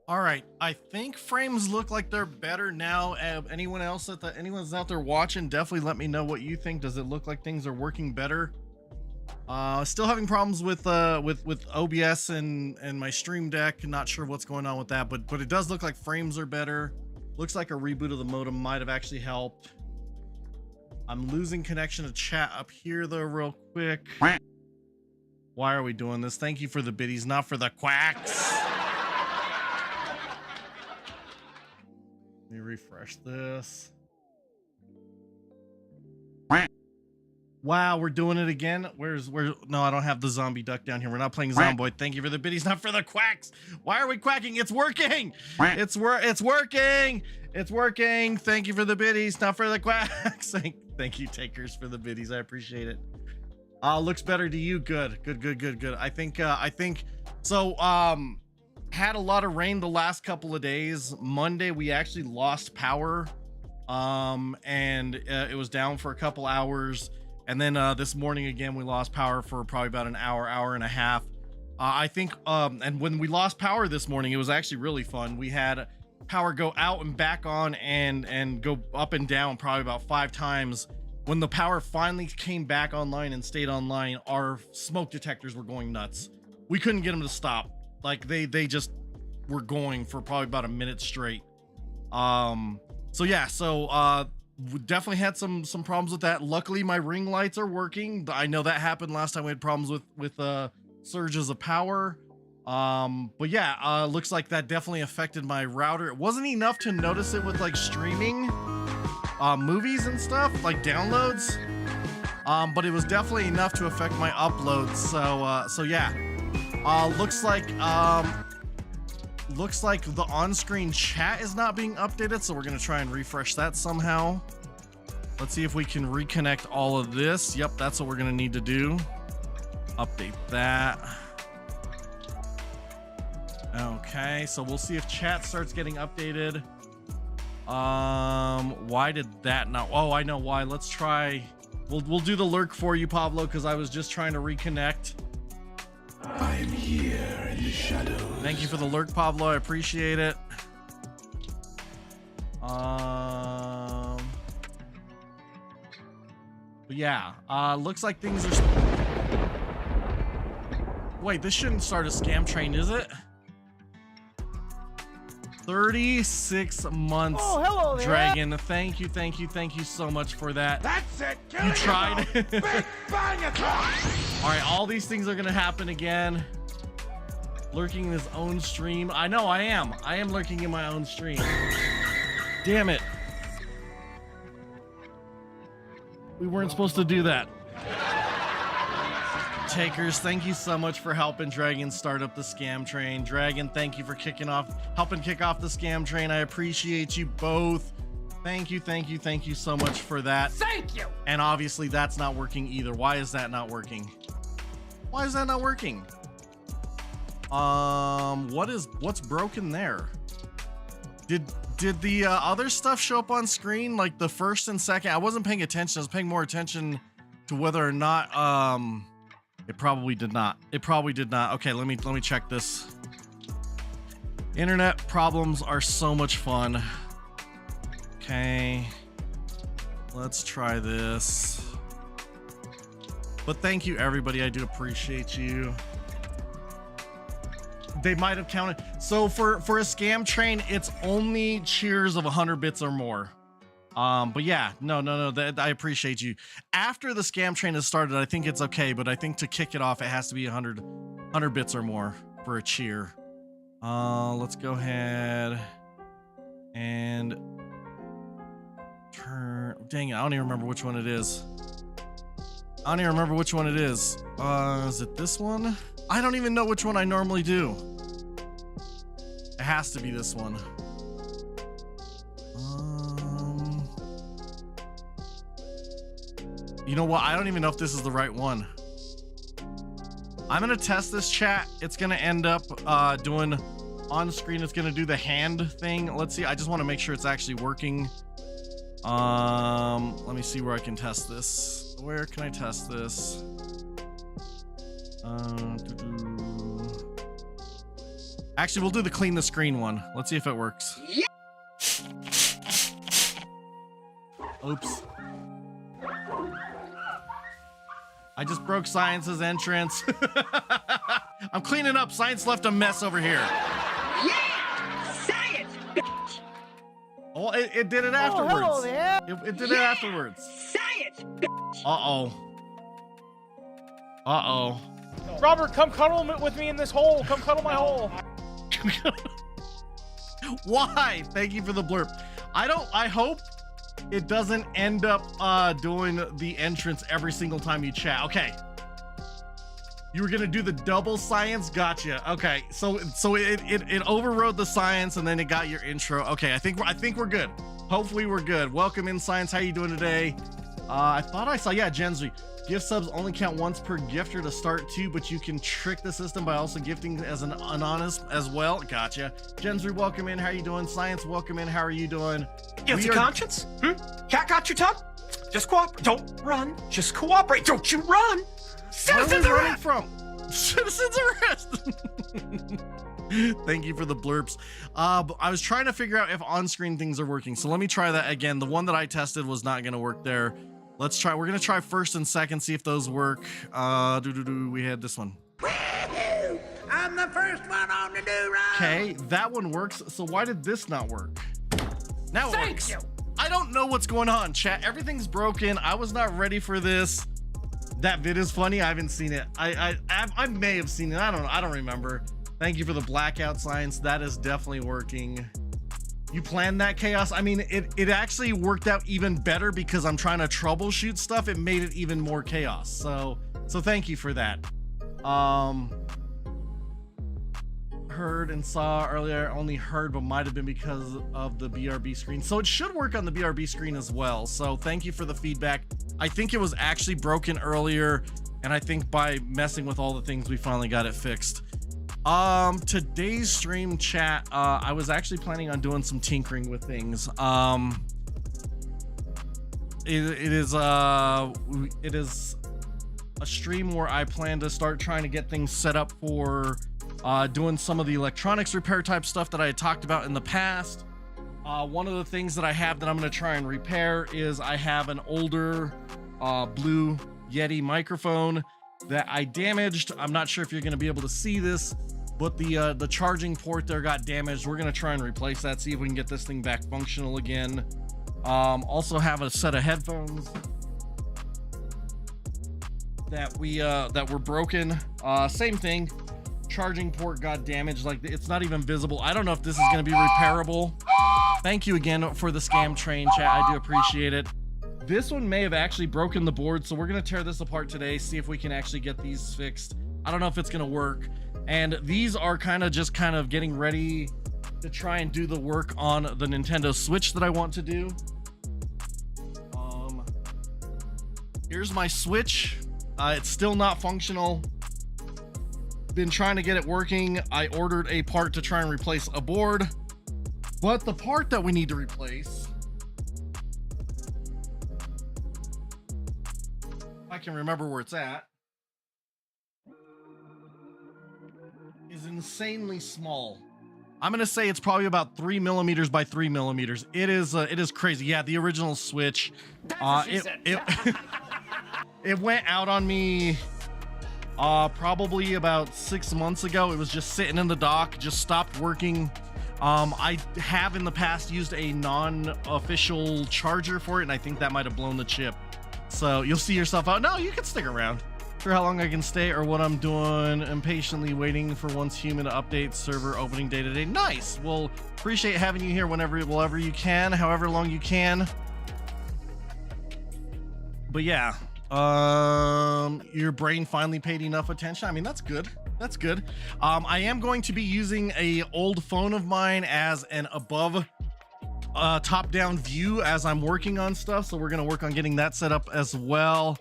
All right, I think frames look like they're better now. Anyone's out there watching, definitely let me know what you think. Does it look like things are working better? Still having problems with OBS and my Stream Deck. Not sure what's going on with that, but it does look like frames are better. Looks like a reboot of the modem might have actually helped. I'm losing connection to chat up here though, real quick. Why are we doing this? Thank you for the biddies, not for the quacks. Let me refresh this. Wow, we're doing it again. No, I don't have the zombie duck down here. We're not playing Zomboid. Thank you for the biddies, not for the quacks. Why are we quacking? It's working. It's working. It's working. Thank you for the biddies, not for the quacks. Thank you, takers, for the biddies. I appreciate it. Looks better to you. Good. I think so. Had a lot of rain the last couple of days. Monday we actually lost power, and it was down for a couple hours, and then this morning again we lost power for probably about an hour and a half. I think and when we lost power this morning, it was actually really fun. We had power go out and back on and go up and down probably about 5 times. When the power finally came back online and stayed online, our smoke detectors were going nuts. We couldn't get them to stop. Like they just were going for probably about a minute straight. So yeah, we definitely had some problems with that. Luckily my ring lights are working. I know that happened last time we had problems with surges of power. But yeah, looks like that definitely affected my router. It wasn't enough to notice it with like streaming movies and stuff, like downloads, but it was definitely enough to affect my uploads. So yeah, looks like the on-screen chat is not being updated, so we're gonna try and refresh that somehow. Let's see if we can reconnect all of this. Yep, that's what we're gonna need to do. Update that. Okay, so we'll see if chat starts getting updated. Why did that not? Oh, I know why. Let's try. We'll do the lurk for you, Pablo, because I was just trying to reconnect. I am here in the shadows. Thank you for the lurk, Pablo. I appreciate it. But yeah, looks like things are. Wait, this shouldn't start a scam train, is it? 36 months. Oh, hello there. Dragon. Thank you so much for that. That's it. You tried. Big bang attack. All right, all these things are gonna happen again. Lurking in his own stream. I know I am lurking in my own stream. Damn it. We weren't supposed to do that. Takers, thank you so much for helping Dragon start up the scam train. Dragon, thank you for helping kick off the scam train. I appreciate you both. Thank you so much for that. Thank you. And obviously that's not working either. Why is that not working? Why is that not working? What's broken there? Did the other stuff show up on screen, like the first and second? I wasn't paying attention. I was paying more attention to whether or not it probably did not. Okay, let me check this. Internet problems are so much fun. Okay, let's try this. But thank you everybody, I do appreciate you. They might have counted. So for a scam train, it's only cheers of 100 bits or more. But yeah, no, I appreciate you. After the scam train has started, I think it's okay, but I think to kick it off, it has to be 100 bits or more for a cheer. Let's go ahead and turn. Dang it, I don't even remember which one it is. Is it this one? I don't even know which one I normally do. It has to be this one. You know what? I don't even know if this is the right one. I'm gonna test this, chat. It's gonna end up doing on screen. It's gonna do the hand thing. Let's see. I just want to make sure it's actually working. Let me see where I can test this. Where can I test this? Actually, we'll do the clean the screen one. Let's see if it works. Yeah. Oops. I just broke Science's entrance. I'm cleaning up. Science left a mess over here. Yeah! Science! Bitch! Oh, it did it afterwards. Hello there. It did it afterwards. Science! Bitch! Uh-oh. Uh-oh. Robert, come cuddle with me in this hole. Come cuddle my hole. Why? Thank you for the blurb. I hope it doesn't end up doing the entrance every single time you chat. Okay. You were gonna do the double Science? Gotcha. Okay, so it overrode the Science and then it got your intro. Okay, I think we're good. Hopefully we're good. Welcome in, Science. How you doing today? I thought I saw, yeah, Gensry. Gift subs only count once per gifter to start too, but you can trick the system by also gifting as an anonymous as well. Gotcha. Gensry, welcome in. How you doing? Science, welcome in. How are you doing? Guilty conscience? Cat got your tongue? Just cooperate. Don't run. Just cooperate. Don't you run. Citizens arrest! From Citizens arrest. Thank you for the blurps. I was trying to figure out if on-screen things are working, so let me try that again. The one that I tested was not going to work there. Let's try. We're gonna try first and second, see if those work. We had this one. I'm the first one on the do-run! Okay, that one works. So why did this not work? Now it works. you. I don't know what's going on, chat. Everything's broken. I was not ready for this. That vid is funny. I haven't seen it. I may have seen it. I don't know. I don't remember. Thank you for the blackout Science. That is definitely working. You planned that, Chaos? I mean, it actually worked out even better because I'm trying to troubleshoot stuff. It made it even more chaos. So thank you for that. Heard and saw earlier, only heard, but might have been because of the BRB screen. So it should work on the BRB screen as well. So thank you for the feedback. I think it was actually broken earlier, and I think by messing with all the things, we finally got it fixed. Today's stream, chat, I was actually planning on doing some tinkering with things. It is a stream where I plan to start trying to get things set up for doing some of the electronics repair type stuff that I had talked about in the past. One of the things that I have that I'm going to try and repair is I have an older Blue Yeti microphone that I damaged. I'm not sure if you're going to be able to see this, but the charging port there got damaged. We're going to try and replace that, see if we can get this thing back functional again. Also have a set of headphones that were broken. Same thing. Charging port got damaged. Like, it's not even visible. I don't know if this is going to be repairable. Thank you again for the scam train, chat. I do appreciate it. This one may have actually broken the board, so we're going to tear this apart today, see if we can actually get these fixed. I don't know if it's going to work. And these are kind of getting ready to try and do the work on the Nintendo Switch that I want to do. Here's my Switch. It's still not functional. Been trying to get it working. I ordered a part to try and replace a board, but the part that we need to replace, if I can remember where it's at, is insanely small. I'm gonna say it's probably about 3 millimeters by 3 millimeters. It is crazy. Yeah, the original Switch. It went out on me probably about 6 months ago. It was just sitting in the dock, just stopped working. I have in the past used a non-official charger for it, and I think that might have blown the chip. So you'll see yourself out. No, you can stick around. Sure, how long I can stay or what I'm doing. Impatiently waiting for once human to update server opening day today. Nice. Well, appreciate having you here whenever you can, however long you can. But yeah, your brain finally paid enough attention. I mean, that's good. That's good. I am going to be using a old phone of mine as an above top-down view as I'm working on stuff. So we're going to work on getting that set up as well.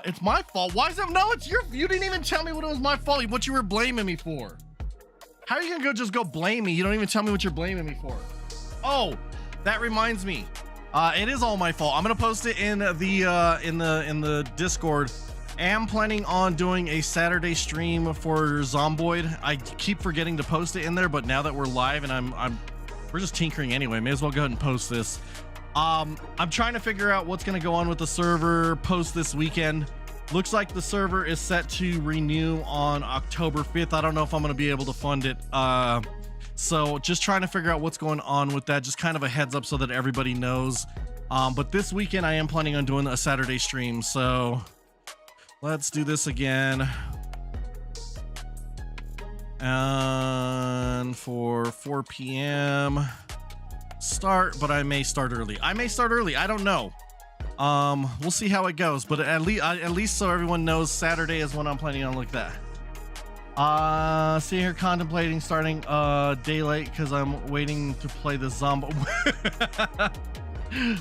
It's my fault. Why is it? No, it's your, you didn't even tell me what it was my fault, what you were blaming me for. How are you gonna just go blame me? You don't even tell me what you're blaming me for. Oh, that reminds me. It is all my fault. I'm gonna post it in the Discord. am planning on doing a Saturday stream for Zomboid. I keep forgetting to post it in there, but now that we're live and we're just tinkering anyway, may as well go ahead and post this. I'm trying to figure out what's going to go on with the server post this weekend. Looks like the server is set to renew on October 5th. I don't know if I'm going to be able to fund it. So just trying to figure out what's going on with that. Just kind of a heads up so that everybody knows. But this weekend I am planning on doing a Saturday stream. So let's do this again. And for 4 p.m. start, but I may start early. I don't know. We'll see how it goes, but at least so everyone knows Saturday is when I'm planning on like that. Sitting here contemplating starting daylight because I'm waiting to play the zombie.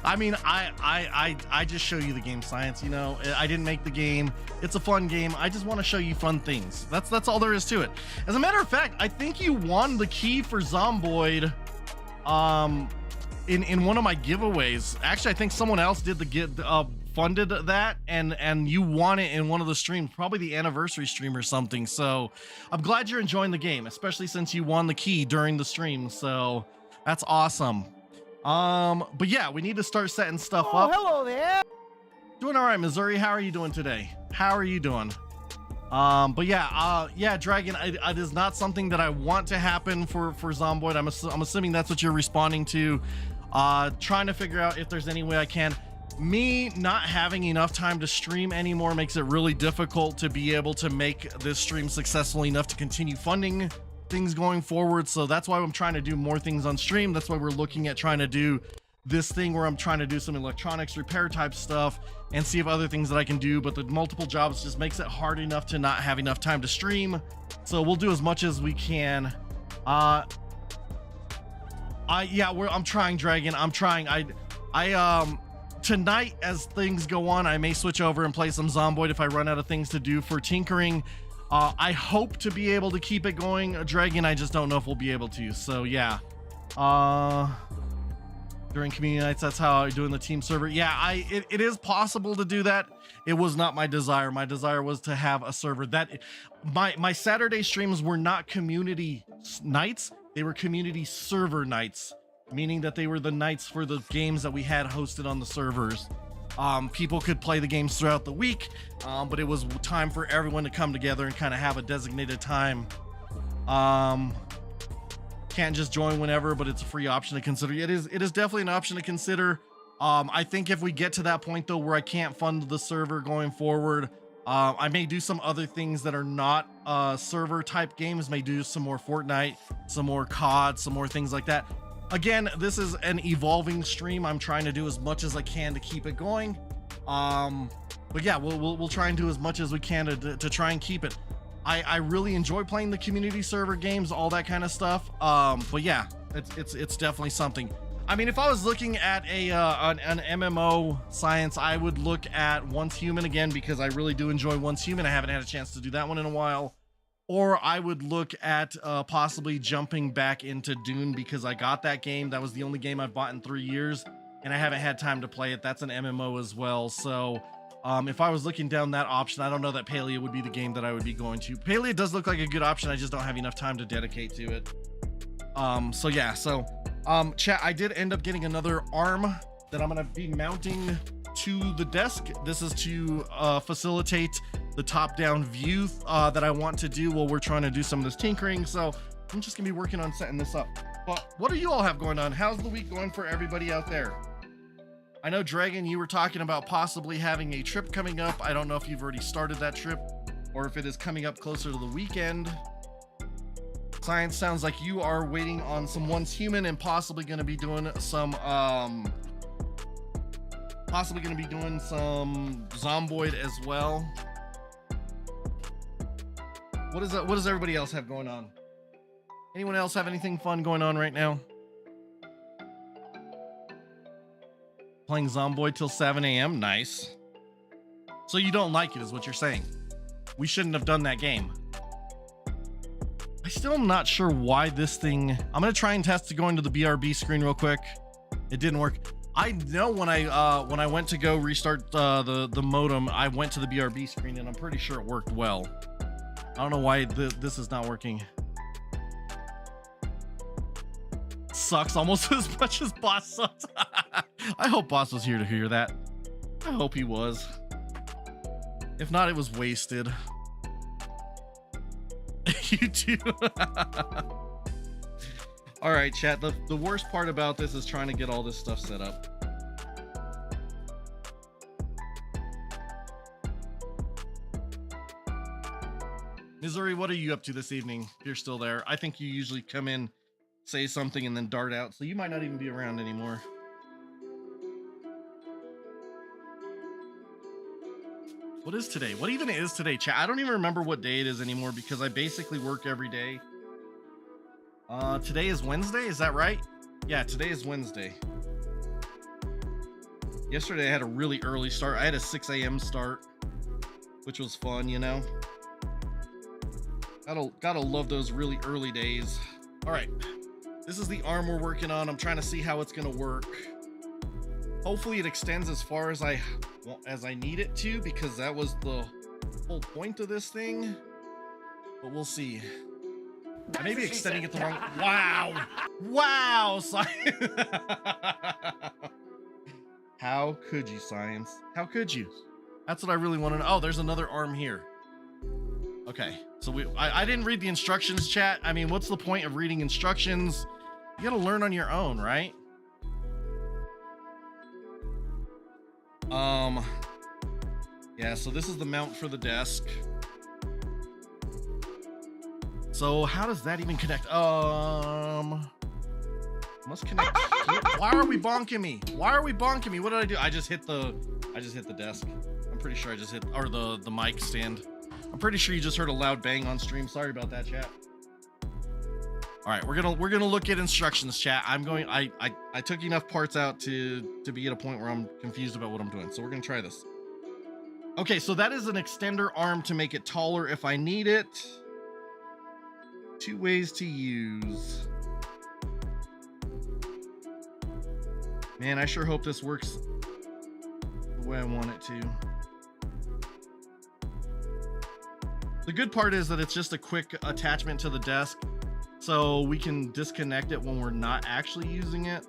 I mean, I just show you the game science, you know. I didn't make the game. It's a fun game. I just want to show you fun things. That's all there is to it. As a matter of fact, I think you won the key for Zomboid in one of my giveaways. Actually, I think someone else did funded that, and you won it in one of the streams, probably the anniversary stream or something. So I'm glad you're enjoying the game, especially since you won the key during the stream. So that's awesome. But yeah, we need to start setting stuff up. Hello there. Doing all right, Missouri. How are you doing today? How are you doing? But yeah, Dragon, it is not something that I want to happen for Zomboid. I'm assuming that's what you're responding to. Trying to figure out if there's any way I can. Me not having enough time to stream anymore makes it really difficult to be able to make this stream successful enough to continue funding things going forward. So that's why I'm trying to do more things on stream. That's why we're looking at trying to do this thing where I'm trying to do some electronics repair type stuff and see if other things that I can do, but the multiple jobs just makes it hard enough to not have enough time to stream. So we'll do as much as we can. I'm trying, Dragon. I'm trying. Tonight, as things go on, I may switch over and play some Zomboid if I run out of things to do for tinkering. I hope to be able to keep it going, Dragon. I just don't know if we'll be able to. So yeah. During community nights, that's how I do in the team server. Yeah, it is possible to do that. It was not my desire. My desire was to have a server that my Saturday streams were not community nights. They were community server nights, meaning that they were the nights for the games that we had hosted on the servers. People could play the games throughout the week, but it was time for everyone to come together and kind of have a designated time. Can't just join whenever, but it's a free option to consider. It is definitely an option to consider. I think if we get to that point though where I can't fund the server going forward, I may do some other things that are not server type games. May do some more Fortnite, some more COD, some more things like that. Again, this is an evolving stream. I'm trying to do as much as I can to keep it going. But yeah, we'll try and do as much as we can to try and keep it. I really enjoy playing the community server games, all that kind of stuff. But yeah, it's definitely something. I mean, if I was looking at an MMO science, I would look at Once Human again, because I really do enjoy Once Human. I haven't had a chance to do that one in a while. Or I would look at possibly jumping back into Dune, because I got that game. That was the only game I've bought in 3 years, and I haven't had time to play it. That's an MMO as well. So if I was looking down that option, I don't know that Palia would be the game that I would be going to. Palia does look like a good option. I just don't have enough time to dedicate to it. So yeah, so chat, I did end up getting another arm that I'm going to be mounting to the desk. This is to facilitate the top-down view that I want to do while we're trying to do some of this tinkering. So I'm just gonna be working on setting this up. But what do you all have going on? How's the week going for everybody out there? I know, Dragon, you were talking about possibly having a trip coming up. I don't know if you've already started that trip or if it is coming up closer to the weekend. Science sounds like you are waiting on some Once Human and possibly going to be doing some Zomboid as well. What does everybody else have going on? Anyone else have anything fun going on right now? Playing Zomboid till 7 a.m. Nice. So you don't like it is what you're saying. We shouldn't have done that game. I still am not sure why this thing... I'm going to try and test to go into the BRB screen real quick. It didn't work. I know when I went to go restart the modem, I went to the BRB screen and I'm pretty sure it worked well. I don't know why this is not working. Sucks almost as much as Boss sucks. I hope Boss was here to hear that. I hope he was. If not, it was wasted. You too. All right, chat. The worst part about this is trying to get all this stuff set up. Missouri, what are you up to this evening? If you're still there. I think you usually come in, say something, and then dart out, so you might not even be around anymore. What is today? What even is today, chat? I don't even remember what day it is anymore because I basically work every day. Today is Wednesday, is that right? Yeah, today is Wednesday. Yesterday I had a really early start. I had a 6 a.m. start, which was fun, you know? Gotta love those really early days. All right, this is the arm we're working on. I'm trying to see how it's gonna work. Hopefully it extends as far as I need it to, because that was the whole point of this thing. But we'll see. I may be extending it the wrong. Wow! Wow! How could you, science? How could you? That's what I really want to know. Oh, there's another arm here. Okay, so I didn't read the instructions, chat. I mean, what's the point of reading instructions? You gotta learn on your own, right? Yeah, so this is the mount for the desk. So how does that even connect? Must connect here. Why are we bonking me? Why are we bonking me? What did I do? I just hit the desk. I'm pretty sure I just hit, or the mic stand. I'm pretty sure you just heard a loud bang on stream. Sorry about that, chat. All right, we're gonna look at instructions, chat. I took enough parts out to be at a point where I'm confused about what I'm doing. So we're gonna try this. Okay, so that is an extender arm to make it taller if I need it. 2 ways to use. Man, I sure hope this works the way I want it to. The good part is that it's just a quick attachment to the desk, so we can disconnect it when we're not actually using it.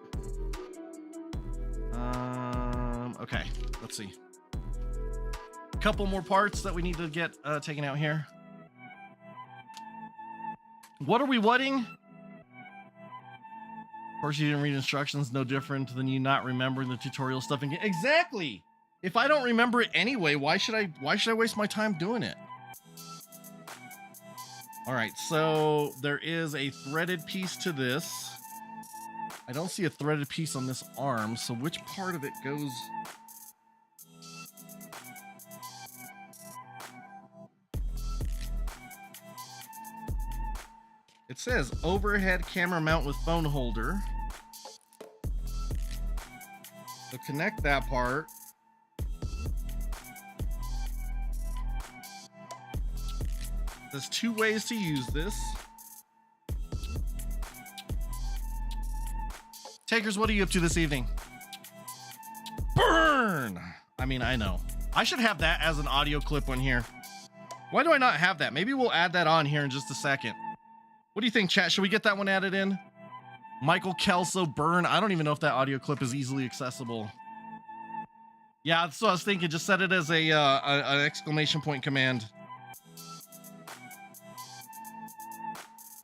Okay, let's see. A couple more parts that we need to get taken out here. What are we whatting? Of course, you didn't read instructions. No different than you not remembering the tutorial stuff. Exactly. If I don't remember it anyway, why should I waste my time doing it? All right, so there is a threaded piece to this. I don't see a threaded piece on this arm, so which part of it goes? It says overhead camera mount with phone holder. So connect that part. There's 2 ways to use this. Takers, what are you up to this evening? Burn! I mean, I know. I should have that as an audio clip on here. Why do I not have that? Maybe we'll add that on here in just a second. What do you think, chat? Should we get that one added in? Michael Kelso, burn. I don't even know if that audio clip is easily accessible. Yeah, that's what I was thinking. Just set it as an exclamation point command.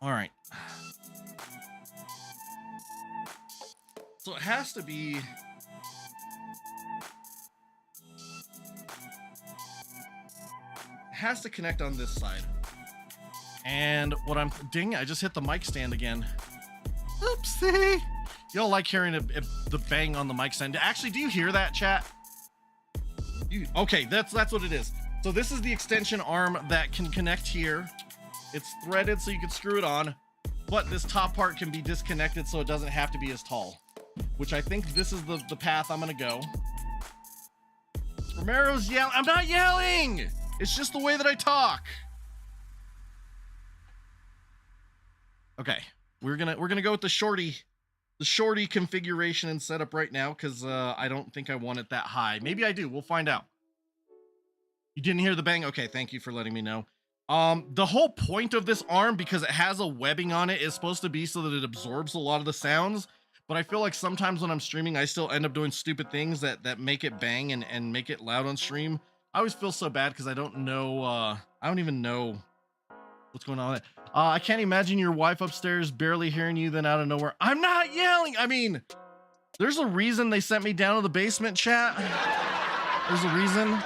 All right. So it has to be. It has to connect on this side. And what I'm ding, I just hit the mic stand again. Oopsie. Y'all like hearing the bang on the mic stand. Actually, do you hear that, chat? Okay, that's what it is. So this is the extension arm that can connect here. It's threaded so you can screw it on, but this top part can be disconnected so it doesn't have to be as tall, which I think this is the path I'm gonna go. Romero's yelling. I'm not yelling. It's just the way that I talk. Okay, we're gonna go with the shorty shorty configuration and setup right now because I don't think I want it that high. Maybe I do. We'll find out. You didn't hear the bang? Okay, thank you for letting me know. The whole point of this arm, because it has a webbing on it, is supposed to be so that it absorbs a lot of the sounds. But I feel like sometimes when I'm streaming, I still end up doing stupid things that make it bang and make it loud on stream. I always feel so bad because I don't know, I don't even know what's going on. I can't imagine your wife upstairs barely hearing you, then out of nowhere, I'm not yelling. I mean, there's a reason they sent me down to the basement, chat. There's a reason.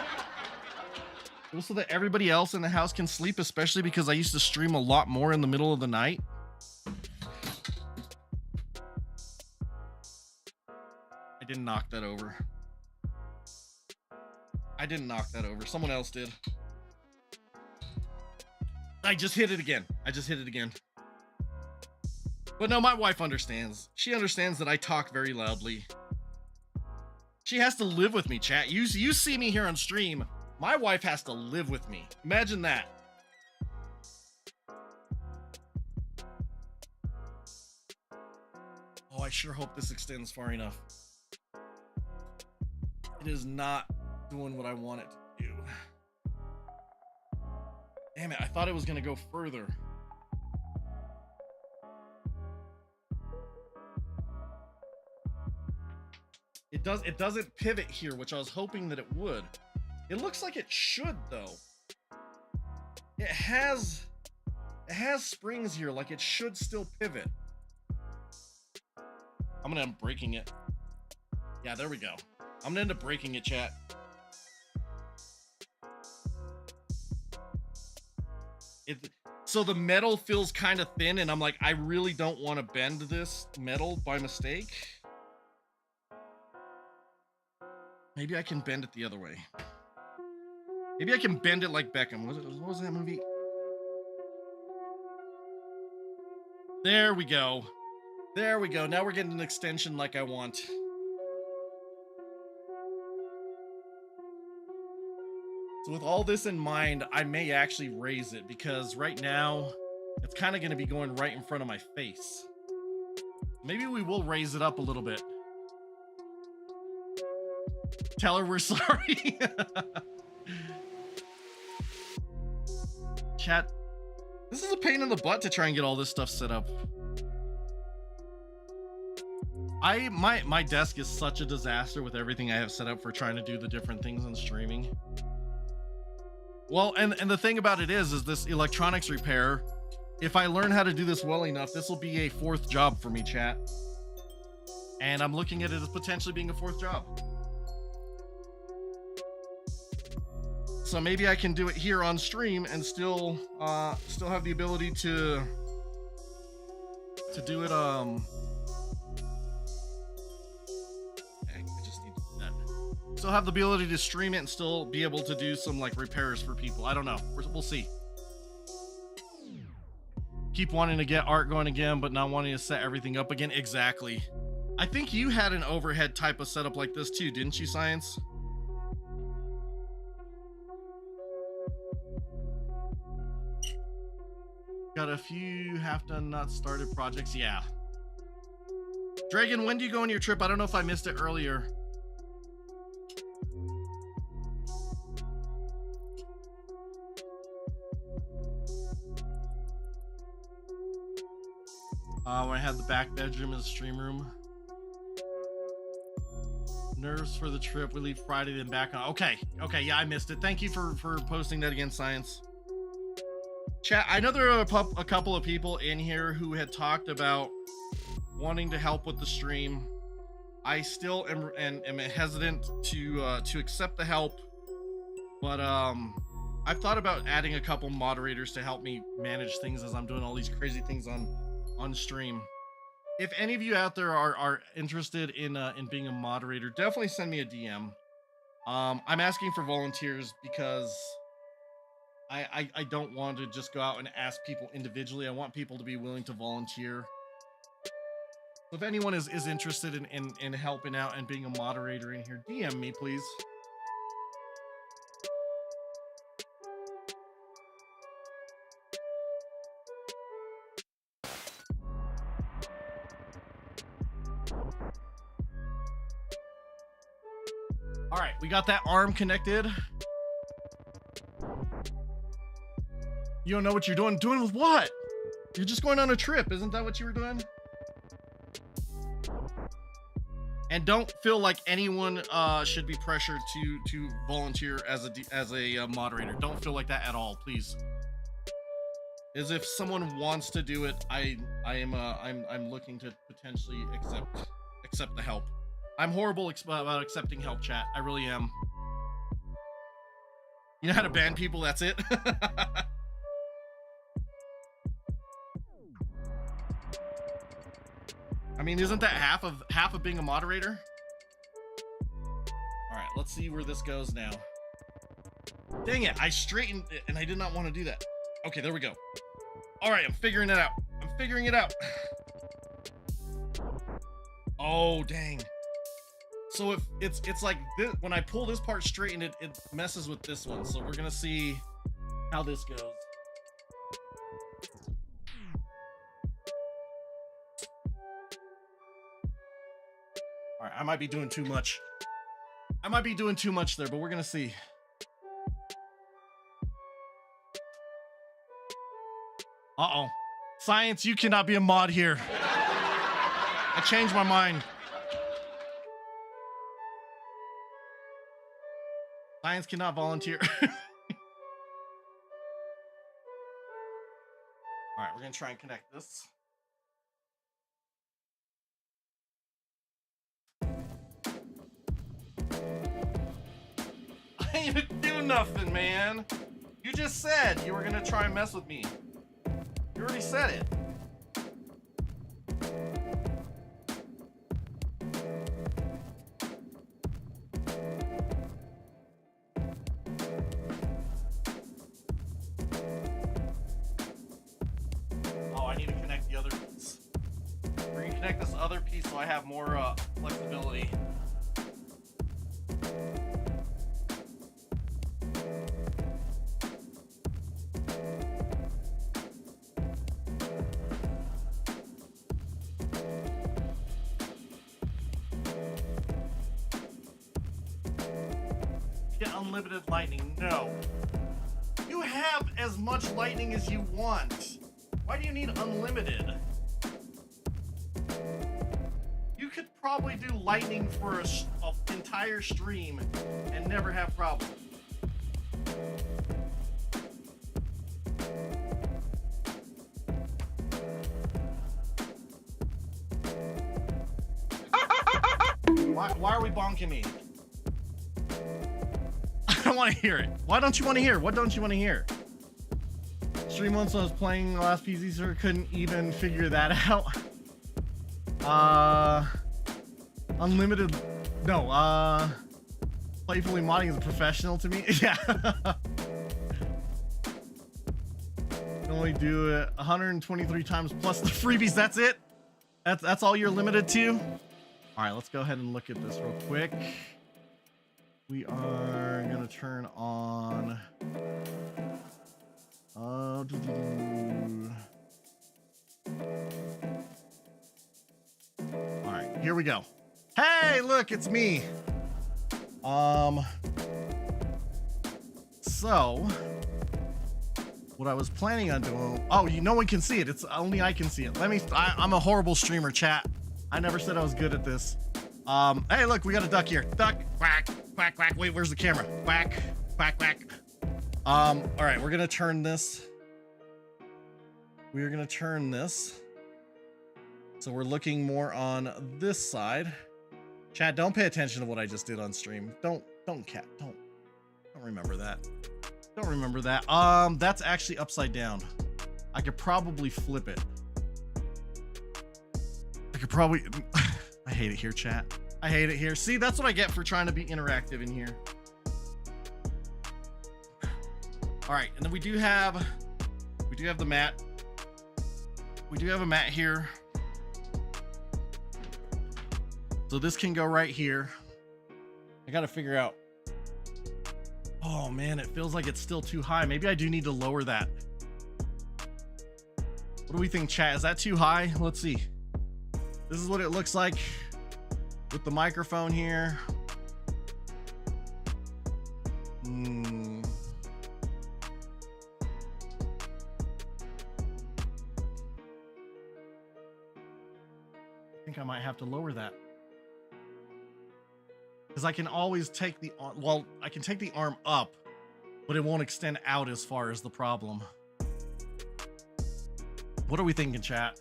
So that everybody else in the house can sleep, especially because I used to stream a lot more in the middle of the night. I didn't knock that over. I didn't knock that over. Someone else did. I just hit it again. But no, my wife understands. She understands that I talk very loudly. She has to live with me, chat. You see me here on stream. My wife has to live with me. Imagine that. Oh, I sure hope this extends far enough. It is not doing what I want it to do. Damn it, I thought it was gonna go further. It doesn't pivot here, which I was hoping that it would. It looks like it should, though. It has springs here, like it should still pivot. I'm gonna end up breaking it. Yeah, there we go. I'm gonna end up breaking it, chat. So the metal feels kind of thin, and I'm like, I really don't want to bend this metal by mistake. Maybe I can bend it the other way. Maybe I can bend it like Beckham. What was that movie? There we go. There we go. Now we're getting an extension like I want. So with all this in mind, I may actually raise it because right now it's kind of going to be going right in front of my face. Maybe we will raise it up a little bit. Tell her we're sorry. Chat, this is a pain in the butt to try and get all this stuff set up. My desk is such a disaster with everything I have set up for trying to do the different things on streaming. Well, and the thing about it is this electronics repair, if I learn how to do this well enough, this will be a fourth job for me, chat. And I'm looking at it as potentially being a fourth job. So maybe I can do it here on stream and still have the ability to do it. I just need that. Still have the ability to stream it and still be able to do some like repairs for people. I don't know. We'll see. Keep wanting to get art going again, but not wanting to set everything up again. Exactly. I think you had an overhead type of setup like this too, didn't you, Science? Got a few half-done, not started projects. Yeah. Dragon, when do you go on your trip? I don't know if I missed it earlier. I had the back bedroom and the stream room. Nerves for the trip. We leave Friday, then back on. Okay. Yeah, I missed it. Thank you for posting that again, Science. Chat, I know there are a couple of people in here who had talked about wanting to help with the stream. I still am hesitant to accept the help, but I've thought about adding a couple moderators to help me manage things as I'm doing all these crazy things on stream. If any of you out there are interested in being a moderator, definitely send me a DM. I'm asking for volunteers because I don't want to just go out and ask people individually. I want people to be willing to volunteer. So if anyone is interested in helping out and being a moderator in here, DM me, please. All right, we got that arm connected. You don't know what you're doing. Doing with what? You're just going on a trip. Isn't that what you were doing? And don't feel like anyone should be pressured to volunteer as a moderator. Don't feel like that at all, please. As if someone wants to do it, I'm looking to potentially accept the help. I'm horrible about accepting help, chat. I really am. You know how to ban people? That's it. I mean, isn't that half of being a moderator? All right, let's see where this goes now. Dang it, I straightened it and I did not want to do that. Okay, there we go. All right, I'm figuring it out. I'm figuring it out. Oh, dang. So if it's like this, when I pull this part straight and it messes with this one. So we're gonna see how this goes. All right, I might be doing too much. I might be doing too much there, but we're gonna see. Uh-oh. Science, you cannot be a mod here. I changed my mind. Science cannot volunteer. All right, we're gonna try and connect this. I ain't even do nothing, man. You just said you were gonna try and mess with me. You already said it. Oh, I need to connect the other piece. We're gonna connect this other piece so I have more flexibility. Get unlimited lightning. No. You have as much lightning as you want. Why do you need unlimited? You could probably do lightning for an entire stream and never have problems. Why are we bonking me? I don't want to hear it. Why don't you want to hear? What don't you want to hear? Stream once I was playing the last PZ server, couldn't even figure that out. Unlimited. No, playfully modding is a professional to me. Yeah. Can only do it 123 times plus the freebies. That's it? That's all you're limited to? All right, let's go ahead and look at this real quick. We are gonna turn on. All right, here we go. Hey, look, it's me. So what I was planning on doing. Oh, no one can see it. It's only I can see it. I'm a horrible streamer, chat. I never said I was good at this. Hey, look, we got a duck here. Duck, quack, quack, quack. Wait, where's the camera? Quack, quack, quack. All right, we're gonna turn this. We're gonna turn this. So we're looking more on this side. Chat, don't pay attention to what I just did on stream. Don't remember that. Don't remember that. That's actually upside down. I could probably flip it. I could probably. I hate it here, chat. I hate it here. See, that's what I get for trying to be interactive in here. All right, and then we do have the mat. We do have a mat here. So this can go right here. I got to figure out. Oh man, it feels like it's still too high. Maybe I do need to lower that. What do we think, chat? Is that too high? Let's see. This is what it looks like with the microphone here. Hmm. I think I might have to lower that. Because I can always take the arm, well, I can take the arm up, but it won't extend out as far as the problem. What are we thinking, chat?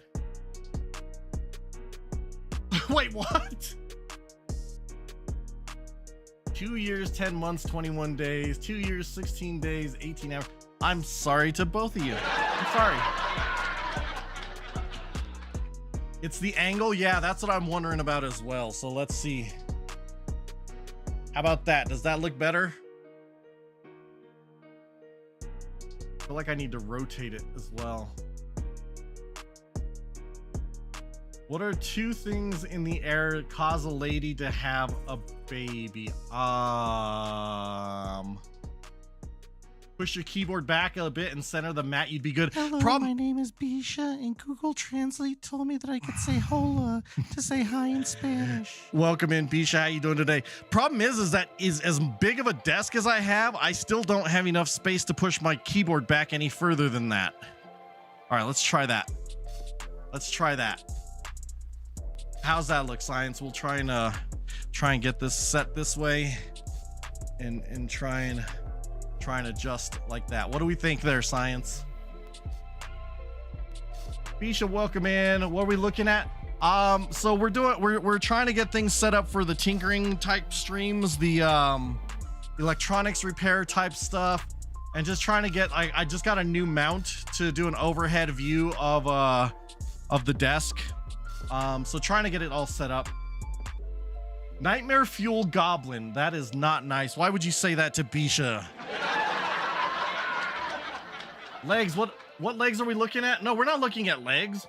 Wait, what? 2 years, 10 months, 21 days, 2 years, 16 days, 18 hours. I'm sorry to both of you. I'm sorry. It's the angle. Yeah, that's what I'm wondering about as well. So let's see. How about that? Does that look better? I feel like I need to rotate it as well. What are two things in the air that cause a lady to have a baby? Push your keyboard back a bit and center the mat. You'd be good. Hello, my name is Bisha, and Google Translate told me that I could say hola to say hi in Spanish. Welcome in, Bisha. How you doing today? Problem is that as big of a desk as I have, I still don't have enough space to push my keyboard back any further than that. All right, let's try that. Let's try that. How's that look, Science? We'll try and get this set this way, and try and adjust like that. What do we think there, Science? Bisha, welcome in. What are we looking at? So we're trying to get things set up for the tinkering type streams, the electronics repair type stuff, and just trying to get. I just got a new mount to do an overhead view of the desk. So trying to get it all set up. Nightmare Fuel Goblin. That is not nice. Why would you say that to Bisha? Legs. What legs are we looking at? No, we're not looking at legs.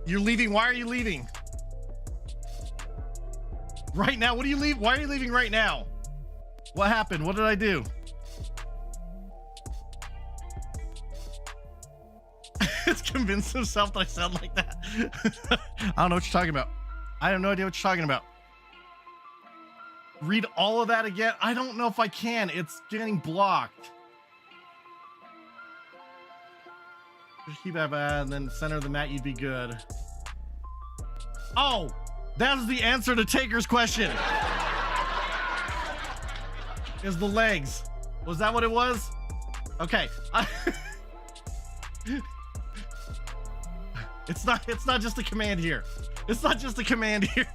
You're leaving. Why are you leaving? Right now? What do you leave? Why are you leaving right now? What happened? What did I do? It's convinced himself that I sound like that. I don't know what you're talking about. I have no idea what you're talking about. Read all of that again? I don't know if I can. It's getting blocked. Just keep that bad and then center the mat. You'd be good. Oh, that's the answer to Taker's question. Is the legs. Was that what it was? Okay. It's not just a command here. It's not just a command here.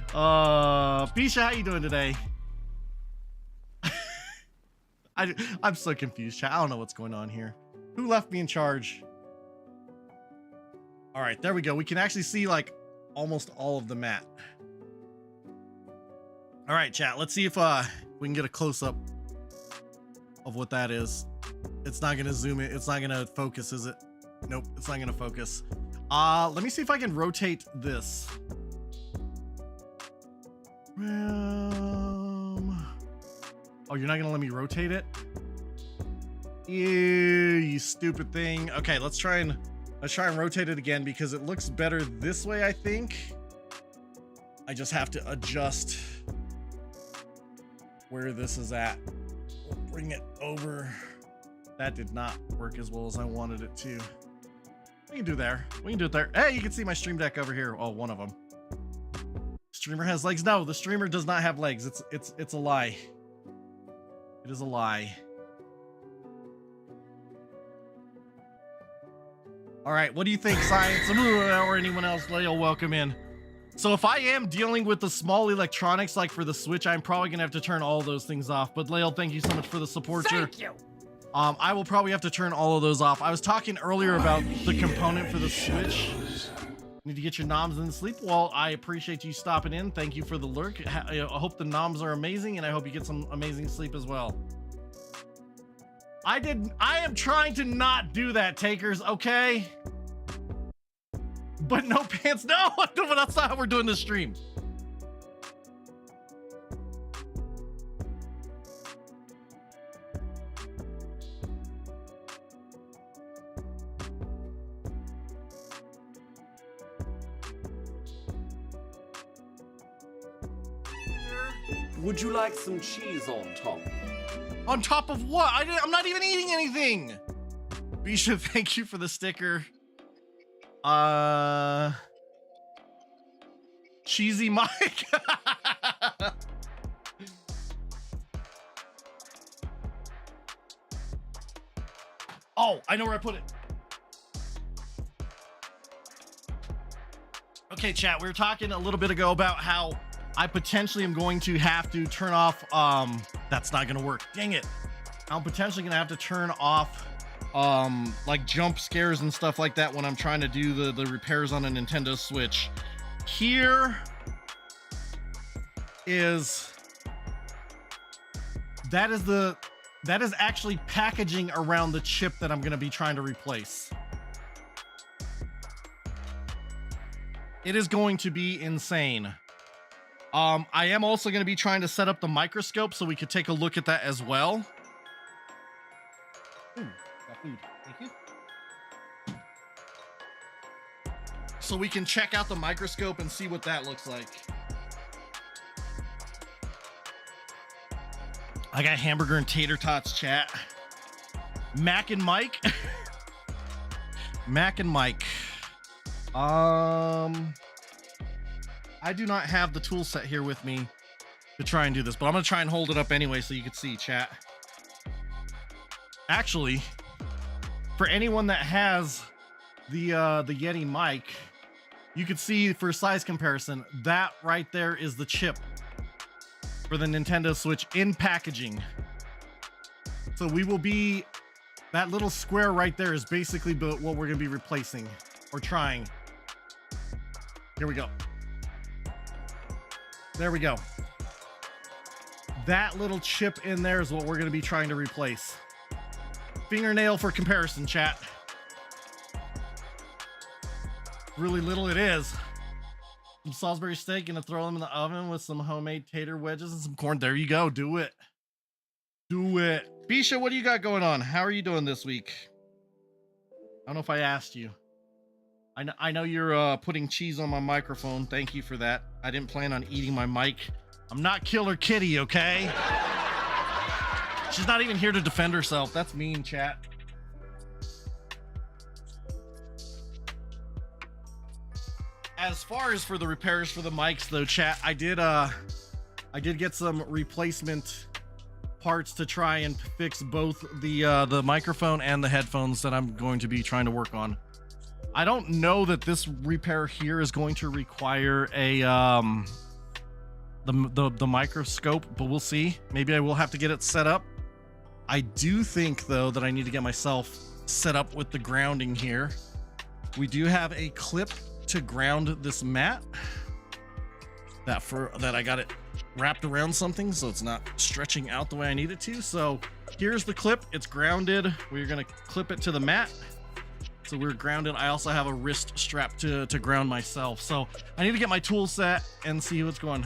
Bisha, how you doing today? I'm so confused, chat. I don't know what's going on here. Who left me in charge? All right, there we go. We can actually see like almost all of the mat. All right, chat. Let's see if we can get a close up of what that is. It's not gonna zoom in. It's not gonna focus, is it? Nope, it's not gonna focus. Let me see if I can rotate this. Oh, you're not gonna let me rotate it? Ew, you stupid thing. Okay, let's try and rotate it again because it looks better this way, I think. I just have to adjust where this is at. We'll bring it over. That did not work as well as I wanted it to. We can do there. We can do it there. Hey, you can see my stream deck over here. Oh, one of them. Streamer has legs. No, the streamer does not have legs. It's a lie. It is a lie. All right, what do you think, Science? Or anyone else? Leo, welcome in. So if I am dealing with the small electronics, like for the Switch, I'm probably gonna have to turn all those things off. But Leo, thank you so much for the support. Thank you. I will probably have to turn all of those off. I was talking earlier about the component for the Switch. Need to get your noms in sleep. Well, I appreciate you stopping in. Thank you for the lurk. I hope the noms are amazing, and I hope you get some amazing sleep as well. I am trying to not do that, Takers, okay? But no pants. No, that's not how we're doing this stream. Would you like some cheese on top? On top of what? I'm not even eating anything. Bisha, thank you for the sticker. Cheesy Mike. Oh, I know where I put it. Okay, chat, we were talking a little bit ago about how I potentially am going to have to turn off, that's not gonna work. Dang it. I'm potentially gonna have to turn off, like jump scares and stuff like that when I'm trying to do the repairs on a Nintendo Switch. Here is, that is actually packaging around the chip that I'm gonna be trying to replace. It is going to be insane. I am also going to be trying to set up the microscope so we could take a look at that as well. Ooh, got food. Thank you. So we can check out the microscope and see what that looks like. I got hamburger and tater tots, chat. Mac and Mike. Mac and Mike. I do not have the tool set here with me to try and do this, but I'm gonna try and hold it up anyway so you can see, chat. Actually, for anyone that has the Yeti mic, you can see for size comparison, that right there is the chip for the Nintendo Switch in packaging. So we will be, that little square right there is basically what we're gonna be replacing or trying. Here we go. There we go. That little chip in there is what we're going to be trying to replace. Fingernail for comparison, chat. Really little it is. Some Salisbury steak, gonna throw them in the oven with some homemade tater wedges and some corn. There you go. Do it. Do it. Bisha, what do you got going on? How are you doing this week? I don't know if I asked you. I know you're putting cheese on my microphone. Thank you for that. I didn't plan on eating my mic. I'm not Killer Kitty, okay? She's not even here to defend herself. That's mean, chat. As far as for the repairs for the mics, though, chat, I did get some replacement parts to try and fix both the microphone and the headphones that I'm going to be trying to work on. I don't know that this repair here is going to require a the microscope, but we'll see. Maybe I will have to get it set up. I do think though that I need to get myself set up with the grounding here. We do have a clip to ground this mat. That I got it wrapped around something so it's not stretching out the way I need it to. So here's the clip. It's grounded. We're gonna clip it to the mat. So we're grounded. I also have a wrist strap to ground myself. So I need to get my tool set and see what's going.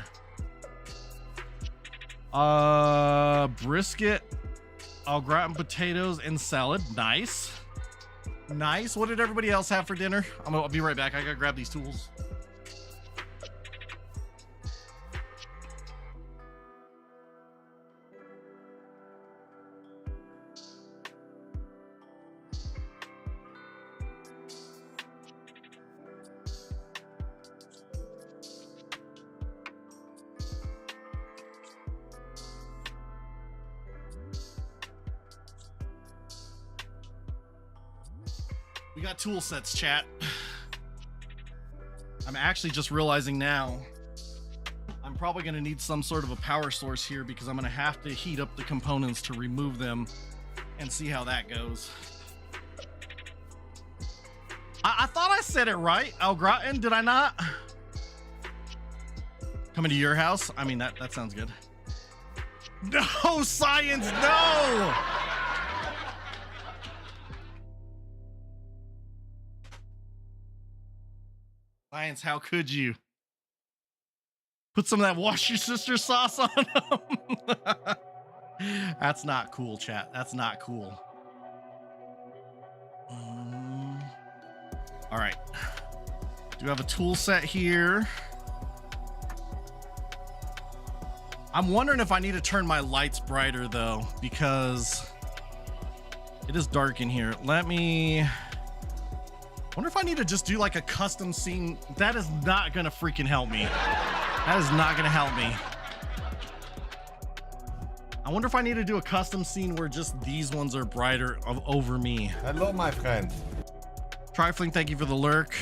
Brisket, au gratin potatoes and salad. Nice. Nice. What did everybody else have for dinner? I'll be right back. I gotta grab these tools. We got tool sets, chat. I'm actually just realizing now I'm probably going to need some sort of a power source here because I'm going to have to heat up the components to remove them and see how that goes. I thought I said it right. Au gratin, did I not? Coming to your house? I mean, that sounds good. No, science, no! Science, how could you? Put some of that Wash Your Sister sauce on them. That's not cool, chat. That's not cool. All right. Do have a tool set here. I'm wondering if I need to turn my lights brighter though, because it is dark in here. Let me wonder if I need to just do like a custom scene. That is not gonna freaking help me. That is not gonna help me. I wonder if I need to do a custom scene where just these ones are brighter over me. Hello, my friend. Trifling, thank you for the lurk.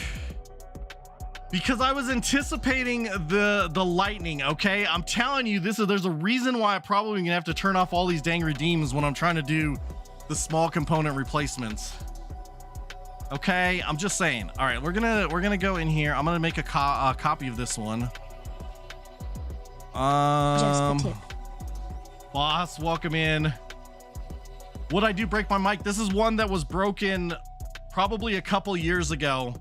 Because I was anticipating the lightning, okay? I'm telling you, there's a reason why I probably gonna have to turn off all these dang redeems when I'm trying to do the small component replacements. Okay, I'm just saying. All right, we're gonna go in here. I'm gonna make a copy of this one. Just the tip. Boss, welcome in. Would I do break my mic? This is one that was broken probably a couple years ago,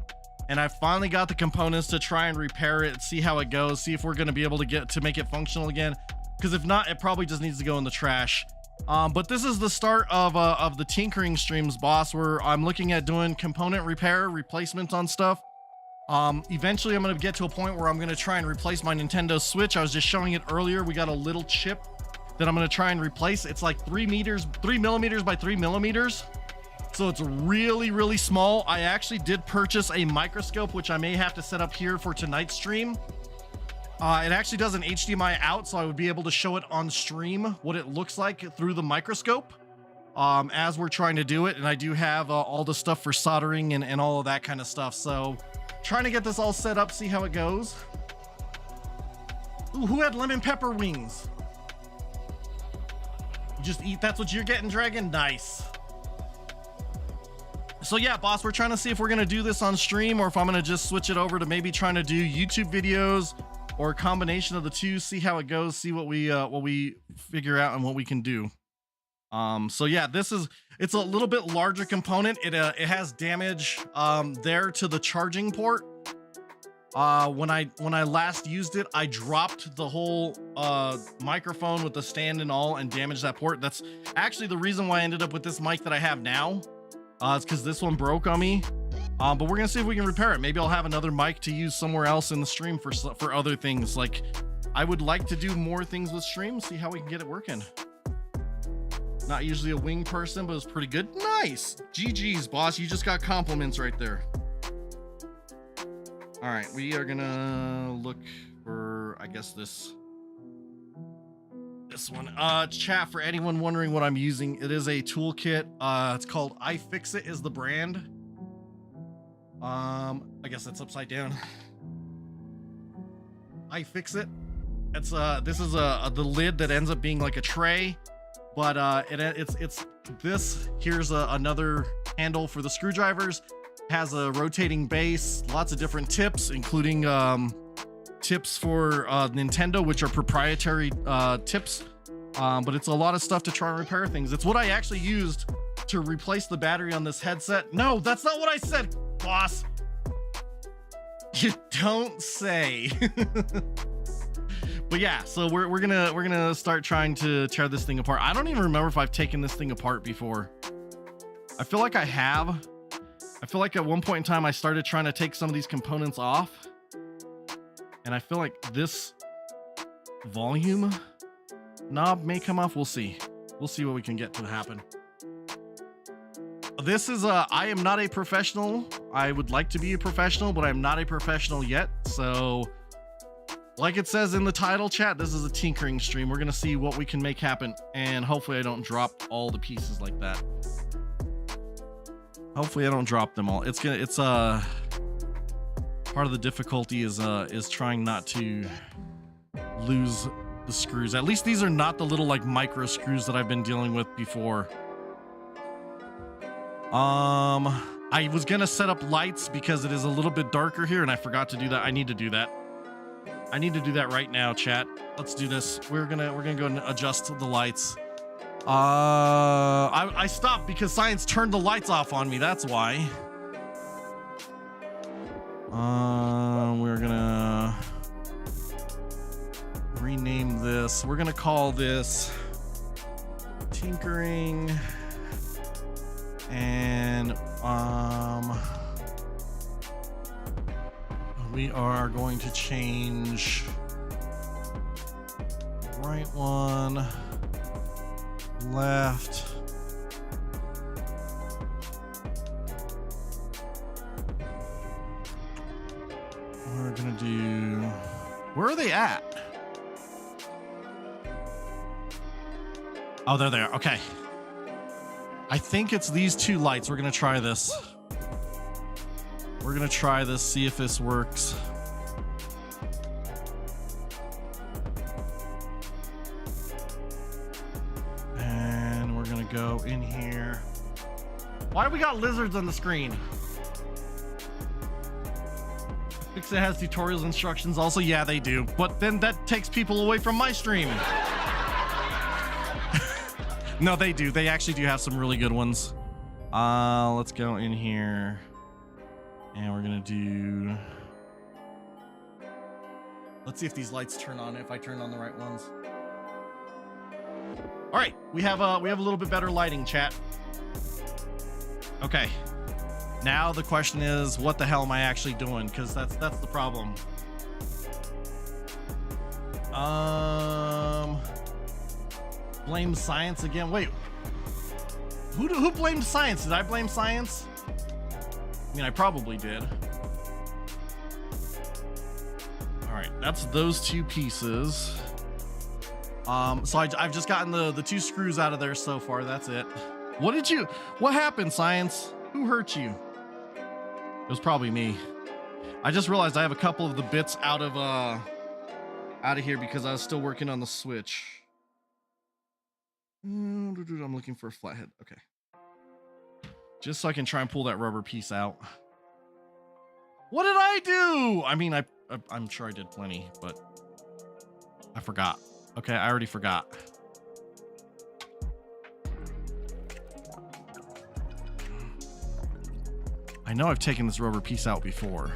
and I finally got the components to try and repair it, see how it goes, see if we're going to be able to get to make it functional again, because if not, it probably just needs to go in the trash. But this is the start of the tinkering streams, boss, where I'm looking at doing component repair, replacements on stuff. Eventually I'm going to get to a point where I'm going to try and replace my Nintendo Switch. I was just showing it earlier. We got a little chip that I'm going to try and replace. It's like 3 millimeters by 3 millimeters. So it's really, really small. I actually did purchase a microscope, which I may have to set up here for tonight's stream. It actually does an HDMI out, so I would be able to show it on stream, what it looks like through the microscope, as we're trying to do it. And I do have all the stuff for soldering and all of that kind of stuff. So trying to get this all set up, see how it goes. Ooh, who had lemon pepper wings? Just eat, that's what you're getting, Dragon? Nice. So yeah, boss, we're trying to see if we're gonna do this on stream or if I'm gonna just switch it over to maybe trying to do YouTube videos or a combination of the two, see how it goes, see what we figure out and what we can do. So yeah, it's a little bit larger component. It has damage there to the charging port. When I last used it, I dropped the whole microphone with the stand and all and damaged that port. That's actually the reason why I ended up with this mic that I have now. It's because this one broke on me. But we're gonna see if we can repair it. Maybe I'll have another mic to use somewhere else in the stream for other things. Like, I would like to do more things with stream, see how we can get it working. Not usually a wing person, but it's pretty good. Nice. GG's, boss. You just got compliments right there. All right, we are gonna look for, I guess, this one. Chat, for anyone wondering what I'm using, it is a toolkit. It's called iFixit is the brand. I guess that's upside down. iFixit. It's this is the lid that ends up being like a tray, but it's this. Here's another handle for the screwdrivers. Has a rotating base, lots of different tips, including tips for Nintendo, which are proprietary tips. But it's a lot of stuff to try and repair things. It's what I actually used to replace the battery on this headset. No, that's not what I said, boss. You don't say. But yeah, so we're gonna start trying to tear this thing apart. I don't even remember if I've taken this thing apart before. I feel like I have. I feel like at one point in time I started trying to take some of these components off, and I feel like this volume knob may come off. We'll see what we can get to happen. This is I am not a professional. I would like to be a professional, but I'm not a professional yet. So like it says in the title, chat, this is a tinkering stream. We're gonna see what we can make happen, and hopefully I don't drop all the pieces like that. Hopefully I don't drop them all. It's part of the difficulty is trying not to lose the screws. At least these are not the little like micro screws that I've been dealing with before. I was gonna set up lights because it is a little bit darker here and I forgot to do that. I need to do that. I need to do that right now, chat. Let's do this. We're gonna go and adjust the lights. I stopped because Science turned the lights off on me. That's why. We're gonna rename this. We're gonna call this tinkering, and we are going to change Right one. Left. We're gonna do... Where are they at? Oh, they're there. Okay. I think it's these two lights. We're gonna try this. We're gonna try this, see if this works. And we're gonna go in here. Why do we got lizards on the screen? Fixit has tutorials instructions also. Yeah, they do. But then that takes people away from my stream. No, they do. They actually do have some really good ones. Let's go in here. And we're gonna do... Let's see if these lights turn on, if I turn on the right ones. All right, we have a little bit better lighting, chat. Okay. Now the question is, what the hell am I actually doing? Because that's the problem. Blame science again. Wait, who blamed science? Did I blame science? I mean, I probably did. All right, that's those two pieces. So I've just gotten the two screws out of there so far. That's it. What happened, science? Who hurt you? It was probably me. I just realized I have a couple of the bits out of here because I was still working on the switch. I'm looking for a flathead. Okay. Just so I can try and pull that rubber piece out. What did I do? I mean, I'm sure I did plenty, but I forgot. Okay, I already forgot. I know I've taken this rubber piece out before.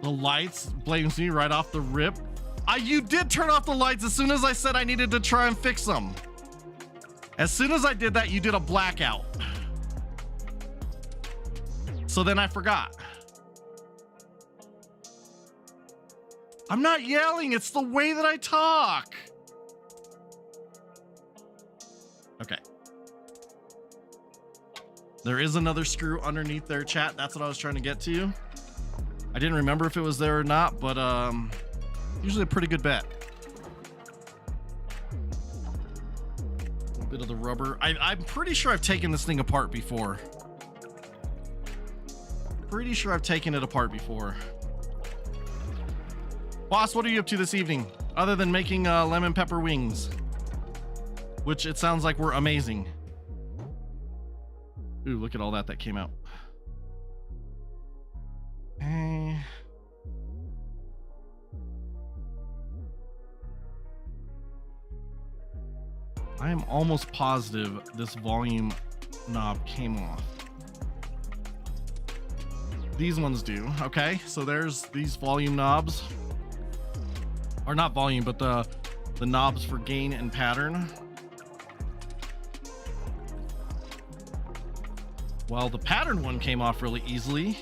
The lights blames me right off the rip. You did turn off the lights as soon as I said I needed to try and fix them. As soon as I did that, you did a blackout. So then I forgot. I'm not yelling, it's the way that I talk. Okay. There is another screw underneath there, chat. That's what I was trying to get to. I didn't remember if it was there or not, but usually a pretty good bet. A bit of the rubber. I'm pretty sure I've taken this thing apart before. Pretty sure I've taken it apart before. Boss, what are you up to this evening? Other than making lemon pepper wings. Which it sounds like were amazing. Ooh, look at all that came out. Okay. I am almost positive this volume knob came off. These ones do. Okay, so there's these volume knobs. Or not volume, but the knobs for gain and pattern. Well, the pattern one came off really easily.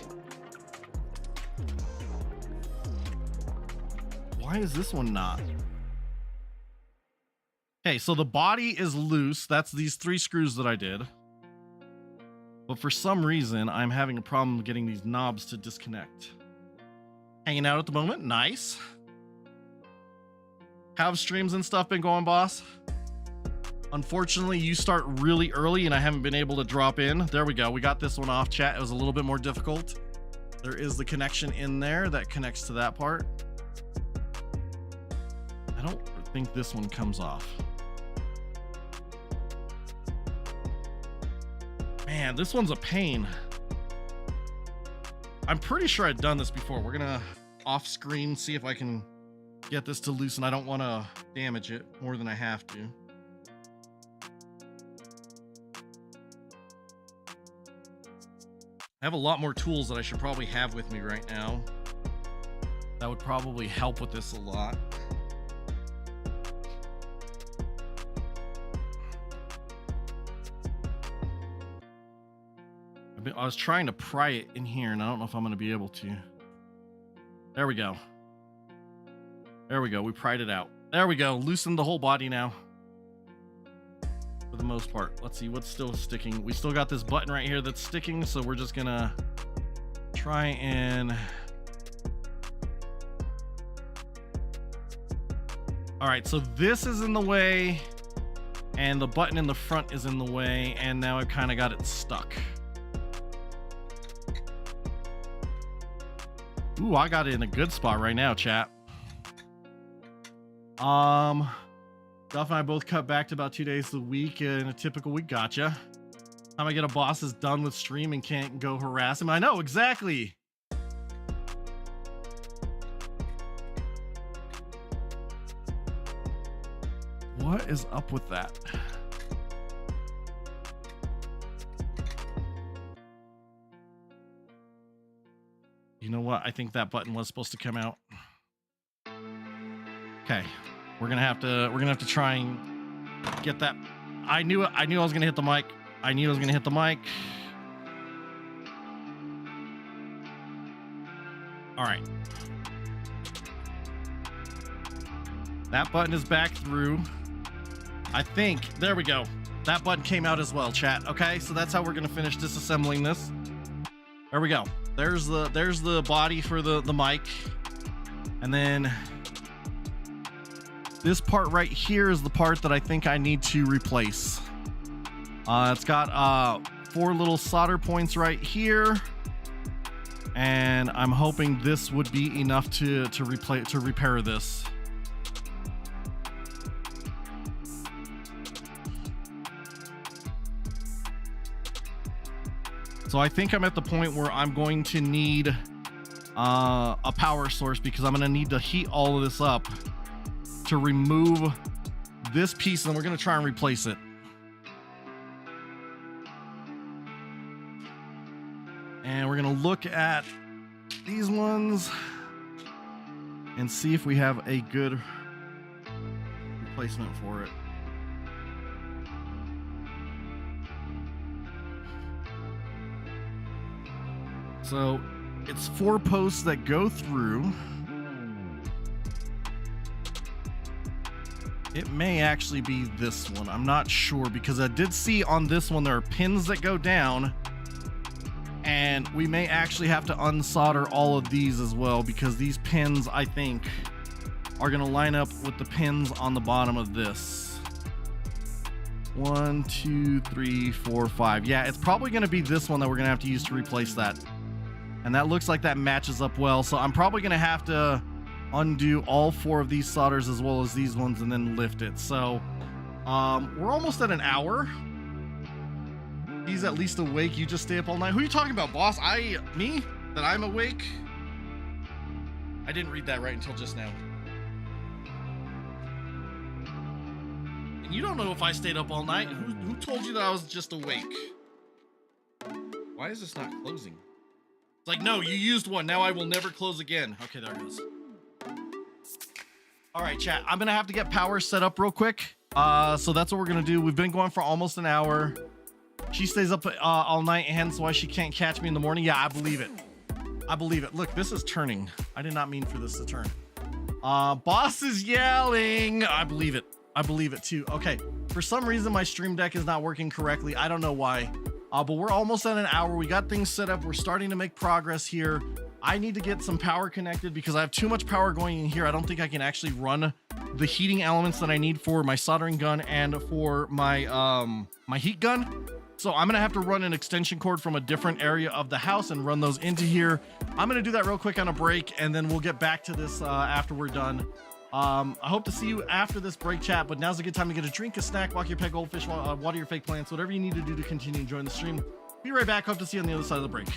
Why is this one not? Okay, so the body is loose. That's these 3 screws that I did. But for some reason, I'm having a problem getting these knobs to disconnect. Hanging out at the moment. Nice. How have streams and stuff been going, boss? Unfortunately, you start really early and I haven't been able to drop in. There we go. We got this one off, chat. It was a little bit more difficult. There is the connection in there that connects to that part. I don't think this one comes off. Man, this one's a pain. I'm pretty sure I've done this before. We're gonna off screen see if I can get this to loosen. I don't want to damage it more than I have to. I have a lot more tools that I should probably have with me right now. That would probably help with this a lot. I was trying to pry it in here, and I don't know if I'm going to be able to. There we go. There we go. We pried it out. There we go. Loosened the whole body now. For the most part. Let's see what's still sticking. We still got this button right here that's sticking, so we're just going to try and... All right, so this is in the way, and the button in the front is in the way, and now I've kind of got it stuck. Ooh, I got it in a good spot right now, chat. Duff and I both cut back to about 2 days a week in a typical week. Gotcha. Time I get a boss is done with stream and can't go harass him. I know, exactly. What is up with that? You know what? I think that button was supposed to come out. Okay. We're gonna have to try and get that. I knew I was gonna hit the mic. I knew I was gonna hit the mic. All right. That button is back through. I think, there we go. That button came out as well, chat. Okay, so that's how we're gonna finish disassembling this. There we go. There's the body for the mic. And then this part right here is the part that I think I need to replace. It's got 4 little solder points right here. And I'm hoping this would be enough to repair this. So I think I'm at the point where I'm going to need a power source, because I'm going to need to heat all of this up to remove this piece, and we're going to try and replace it. And we're going to look at these ones and see if we have a good replacement for it. So it's 4 posts that go through. It may actually be this one. I'm not sure, because I did see on this one there are pins that go down, and we may actually have to unsolder all of these as well, because these pins, I think, are going to line up with the pins on the bottom of this. 1, 2, 3, 4, 5. Yeah, it's probably going to be this one that we're going to have to use to replace that. And that looks like that matches up well. So I'm probably going to have to undo all 4 of these solders as well as these ones and then lift it. So we're almost at an hour. He's at least awake. You just stay up all night. Who are you talking about, boss? Me? That I'm awake? I didn't read that right until just now. And you don't know if I stayed up all night. Who told you that I was just awake? Why is this not closing? It's like, no, you used one. Now I will never close again. Okay, there it is. All right, chat. I'm going to have to get power set up real quick. So that's what we're going to do. We've been going for almost an hour. She stays up all night, and hence why she can't catch me in the morning. Yeah, I believe it. I believe it. Look, this is turning. I did not mean for this to turn. Boss is yelling. I believe it. I believe it too. Okay. For some reason, my stream deck is not working correctly. I don't know why. But we're almost at an hour. We got things set up. We're starting to make progress here. I need to get some power connected because I have too much power going in here. I don't think I can actually run the heating elements that I need for my soldering gun and for my my heat gun. So I'm gonna have to run an extension cord from a different area of the house and run those into here. I'm gonna do that real quick on a break, and then we'll get back to this after we're done. I hope to see you after this break, chat, but now's a good time to get a drink, a snack, walk your pet goldfish, water your fake plants, whatever you need to do to continue enjoying the stream. Be right back. Hope to see you on the other side of the break.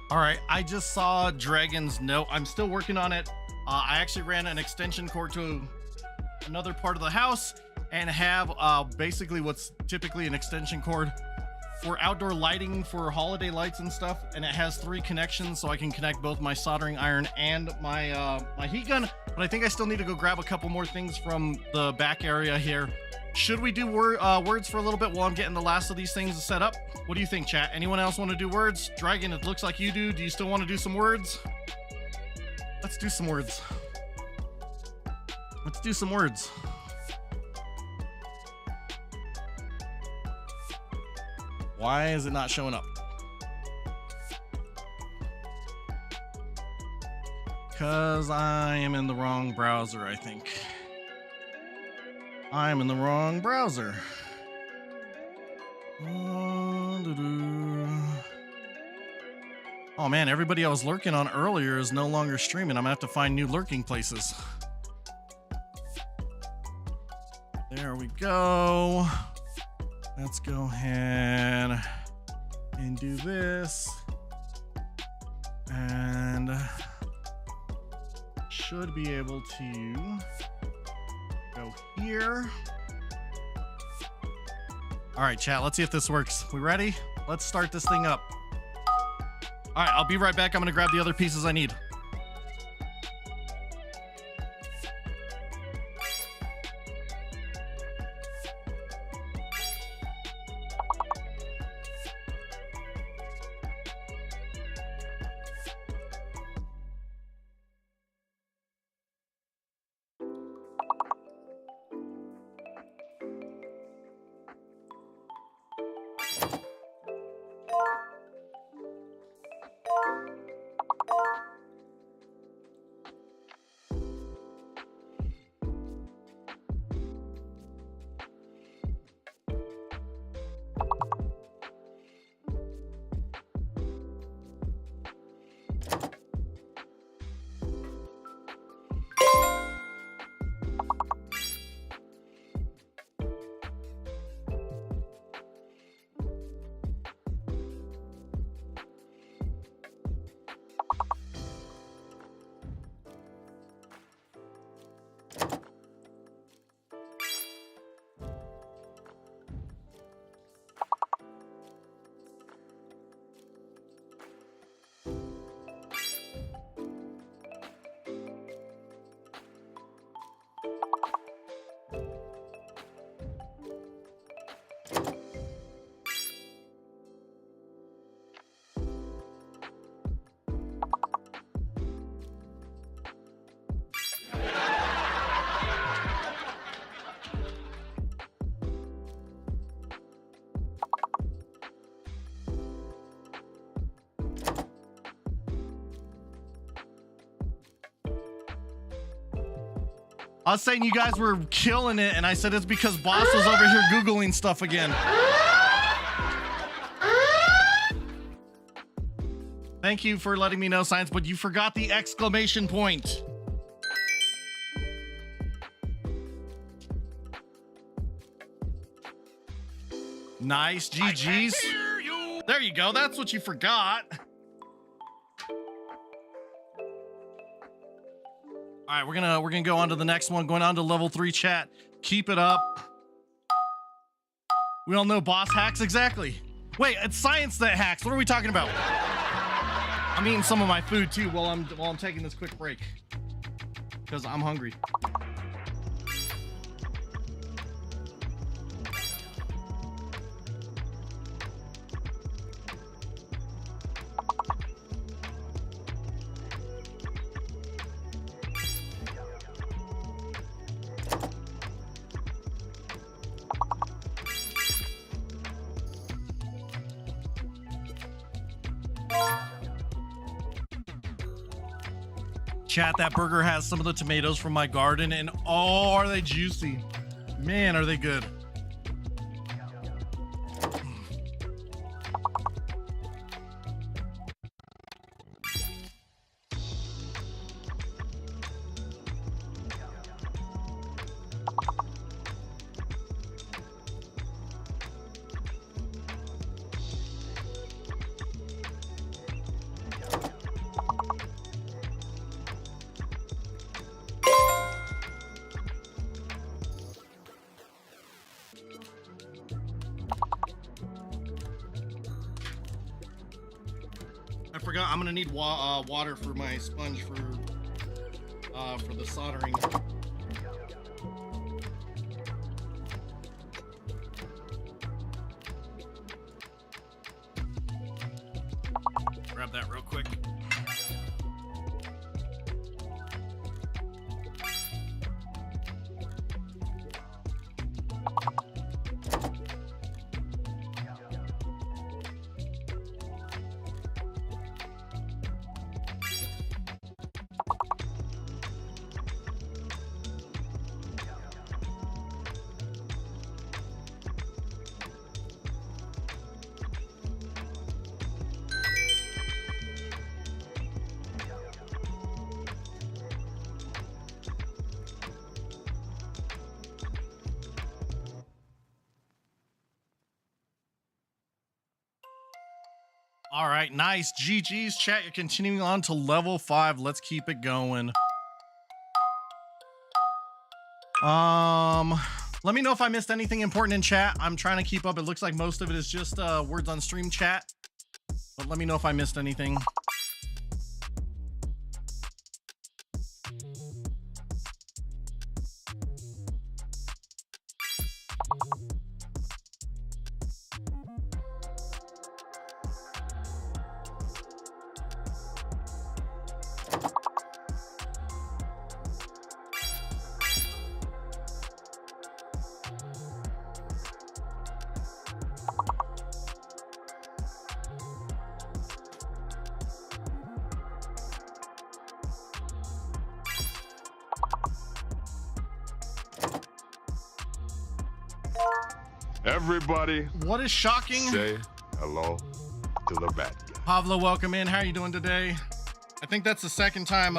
All right, I just saw Dragon's note. I'm still working on it. I actually ran an extension cord to another part of the house and have basically what's typically an extension cord for outdoor lighting for holiday lights and stuff. And it has 3 connections, so I can connect both my soldering iron and my my heat gun. But I think I still need to go grab a couple more things from the back area here. Should we do words for a little bit while I'm getting the last of these things set up? What do you think, chat? Anyone else want to do words? Dragon, it looks like you do. Do you still want to do some words? Let's do some words. Let's do some words. Why is it not showing up? Because I am in the wrong browser, I think. I'm in the wrong browser. Oh man, everybody I was lurking on earlier is no longer streaming. I'm gonna have to find new lurking places. There we go. Let's go ahead and do this. And should be able to go here. All right, chat, let's see if this works. We ready? Let's start this thing up. All right, I'll be right back. I'm gonna grab the other pieces I need. I was saying you guys were killing it, and I said it's because Boss was over here Googling stuff again. Thank you for letting me know, Science, but you forgot the exclamation point. Nice, GG's. There you go, that's what you forgot. All right, we're gonna go on to the next one. Going on to level 3 chat. Keep it up. We all know Boss hacks exactly. Wait, it's Science that hacks. What are we talking about? I'm eating some of my food too while I'm taking this quick break because I'm hungry. Chat, that burger has some of the tomatoes from my garden, and oh, are they juicy. Man, are they good. I'm gonna need water for my sponge for the soldering. Grab that real quick. All right, nice. GG's, chat. You're continuing on to level 5. Let's keep it going. Let me know if I missed anything important in chat. I'm trying to keep up. It looks like most of it is just words on stream chat. But let me know if I missed anything. Everybody, What is shocking? say hello to the bad guy. Pablo, welcome in. How are you doing today? I think that's the second time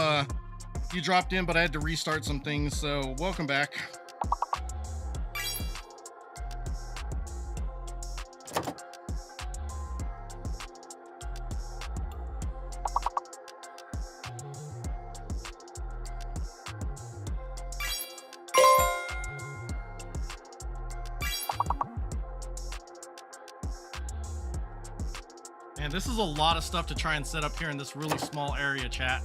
you dropped in, but I had to restart some things, so welcome back. Man, this is a lot of stuff to try and set up here in this really small area, chat.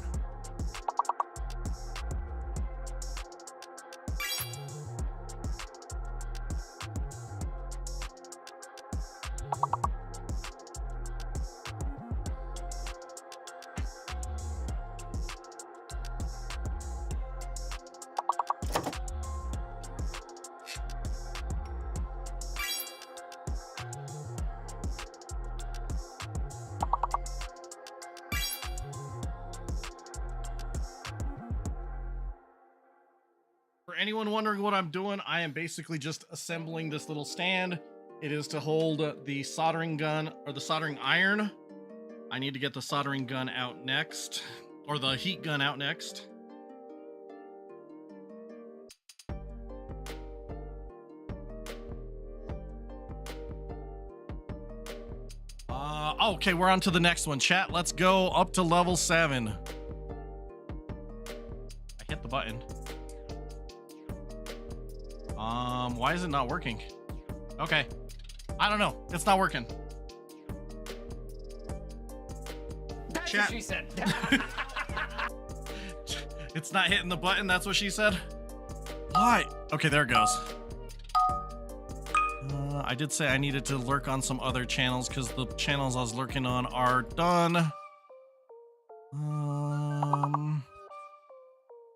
For anyone wondering what I'm doing, I am basically just assembling this little stand. It is to hold the soldering gun or the soldering iron. I need to get the soldering gun out next, or the heat gun out next. Okay, we're on to the next one. Chat, let's go up to level 7. I hit the button. Why is it not working? Okay. I don't know. It's not working. That's Chat. what she said. It's not hitting the button. That's what she said. Why? Okay, there it goes. I did say I needed to lurk on some other channels because the channels I was lurking on are done.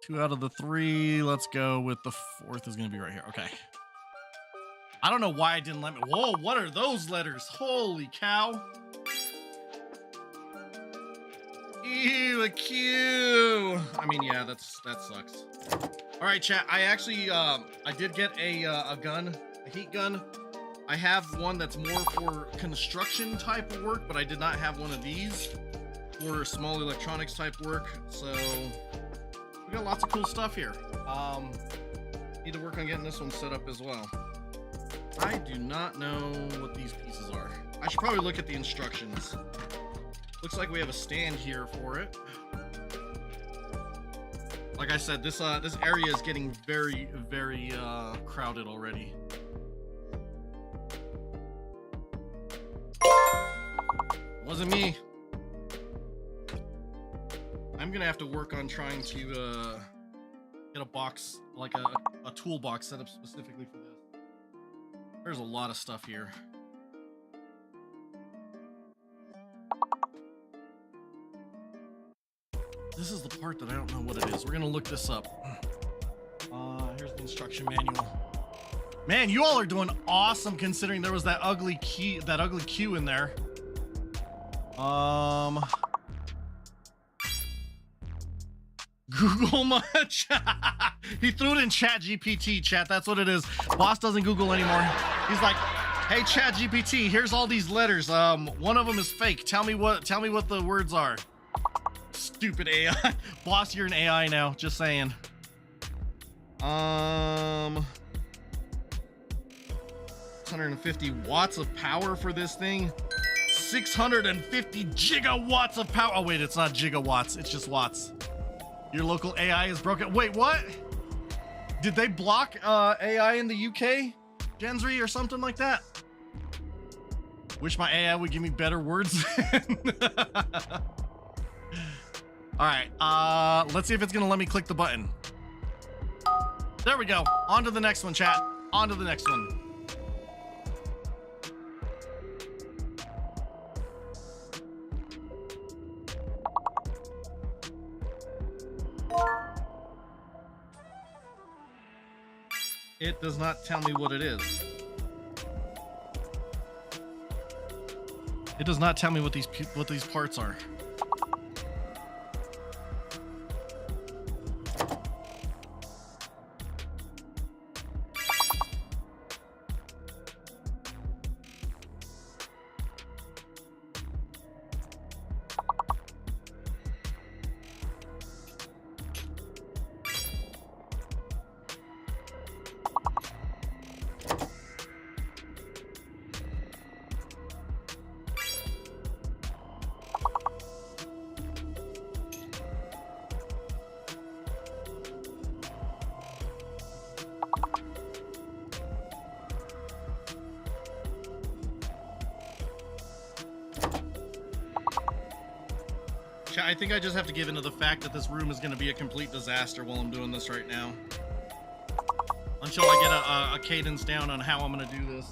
2 out of the 3. Let's go with the 4th is going to be right here. Okay. I don't know why it didn't let me. Whoa, what are those letters? Holy cow. Ew, a Q. I mean, yeah, that sucks. All right, chat. I actually, I did get a gun, a heat gun. I have one that's more for construction type of work, but I did not have one of these for small electronics type work. So we got lots of cool stuff here. Need to work on getting this one set up as well. I do not know what these pieces are. I should probably look at the instructions. Looks like we have a stand here for it. Like I said, this area is getting very, very crowded already. Wasn't me. I'm gonna have to work on trying to get a box, like a toolbox set up specifically for this. There's a lot of stuff here. This is the part that I don't know what it is. We're gonna look this up. Here's the instruction manual. Man, you all are doing awesome considering there was that ugly key, that ugly Q in there. Google much? He threw it in ChatGPT, chat. That's what it is. Boss doesn't Google anymore. He's like, hey, ChatGPT, here's all these letters. One of them is fake. Tell me what the words are. Stupid AI. Boss, you're an AI now. Just saying. 650 watts of power for this thing. 650 gigawatts of power. Oh wait, it's not gigawatts. It's just watts. Your local AI is broken. Wait, what? Did they block AI in the UK? Gensry or something like that? Wish my AI would give me better words. All right, let's see if it's gonna let me click the button. There we go. On to the next one, chat. On to the next one. It does not tell me what it is. It does not tell me what these parts are. I think I just have to give into the fact that this room is going to be a complete disaster while I'm doing this right now. Until I get a cadence down on how I'm going to do this.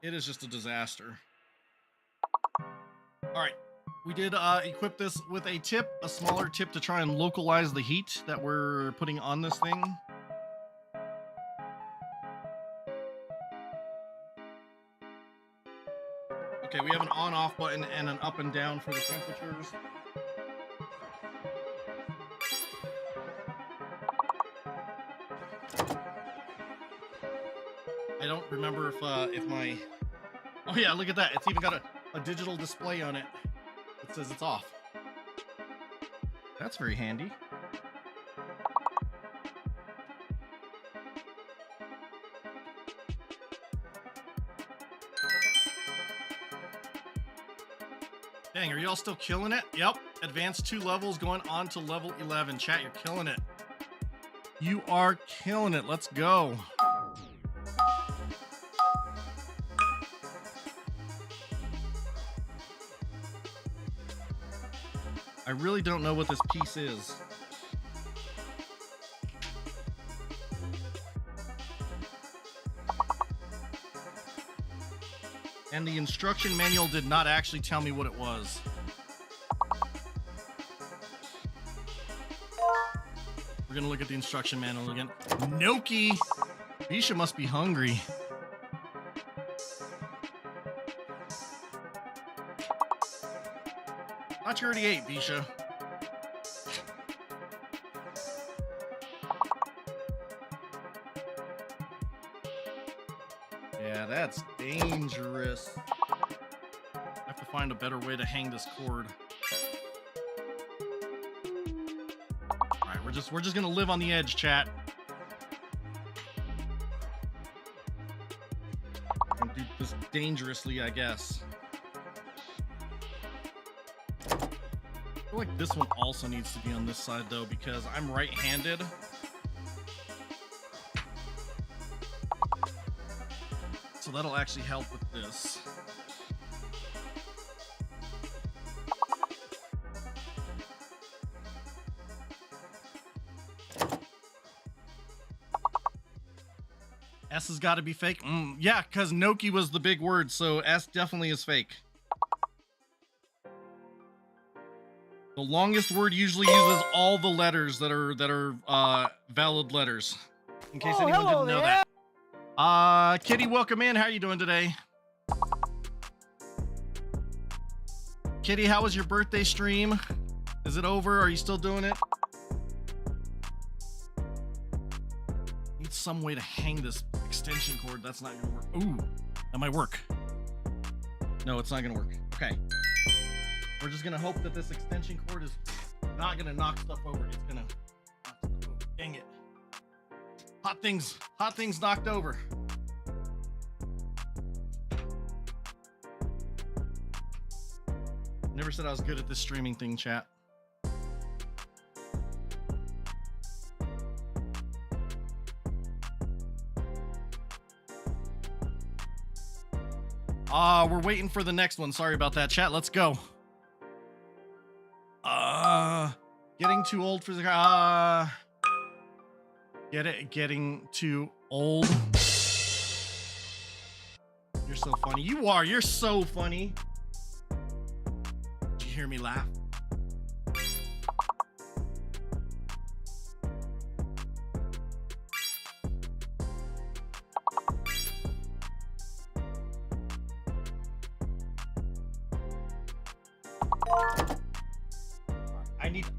It is just a disaster. Alright, we did equip this with a tip, a smaller tip to try and localize the heat that we're putting on this thing. Okay, we have an on-off button and an up and down for the temperatures. I don't remember if my... Oh yeah, look at that. It's even got a digital display on it that says it's off. That's very handy. Dang, are y'all still killing it? Yep. Advanced 2 levels going on to level 11. Chat, you're killing it. You are killing it. Let's go. I really don't know what this piece is. And the instruction manual did not actually tell me what it was. We're gonna look at the instruction manual again. Noki! Bisha must be hungry. Thought you already ate, Bisha. Yeah, that's dangerous. I have to find a better way to hang this cord. Alright, we're just gonna live on the edge, chat. And do this dangerously, I guess. I feel like this one also needs to be on this side though, because I'm right-handed. So that'll actually help with this. S has got to be fake. Yeah, because Noki was the big word, so S definitely is fake. The longest word usually uses all the letters that are valid letters. In case anyone hello didn't know there. that. Kitty, welcome in. How are you doing today? Kitty, how was your birthday stream? Is it over? Are you still doing it? Need some way to hang this extension cord. That's not gonna work. Ooh, that might work. No, it's not gonna work. Okay. We're just gonna hope that this extension cord is not gonna knock stuff over. It's gonna knock stuff over. Dang it. Hot things knocked over. Never said I was good at this streaming thing, chat. We're waiting for the next one. Sorry about that, chat. Let's go. Getting too old for the getting too old. You're so funny. You're so funny. Did you hear me laugh?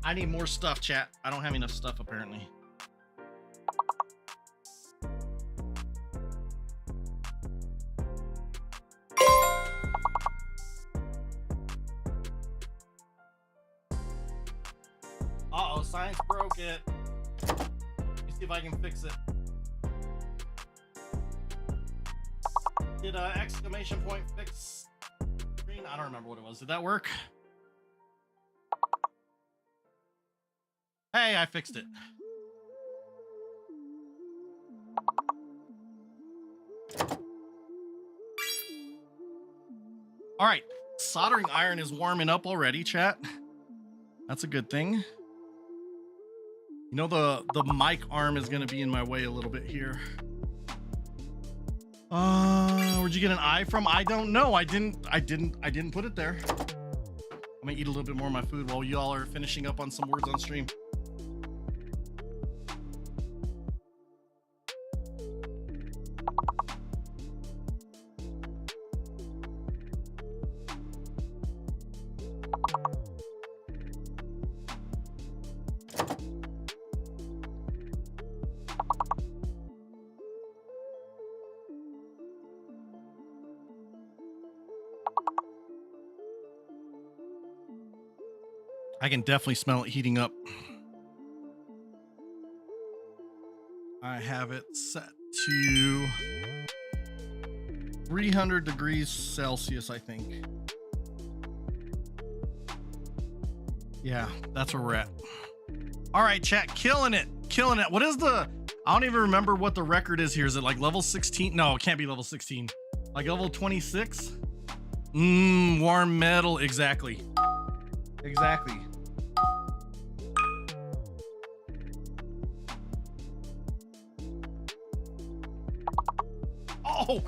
I need more stuff, chat. I don't have enough stuff apparently. Uh-oh, science broke it. Let me see if I can fix it. Did exclamation point fix screen? I don't remember what it was. Did that work? Hey, I fixed it. All right, soldering iron is warming up already, chat. That's a good thing. You know, the mic arm is gonna be in my way a little bit here. Where'd you get an eye from? I don't know. I didn't put it there. I'm gonna eat a little bit more of my food while you all are finishing up on some words on stream. I can definitely smell it heating up. I have it set to 300 degrees Celsius, I think. Yeah, that's where we're at. All right, chat, killing it. What is the, I don't even remember what the record is here. Is it like level 16? No, it can't be level 16. Like level 26? Warm metal, exactly. Exactly. Oh,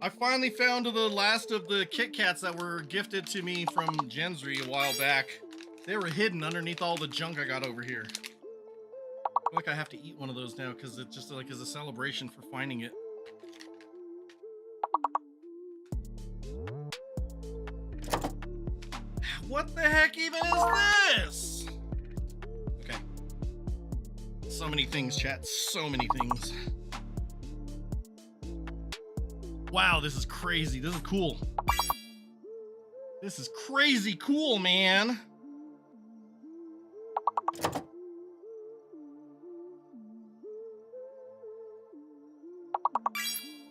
I finally found the last of the Kit Kats that were gifted to me from Gensri a while back. They were hidden underneath all the junk I got over here. I feel like I have to eat one of those now because it just like is a celebration for finding it. What the heck even is this? Okay. So many things, chat. So many things. Wow, this is crazy. This is cool. This is crazy cool, man.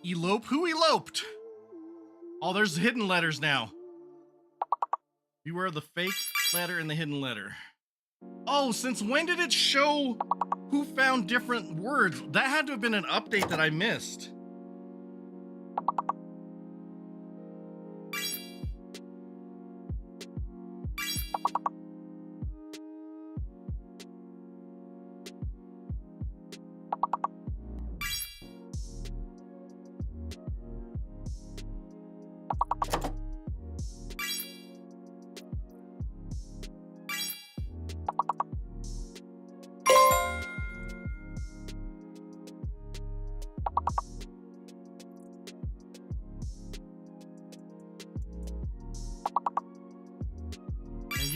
Elope? Who eloped? Oh, there's hidden letters now. Beware of the fake letter and the hidden letter. Oh, since when did it show who found different words? That had to have been an update that I missed.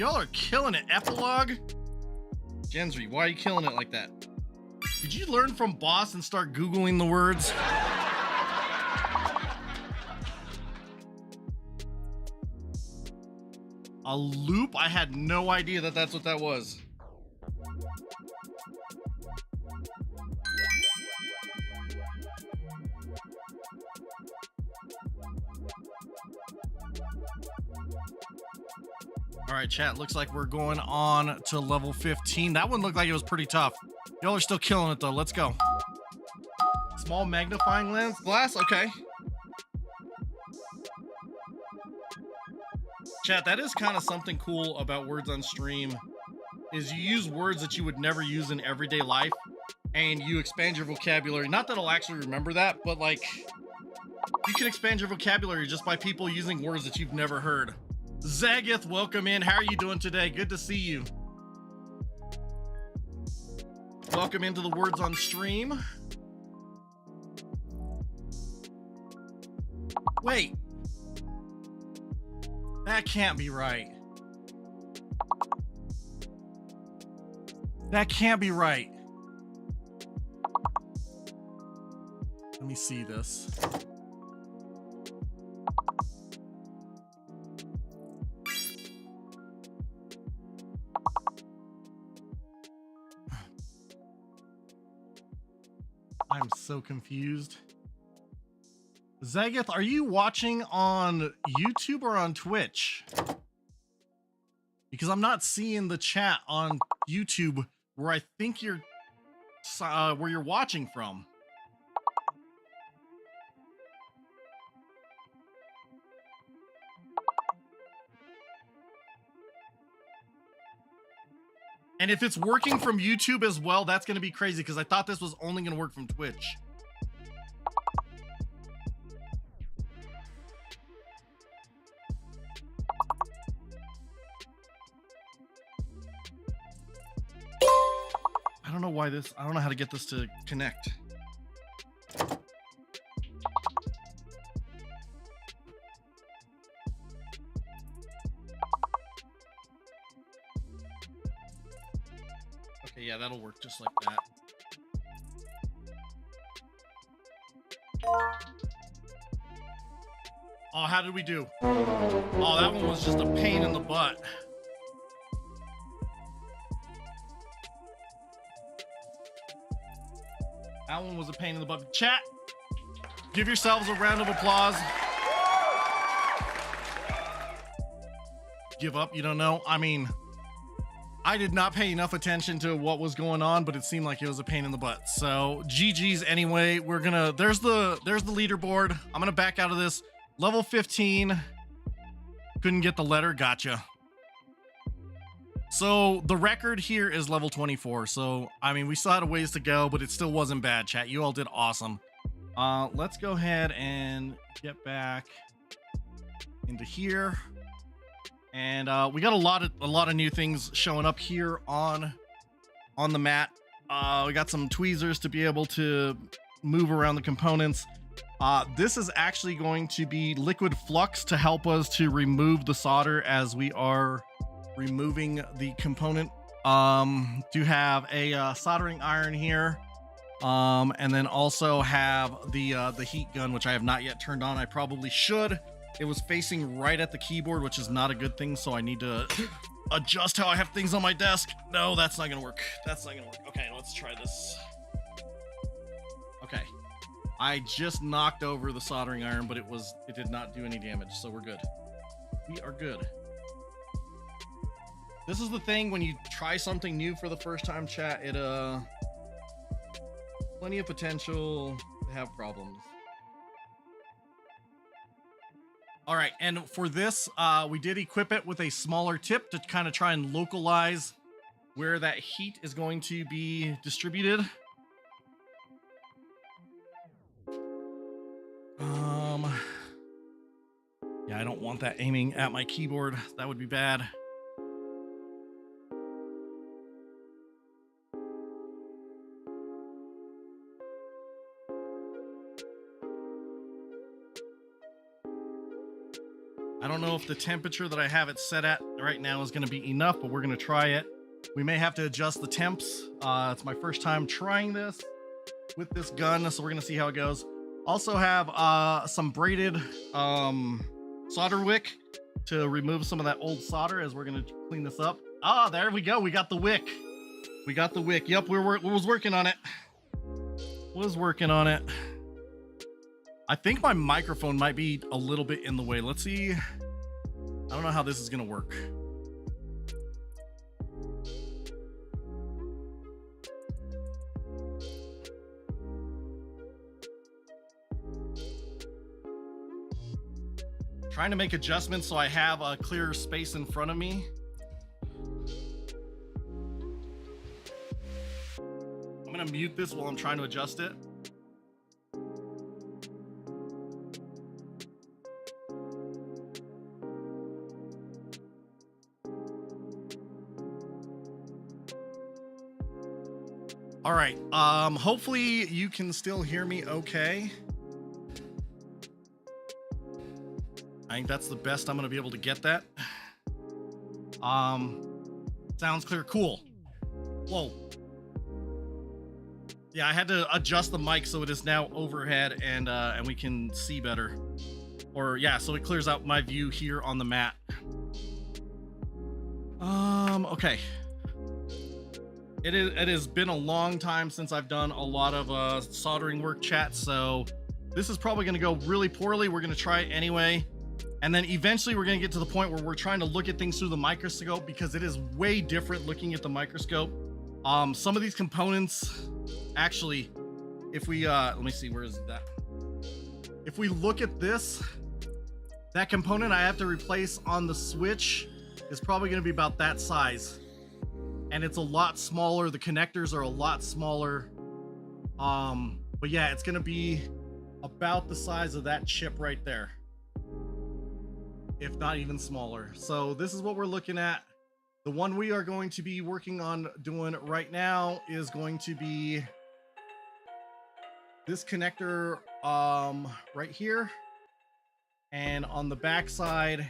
y'all are killing it. Epilogue? Gensry, why are you killing it like that? Did you learn from Boss and start Googling the words? A loop? I had no idea that that's what that was. All right, chat, looks like we're going on to level 15. That one looked like it was pretty tough. Y'all are still killing it though. Let's go. Small magnifying lens glass. Okay. Chat, that is kind of something cool about words on stream, is you use words that you would never use in everyday life and you expand your vocabulary. Not that I'll actually remember that, but like you can expand your vocabulary just by people using words that you've never heard. Zagith, welcome in. How are you doing today? Good to see you. Welcome into the words on stream. Wait. That can't be right. That can't be right. Let me see this. I'm so confused. Zagith, are you watching on YouTube or on Twitch? Because I'm not seeing the chat on YouTube where I think you're where you're watching from. And if it's working from YouTube as well, that's going to be crazy because I thought this was only going to work from Twitch. I don't know why this, I don't know how to get this to connect. Okay, yeah, that'll work just like that. Oh, how did we do? Oh, that one was just a pain in the butt. That one was a pain in the butt. Chat, give yourselves a round of applause. Give up, you don't know? I mean, I did not pay enough attention to what was going on, but it seemed like it was a pain in the butt. So GG's anyway. We're gonna, there's the leaderboard. I'm gonna back out of this. Level 15. Couldn't get the letter, gotcha. So the record here is level 24. So, I mean, we still had a ways to go, but it still wasn't bad, chat. You all did awesome. Let's go ahead and get back into here. And we got a lot of new things showing up here on the mat. We got some tweezers to be able to move around the components. This is actually going to be liquid flux to help us to remove the solder as we are removing the component. Do have a soldering iron here, and then also have the heat gun, which I have not yet turned on. I probably should. It was facing right at the keyboard, which is not a good thing, so I need to adjust how I have things on my desk. No, that's not gonna work. That's not gonna work. Okay, let's try this. Okay. I just knocked over the soldering iron, but it did not do any damage, so we're good. We are good. This is the thing when you try something new for the first time, chat, it plenty of potential to have problems. All right, and for this, we did equip it with a smaller tip to kind of try and localize where that heat is going to be distributed. Yeah, I don't want that aiming at my keyboard. That would be bad. I don't know if the temperature that I have it set at right now is going to be enough, but we're going to try it. We may have to adjust the temps. It's my first time trying this with this gun, so we're going to see how it goes. Also have some braided solder wick to remove some of that old solder as we're going to clean this up. Ah, there we go. We got the wick. We got the wick. Yep, we was working on it. Was working on it. I think my microphone might be a little bit in the way. Let's see. I don't know how this is going to work. Trying to make adjustments so I have a clearer space in front of me. I'm gonna mute this while I'm trying to adjust it. All right, hopefully you can still hear me okay. I think that's the best I'm gonna be able to get that. Sounds clear. Cool. Whoa. Yeah, I had to adjust the mic so it is now overhead and we can see better. Or yeah, so it clears out my view here on the mat. Okay. It has been a long time since I've done a lot of soldering work chat, so this is probably gonna go really poorly. We're gonna try it anyway. And then eventually we're gonna get to the point where we're trying to look at things through the microscope, because it is way different looking at the microscope. Some of these components, actually, if we, let me see, where is that? If we look at this, that component I have to replace on the switch is probably gonna be about that size. And it's a lot smaller. The connectors are a lot smaller. But yeah, it's gonna be about the size of that chip right there, if not even smaller. So this is what we're looking at. The one we are going to be working on doing right now is going to be this connector right here. And on the back side,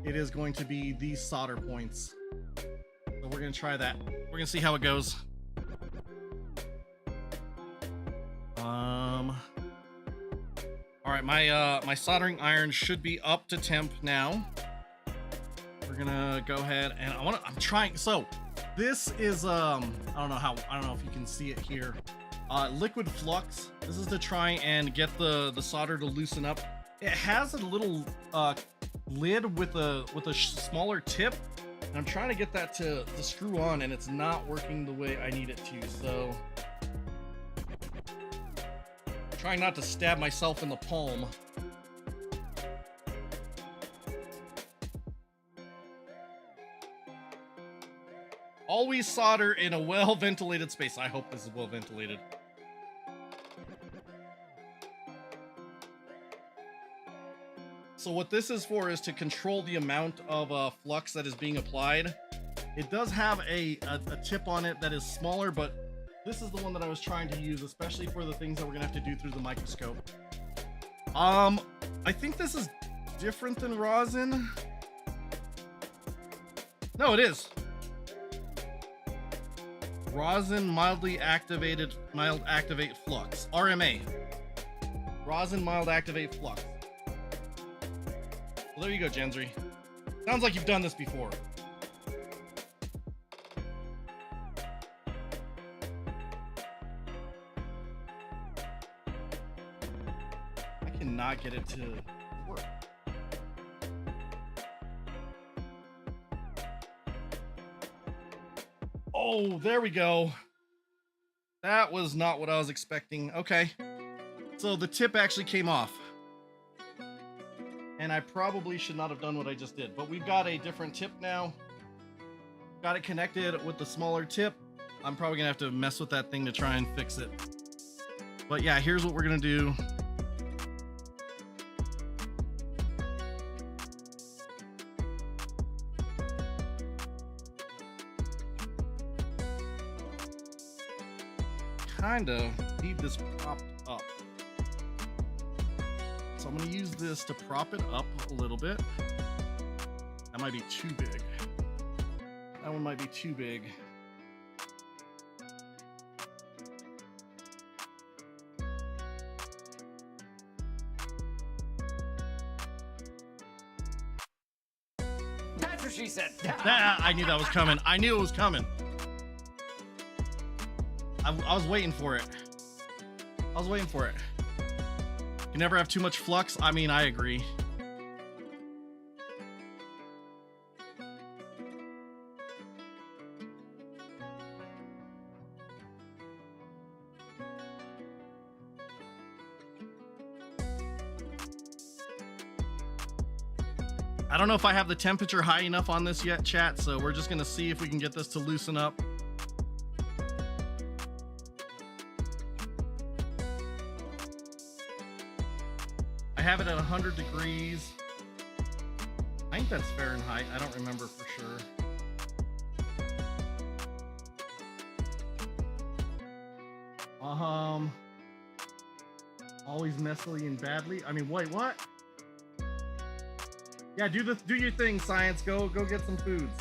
it is going to be these solder points. So we're gonna try that. We're gonna see how it goes. All right, my soldering iron should be up to temp now. We're gonna go ahead and I'm trying. So this is I don't know if you can see it here. Liquid flux. This is to try and get the solder to loosen up. It has a little lid with a smaller tip, and I'm trying to get that to screw on, and it's not working the way I need it to. So trying not to stab myself in the palm. Always solder in a well-ventilated space. I hope this is well-ventilated. So what this is for is to control the amount of flux that is being applied. It does have a tip on it that is smaller, but this is the one that I was trying to use, especially for the things that we're gonna have to do through the microscope. I think this is different than rosin. No, it is. Rosin mild activate flux. RMA. Rosin mild activate flux. Well, there you go, Gensry. Sounds like you've done this before. I cannot get it to work. Oh, there we go. That was not what I was expecting. Okay. So the tip actually came off. And I probably should not have done what I just did. But we've got a different tip now. Got it connected with the smaller tip. I'm probably going to have to mess with that thing to try and fix it. But yeah, here's what we're going to do. Kind of need this propped up. So I'm going to use this to prop it up a little bit. That might be too big. That one might be too big. That's what she said. I knew that was coming. I knew it was coming. I was waiting for it. I was waiting for it. You never have too much flux. I mean, I agree. I don't know if I have the temperature high enough on this yet, chat, so we're just gonna see if we can get this to loosen up. I have it at 100 degrees. I think that's Fahrenheit. I don't remember for sure. Always messily and badly. I mean, wait, what? Yeah, do your thing, science. Go get some foods.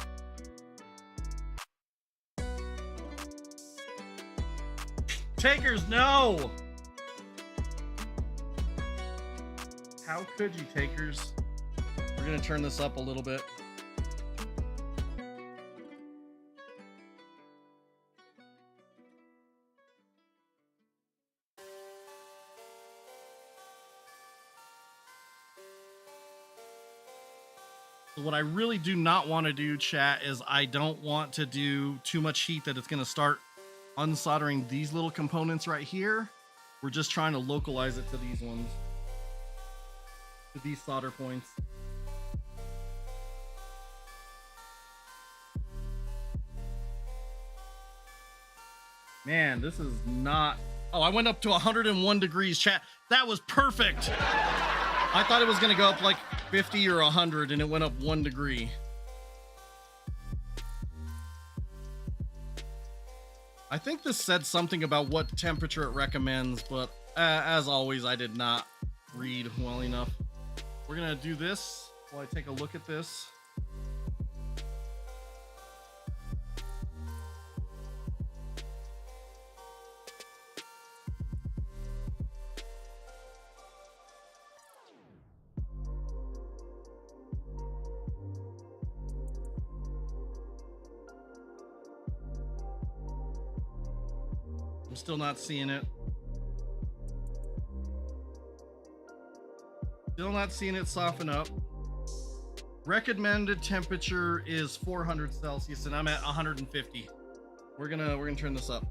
Takers, no! How could you, takers? We're gonna turn this up a little bit. What I really do not want to do, chat, is I don't want to do too much heat that it's going to start unsoldering these little components right here. We're just trying to localize it to these ones, to these solder points. Man, this is not... Oh, I went up to 101 degrees, chat. That was perfect. I thought it was going to go up like 50 or 100, and it went up 1 degree. I think this said something about what temperature it recommends, but as always, I did not read well enough. We're going to do this while I take a look at this. I'm still not seeing it. Still not seeing it soften up. Recommended temperature is 400 Celsius, and I'm at 150. We're gonna turn this up.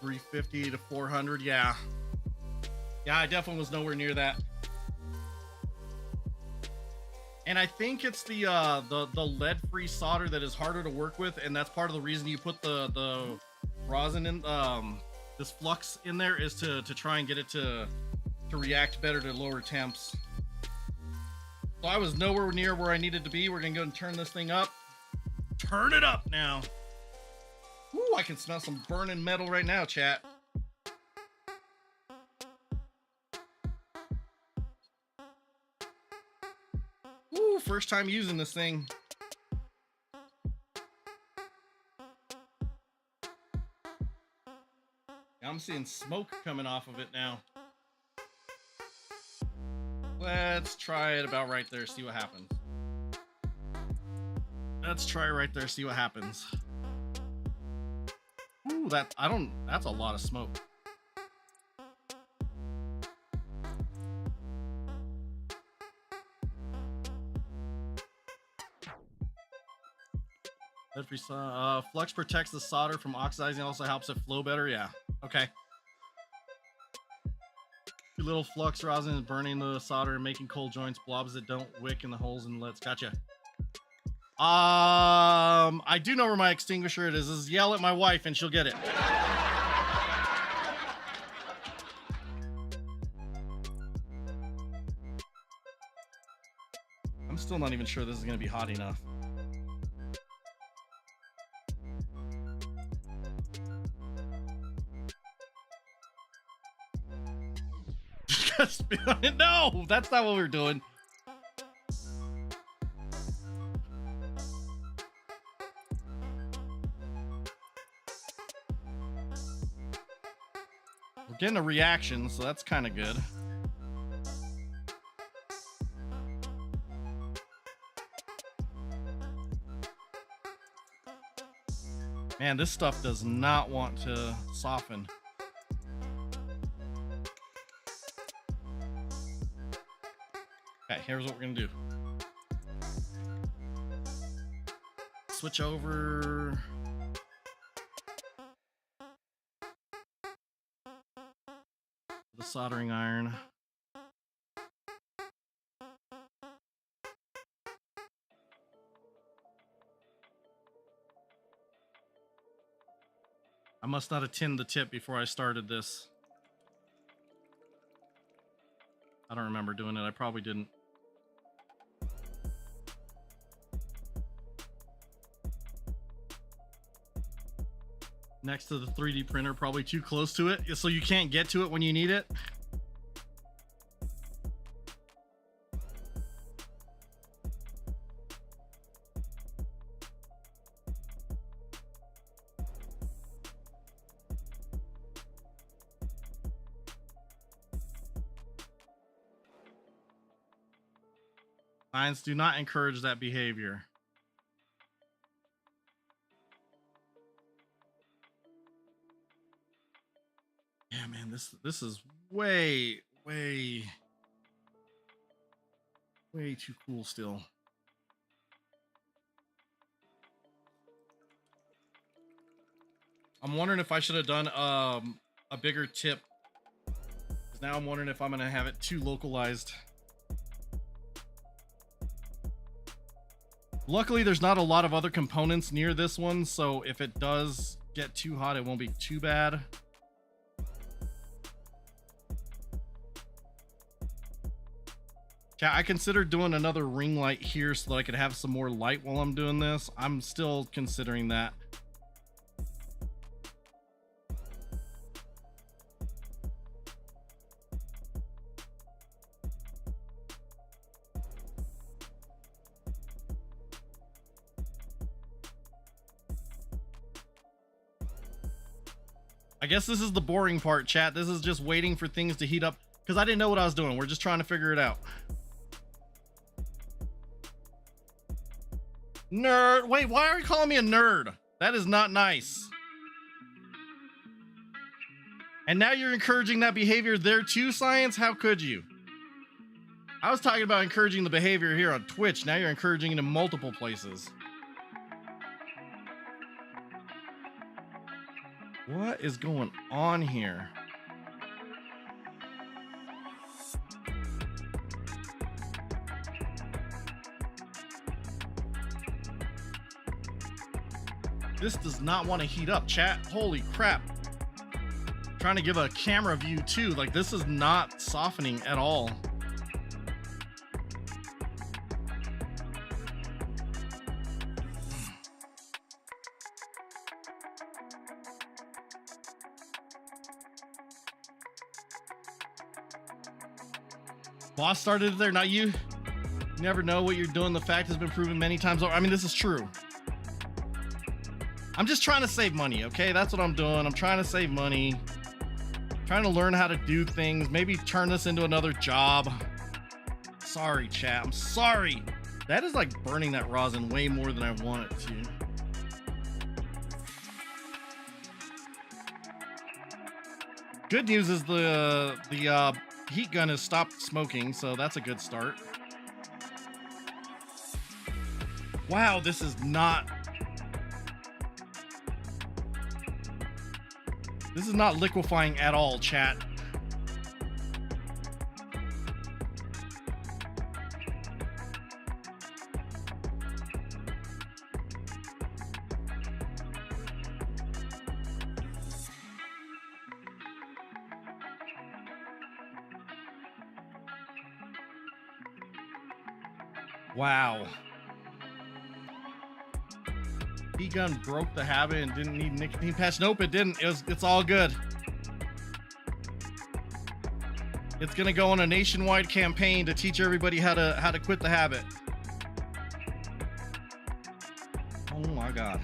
$350 to 400. Yeah, I definitely was nowhere near that. And I think it's the lead-free solder that is harder to work with, and that's part of the reason you put the rosin in, this flux in there, is to try and get it to react better to lower temps. So I was nowhere near where I needed to be. We're gonna go and turn this thing up. Turn it up now. Ooh, I can smell some burning metal right now, chat. Ooh, first time using this thing. I'm seeing smoke coming off of it now. Let's try it about right there, see what happens. Let's try right there, see what happens. Ooh, that's a lot of smoke. Flux protects the solder from oxidizing, also helps it flow better. Yeah, okay. Too little flux rosin is burning the solder and making cold joints, blobs that don't wick in the holes and lets. Gotcha. I do know where my extinguisher is. Just yell at my wife and she'll get it. I'm still not even sure this is gonna be hot enough. Spit on it. No, that's not what we're doing. We're getting a reaction, so that's kind of good. Man, this stuff does not want to soften. Okay, here's what we're gonna do. Switch over. The soldering iron. I must not have tinned the tip before I started this. I don't remember doing it. I probably didn't. Next to the 3D printer, probably too close to it, so you can't get to it when you need it. Science do not encourage that behavior. Yeah, man, this is way too cool still. I'm wondering if I should have done a bigger tip. 'Cause now I'm wondering if I'm gonna have it too localized. Luckily, there's not a lot of other components near this one, so if it does get too hot, it won't be too bad. Yeah, I considered doing another ring light here so that I could have some more light while I'm doing this. I'm still considering that. I guess this is the boring part, chat. This is just waiting for things to heat up because I didn't know what I was doing. We're just trying to figure it out. Nerd. Wait, why are you calling me a nerd? That is not nice. And now you're encouraging that behavior there too, Science? How could you? I was talking about encouraging the behavior here on Twitch. Now you're encouraging it in multiple places. What is going on here? This does not want to heat up, chat. Holy crap. Trying to give a camera view too. Like, this is not softening at all. Boss started it there, not you. You never know what you're doing. The fact has been proven many times over. I mean, this is true. I'm just trying to save money, okay? That's what I'm doing. I'm trying to save money. Trying to learn how to do things. Maybe turn this into another job. Sorry, chat. I'm sorry. That is like burning that rosin way more than I want it to. Good news is the heat gun has stopped smoking, so that's a good start. Wow, this is not... This is not liquefying at all, chat. Wow. Heat gun broke the habit and didn't need nicotine patch. Nope, it didn't. It's all good. It's gonna go on a nationwide campaign to teach everybody how to quit the habit. Oh my god.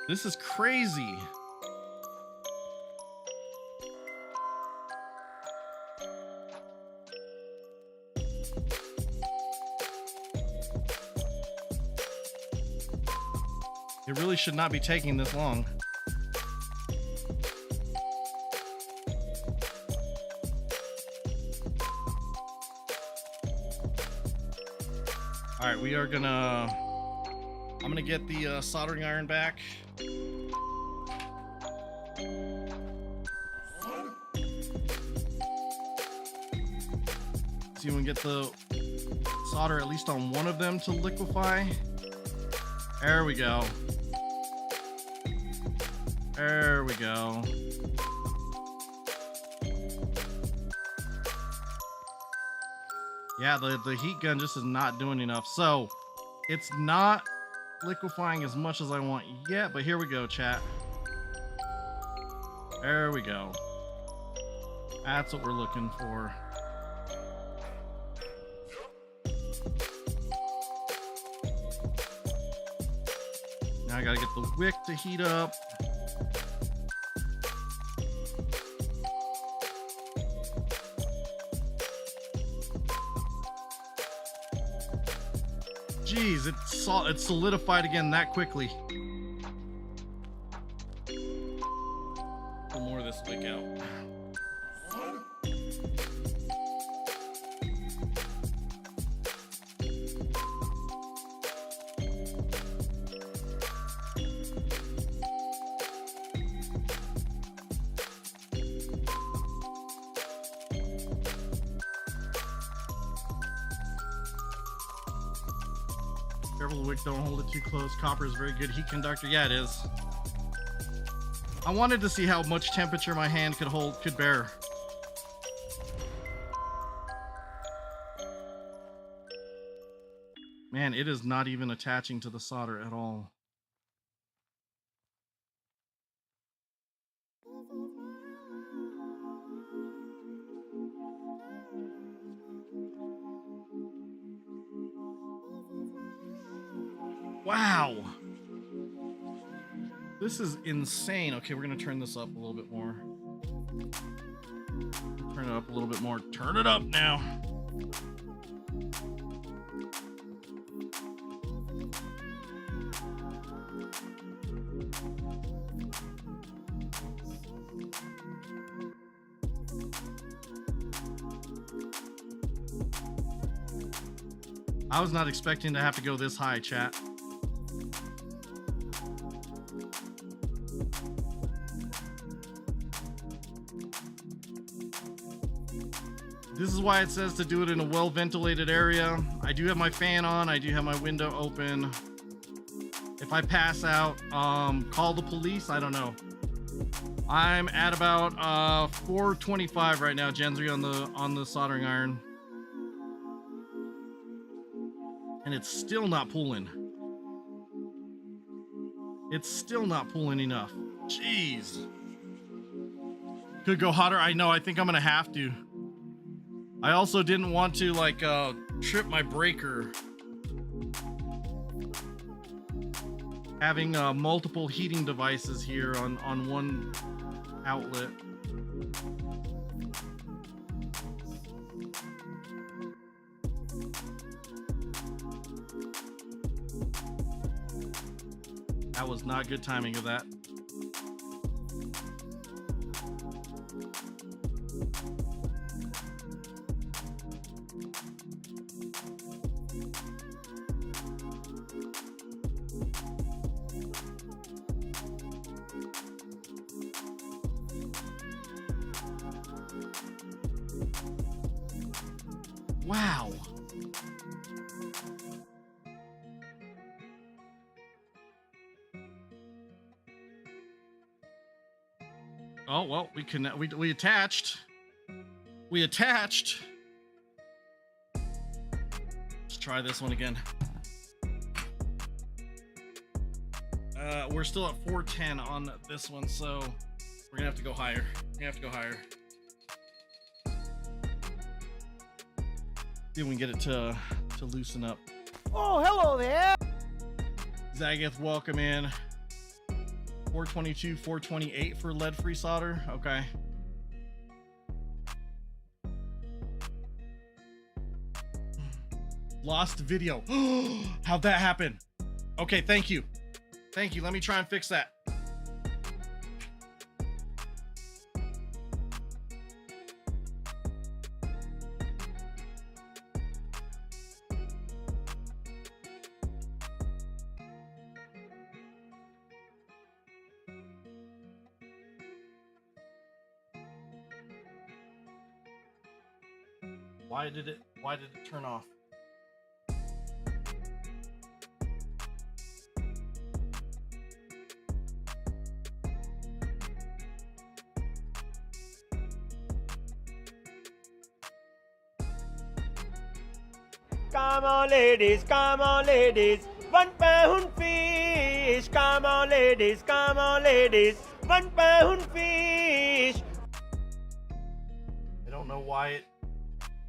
This is crazy. It really should not be taking this long. All right, we are gonna... I'm gonna get the soldering iron back. See if we can get the solder at least on one of them to liquefy. There we go. There we go. Yeah, the heat gun just is not doing enough. So it's not liquefying as much as I want yet, but here we go, chat. There we go. That's what we're looking for. Now I gotta get the wick to heat up. Jeez, it solidified again that quickly. Pull more of this wick out. Careful the wick, don't hold it too close. Copper is very good heat conductor. Yeah, it is. I wanted to see how much temperature my hand could bear. Man, it is not even attaching to the solder at all. Wow. This is insane. Okay, we're gonna turn this up a little bit more. Turn it up a little bit more. Turn it up now. I was not expecting to have to go this high, chat. This is why it says to do it in a well-ventilated area. I do have my fan on. I do have my window open. If I pass out, call the police. I don't know. I'm at about 425 right now, Gensry, on the soldering iron, and it's still not pulling. It's still not pulling enough. Jeez. Could go hotter. I know. I think I'm gonna have to. I also didn't want to like trip my breaker. Having multiple heating devices here on one outlet. That was not good timing of that. Wow. Oh, well, we attached. We attached. Let's try this one again. We're still at 410 on this one, so we're gonna have to go higher. See if we can get it to loosen up. Oh, hello there. Zagath, welcome in. 422, 428 for lead-free solder. Okay. Lost video. How'd that happen? Okay, thank you. Thank you. Let me try and fix that. Why did it turn off? Come on, ladies, come on, ladies. £1 fish. Come on, ladies, come on, ladies. £1 fish. I don't know why it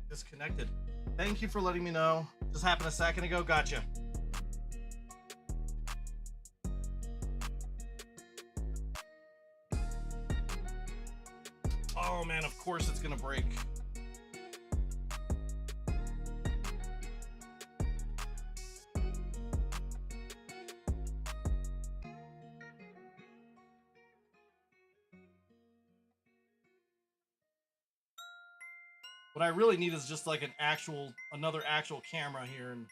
disconnected. Thank you for letting me know. Just happened a second ago. Gotcha. Oh man, of course it's gonna break. What I really need is just like another actual camera here. And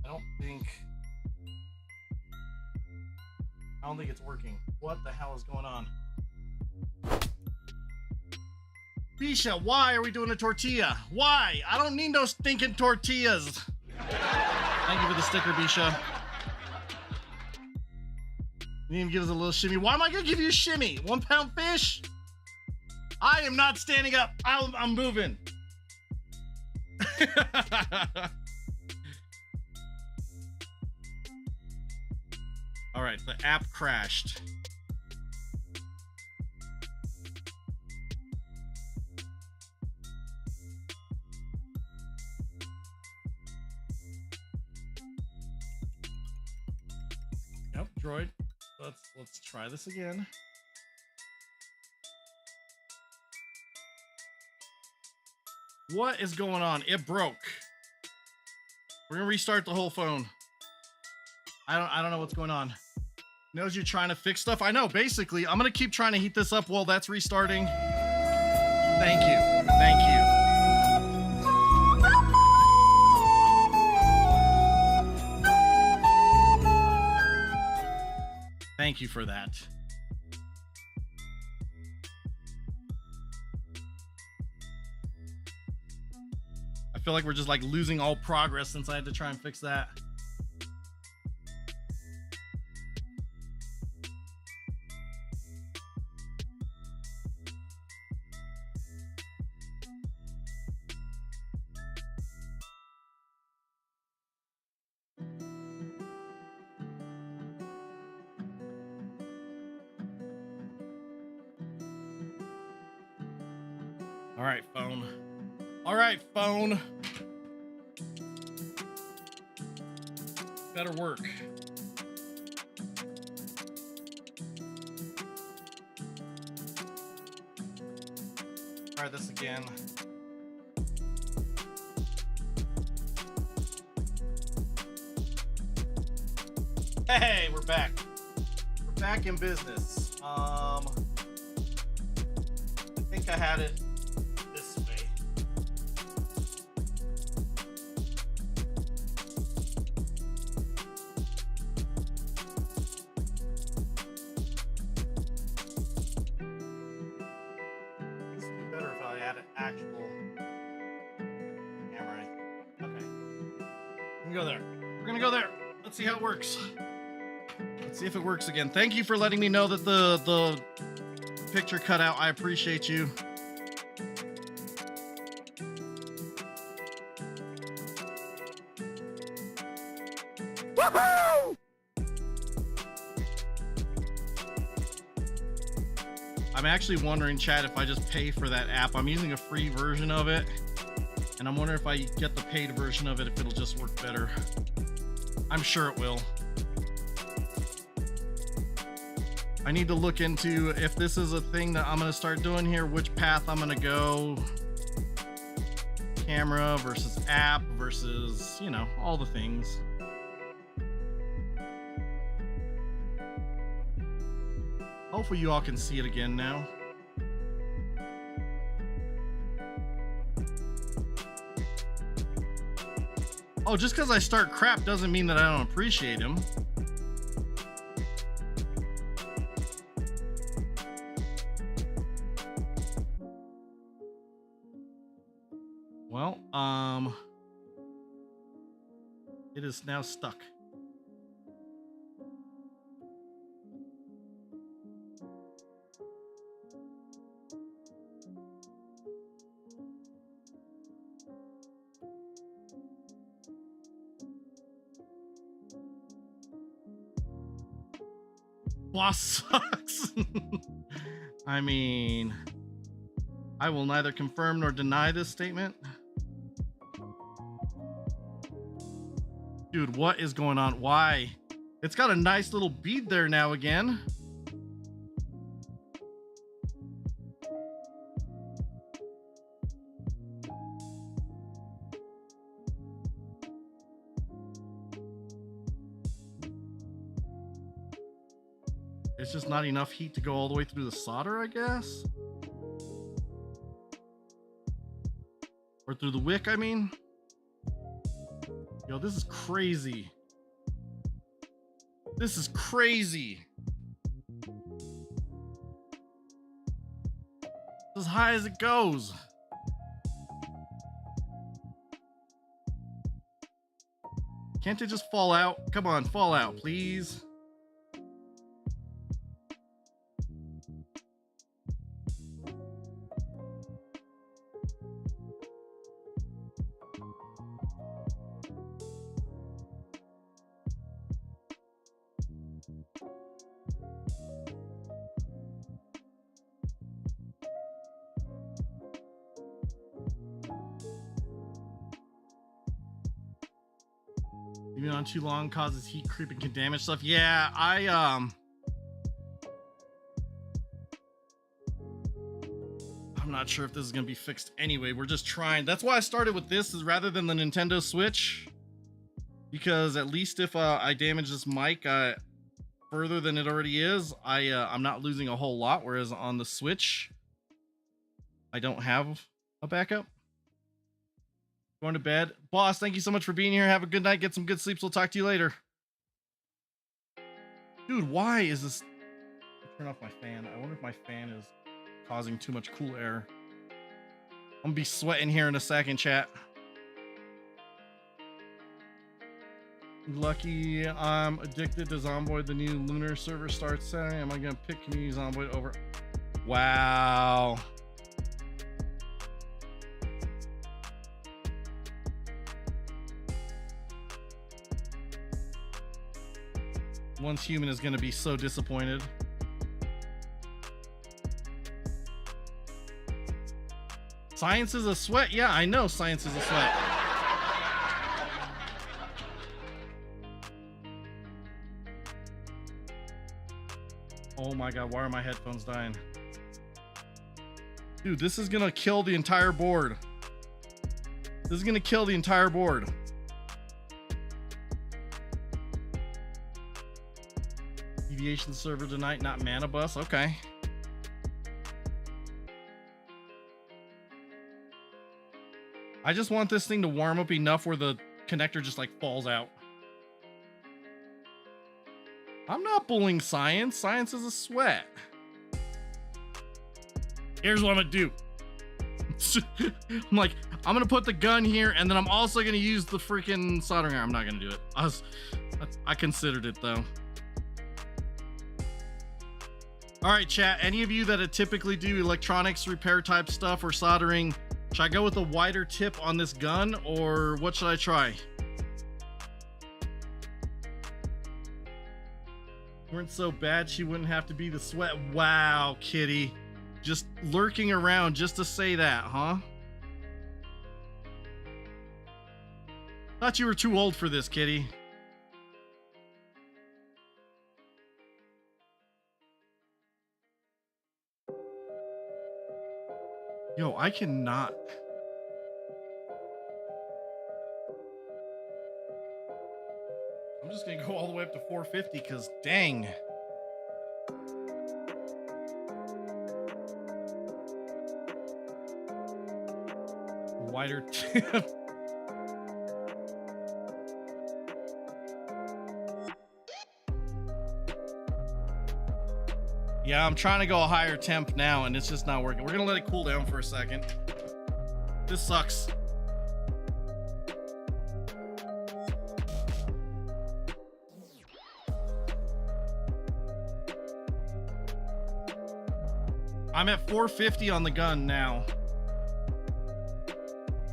I don't think it's working. What the hell is going on? Bisha, why are we doing a tortilla? Why? I don't need no stinking tortillas. Thank you for the sticker, Bisha. You need to give us a little shimmy. Why am I gonna give you a shimmy? £1 fish? I am not standing up. I'm moving. All right, the app crashed. Yep, droid. Let's try this again. What is going on? It broke. We're gonna restart the whole phone. I don't know what's going on. Knows you're trying to fix stuff. I know. Basically, I'm gonna keep trying to heat this up while that's restarting. Thank you. Thank you. Thank you for that. I feel like we're just like losing all progress since I had to try and fix that. All right, phone. All right, phone. Better work. Try this again. Hey, we're back. We're back in business. I think I had it this way. had an actual camera. Okay. We're gonna go there. We're gonna go there. Let's see how it works. Let's see if it works again. Thank you for letting me know that the picture cut out. I appreciate you. Woohoo! I'm actually wondering, chat, if I just pay for that app. I'm using a free version of it, and I'm wondering if I get the paid version of it, if it'll just work better. I'm sure it will. I need to look into if this is a thing that I'm going to start doing here, which path I'm going to go. Camera versus app versus, you know, all the things. Hopefully you all can see it again now. Oh, just because I start crap doesn't mean that I don't appreciate him. Well, it is now stuck. Boss sucks. I mean, I will neither confirm nor deny this statement. Dude, what is going on? Why? It's got a nice little bead there now again. It's just not enough heat to go all the way through the solder, I guess. Or through the wick, I mean. Yo, this is crazy. This is crazy. As high as it goes. Can't it just fall out? Come on, fall out, please. Leaving on too long causes heat creep and can damage stuff. Yeah, I'm not sure if this is gonna be fixed anyway. We're just trying. That's why I started with this, is rather than the Nintendo Switch, because at least if I damage this mic further than it already is, I'm not losing a whole lot. Whereas on the Switch, I don't have a backup. Going to bed. Boss, thank you so much for being here. Have a good night. Get some good sleeps. We'll talk to you later. Dude, why is this... Turn off my fan. I wonder if my fan is causing too much cool air. I'm gonna be sweating here in a second, chat. Lucky I'm addicted to Zomboid. The new Lunar server starts Saturday. Am I gonna pick Community Zomboid over... Wow. Once Human is going to be so disappointed. Science is a sweat. Yeah, I know science is a sweat. Oh my god, why are my headphones dying? Dude, this is going to kill the entire board. This is going to kill the entire board. Deviation server tonight, not mana bus. Okay. I just want this thing to warm up enough where the connector just like falls out. I'm not bullying science. Science is a sweat. Here's what I'm gonna do. I'm like, I'm gonna put the gun here, and then I'm also gonna use the freaking soldering iron. I'm not gonna do it. I considered it though. All right, chat. Any of you that typically do electronics repair type stuff or soldering, should I go with a wider tip on this gun, or what should I try? Weren't so bad she wouldn't have to be the sweat. Wow, Kitty. Just lurking around just to say that, huh? Thought you were too old for this, Kitty. Yo, I cannot. I'm just gonna go all the way up to 450 because dang. Wider tip. Yeah, I'm trying to go a higher temp now and it's just not working. We're gonna let it cool down for a second. This sucks. I'm at 450 on the gun now.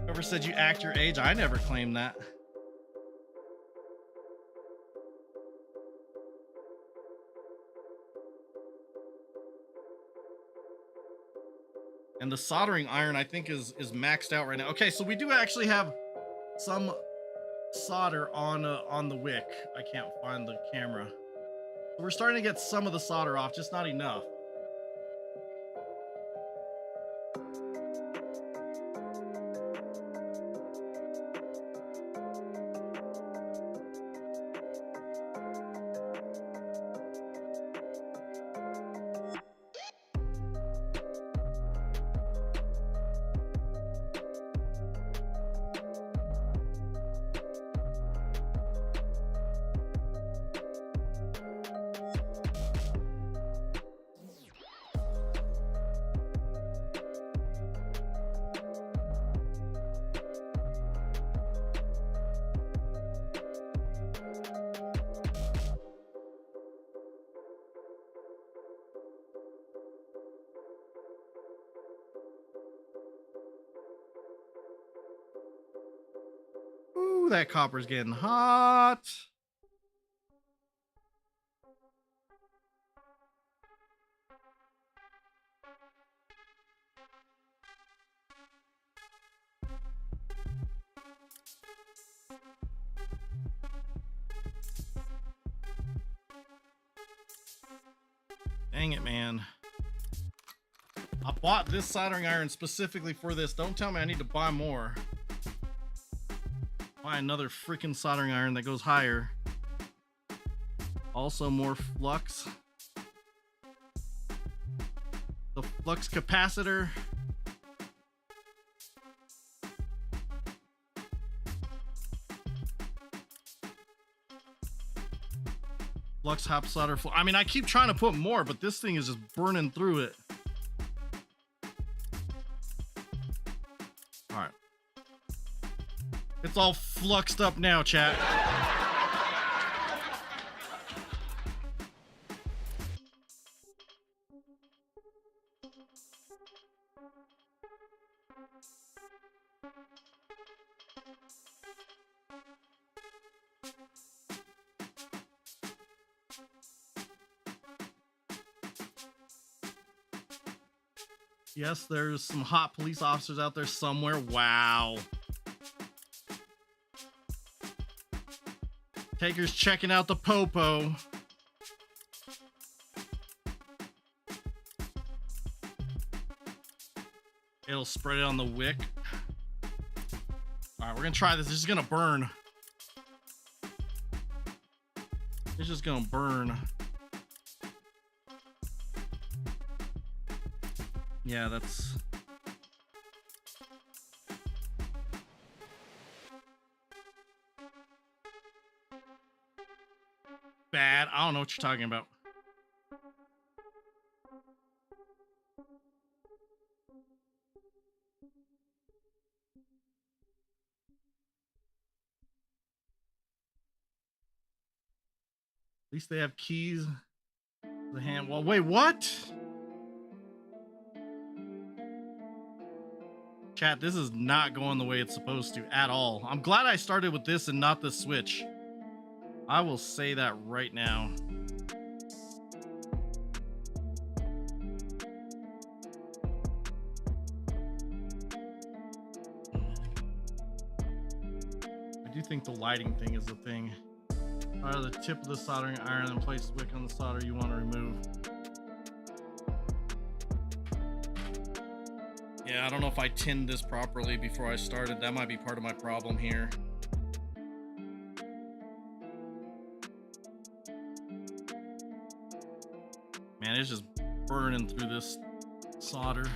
Whoever said you act your age? I never claimed that. And the soldering iron, I think, is maxed out right now. Okay, so we do actually have some solder on the wick. I can't find the camera. We're starting to get some of the solder off, just not enough. Ooh, that copper's getting hot. Dang it, man. I bought this soldering iron specifically for this. Don't tell me I need to buy more. Buy another freaking soldering iron that goes higher. Also more flux. The flux capacitor. Flux hop solder. I mean, I keep trying to put more, but this thing is just burning through it. All right. It's all fluxed up now, chat. Yes, there's some hot police officers out there somewhere. Wow. Taker's checking out the popo. It'll spread it on the wick. All right, we're gonna try this. This is gonna burn. It's just gonna burn. Yeah, that's... bad. I don't know what you're talking about. least they have keys. The hand wall. Wait, what? Chat, this is not going the way it's supposed to at all. I'm glad I started with this and not the Switch. I will say that right now. I do think the lighting thing is the thing. Fire the tip of the soldering iron and place the wick on the solder you want to remove. Yeah, I don't know if I tinned this properly before I started. That might be part of my problem here. Man, it's just burning through this solder.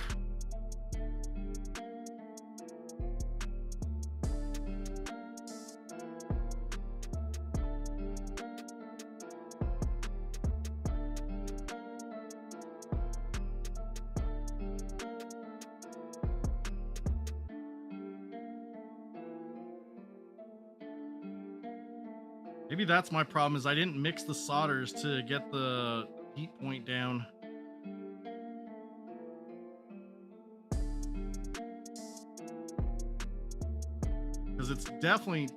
Maybe that's my problem, is I didn't mix the solders to get the heat point down. Because it's definitely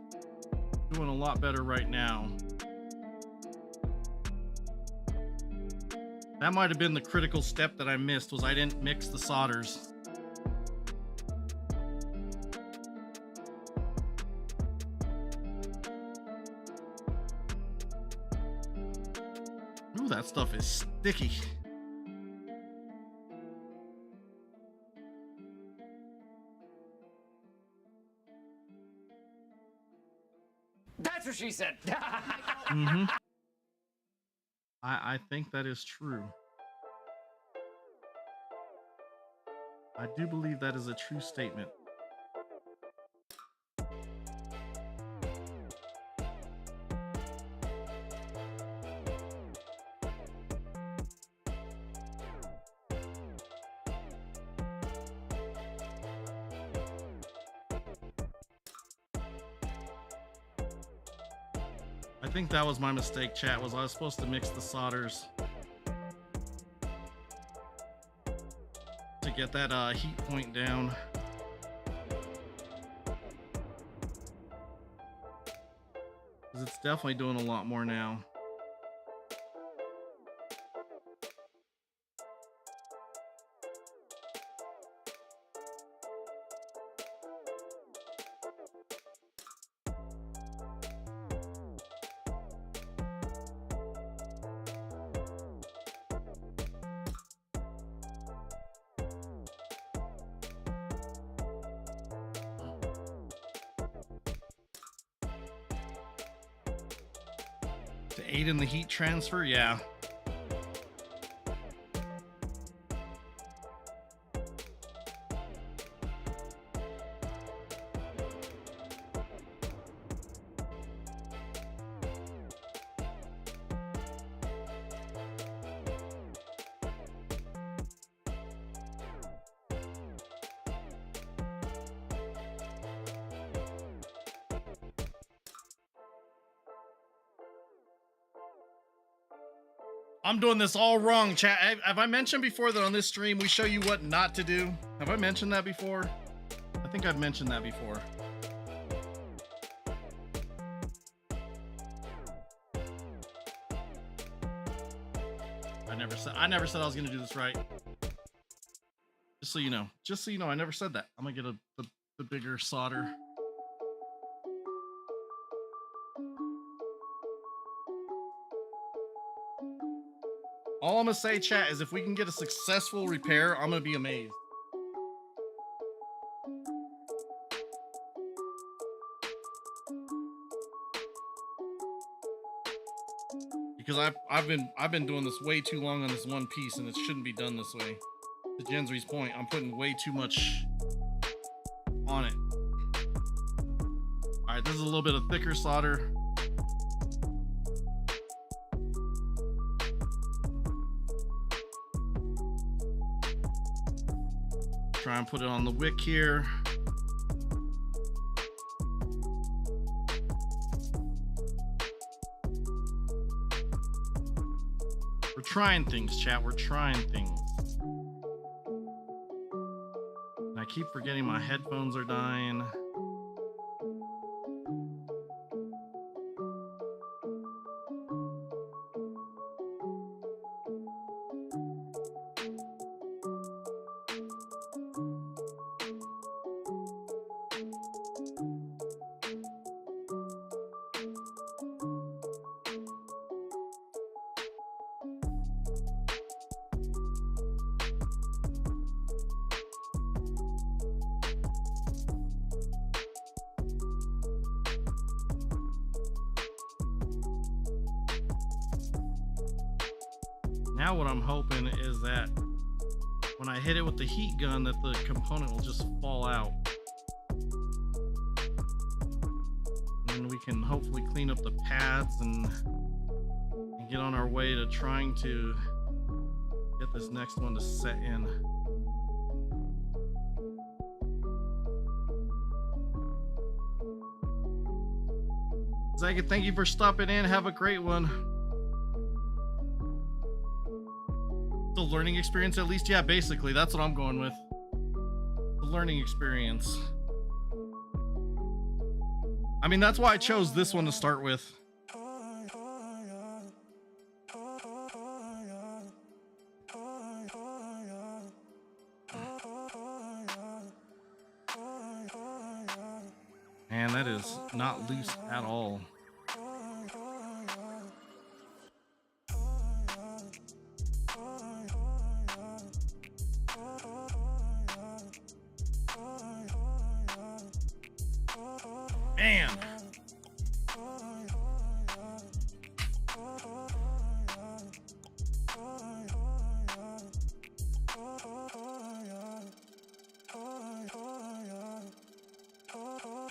doing a lot better right now. That might have been the critical step that I missed, was I didn't mix the solders. Ooh, that stuff is sticky. That's what she said. Mm-hmm. I think that is true. I do believe that is a true statement. I think that was my mistake, chat, was I was supposed to mix the solders to get that heat point down. Because it's definitely doing a lot more now. To aid in the heat transfer, yeah. I'm doing this all wrong, chat. Have I mentioned before that on this stream we show you what not to do? Have I mentioned that before? I think I've mentioned that before. I never said I was gonna do this right. Just so you know. Just so you know, I never said that. I'm gonna get the bigger solder. All I'm gonna say, chat, is if we can get a successful repair, I'm gonna be amazed. Because I've been doing this way too long on this one piece, and it shouldn't be done this way. To Jensry's point, I'm putting way too much on it. All right, this is a little bit of thicker solder. Try and put it on the wick here. trying things, chat. We're trying things. And I keep forgetting my headphones are dying. Now what I'm hoping is that when I hit it with the heat gun that the component will just fall out. And we can hopefully clean up the pads and get on our way to trying to get this next one to set in. Zaga, thank you for stopping in. Have a great one. The learning experience, at least. Yeah, basically that's what I'm going with. The learning experience. I mean, that's why I chose this one to start with. Man, that is not loose at all. Man.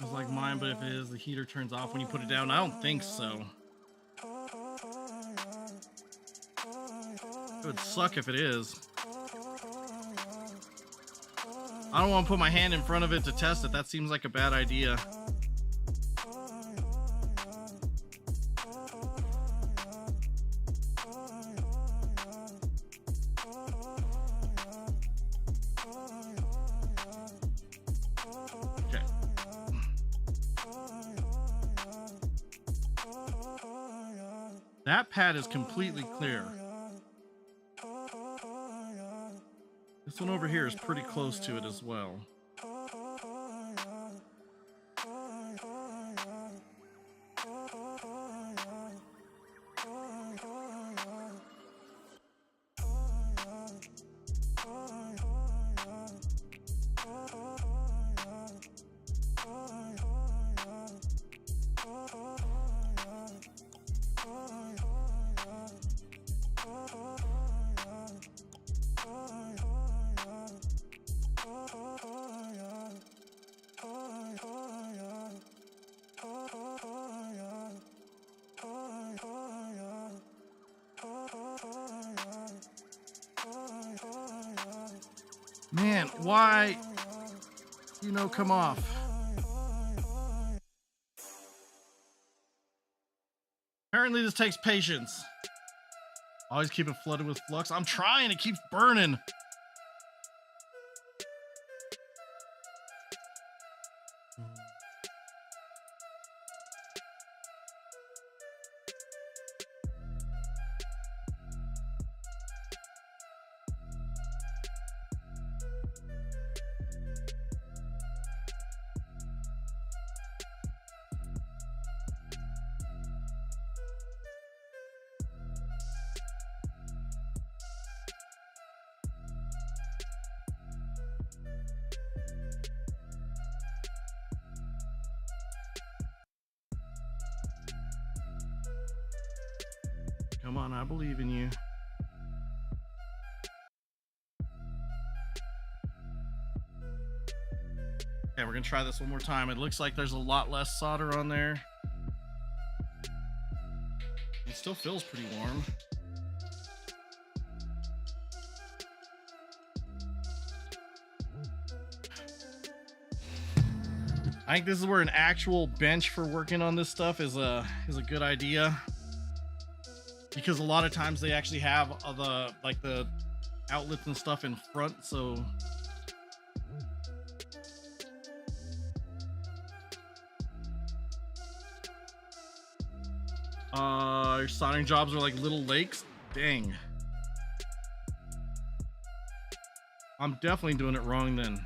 It's like mine, but if it is, the heater turns off when you put it down. I don't think so. It would suck if it is. I don't want to put my hand in front of it to test it. That seems like a bad idea. Okay. That pad is completely clear. This one over here is pretty close to it as well. Man, why, come off? Apparently this takes patience. Always keep it flooded with flux. I'm trying, it keeps burning. Come on, I believe in you. Okay, we're gonna try this one more time. It looks like there's a lot less solder on there. It still feels pretty warm. I think this is where an actual bench for working on this stuff is a good idea. because a lot of times they actually have the outlets and stuff in front, so your soldering jobs are like little lakes. Dang, I'm definitely doing it wrong then.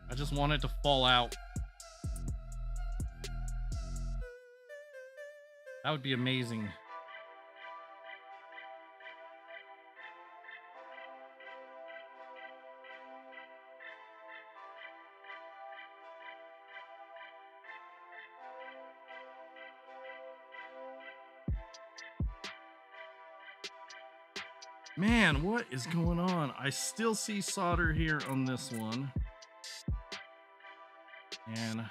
I just want it to fall out. That would be amazing. Man, what is going on? I still see solder here on this one. And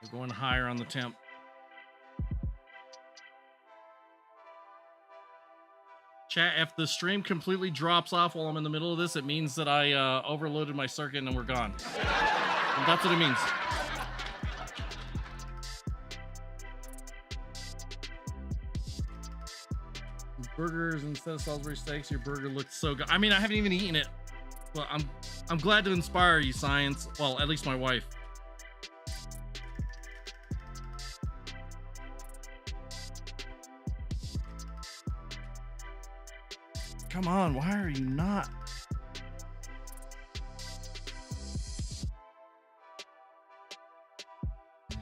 we're going higher on the temp. Chat, if the stream completely drops off while I'm in the middle of this, it means that I overloaded my circuit and we're gone. And that's what it means. Burgers instead of Salisbury steaks, your burger looked so good. I mean, I haven't even eaten it. Well, I'm glad to inspire you, Science. Well, at least my wife. Come on, why are you not?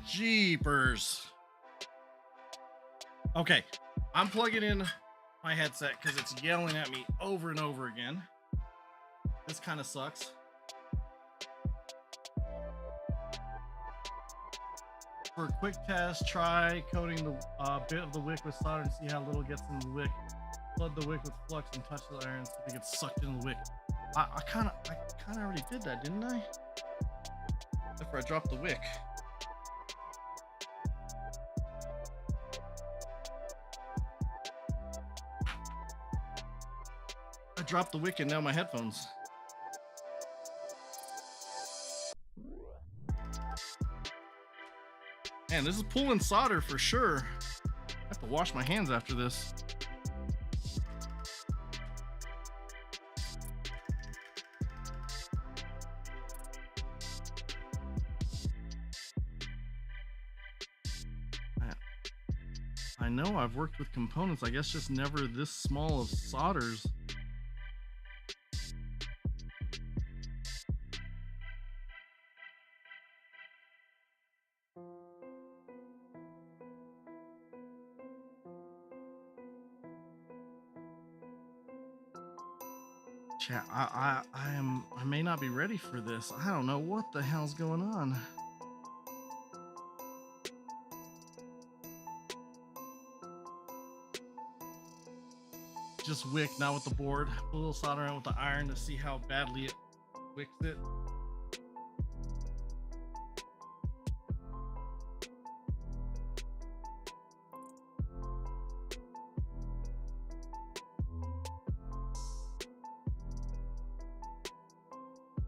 Jeepers. Okay, I'm plugging in my headset because it's yelling at me over and over again. This kind of sucks. For a quick test, try coating the bit of the wick with solder and see how little gets in the wick. Flood the wick with flux and touch the iron so it gets sucked into the wick. I kind of already did that, didn't I? After I dropped the wick. I dropped the wick and now my headphones. Man, this is pulling solder for sure. I have to wash my hands after this. I know I've worked with components, I guess just never this small of solders. Chat, I may not be ready for this. I don't know what the hell's going on. Just wick, not with the board. Put a little solder on with the iron to see how badly it wicks it.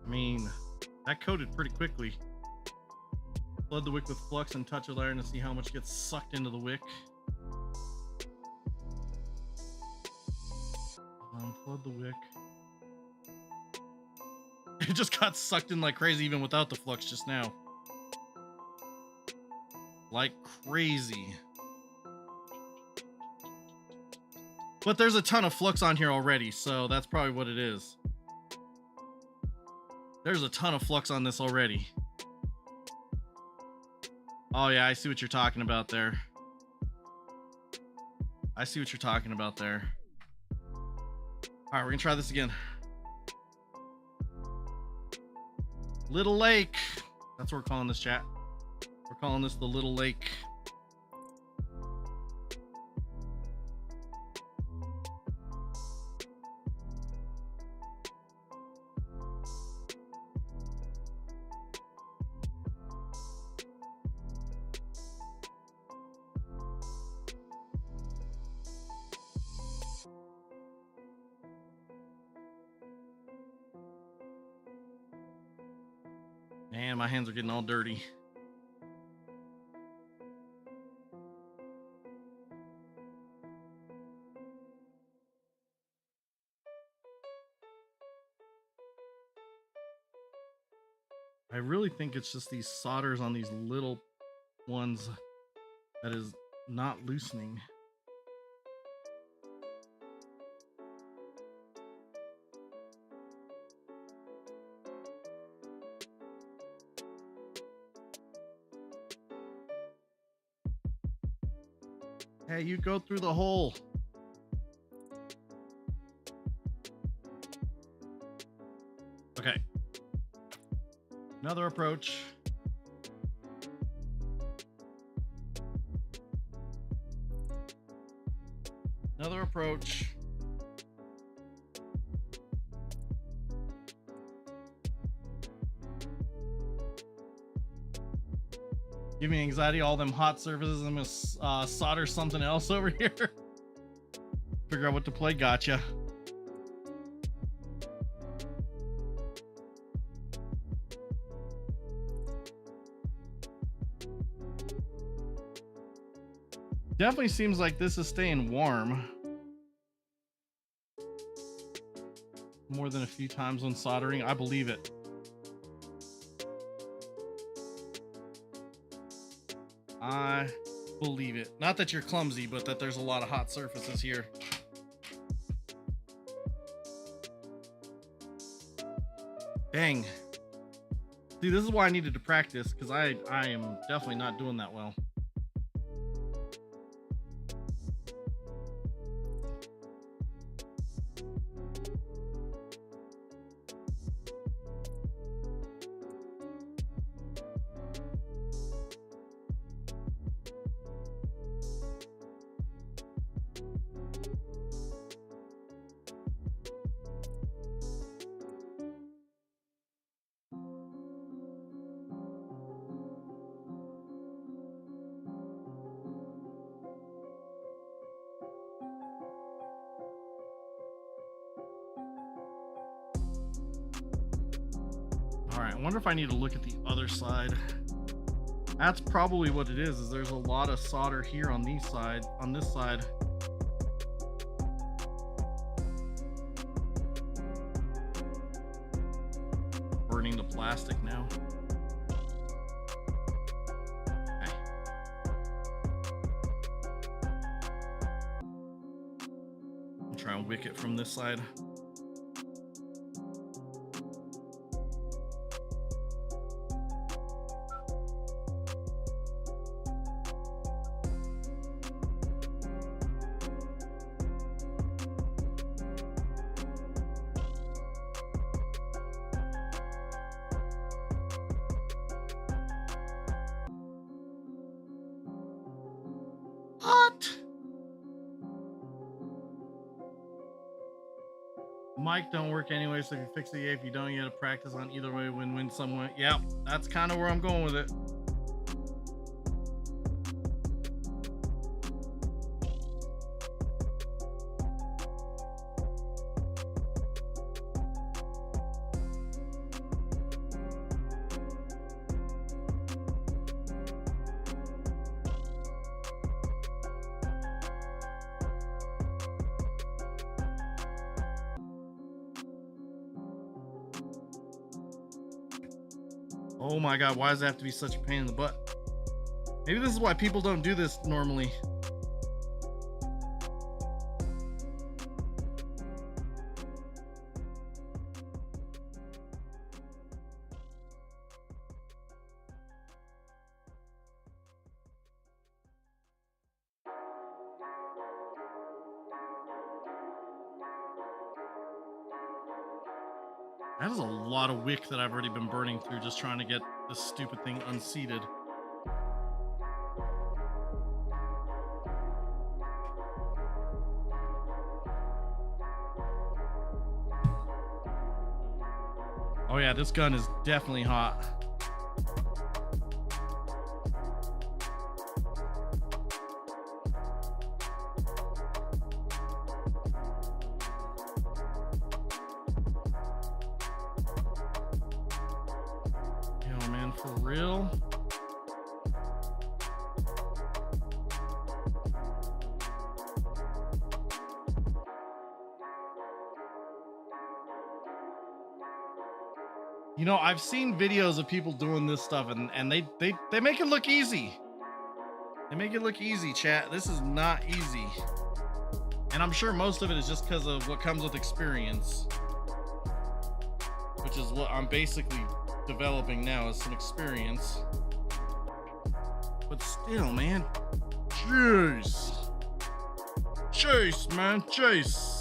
I mean, that coated pretty quickly. Flood the wick with flux and touch with iron to see how much gets sucked into the wick. Flood the wick. It just got sucked in like crazy even without the flux just now. Like crazy. But there's a ton of flux on here already, so that's probably what it is. There's a ton of flux on this already. Oh yeah, I see what you're talking about there. I see what you're talking about there. All right, we're gonna try this again. Little Lake. That's what we're calling this, chat. We're calling this the Little Lake. Man, my hands are getting all dirty. I really think it's just these solders on these little ones that is not loosening. Hey, you go through the hole. Okay. Another approach. Another approach. Give me anxiety, all them hot surfaces. I'm gonna solder something else over here. Figure out what to play. Gotcha. Definitely seems like this is staying warm. More than a few times when soldering. I believe it. I believe it. Not that you're clumsy, but that there's a lot of hot surfaces here. Dang. See, this is why I needed to practice, because I am definitely not doing that well. All right, I wonder if I need to look at the other side. That's probably what it is there's a lot of solder here on this side. Burning the plastic now. Okay. I'll try and wick it from this side. What? Mic don't work anyway, so if you fix it, if you don't, you gotta practice on either way, win-win somewhere. Yep, that's kind of where I'm going with it. Oh my god, why does it have to be such a pain in the butt? Maybe this is why people don't do this normally. That is a lot of wick that I've already been burning through just trying to get this stupid thing unseated. Oh yeah, this gun is definitely hot. though, man. For real. You know, I've seen videos of people doing this stuff, and they make it look easy. They make it look easy, chat. This is not easy. And I'm sure most of it is just because of what comes with experience, which is what I'm basically developing now, is some experience. But still, man. Jeez. Jeez, man. Jeez.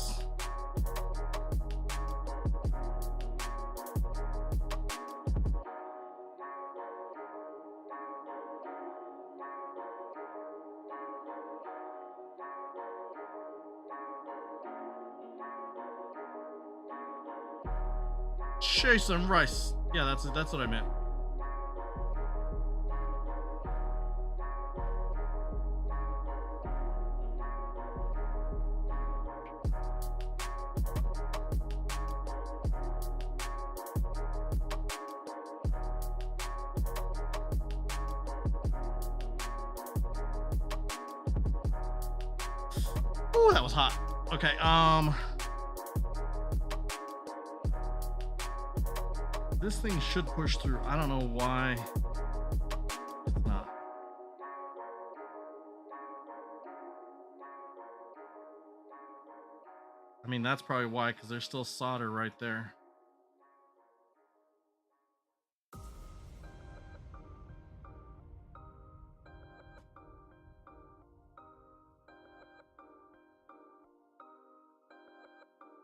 Chase and rice. Yeah, that's what I meant. Ooh, that was hot. Okay, this thing should push through. I don't know why it's not. I mean, that's probably why, because there's still solder right there.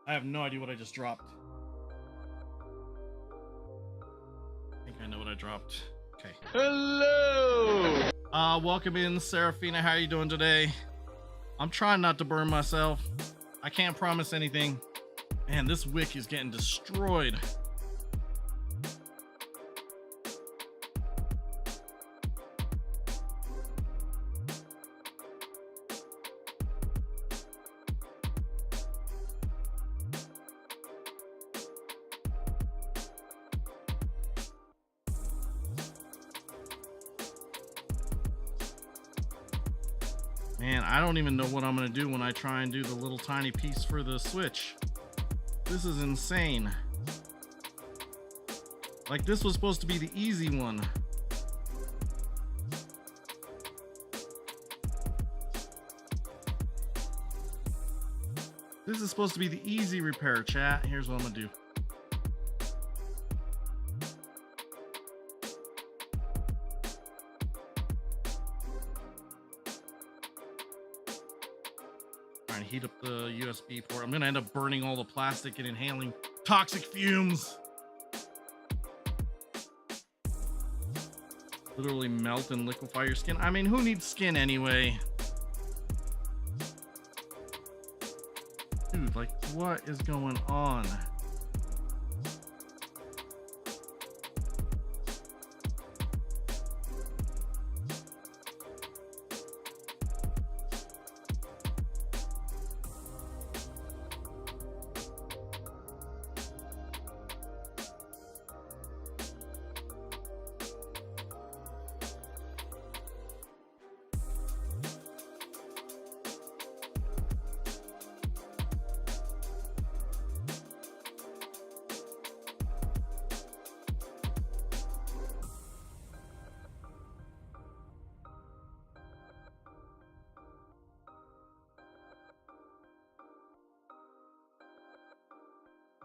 I have no idea what I just dropped. I think I know what I dropped. Okay. Hello! Welcome in, Serafina. How are you doing today? I'm trying not to burn myself. I can't promise anything. Man, this wick is getting destroyed. Man, I don't even know what I'm gonna do when I try and do the little tiny piece for the switch. This is insane. Like, this was supposed to be the easy one. This is supposed to be the easy repair, chat. Here's what I'm gonna do. Heat up the USB port. I'm gonna end up burning all the plastic and inhaling toxic fumes. Literally melt and liquefy your skin. I mean, who needs skin anyway? Dude, like, what is going on?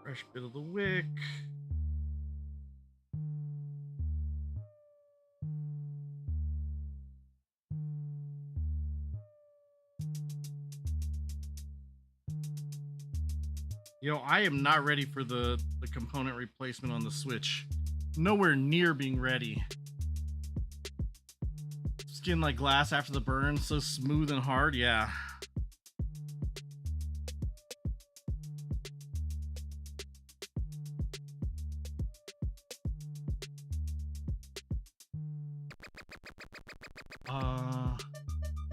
Fresh bit of the wick. Yo, I am not ready for the component replacement on the Switch. Nowhere near being ready. Skin like glass after the burn, so smooth and hard, yeah.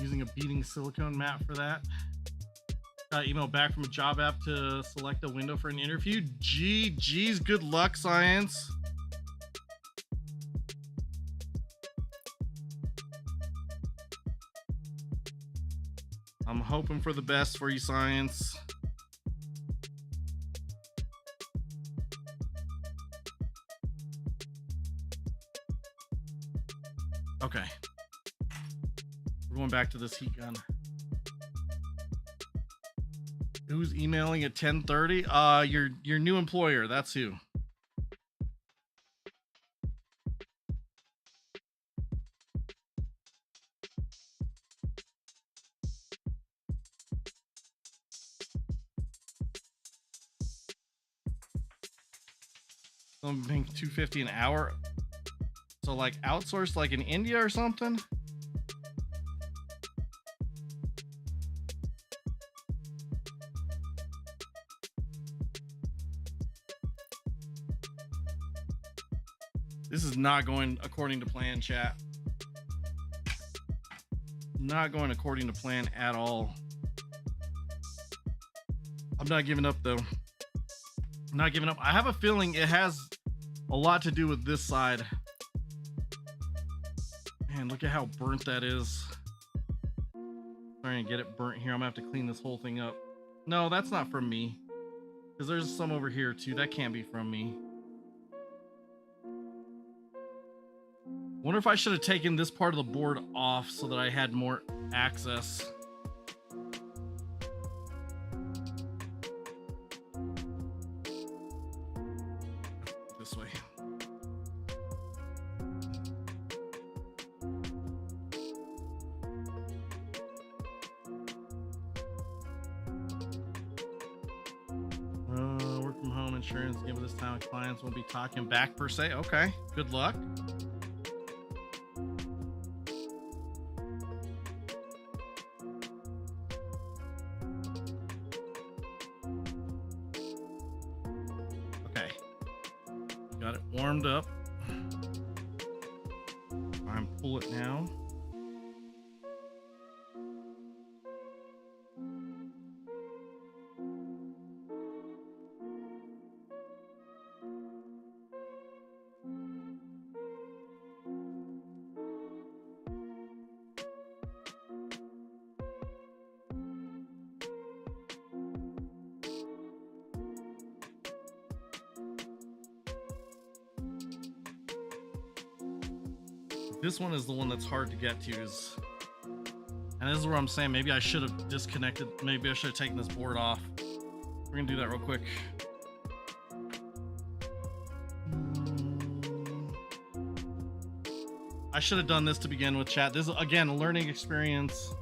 Using a beading silicone mat for that. Got email back from a job app to select a window for an interview. GG's, good luck, science. I'm hoping for the best for you, Science. Okay. We're going back to this heat gun. Who's emailing at 10:30? Your new employer. That's who. I'm paying $250 an hour. So like outsourced like in India or something? This is not going according to plan, chat. Not going according to plan at all. I'm not giving up though. I'm not giving up. I have a feeling it has a lot to do with this side. Man, look at how burnt that is. Trying to get it burnt here. I'm gonna have to clean this whole thing up. No, that's not from me. Because there's some over here too. That can't be from me. Wonder if I should have taken this part of the board off so that I had more access. This way. Work from home insurance. Given this time, clients won't be talking back per se. Okay, good luck. Got it warmed up. I'm pull it now. This one is the one that's hard to get to, and this is where I'm saying maybe I should have disconnected. Maybe I should have taken this board off. We're gonna do that real quick. I should have done this to begin with, chat. This is again a learning experience.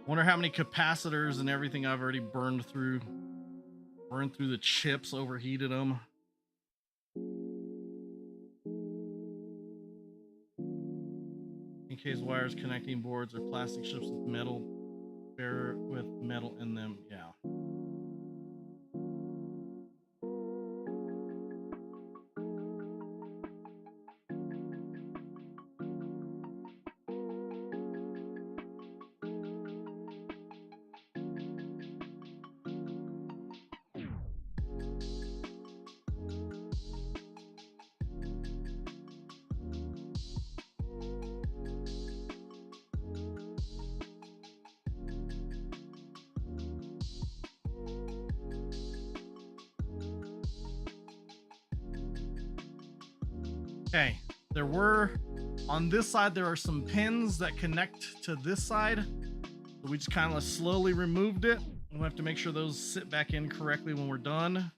Wonder how many capacitors and everything I've already burned through. Burned through the chips, overheated them. In case wires connecting boards or plastic chips with metal, bare with metal in them. Yeah. Okay, there were, on this side, there are some pins that connect to this side. So we just kind of slowly removed it. We'll have to make sure those sit back in correctly when we're done.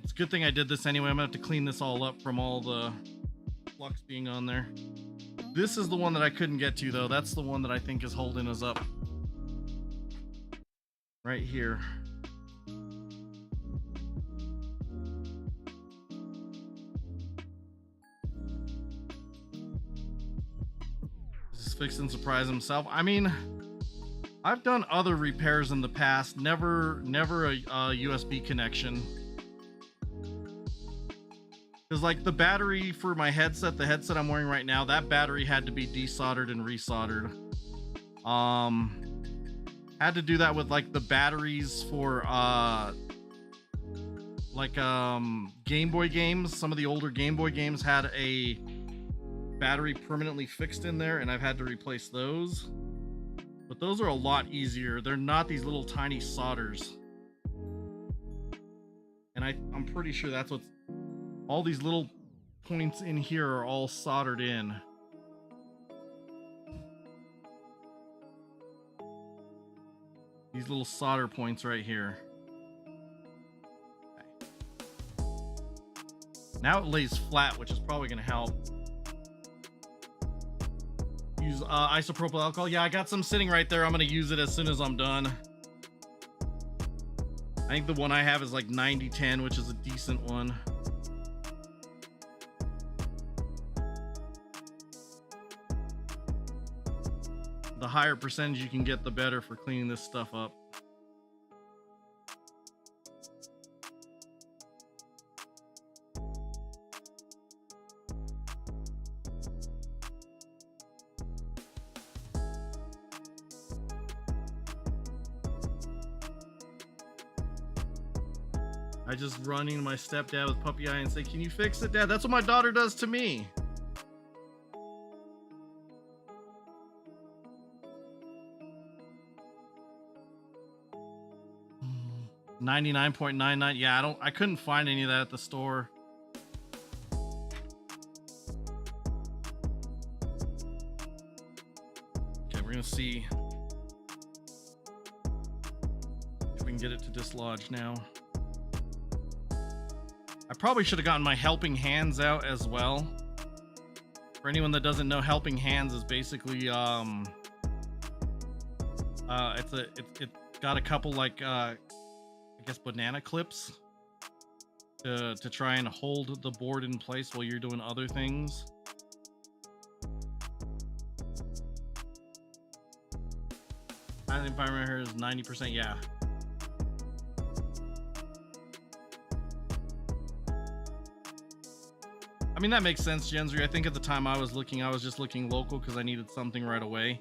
It's a good thing I did this anyway. I'm gonna have to clean this all up from all the flux being on there. This is the one that I couldn't get to though. That's the one that I think is holding us up. Right here. Fix and surprise himself. I mean, I've done other repairs in the past, never a USB connection. Because like the battery for my headset, the headset I'm wearing right now, that battery had to be desoldered and resoldered. Had to do that with like the batteries for Game Boy games. Some of the older Game Boy games had a battery permanently fixed in there, and I've had to replace those. But those are a lot easier. They're not these little tiny solders. And I'm pretty sure that's what's... All these little points in here are all soldered in. These little solder points right here. Okay. Now it lays flat, which is probably going to help. Use isopropyl alcohol. Yeah, I got some sitting right there. I'm going to use it as soon as I'm done. I think the one I have is like 90-10, which is a decent one. The higher percentage you can get, the better for cleaning this stuff up. I just run into my stepdad with puppy eye and say, "Can you fix it, Dad?" That's what my daughter does to me. 99.99. Yeah, I couldn't find any of that at the store. Okay, we're gonna see if we can get it to dislodge now. I probably should have gotten my helping hands out as well. For anyone that doesn't know, helping hands is basically it's got a couple like I guess banana clips to try and hold the board in place while you're doing other things. I think if I remember, is 90%. Yeah. I mean, that makes sense, Gensry. I think at the time I was just looking local because I needed something right away.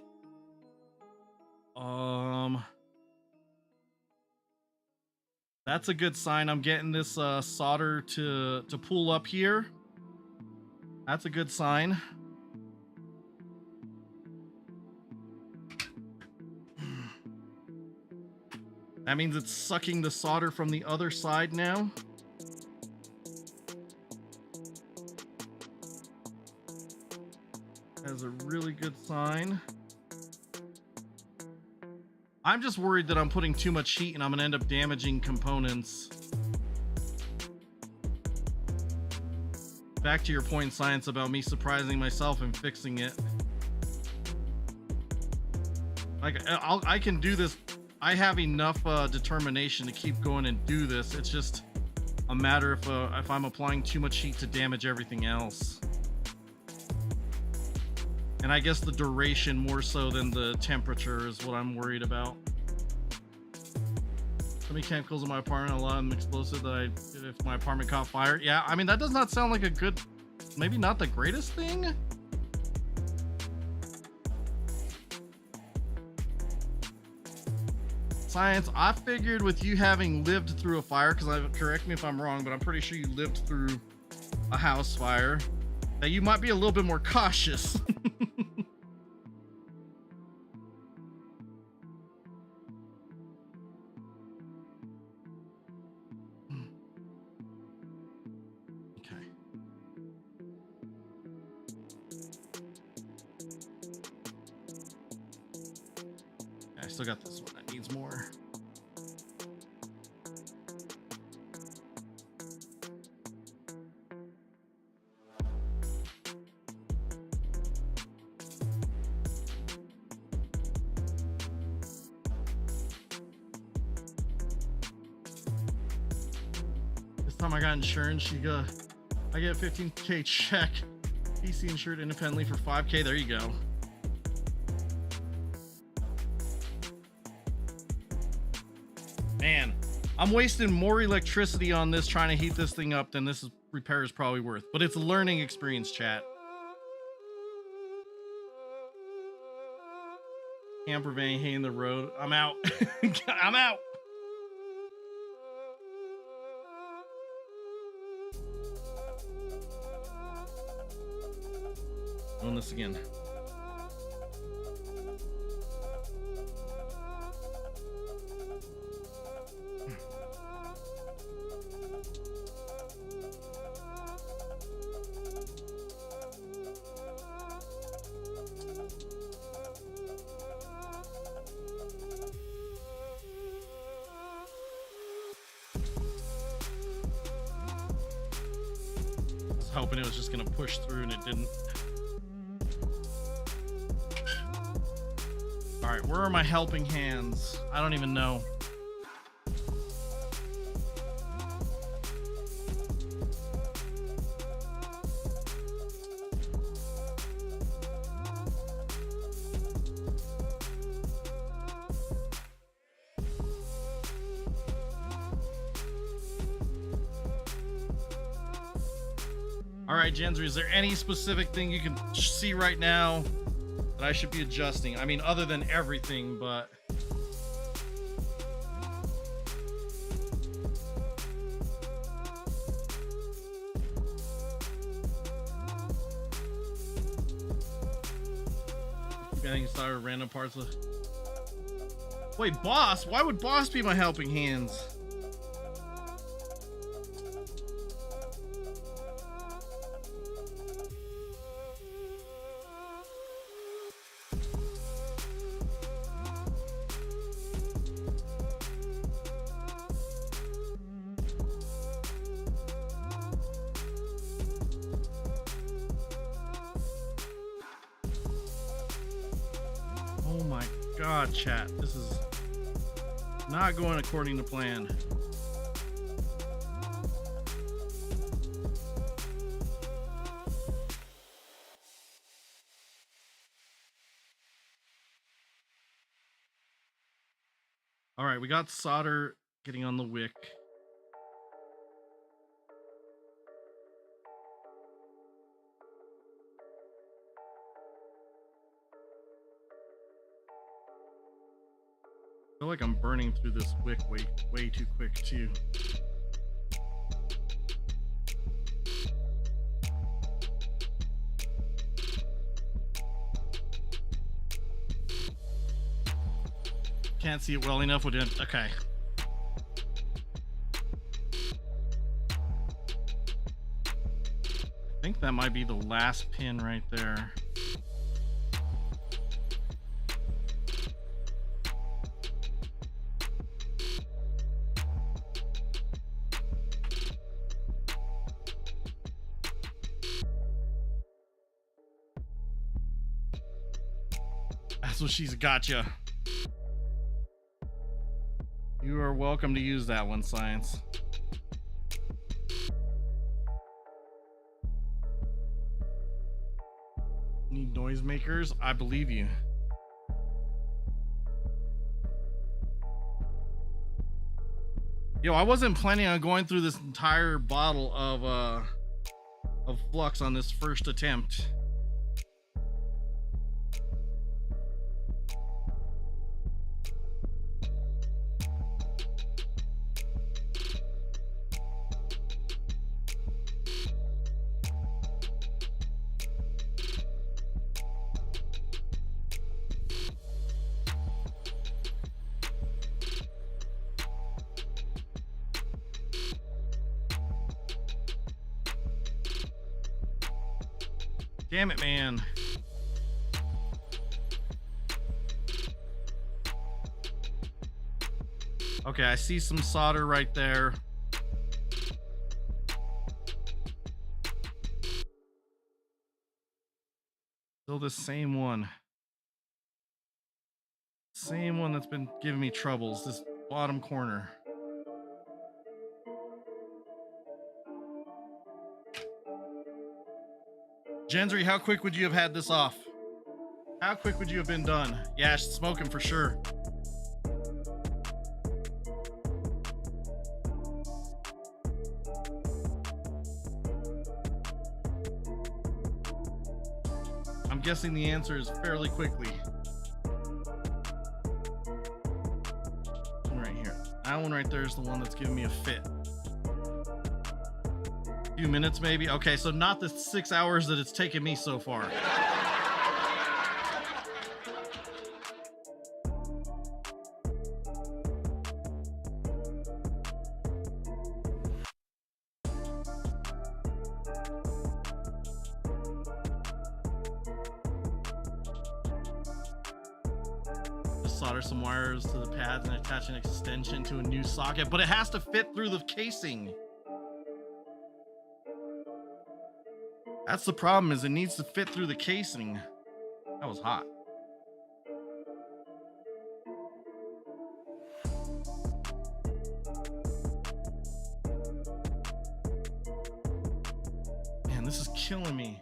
That's a good sign. I'm getting this solder to pull up here. That's a good sign. That means it's sucking the solder from the other side now. That's a really good sign. I'm just worried that I'm putting too much heat and I'm gonna end up damaging components. Back to your point, Science, about me surprising myself and fixing it. Like, I can do this. I have enough determination to keep going and do this. It's just a matter if I'm applying too much heat to damage everything else. And I guess the duration more so than the temperature is what I'm worried about. So many chemicals in my apartment, a lot of them explosive that if my apartment caught fire. Yeah, I mean, that does not sound like a good, maybe not the greatest thing. Science, I figured with you having lived through a fire, because correct me if I'm wrong, but I'm pretty sure you lived through a house fire, that you might be a little bit more cautious. Okay. I still got this one that needs more. Time I got insurance, I get a 15K check. PC insured independently for 5K. There you go. Man, I'm wasting more electricity on this trying to heat this thing up than this repair is probably worth. But it's a learning experience, chat. Camper van hitting the road. I'm out. I'm out. Doing this again. I was hoping it was just gonna push through and it didn't. All right, where are my helping hands? I don't even know. All right, Gensry, is there any specific thing you can see right now that I should be adjusting? I mean, other than everything, but... Getting started with random parts of... Wait, boss? Why would boss be my helping hands? Oh my god, chat. This is not going according to plan. All right, we got solder getting on the wick. I feel like I'm burning through this wick way too quick too. Can't see it well enough with it. Okay. I think that might be the last pin right there. That's what she's gotcha. You are welcome to use that one, Science. Need noisemakers? I believe you. Yo, I wasn't planning on going through this entire bottle of flux on this first attempt. Damn it, man. Okay, I see some solder right there. Still the same one. Same one that's been giving me troubles, this bottom corner. Gensry, how quick would you have had this off? How quick would you have been done? Yeah, smoking for sure. I'm guessing the answer is fairly quickly. Right here. That one right there is the one that's giving me a fit. Few minutes maybe. Okay, so not the 6 hours that it's taken me so far. Just solder some wires to the pads and attach an extension to a new socket, but it has to fit through the casing. That's the problem, is it needs to fit through the casing. That was hot. Man, this is killing me.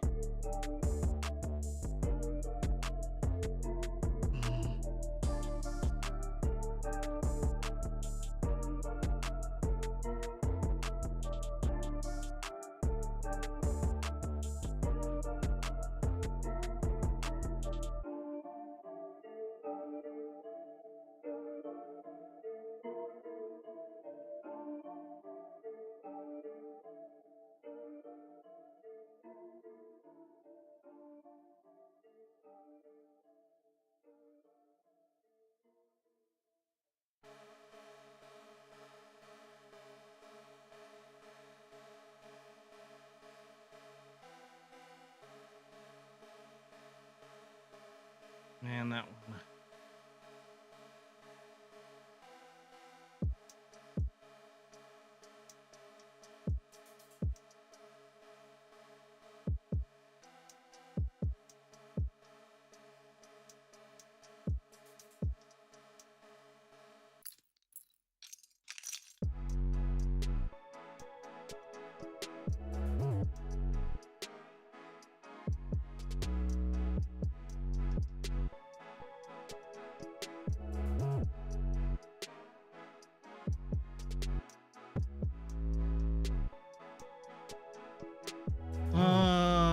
Man, that one.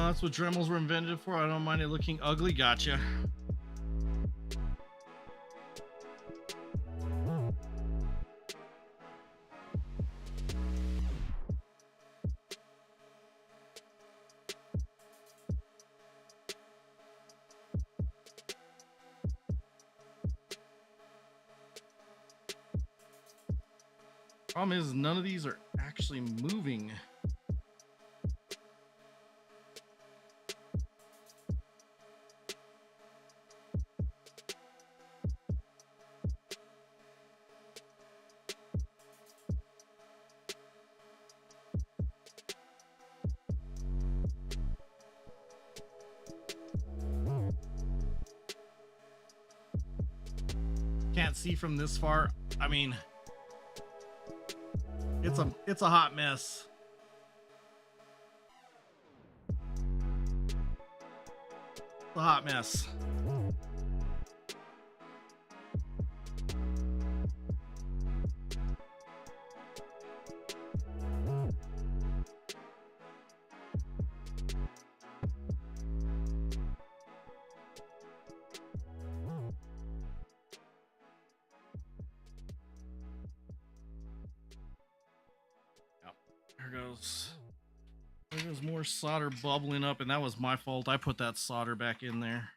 That's what Dremels were invented for. I don't mind it looking ugly. Gotcha. Problem is, none of these are actually moving. Can't see from this far. I mean, it's a hot mess. It's a hot mess. There goes more solder bubbling up, and that was my fault. I put that solder back in there.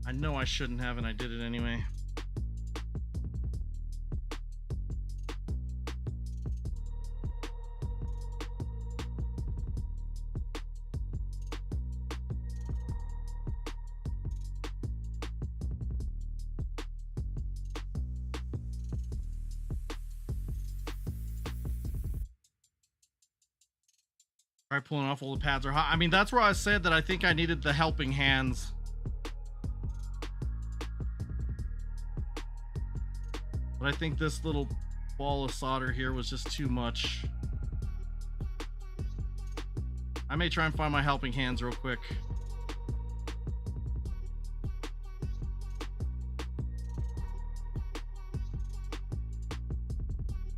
I know I shouldn't have, and I did it anyway. Try pulling off. All the pads are hot. I mean, that's where I said that I think I needed the helping hands. But I think this little ball of solder here was just too much. I may try and find my helping hands real quick.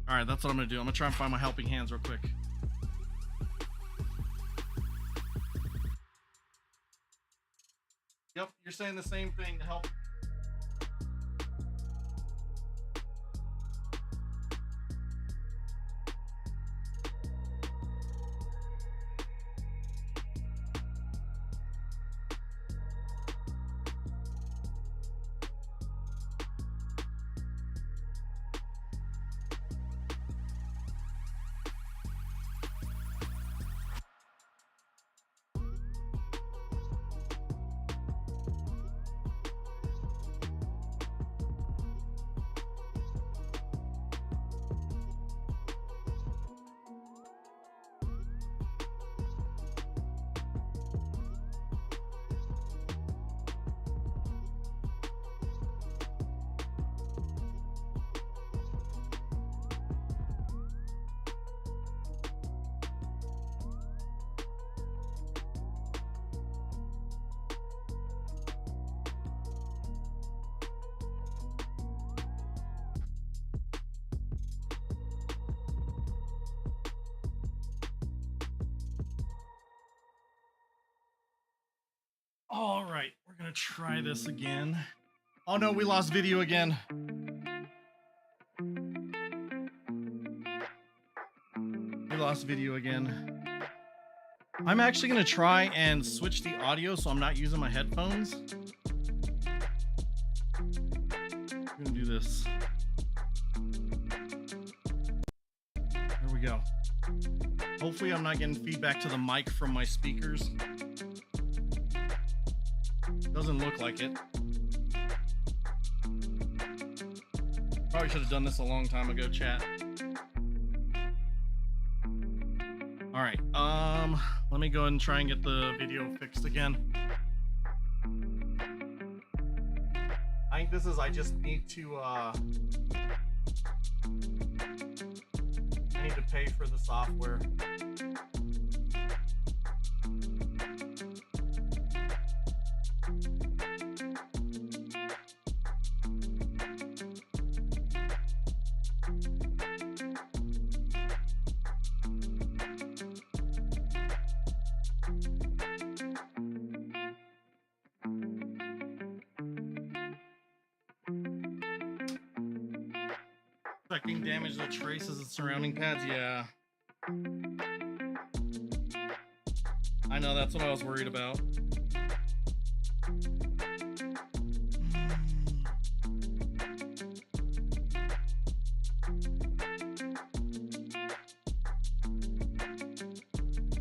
All right, that's what I'm gonna do. I'm gonna try and find my helping hands real quick. You're saying the same thing to help. All right, we're gonna try this again. Oh no, we lost video again. We lost video again. I'm actually gonna try and switch the audio so I'm not using my headphones. I'm gonna do this. There we go. Hopefully I'm not getting feedback to the mic from my speakers. Doesn't look like it. Probably should have done this a long time ago, chat. All right, let me go ahead and try and get the video fixed again. I think this is, I just need to, I need to pay for the software. Affecting damage that traces the surrounding pads, yeah. I know, that's what I was worried about.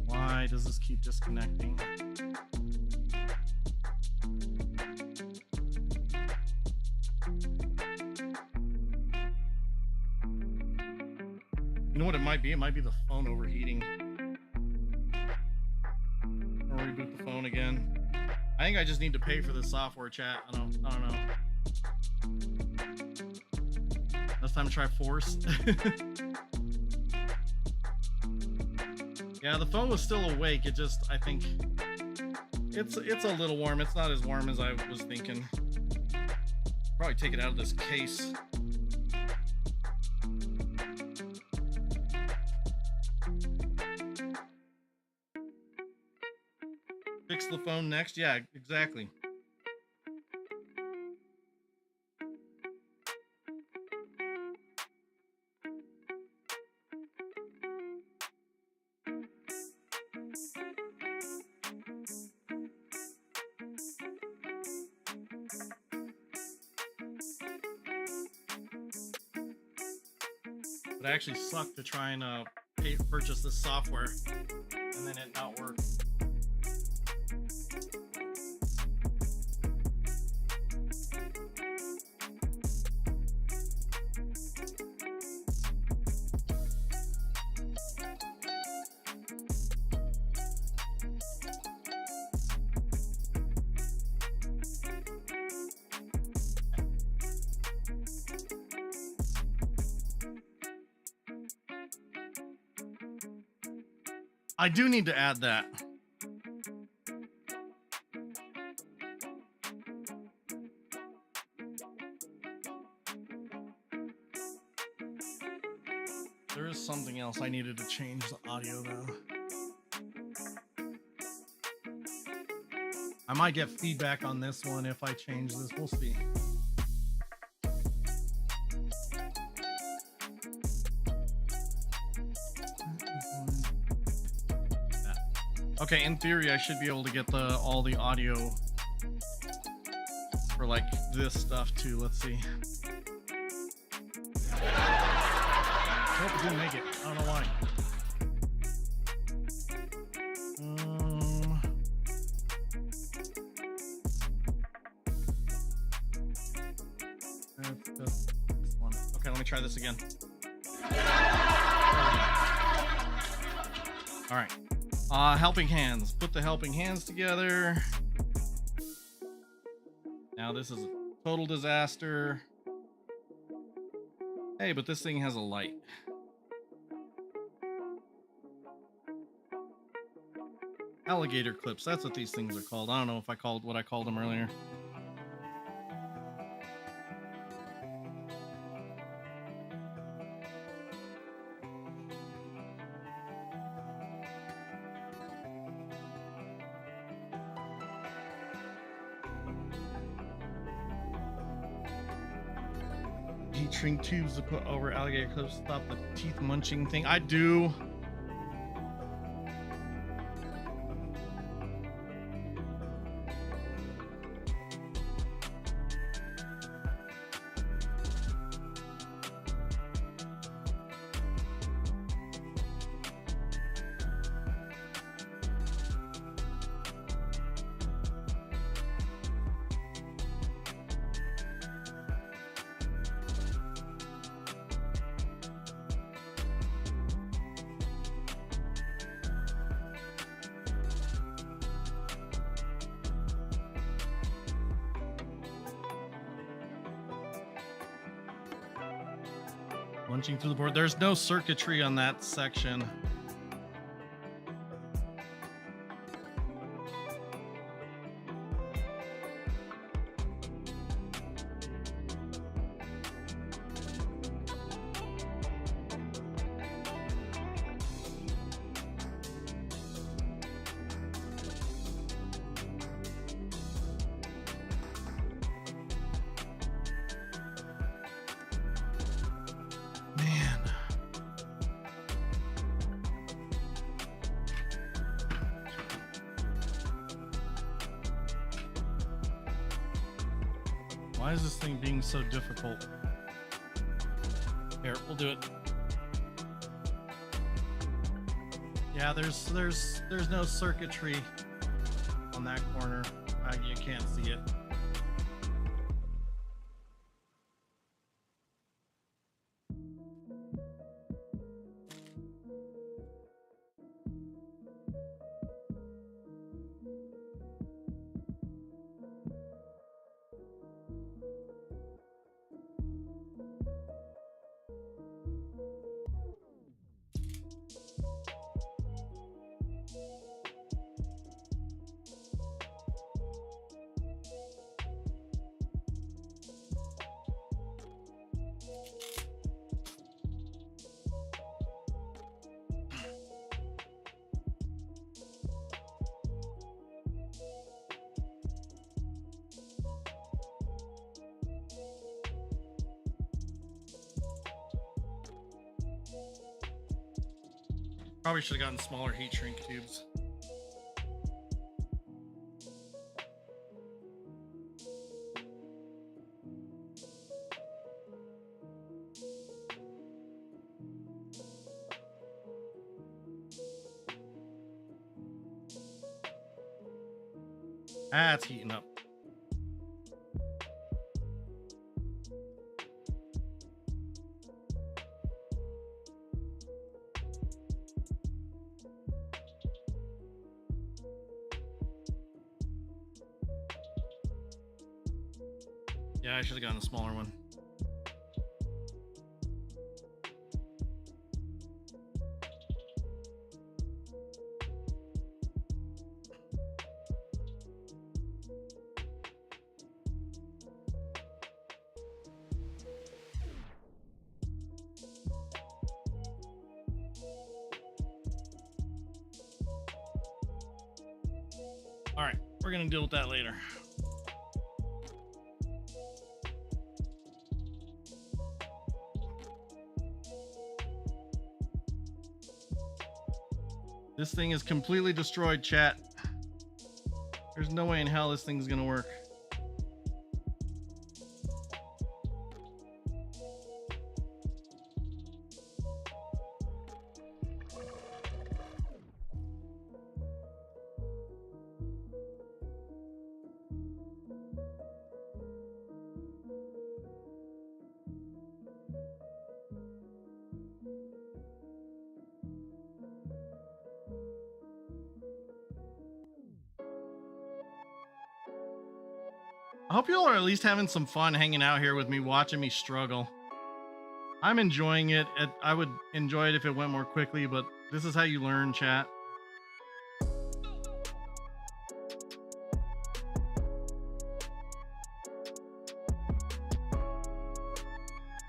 Why does this keep disconnecting? You know what it might be? It might be the phone overheating. Or reboot the phone again. I think I just need to pay for the software, chat. I don't know. Next time try Force. Yeah, the phone was still awake. It just, I think it's a little warm. It's not as warm as I was thinking. Probably take it out of this case. Fix the phone next? Yeah, exactly. It actually sucked to try and purchase this software and then it not work. I do need to add that. There is something else I needed to change the audio though. I might get feedback on this one if I change this. We'll see. Okay, in theory, I should be able to get all the audio for like this stuff too. Let's see. Nope, it didn't make it. I don't know why. That's just this one. Okay, let me try this again. All right. Helping hands. Put the helping hands together. Now this is a total disaster. Hey, but this thing has a light. Alligator clips. That's what these things are called. I don't know if I called what I called them earlier. Heat shrink tubes to put over alligator clips to stop the teeth munching thing. I do. Munching through the board. There's no circuitry on that section. Why is this thing being so difficult? Here, we'll do it. Yeah, there's no circuitry on that corner. You can't see it. Probably should have gotten smaller heat shrink tubes. Ah, it's heating up. Yeah, I should have gotten a smaller one. All right. We're gonna deal with that later. This thing is completely destroyed, chat. There's no way in hell this thing's gonna work. I hope you all are at least having some fun hanging out here with me, watching me struggle. I'm enjoying it. I would enjoy it if it went more quickly, but this is how you learn, chat.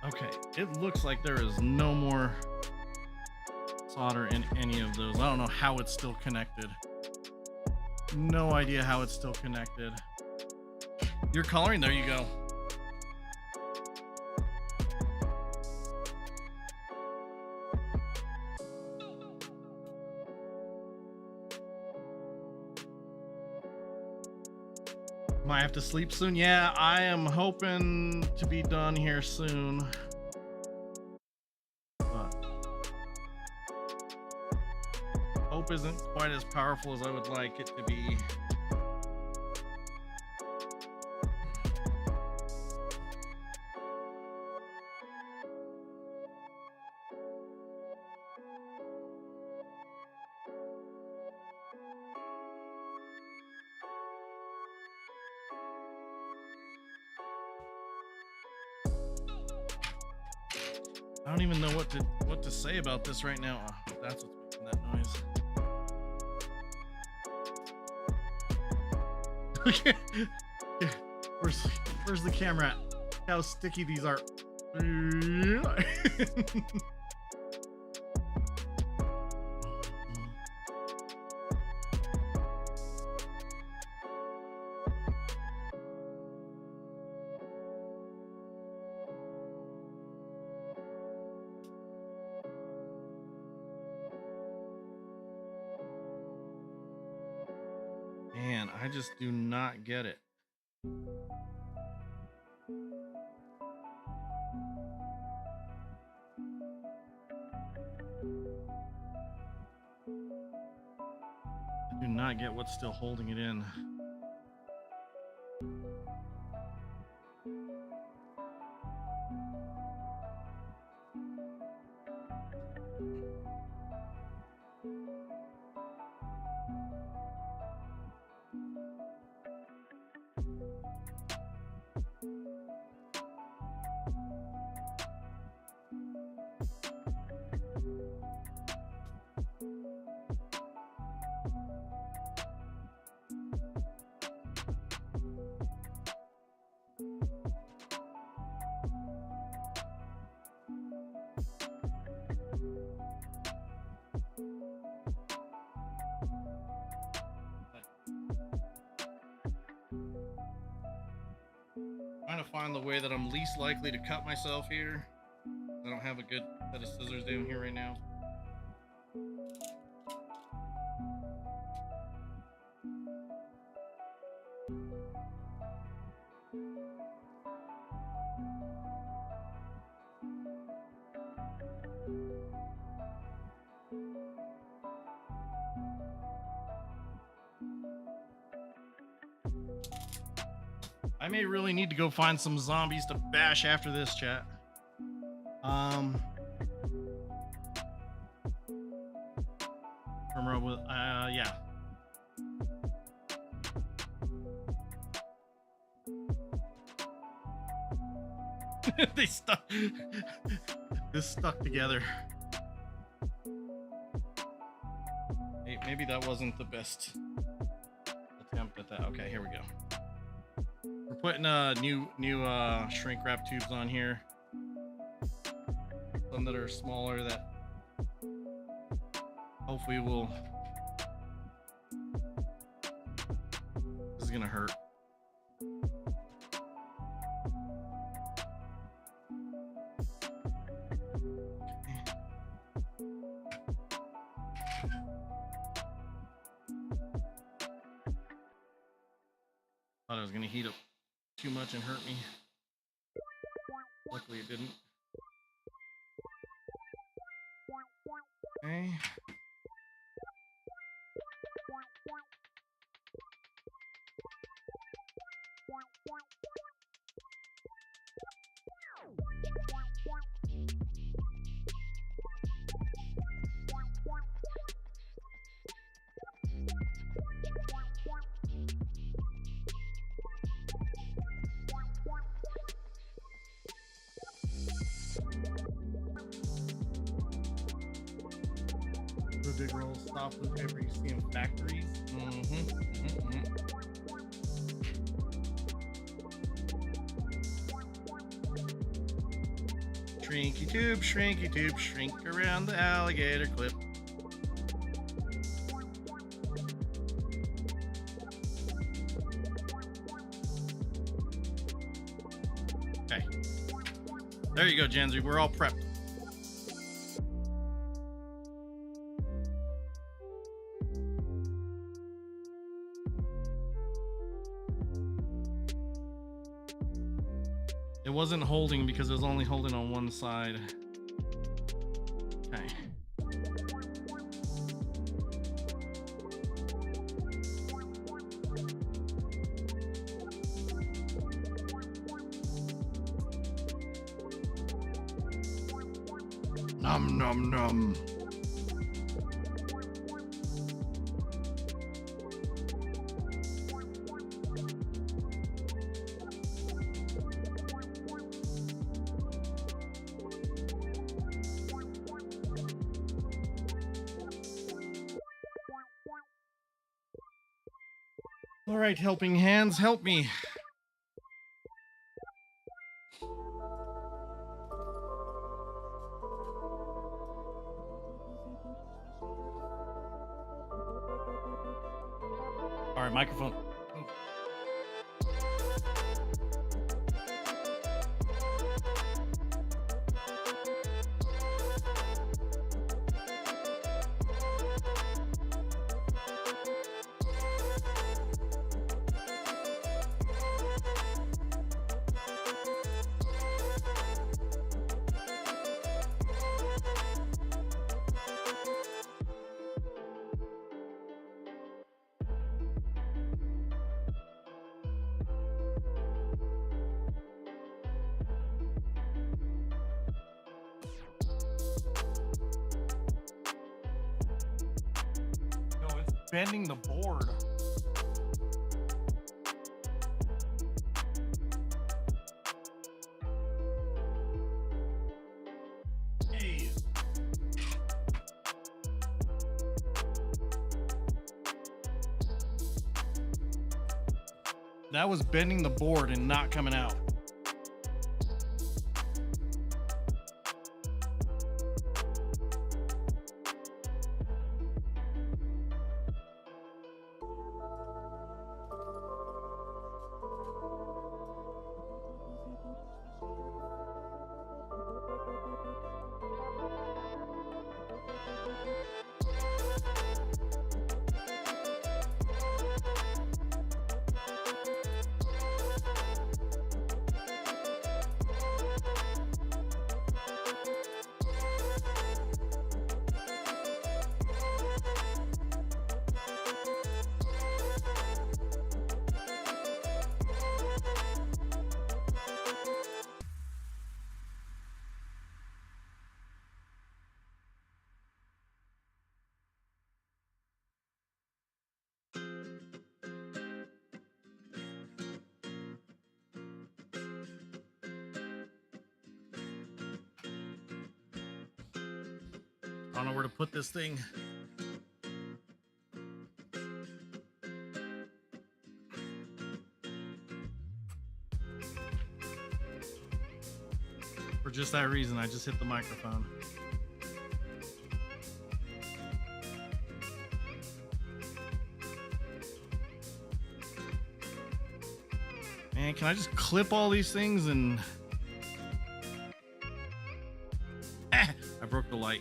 Okay, it looks like there is no more solder in any of those. I don't know how it's still connected. No idea how it's still connected. You're coloring, there you go. Might have to sleep soon. Yeah, I am hoping to be done here soon. But hope isn't quite as powerful as I would like it to be. I don't even know what to say about this right now. Oh, that's what's making that noise. Okay. Where's the camera at? Look how sticky these are. Man, I just do not get it. I do not get what's still holding it in. Trying to find the way that I'm least likely to cut myself here. I don't have a good set of scissors down here right now. I may really need to go find some zombies to bash after this, chat. Yeah. They stuck. This stuck together. Hey, maybe that wasn't the best attempt at that. Okay, here we go. We're putting new shrink wrap tubes on here. Some that are smaller that hopefully will gonna hurt. Thought I was gonna heat up too much and hurt me. Luckily it didn't. Okay. The big roll of soft blue paper you see in factories. Shrinky tube, shrink around the alligator clip. Okay. There you go, Janzi. We're all prepped. It wasn't holding because it was only holding on one side. Okay. Nom nom nom. All right, helping hands, help me. All right, microphone. Bending the board. Hey. That was bending the board and not coming out. I don't know where to put this thing. For just that reason, I just hit the microphone. And can I just clip all these things and... I broke the light.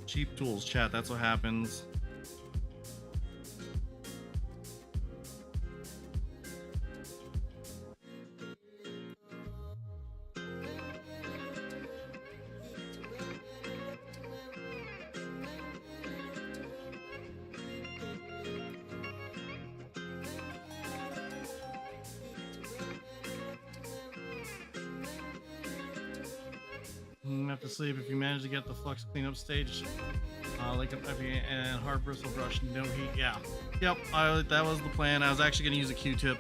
Cheap tools, chat. That's what happens. Have to sleep if you manage to get the flux cleanup stage. Like and hard bristle brush, no heat. Yeah, yep. That was the plan. I was actually going to use a Q-tip.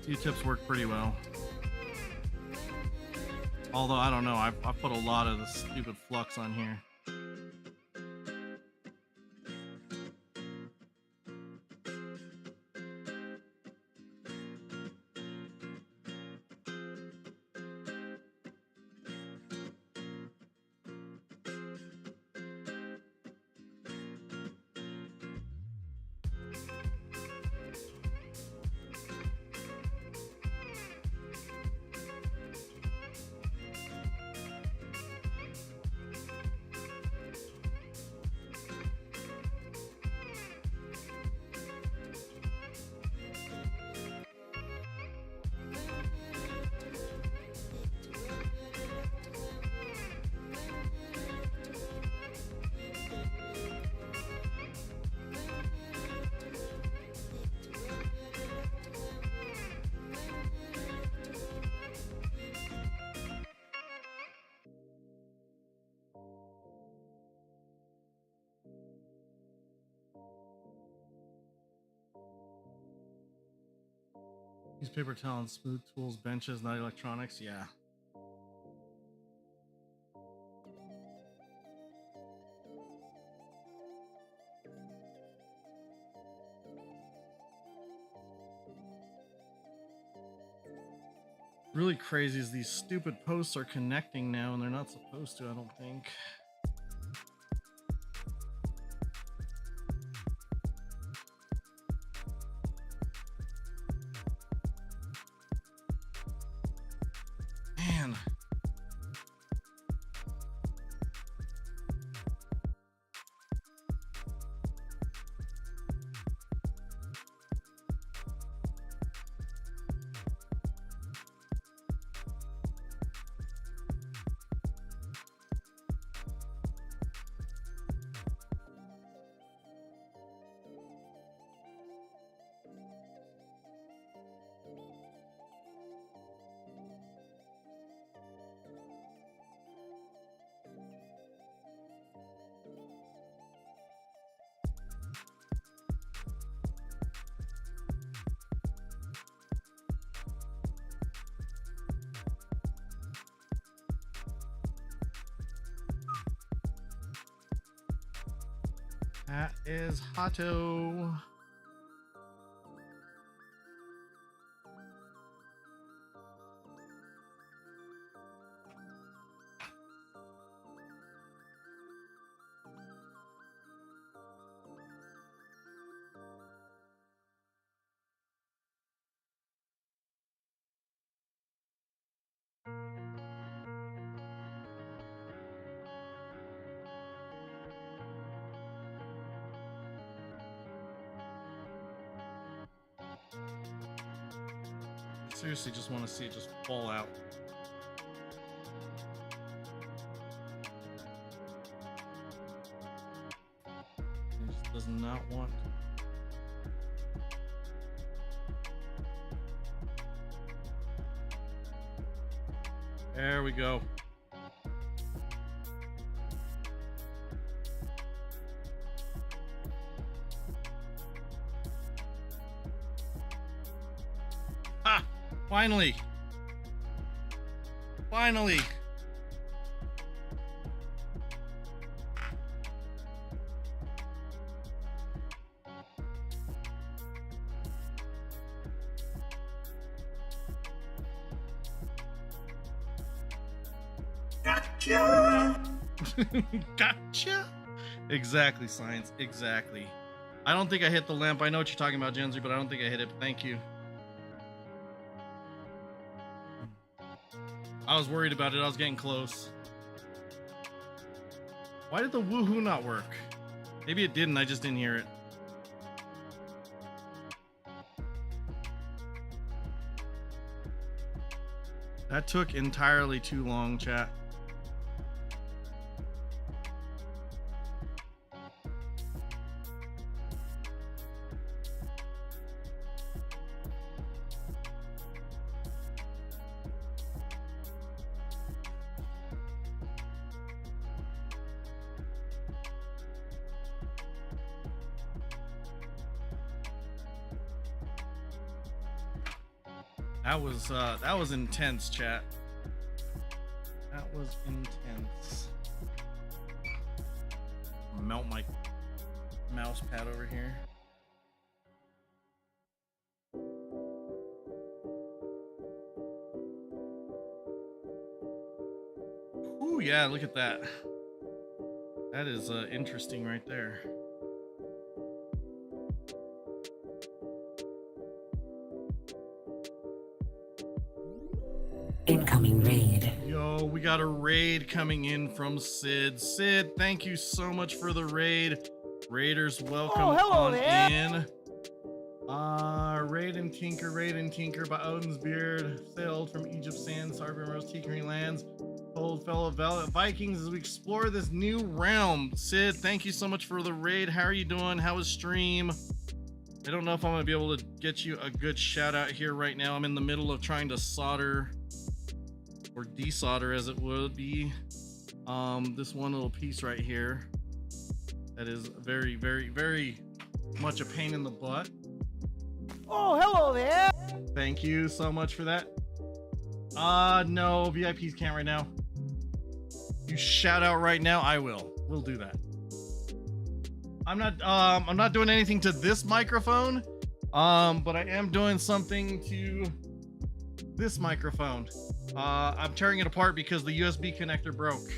Q-tips work pretty well. Although I don't know, I put a lot of the stupid flux on here. Use paper towel and smooth tools, benches, not electronics. Yeah. Really crazy is these stupid posts are connecting now and they're not supposed to, I don't think. Man. That is Hato. Seriously, just want to see it just fall out. It just does not want to. There we go. Ah! Finally! Finally! Gotcha. Exactly, Science. Exactly. I don't think I hit the lamp. I know what you're talking about, Genzy, but I don't think I hit it. Thank you. I was worried about it. I was getting close. Why did the woohoo not work? Maybe it didn't. I just didn't hear it. That took entirely too long, chat. That was intense, chat. That was intense. Melt my mouse pad over here. Ooh, yeah, look at that. That is interesting right there. Incoming raid. Yo, we got a raid coming in from Sid. Sid, thank you so much for the raid. Raiders, welcome on in. Raid and Tinker by Odin's Beard, sailed from Egypt sands, Harbor Rose Tinkering Lands, old fellow Vikings as we explore this new realm. Sid, thank you so much for the raid. How are you doing? How is stream? I don't know if I'm gonna be able to get you a good shout out here right now. I'm in the middle of trying to solder or desolder as it would be this one little piece right here that is very, very, very much a pain in the butt. Oh, hello there. Thank you so much for that. No, VIPs can't right now. You shout out right now, I will. We'll do that. I'm not doing anything to this microphone, but I am doing something to this microphone. I'm tearing it apart because the USB connector broke.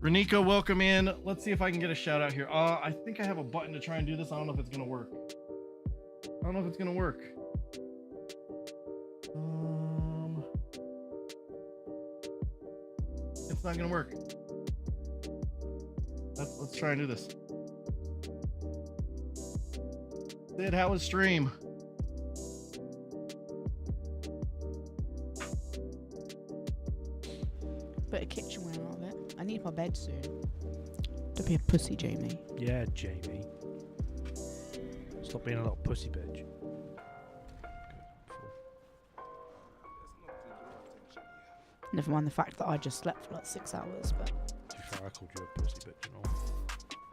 Reniko, welcome in. Let's see if I can get a shout out here. I think I have a button to try and do this. I don't know if it's gonna work. It's not gonna work. Let's try and do this. Sid, how was stream? Better kitchen wear out of it. I need my bed soon. Don't be a pussy, Jamie. Yeah, Jamie. Stop being a little pussy bitch. Never mind the fact that I just slept for like 6 hours, but... To be fair, I called you a pussy bitch and all.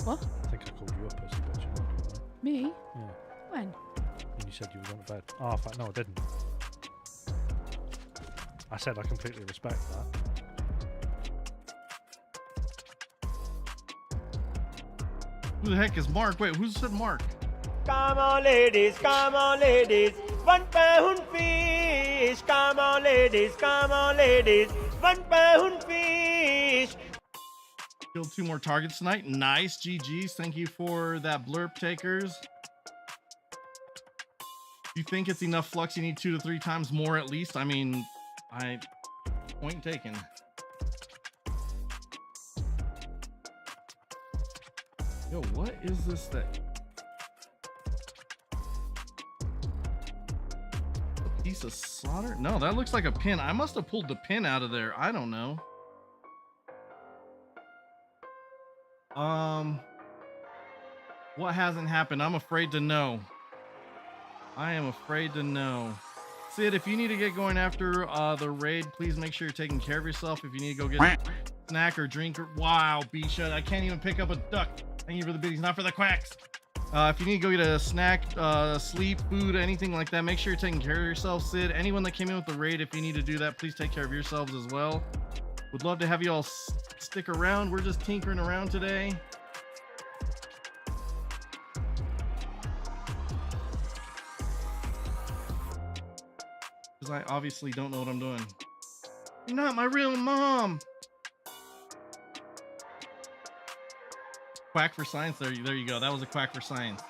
What? I think I called you a pussy bitch and all, didn't I? Me? Yeah. When? And you said you were going to bed. Oh, in fact, no, I didn't. I said I completely respect that. Who the heck is Mark? Wait, who said Mark? Come on, ladies, come on, ladies. 1 pound fish. Come on, ladies, come on, ladies. 1 pound fish. Killed 2 more targets tonight. Nice, GG's. Thank you for that blurb, takers. You think it's enough flux? You need 2 to 3 times more at least. I mean, point taken. Yo, what is this thing? A piece of solder? No, that looks like a pin. I must have pulled the pin out of there. I don't know. What hasn't happened? I'm afraid to know. I am afraid to know. Sid, if you need to get going after the raid, please make sure you're taking care of yourself. If you need to go get a snack or drink or... Wow, Bisha, I can't even pick up a duck. Thank you for the biddies, not for the quacks. If you need to go get a snack, sleep, food, anything like that, make sure you're taking care of yourself, Sid. Anyone that came in with the raid, if you need to do that, please take care of yourselves as well. Would love to have you all stick around. We're just tinkering around today. Because I obviously don't know what I'm doing. You're not my real mom. Quack for science. There you go. That was a quack for science.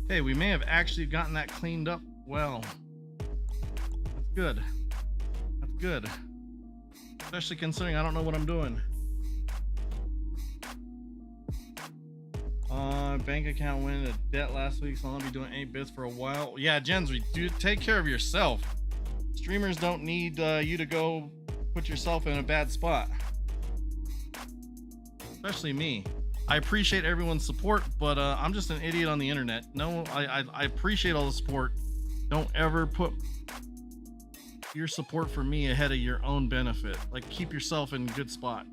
Hey, we may have actually gotten that cleaned up well. That's good. That's good. Especially considering I don't know what I'm doing. Bank account went into debt last week, so I'll be doing 8 bits for a while. Yeah, Gensry, dude, take care of yourself. Streamers don't need you to go put yourself in a bad spot. Especially me. I appreciate everyone's support, but I'm just an idiot on the internet. No, I appreciate all the support. Don't ever put your support for me ahead of your own benefit. Like, keep yourself in a good spot.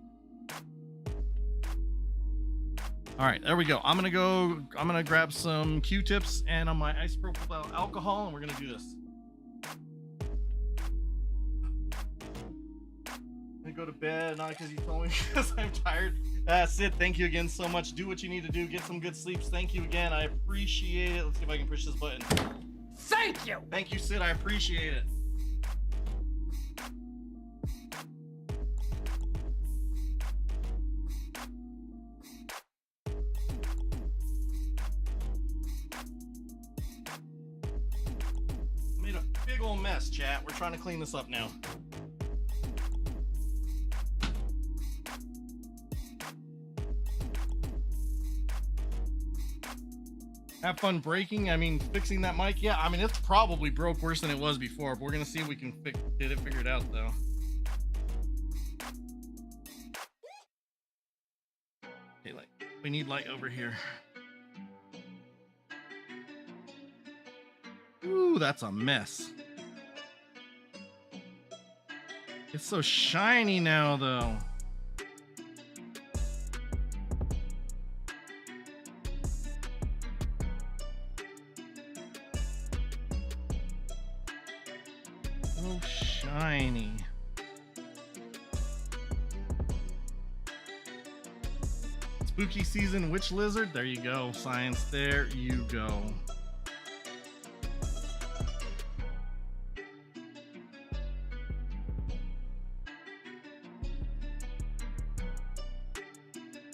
All right, there we go. I'm gonna grab some Q-tips and on my isopropyl alcohol, and we're gonna do this. I go to bed, not because you told me, because I'm tired. Sid, thank you again so much. Do what you need to do. Get some good sleeps. Thank you again. I appreciate it. Let's see if I can push this button. Thank you! Thank you, Sid. I appreciate it. Made a big old mess, chat. We're trying to clean this up now. Have fun breaking. I mean, fixing that mic. Yeah, I mean, it's probably broke worse than it was before, but we're gonna see if we can get it figured out, though. Okay, like, we need light over here. Ooh, that's a mess. It's so shiny now, though. Shiny. Spooky season witch lizard. There you go, science. There you go.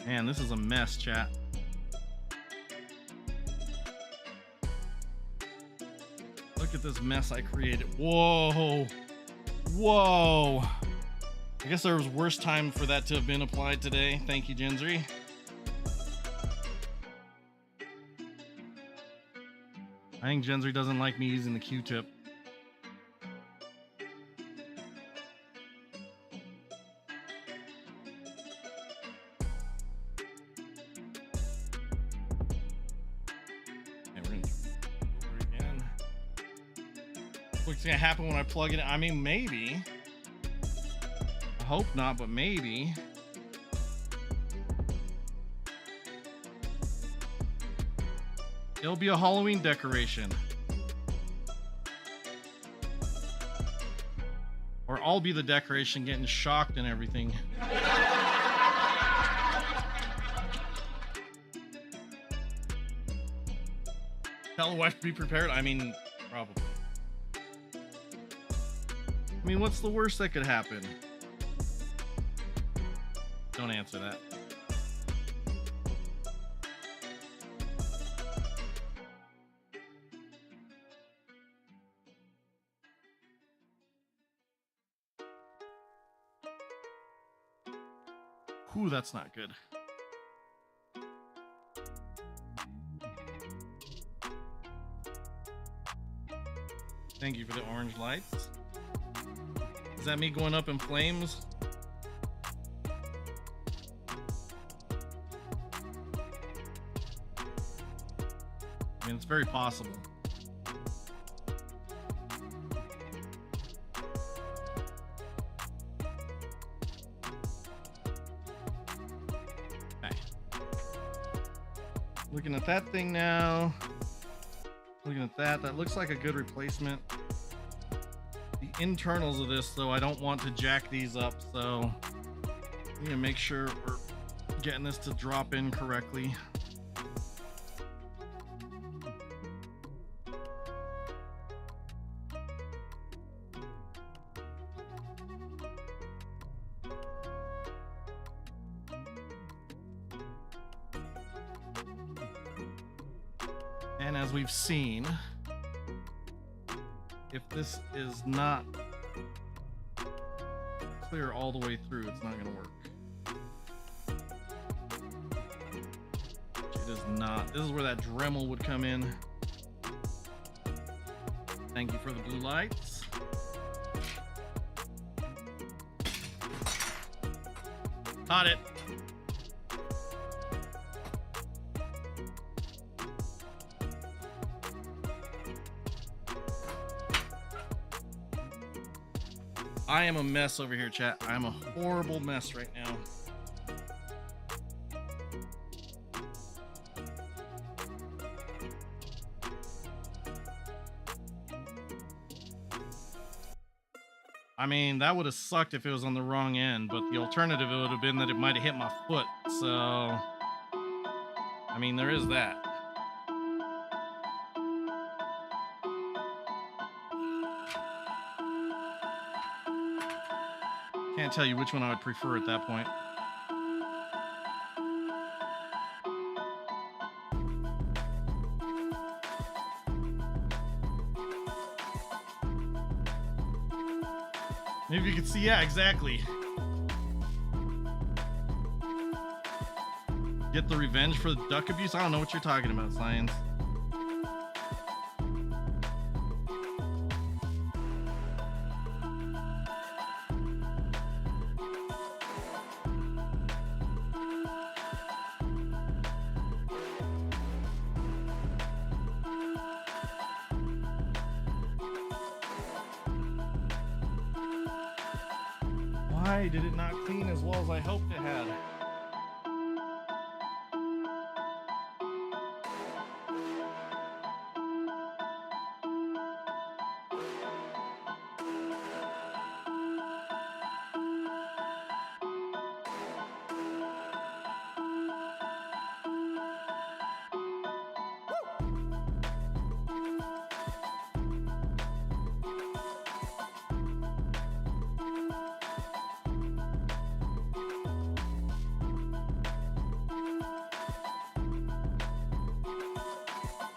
Man, this is a mess, chat. Look at this mess I created. Whoa. Whoa. I guess there was worse time for that to have been applied today. Thank you, Gensry. I think Gensry doesn't like me using the Q-tip. What's gonna happen when I plug it in? I mean, maybe. I hope not, but maybe. It'll be a Halloween decoration. Or I'll be the decoration getting shocked and everything. Tell the wife to be prepared? I mean, probably. I mean, what's the worst that could happen? Don't answer that. Whew, that's not good. Thank you for the orange lights. Is that me going up in flames? I mean, it's very possible. Okay. Looking at that thing now. Looking at that, that looks like a good replacement. The internals of this, though, I don't want to jack these up, so I need to make sure we're getting this to drop in correctly. And as we've seen, if this is not clear all the way through, it's not going to work. It is not. This is where that Dremel would come in. Thank you for the blue lights. Caught it. I am a mess over here, chat. I'm a horrible mess right now. I mean, that would have sucked if it was on the wrong end, but the alternative it would have been that it might have hit my foot. So, I mean, there is that. Can't tell you which one I would prefer at that point. Maybe you can see, yeah, exactly. Get the revenge for the duck abuse? I don't know what you're talking about, Science. Why did it not clean as well as I hoped it had?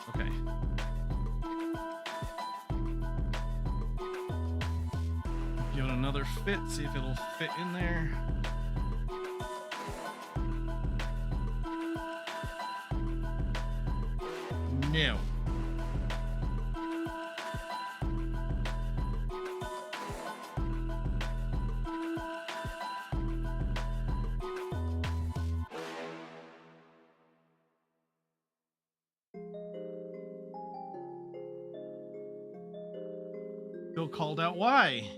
Okay. Give it another fit, see if it'll fit in there. No. Bill called out. Why?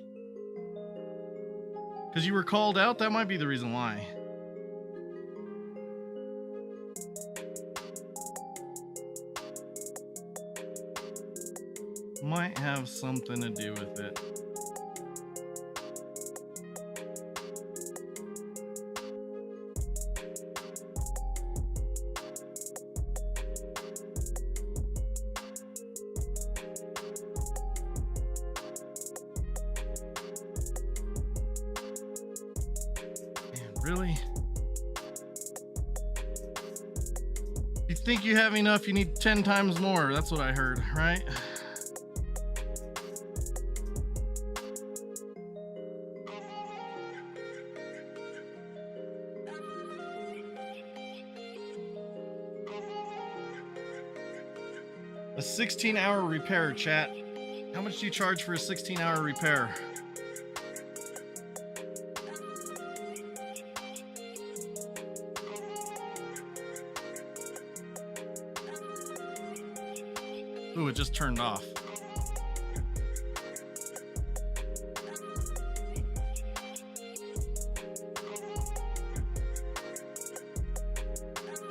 Because you were called out? That might be the reason why. Might have something to do with it. Really? You think you have enough, you need 10 times more. That's what I heard, right? A 16-hour repair, chat. How much do you charge for a 16-hour repair? Ooh, it just turned off.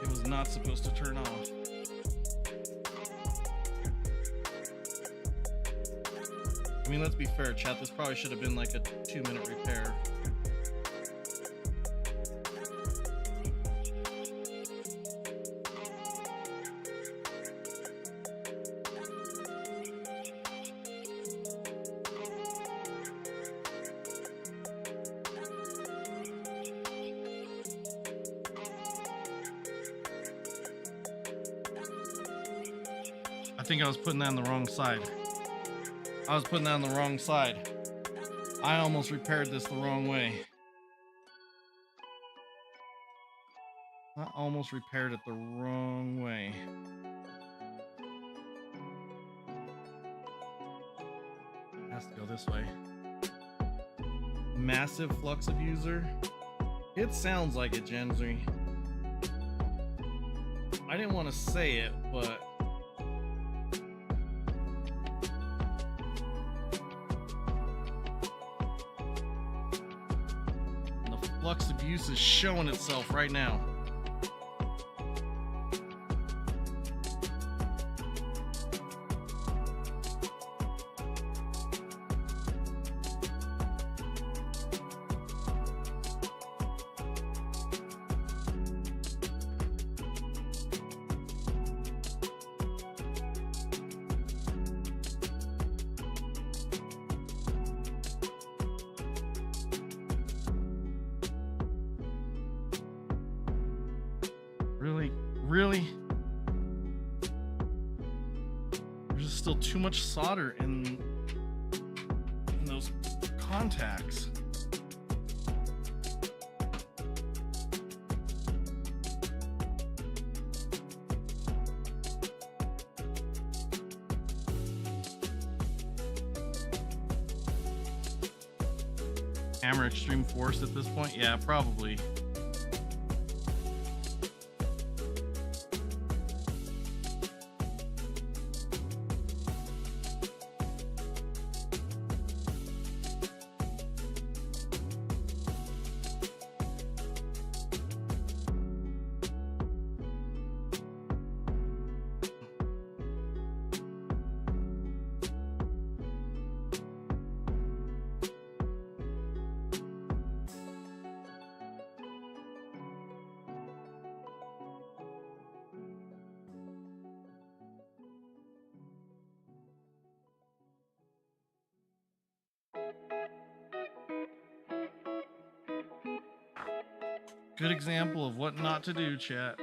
It was not supposed to turn off. I mean, let's be fair, chat. This probably should have been like a 2-minute repair. I think I was putting that on the wrong side. I was putting that on the wrong side. I almost repaired this the wrong way. I almost repaired it the wrong way. It has to go this way. Massive flux abuser. It sounds like it, Genzy. I didn't want to say it, but flux abuse is showing itself right now. Really? There's just still too much solder in those contacts. Hammer extreme force at this point? Yeah, probably. Good example of what not to do, chat.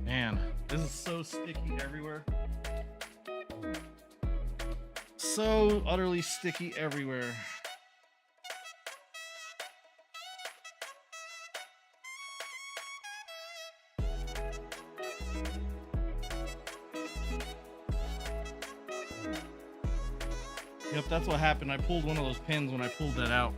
Man, this is so sticky everywhere. So utterly sticky everywhere. Yep, that's what happened. I pulled one of those pins when I pulled that out.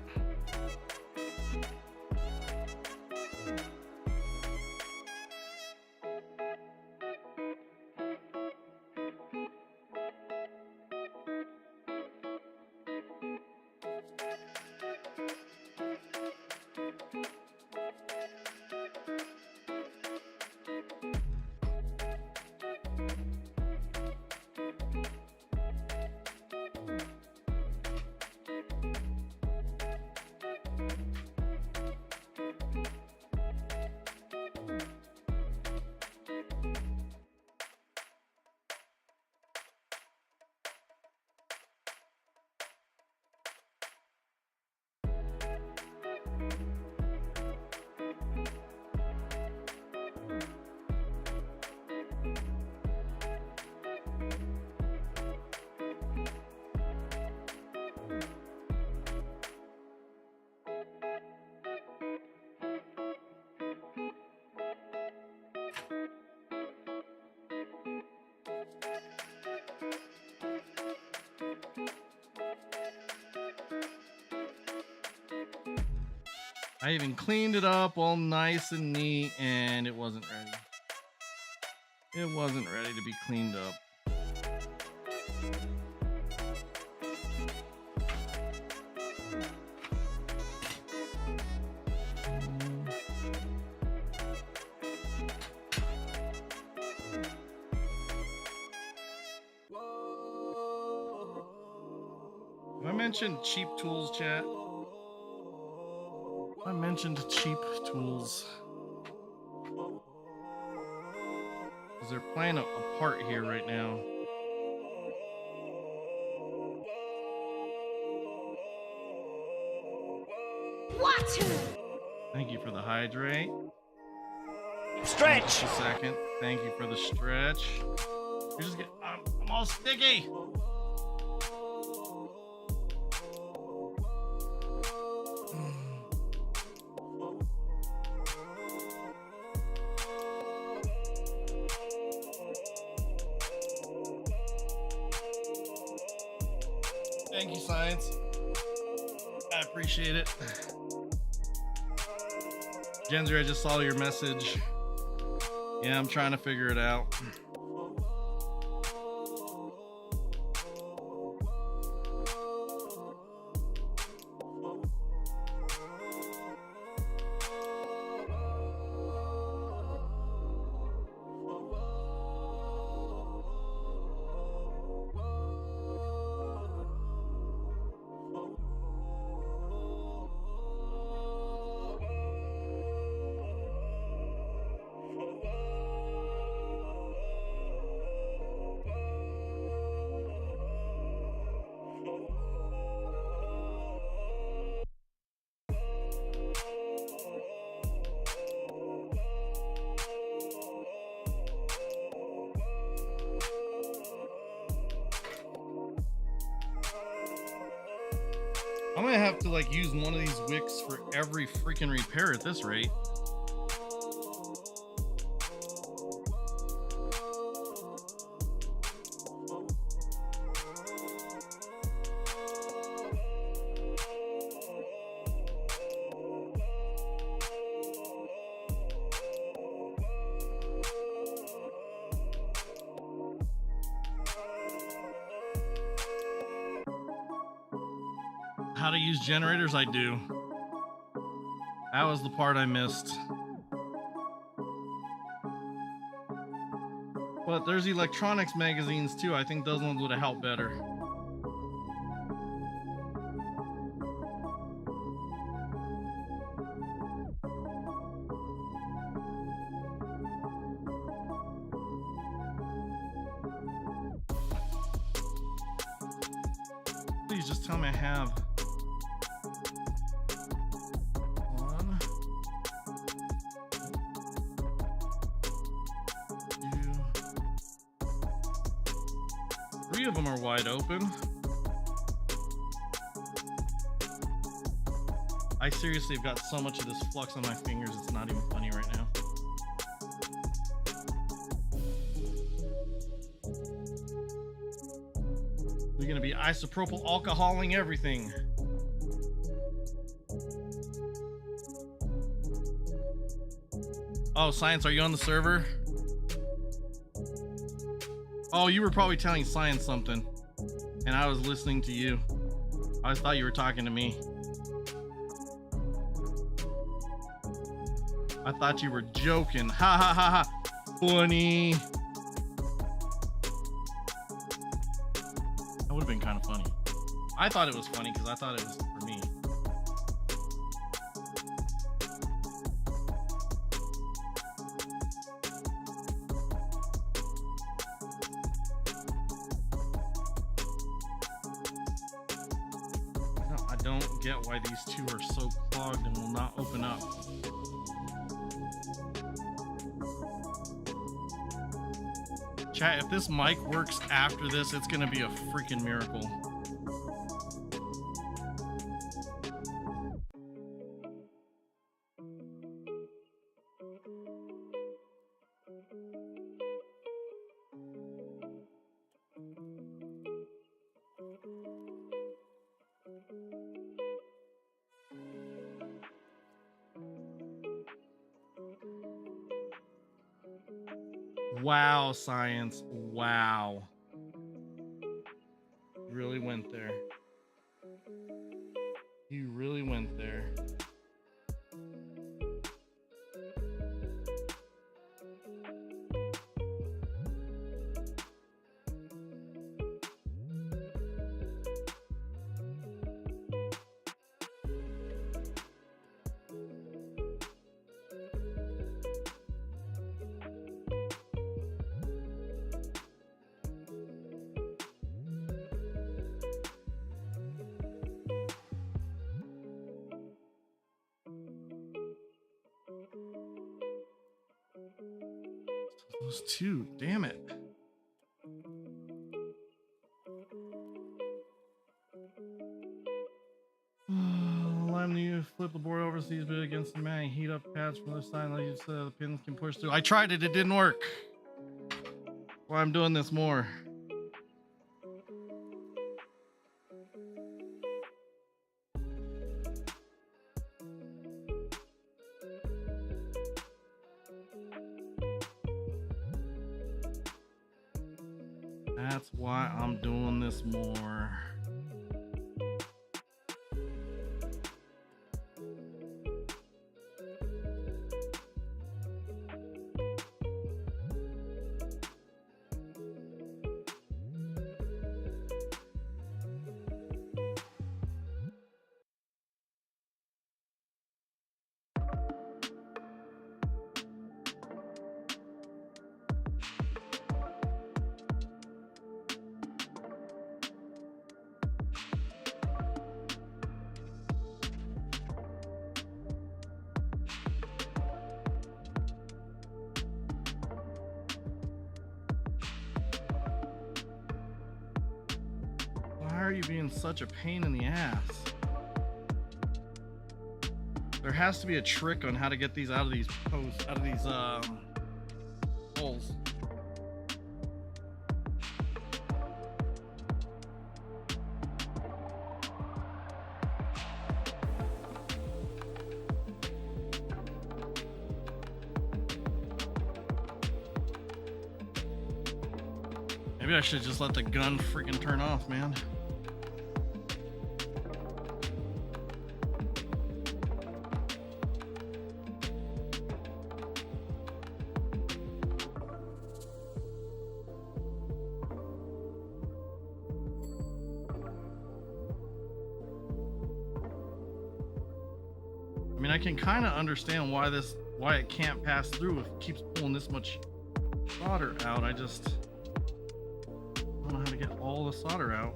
I even cleaned it up all nice and neat, and it wasn't ready. It wasn't ready to be cleaned up. I mentioned cheap tools, chat. I mentioned cheap tools. Because they're playing a part here right now. Water! Thank you for the hydrate. Stretch! Just a second. Thank you for the stretch. You're just getting, I'm all sticky. Thank you, Science. I appreciate it. Genzer, I just saw your message. Yeah, I'm trying to figure it out. I'm gonna have to like use one of these wicks for every freaking repair at this rate. How to use generators? I do. That was the part I missed. But there's electronics magazines too. I think those ones would have helped better. Please just tell me I have. One, two, three of them are wide open. I seriously have got so much of this flux on my fingers, it's not even funny right now. We're gonna be isopropyl alcoholing everything. Oh, Science, are you on the server? Oh, you were probably telling Science something, and I was listening to you. I thought you were talking to me. I thought you were joking. Ha ha ha ha. Funny. That would have been kind of funny. I thought it was funny because I thought it was for me. No, I don't get why these two are so clogged and will not open up. Chat, if this mic works after this, it's gonna be a freaking miracle. Wow, Science. Wow. went there. He really went there. Those two, damn it. Allow you flip the board over, sees bit against the mag, heat up pads from the side, like you said, the pins can push through. I tried it, it didn't work. Why I'm doing this more. That's why I'm doing this more. Why are you being such a pain in the ass? There has to be a trick on how to get these out of these posts, out of these holes. Maybe I should just let the gun freaking turn off, man. I mean, I can kind of understand why it can't pass through if it keeps pulling this much solder out. I just don't know how to get all the solder out.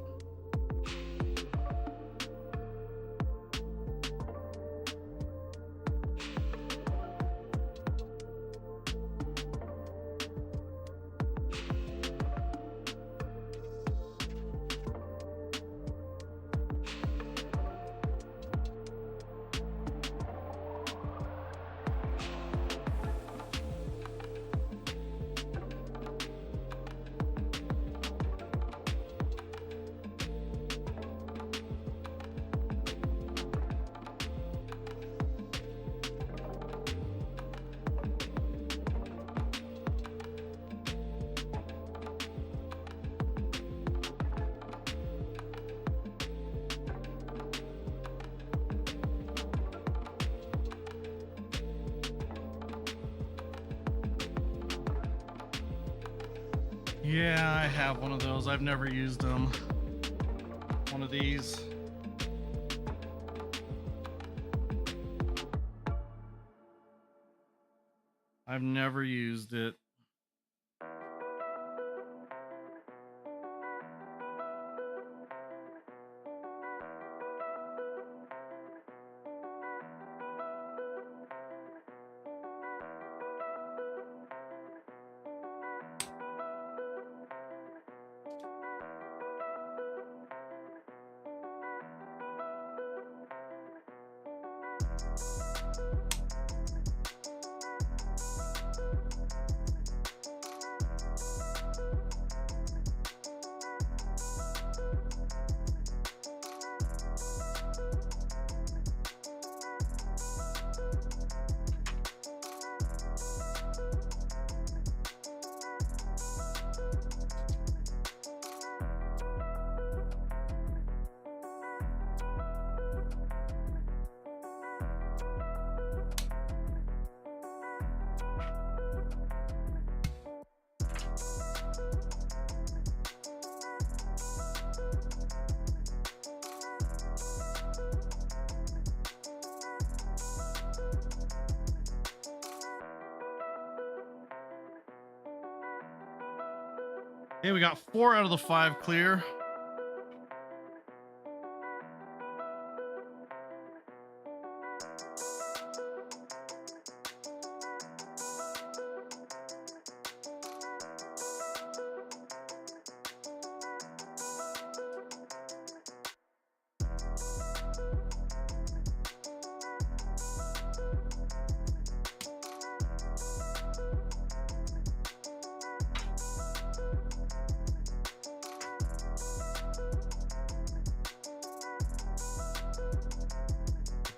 Yeah, I have one of those. I've never used them. One of these. I've never used it. Okay, we got 4 out of the 5 clear.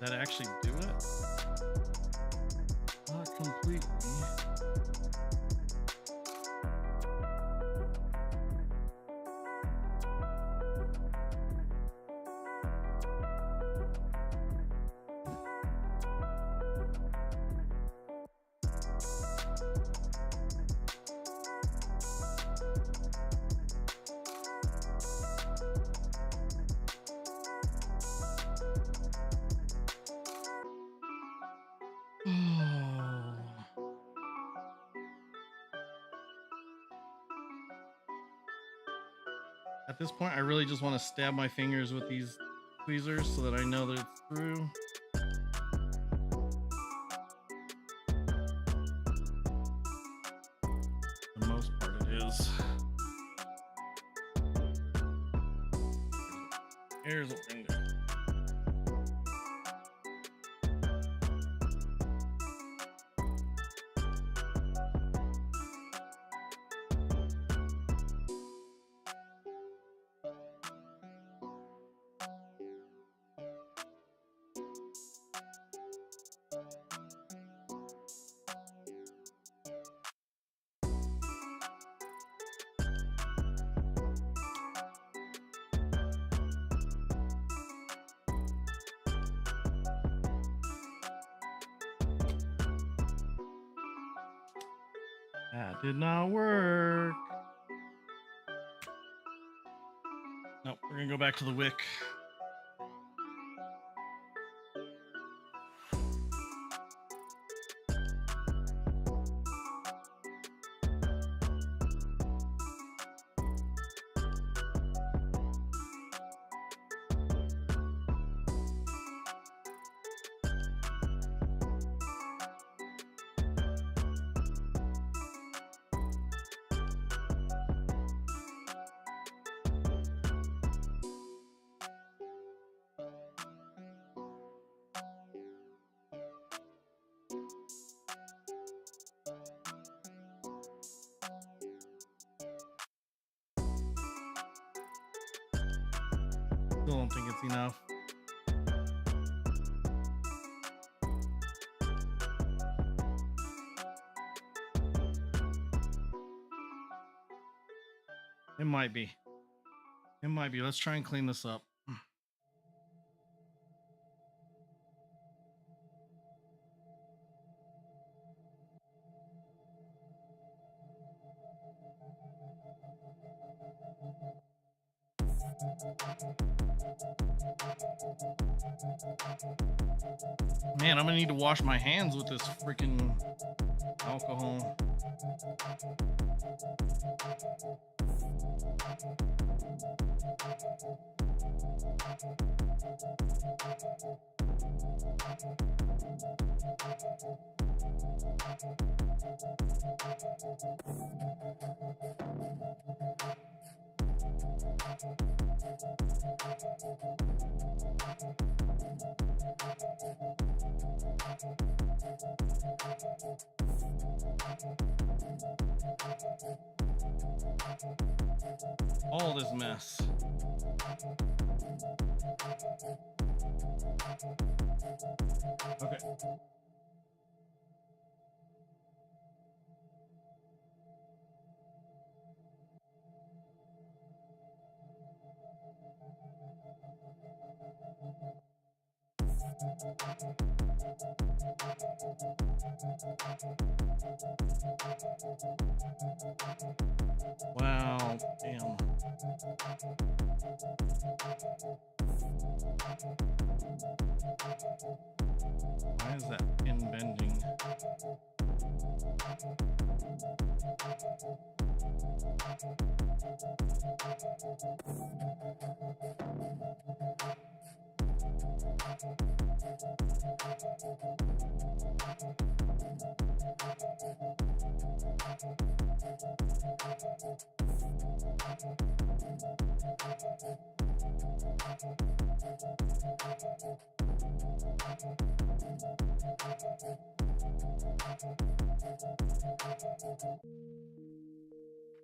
Did that actually do it? Not completely. At this point, I really just want to stab my fingers with these tweezers so that I know that it's through. For the most part, it is. Here's a finger. That did not work. Nope, we're gonna go back to the wick. Still don't think it's enough. It might be. It might be. Let's try and clean this up. Man, I'm gonna need to wash my hands with this freaking alcohol. All this mess. Okay. Wow, damn. Why is that pin bending?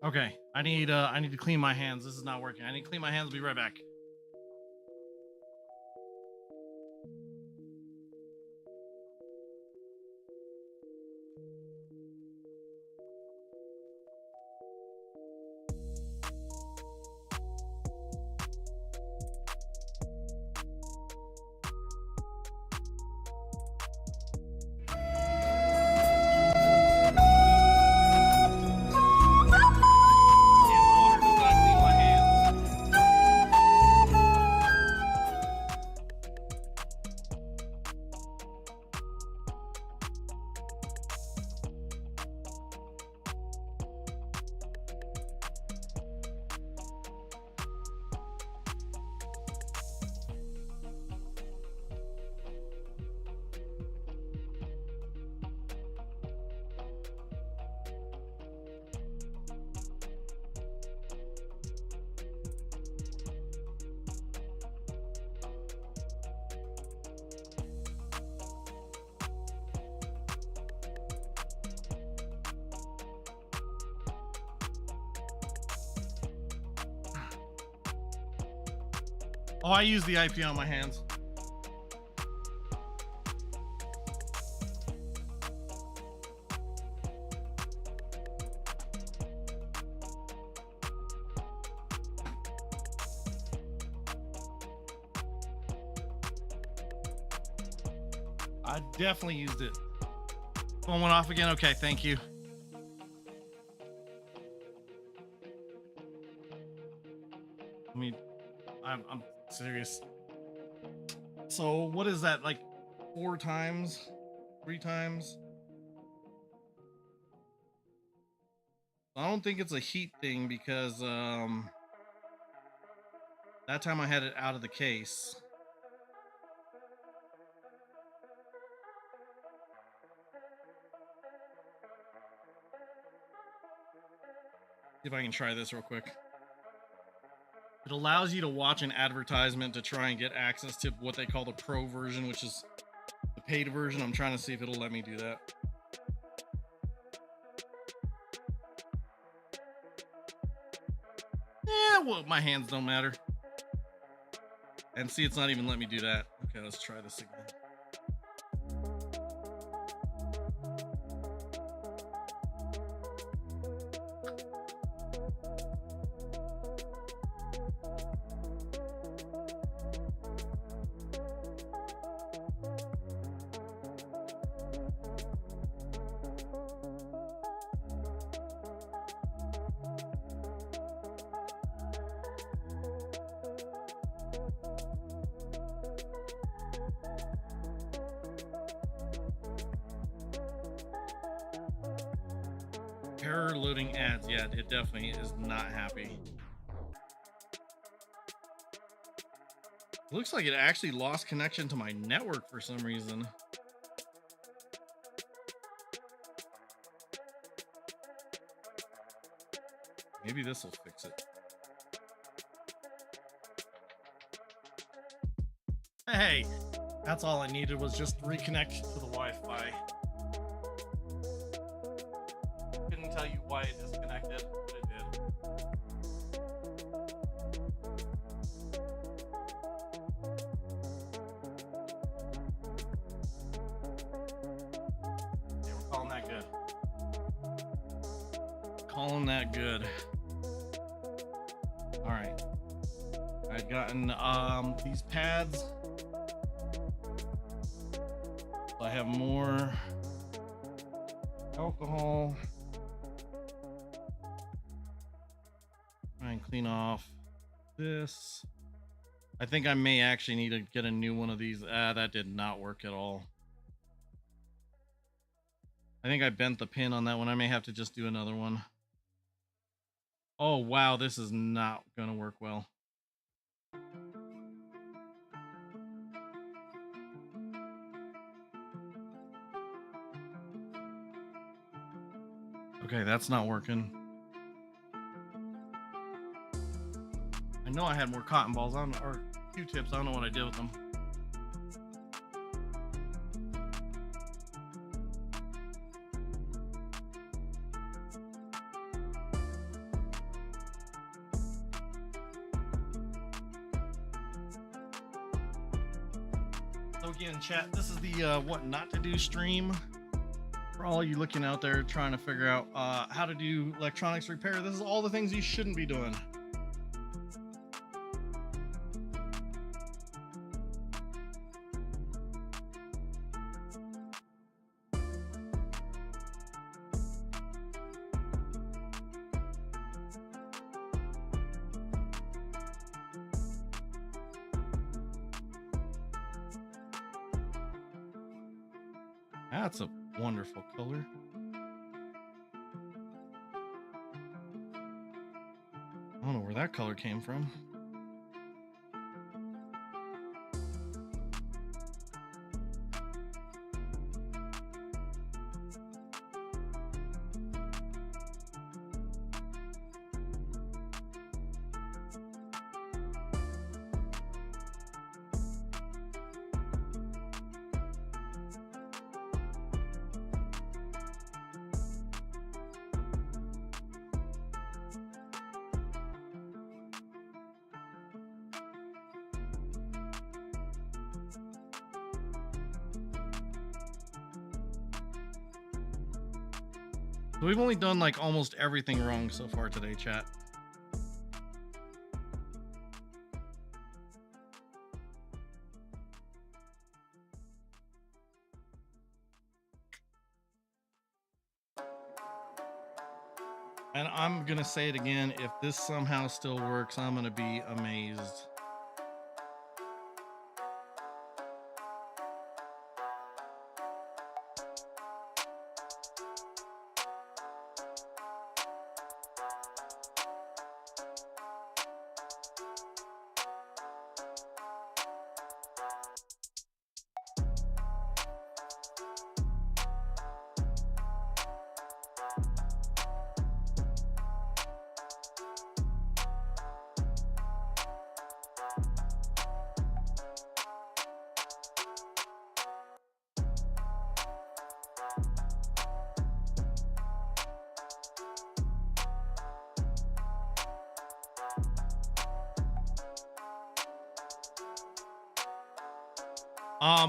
Okay, I need to clean my hands. This is not working. I need to clean my hands. I'll be right back. Water does not clean my hands. Oh, I use the IP on my hands. I definitely used it. Phone went off again. Okay, thank you. I mean, I'm serious. So what is that, like 4 times? 3 times? I don't think it's a heat thing because that time I had it out of the case. See if I can try this real quick. It allows you to watch an advertisement to try and get access to what they call the pro version, which is the paid version. I'm trying to see if it'll let me do that. Yeah, well, my hands don't matter. And see, it's not even letting me do that. Okay, let's try this again. Error loading ads. Yeah, it definitely is not happy. Looks like it actually lost connection to my network for some reason. Maybe this will fix it. Hey, that's all I needed was just reconnect to the Wi-Fi. Couldn't tell you why it disconnected, but it did. Yeah, we're calling that good. Calling that good. All right. I've gotten these pads. I have more alcohol. Try and clean off this. I think I may actually need to get a new one of these. That did not work at all. I think I bent the pin on that one. I may have to just do another one. Oh, wow. This is not going to work well. Okay, that's not working. I know I had more cotton balls on, or Q-tips. I don't know what I did with them. So again, chat, this is the what not to do stream. For all you looking out there trying to figure out how to do electronics repair, this is all the things you shouldn't be doing. That's a wonderful color. I don't know where that color came from. So we've only done like almost everything wrong so far today, chat. And I'm gonna say it again, if this somehow still works, I'm gonna be amazed.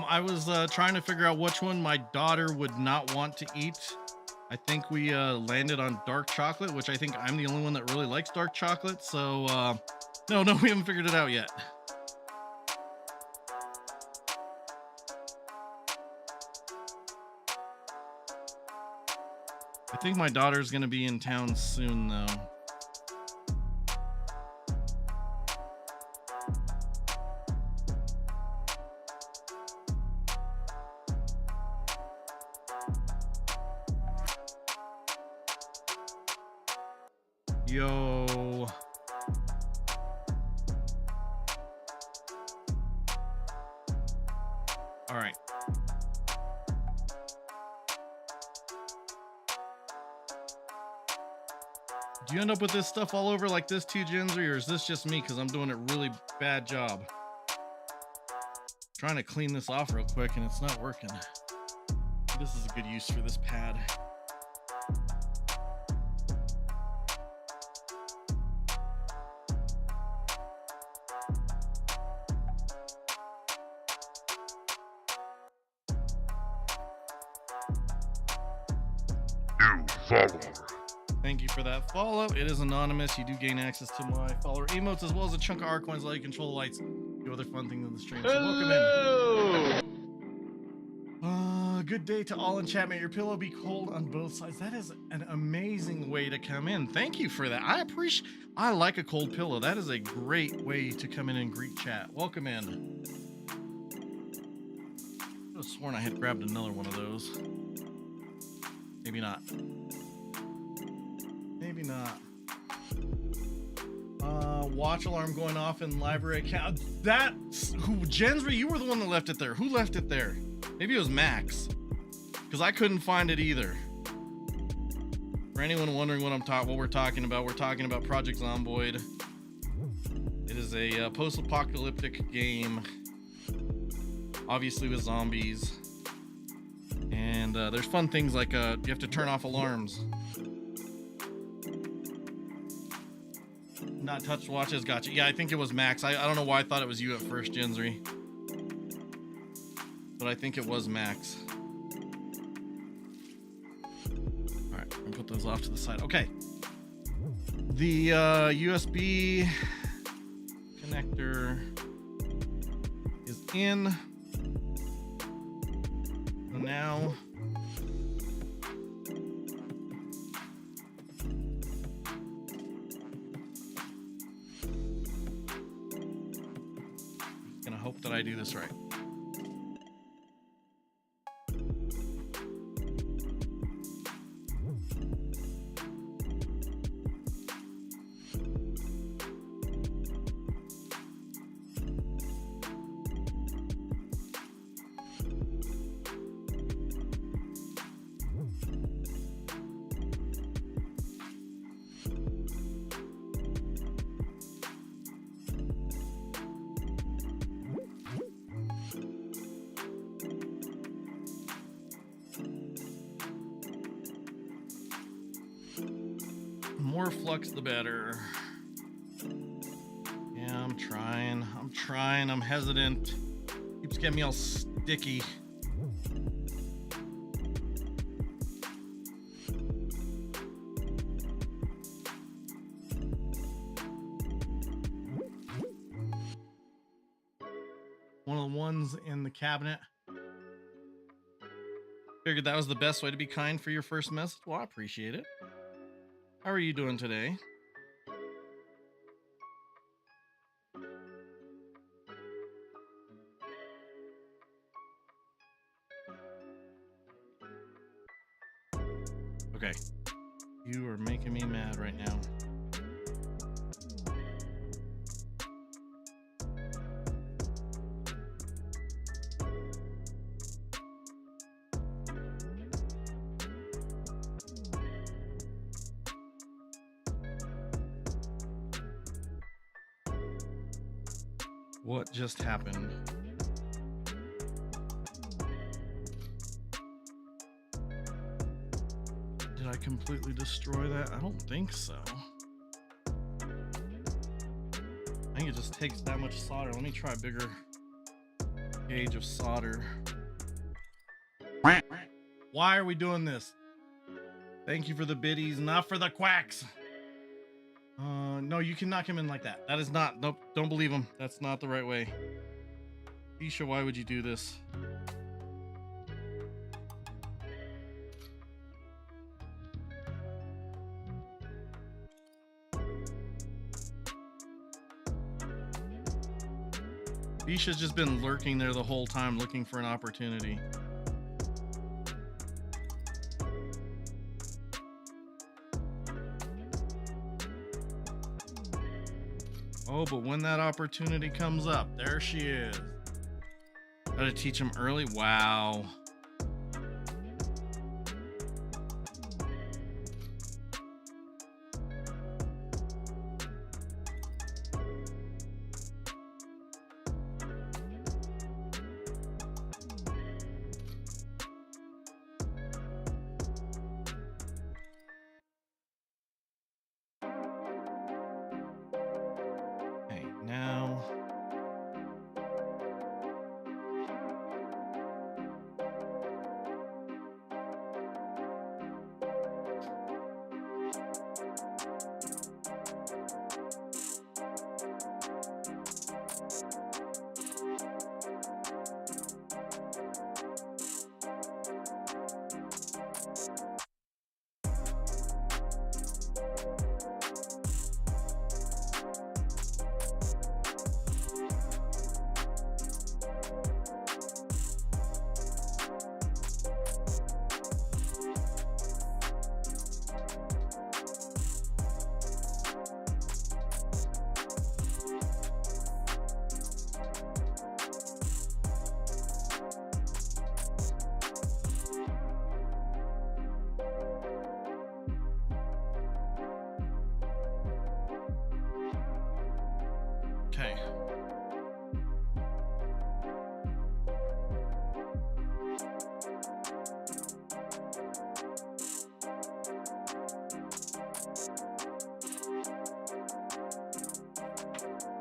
I was trying to figure out which one my daughter would not want to eat. I think we landed on dark chocolate, which I think I'm the only one that really likes dark chocolate. So no, we haven't figured it out yet. I think my daughter's gonna be in town soon though. Yo. All right. Do you end up with this stuff all over like this too, Genzy, or is this just me because I'm doing a really bad job? Trying to clean this off real quick and it's not working. This is a good use for this pad. Follower. Thank you for that follow. It is anonymous. You do gain access to my follower emotes as well as a chunk of R coins, allow you to control the lights, do other fun things in the stream. So welcome in. Good day to all in chat. May your pillow be cold on both sides. That is an amazing way to come in. Thank you for that. I like a cold pillow. That is a great way to come in and greet chat. Welcome in. I could have sworn I had grabbed another one of those. Maybe not. Maybe not. Watch alarm going off in library account. That's who, Jensry, you were the one that left it there. Who left it there? Maybe it was Max, because I couldn't find it either. For anyone wondering what we're talking about Project Zomboid. It is a post-apocalyptic game, obviously with zombies, and there's fun things like you have to turn off alarms. Not touched watches, gotcha. Yeah, I think it was Max. I don't know why I thought it was you at first, Jensry, but I think it was Max. All right, I'm gonna put those off to the side. Okay, the USB connector is in. Now gonna hope that I do this right. More flux, the better. Yeah, I'm trying. I'm hesitant. Keeps getting me all sticky. One of the ones in the cabinet. Figured that was the best way to be kind for your first message. Well, I appreciate it. How are you doing today? Okay. You are making me mad right now. What just happened? Did I completely destroy that? I don't think so. I think it just takes that much solder. Let me try a bigger gauge of solder. Why are we doing this? Thank you for the biddies, not for the quacks. No, you can knock him in like that. That is not, nope, don't believe him. That's not the right way. Isha, why would you do this? Isha's just been lurking there the whole time looking for an opportunity. Oh, but when that opportunity comes up, there she is. Gotta teach him early. Wow.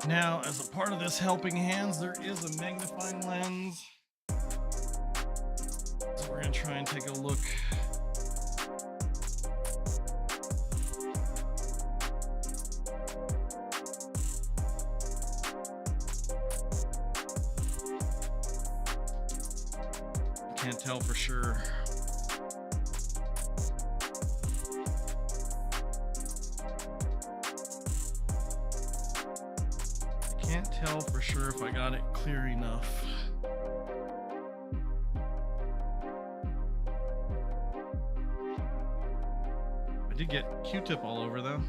Now, as a part of this helping hands, there is a magnifying lens. So we're gonna try and take a look. Can't tell for sure. Can't tell for sure if I got it clear enough. I did get Q-tip all over though.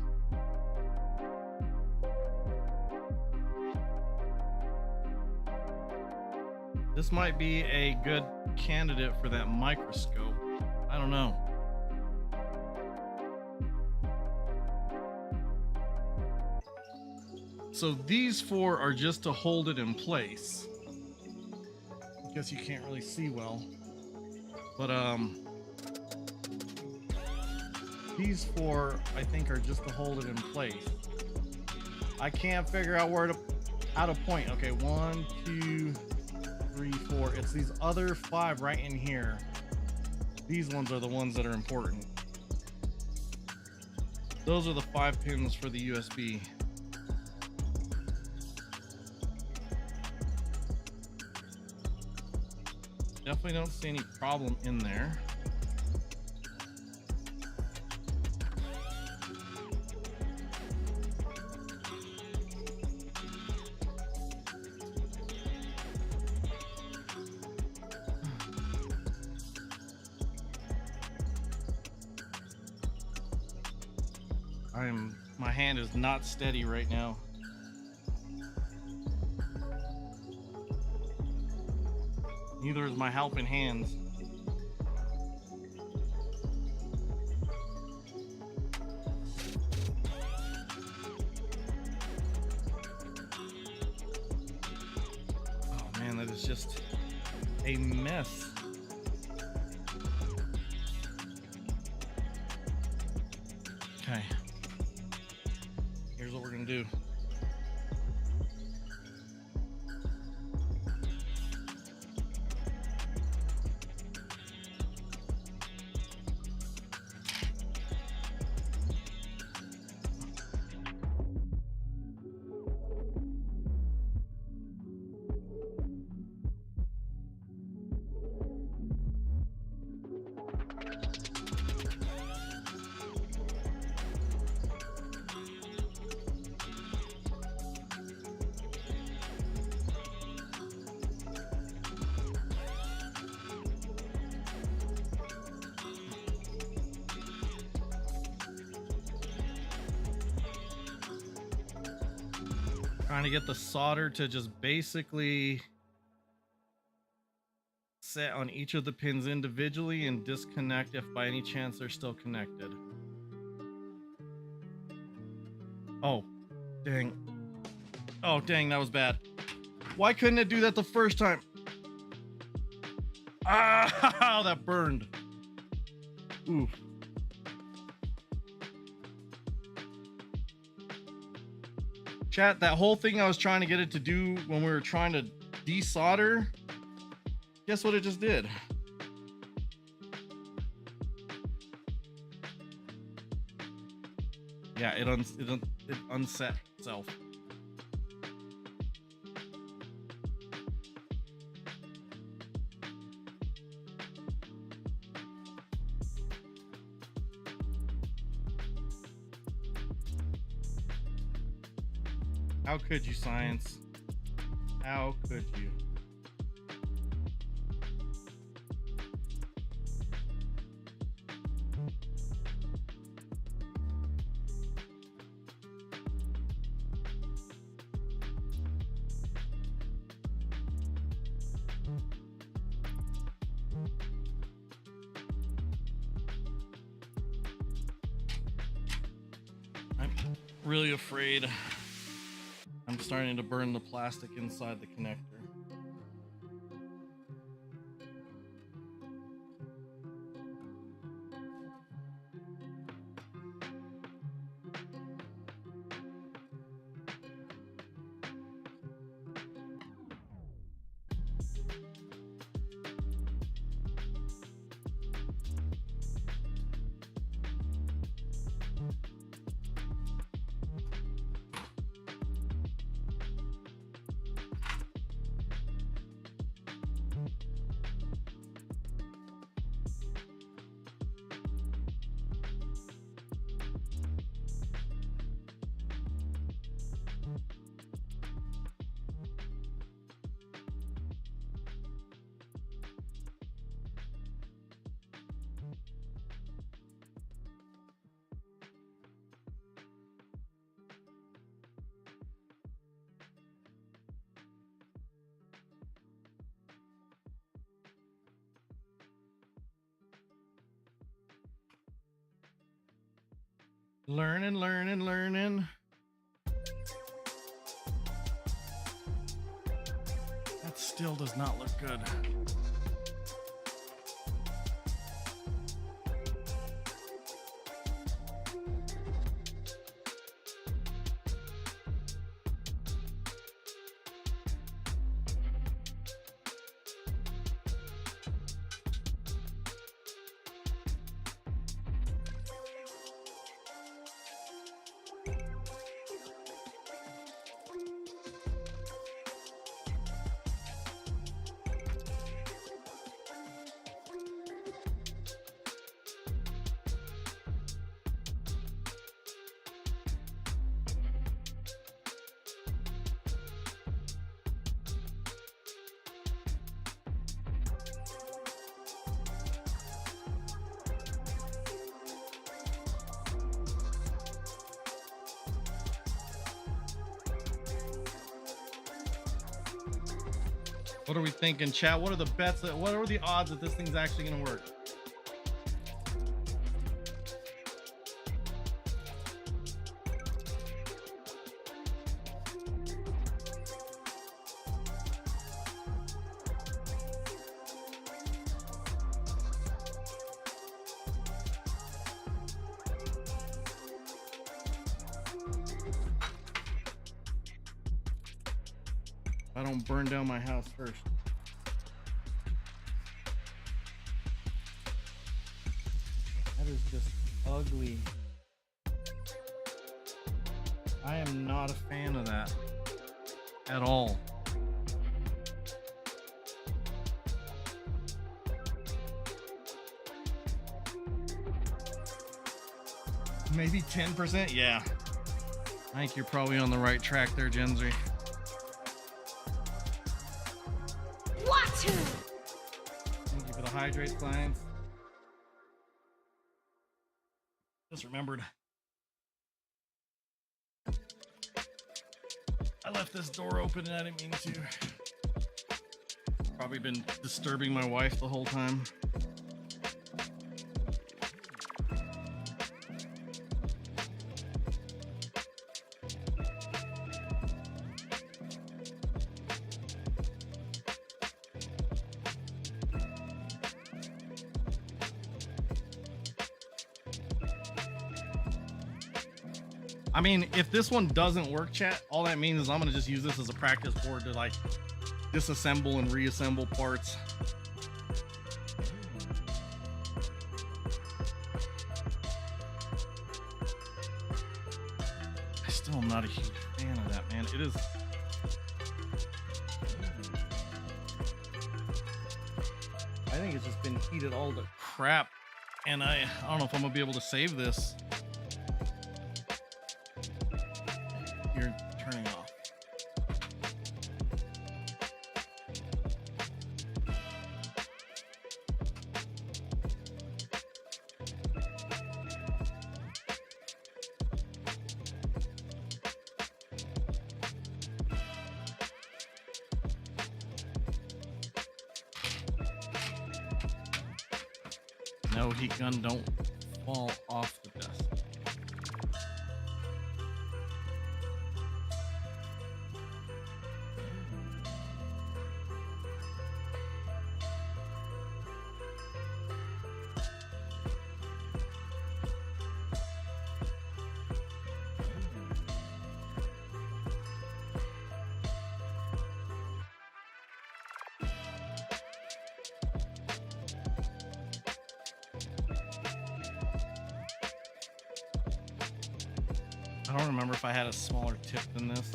This might be a good candidate for that microscope. I don't know. So these four are just to hold it in place. I guess you can't really see well. But these four I think are just to hold it in place. I can't figure out where to point. Okay, 1, 2, 3, 4. It's these other 5 right in here. These ones are the ones that are important. Those are the 5 pins for the USB. Definitely don't see any problem in there. My hand is not steady right now. Neither is my helping hands. Oh man, that is just a mess. Okay. Here's what we're gonna do. Trying to get the solder to just basically set on each of the pins individually and disconnect if by any chance they're still connected. Oh, dang. Oh, dang, that was bad. Why couldn't it do that the first time? Ah, that burned. Oof. Chat, that whole thing I was trying to get it to do when we were trying to desolder, guess what it just did? Yeah, it unset itself. How could you, science? How could you? I'm really afraid. I'm starting to burn the plastic inside the connector. Learning. That still does not look good. What are we thinking, chat? What are the bets? What are the odds that this thing's actually gonna work? I don't burn down my house first. That is just ugly. I am not a fan of that at all. Maybe 10%? Yeah. I think you're probably on the right track there, Genzy. Water! Thank you for the hydrate signs. Just remembered. I left this door open and I didn't mean to. Probably been disturbing my wife the whole time. I mean, if this one doesn't work, chat, all that means is I'm gonna just use this as a practice board to like disassemble and reassemble parts. I still am not a huge fan of that, man. It is. I think it's just been heated all to crap, and I don't know if I'm gonna be able to save this. You're turning off. No, heat gun, don't fall off the desk. I don't remember if I had a smaller tip than this.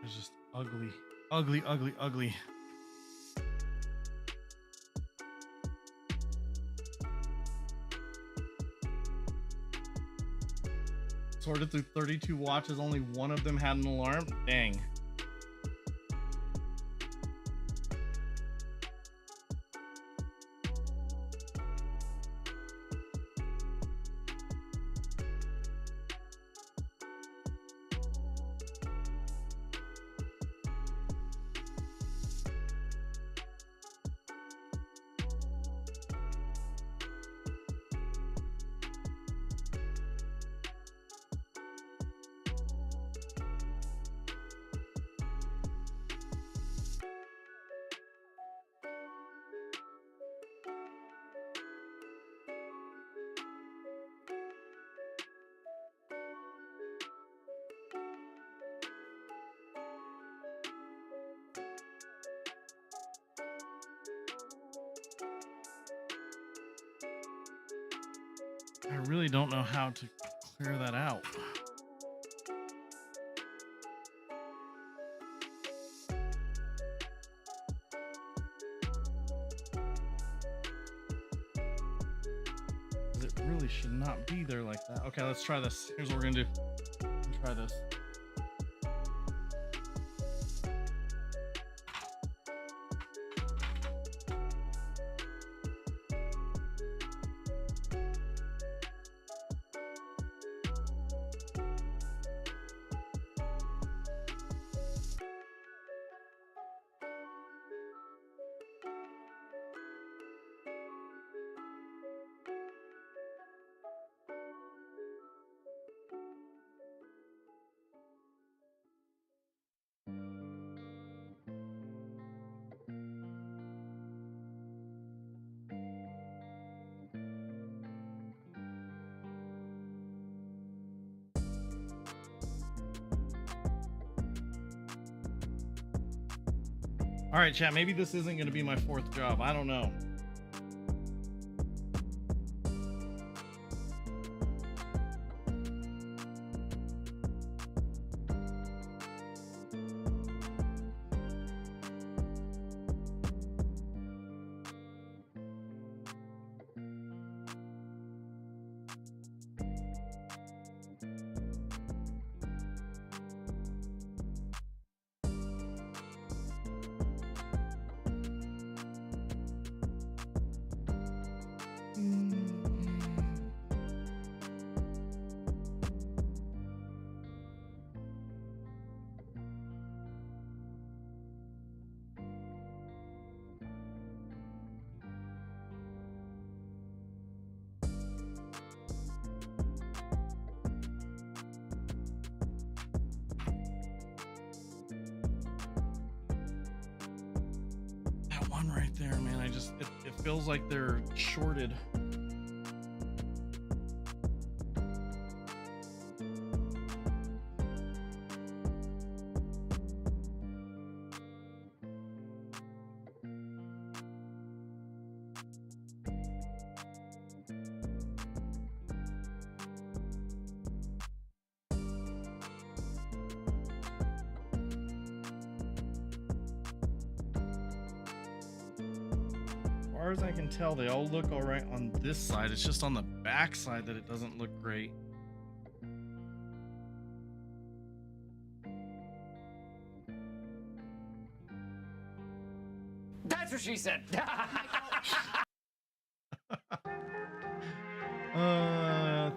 It's just ugly, ugly, ugly, ugly. sorted through 32 watches, only one of them had an alarm. Dang. I really don't know how to clear that out. It really should not be there like that. Okay, let's try this. Here's what we're gonna do. Try this. All right, chat, maybe this isn't going to be my fourth job. I don't know. Right there, man. It feels like they're shorted. As far as I can tell, they all look all right on this side. It's just on the back side that it doesn't look great. That's what she said.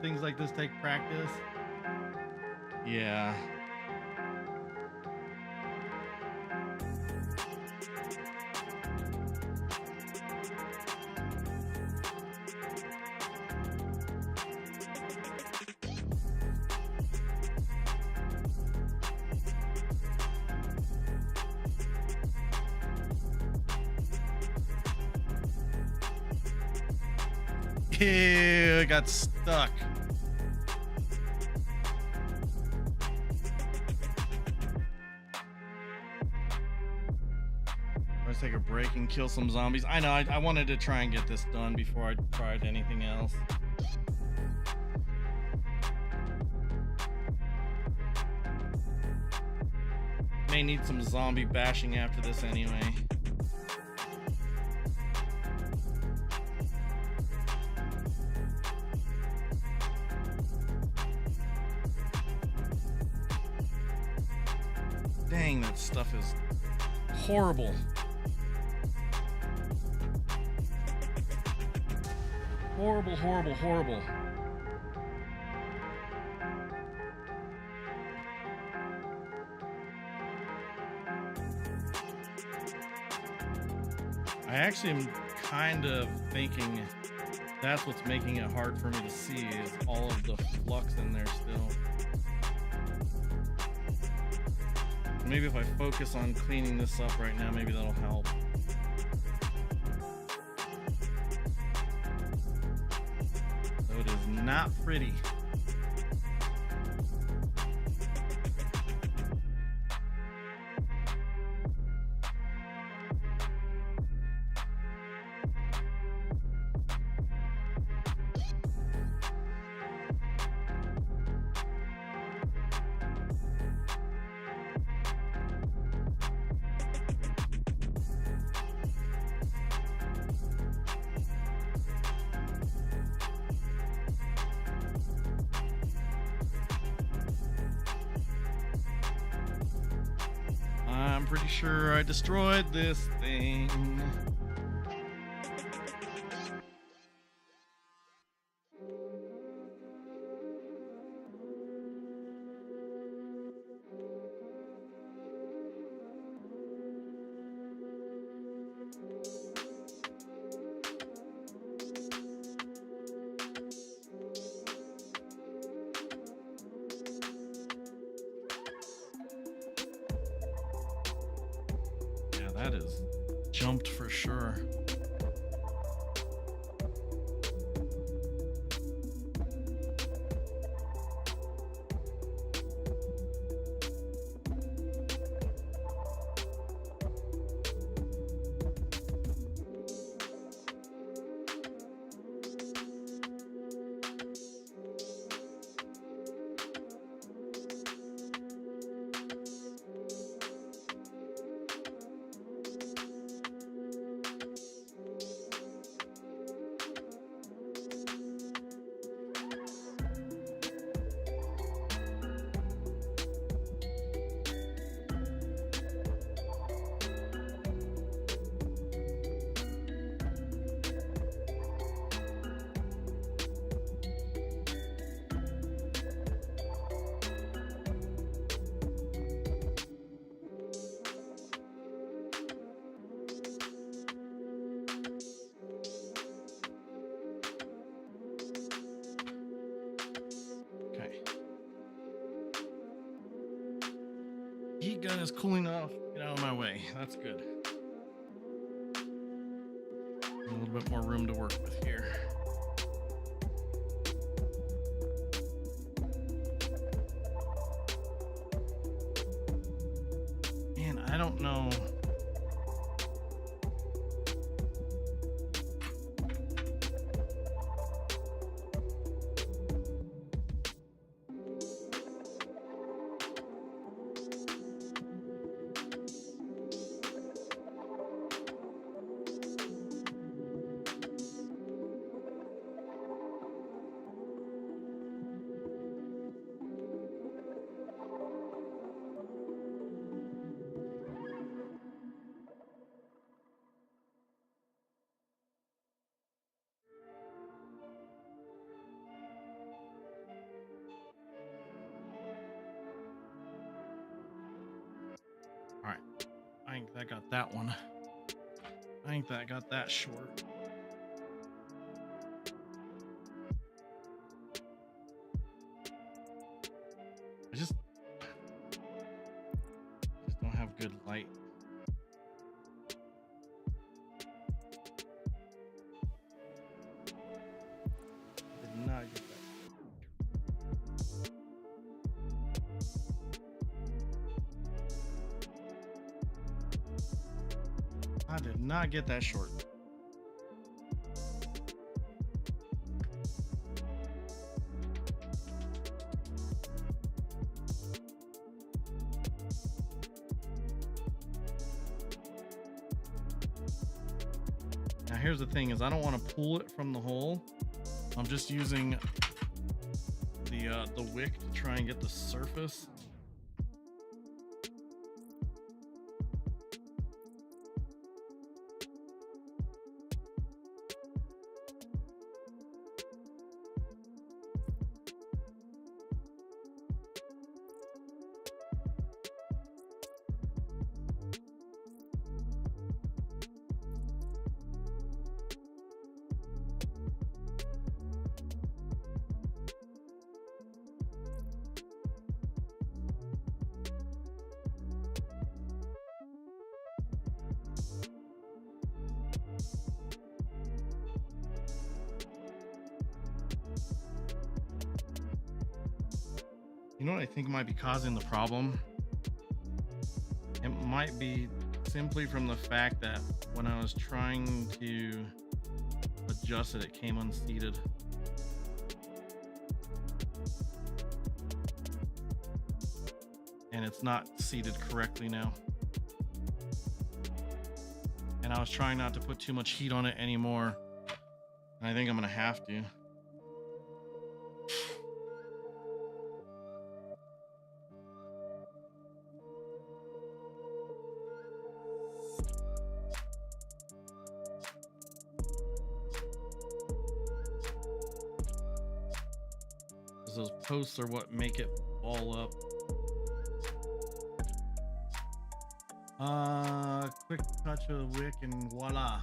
Things like this take practice. Yeah. Ew, I got stuck. Let's take a break and kill some zombies. I know, I wanted to try and get this done before I tried anything else. May need some zombie bashing after this anyway. stuff is horrible. Horrible, horrible, horrible. I actually am kind of thinking that's what's making it hard for me to see is all of the flux in there still. Maybe if I focus on cleaning this up right now, maybe that'll help. So it is not pretty. I'm pretty sure I destroyed this thing. That is jumped for sure. Heat gun is cooling off. Get out of my way. That's good. A little bit more room to work with here. Man, I don't know. All right, I think that got that one. I think that got that short. I just don't have good light. Did not get that. I did not get that short. Now here's the thing is I don't want to pull it from the hole. I'm just using the wick to try and get the surface. You know what I think might be causing the problem? It might be simply from the fact that when I was trying to adjust it, it came unseated. And it's not seated correctly now. And I was trying not to put too much heat on it anymore. And I think I'm gonna have to. Those posts are what make it ball up. Quick touch of the wick and voila.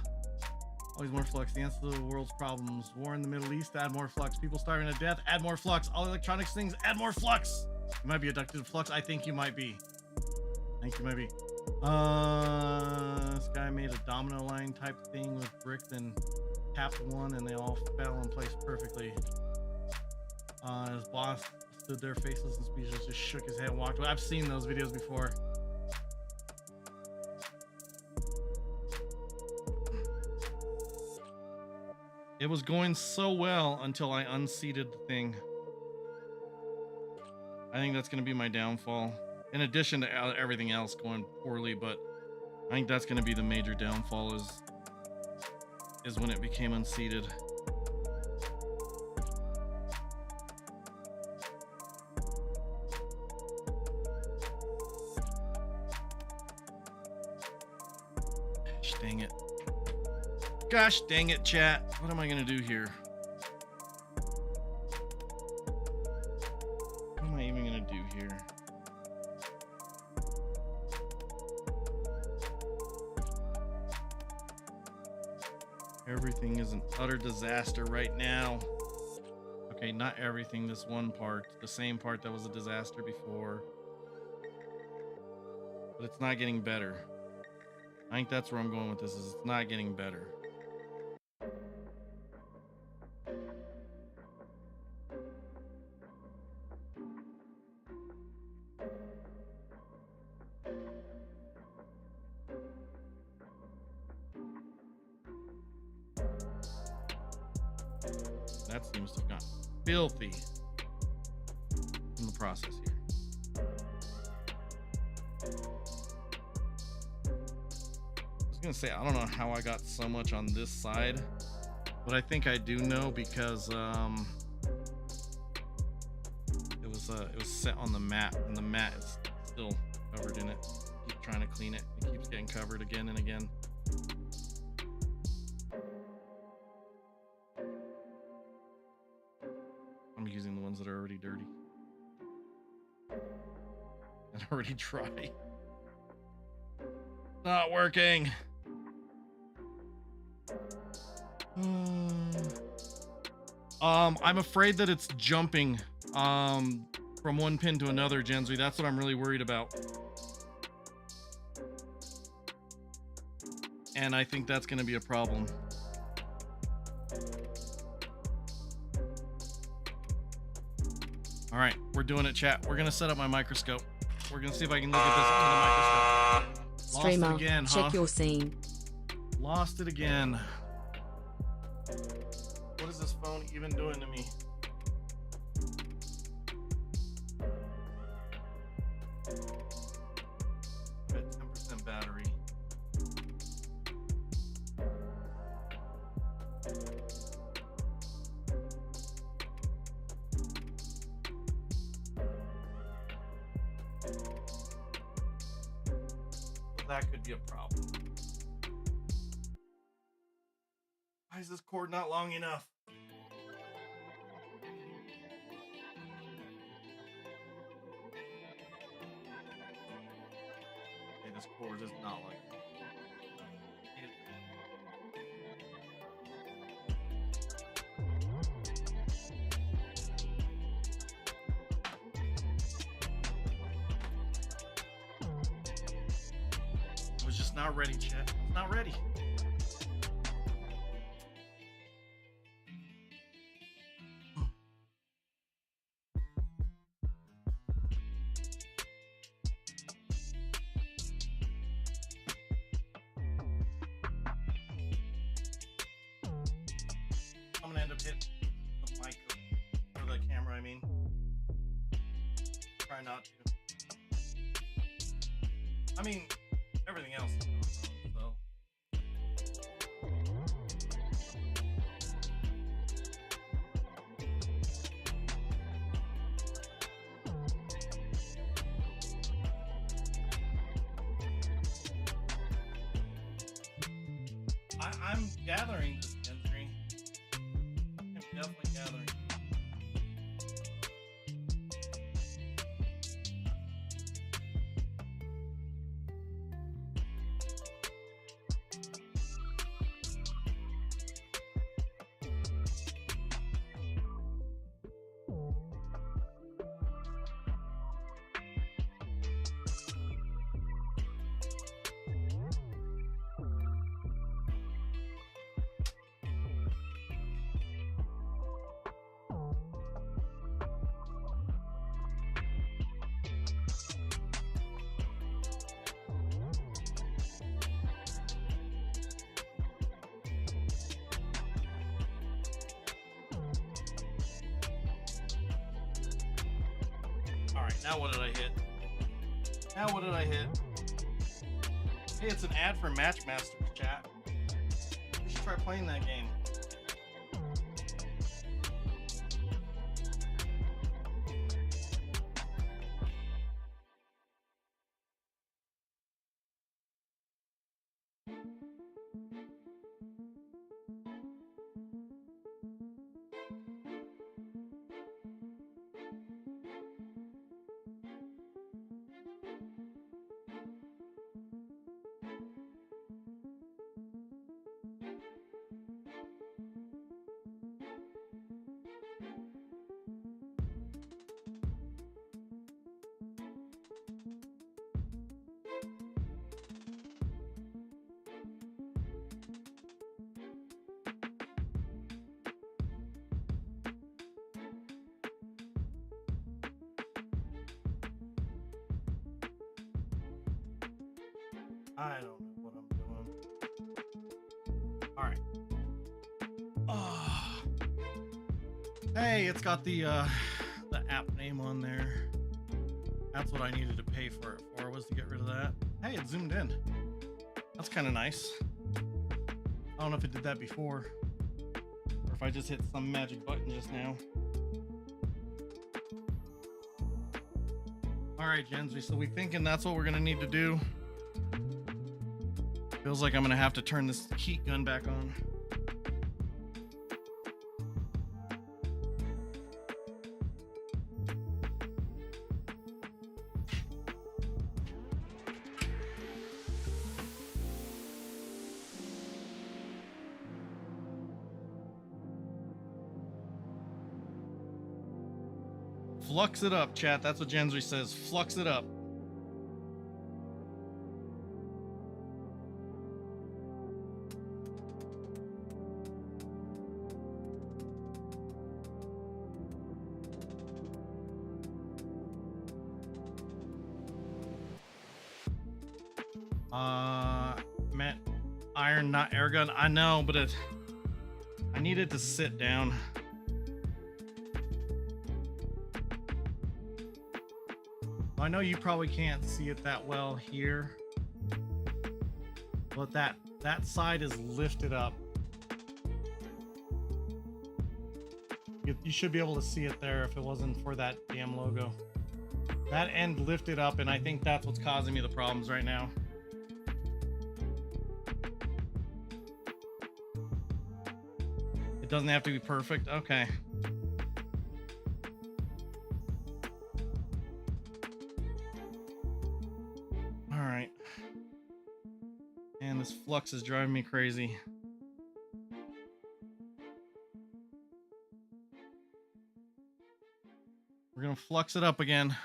Always more flux. The answer to the world's problems. War in the Middle East, add more flux. People starving to death, add more flux. All electronics things, add more flux. You might be addicted to flux. I think you might be. I think you might be. This guy made a domino line type thing with bricks and tapped one and they all fell in place perfectly. His boss stood there faceless and speechless, just shook his head and walked away. I've seen those videos before. It was going so well until I unseated the thing. I think that's going to be my downfall. In addition to everything else going poorly, but I think that's going to be the major downfall is when it became unseated. Gosh dang it. Gosh dang it, chat. What am I gonna do here? What am I even gonna do here? Everything is an utter disaster right now. Okay, not everything, this one part. The same part that was a disaster before. But it's not getting better. I think that's where I'm going with this, is it's not getting better. That seems to have gotten filthy in the process here. I was gonna say, I don't know how I got so much on this side, but I think I do know because it was set on the mat, and the mat is still covered in it. Keep trying to clean it, it keeps getting covered again and again. I'm using the ones that are already dirty and already dry. Not working. I'm afraid that it's jumping from one pin to another, Gensui. That's what I'm really worried about. And I think that's going to be a problem. All right, we're doing it, chat. We're gonna set up my microscope. We're gonna see if I can look at this under the microscope. Streamer, Lost it again, huh? check your scene. Lost it again. What is this phone even doing to me? I'm at 10% battery. That could be a problem. Why is this cord not long enough? Okay, this cord is not like It's not ready, chat. It's not ready. not to. I mean, everything else is not wrong, so. I'm gathering this entry. I'm definitely gathering. Alright, now what did I hit? Now what did I hit? Hey, it's an ad for Matchmasters, chat. We should try playing that game. I don't know what I'm doing. Alright. Oh. Hey, it's got the app name on there. That's what I needed to pay for it for, was to get rid of that. Hey, it zoomed in. That's kind of nice. I don't know if it did that before, or if I just hit some magic button just now. Alright, Gensry, so we thinking that's what we're gonna need to do. Feels like I'm gonna have to turn this heat gun back on. Flux it up, chat. That's what Gensry says. Flux it up. Matt, iron, not air gun. I know, but I needed to sit down. I know you probably can't see it that well here, but that side is lifted up. You should be able to see it there if it wasn't for that damn logo. That end lifted up, and I think that's what's causing me the problems right now. It doesn't have to be perfect. Okay. All right. And this flux is driving me crazy. We're gonna flux it up again.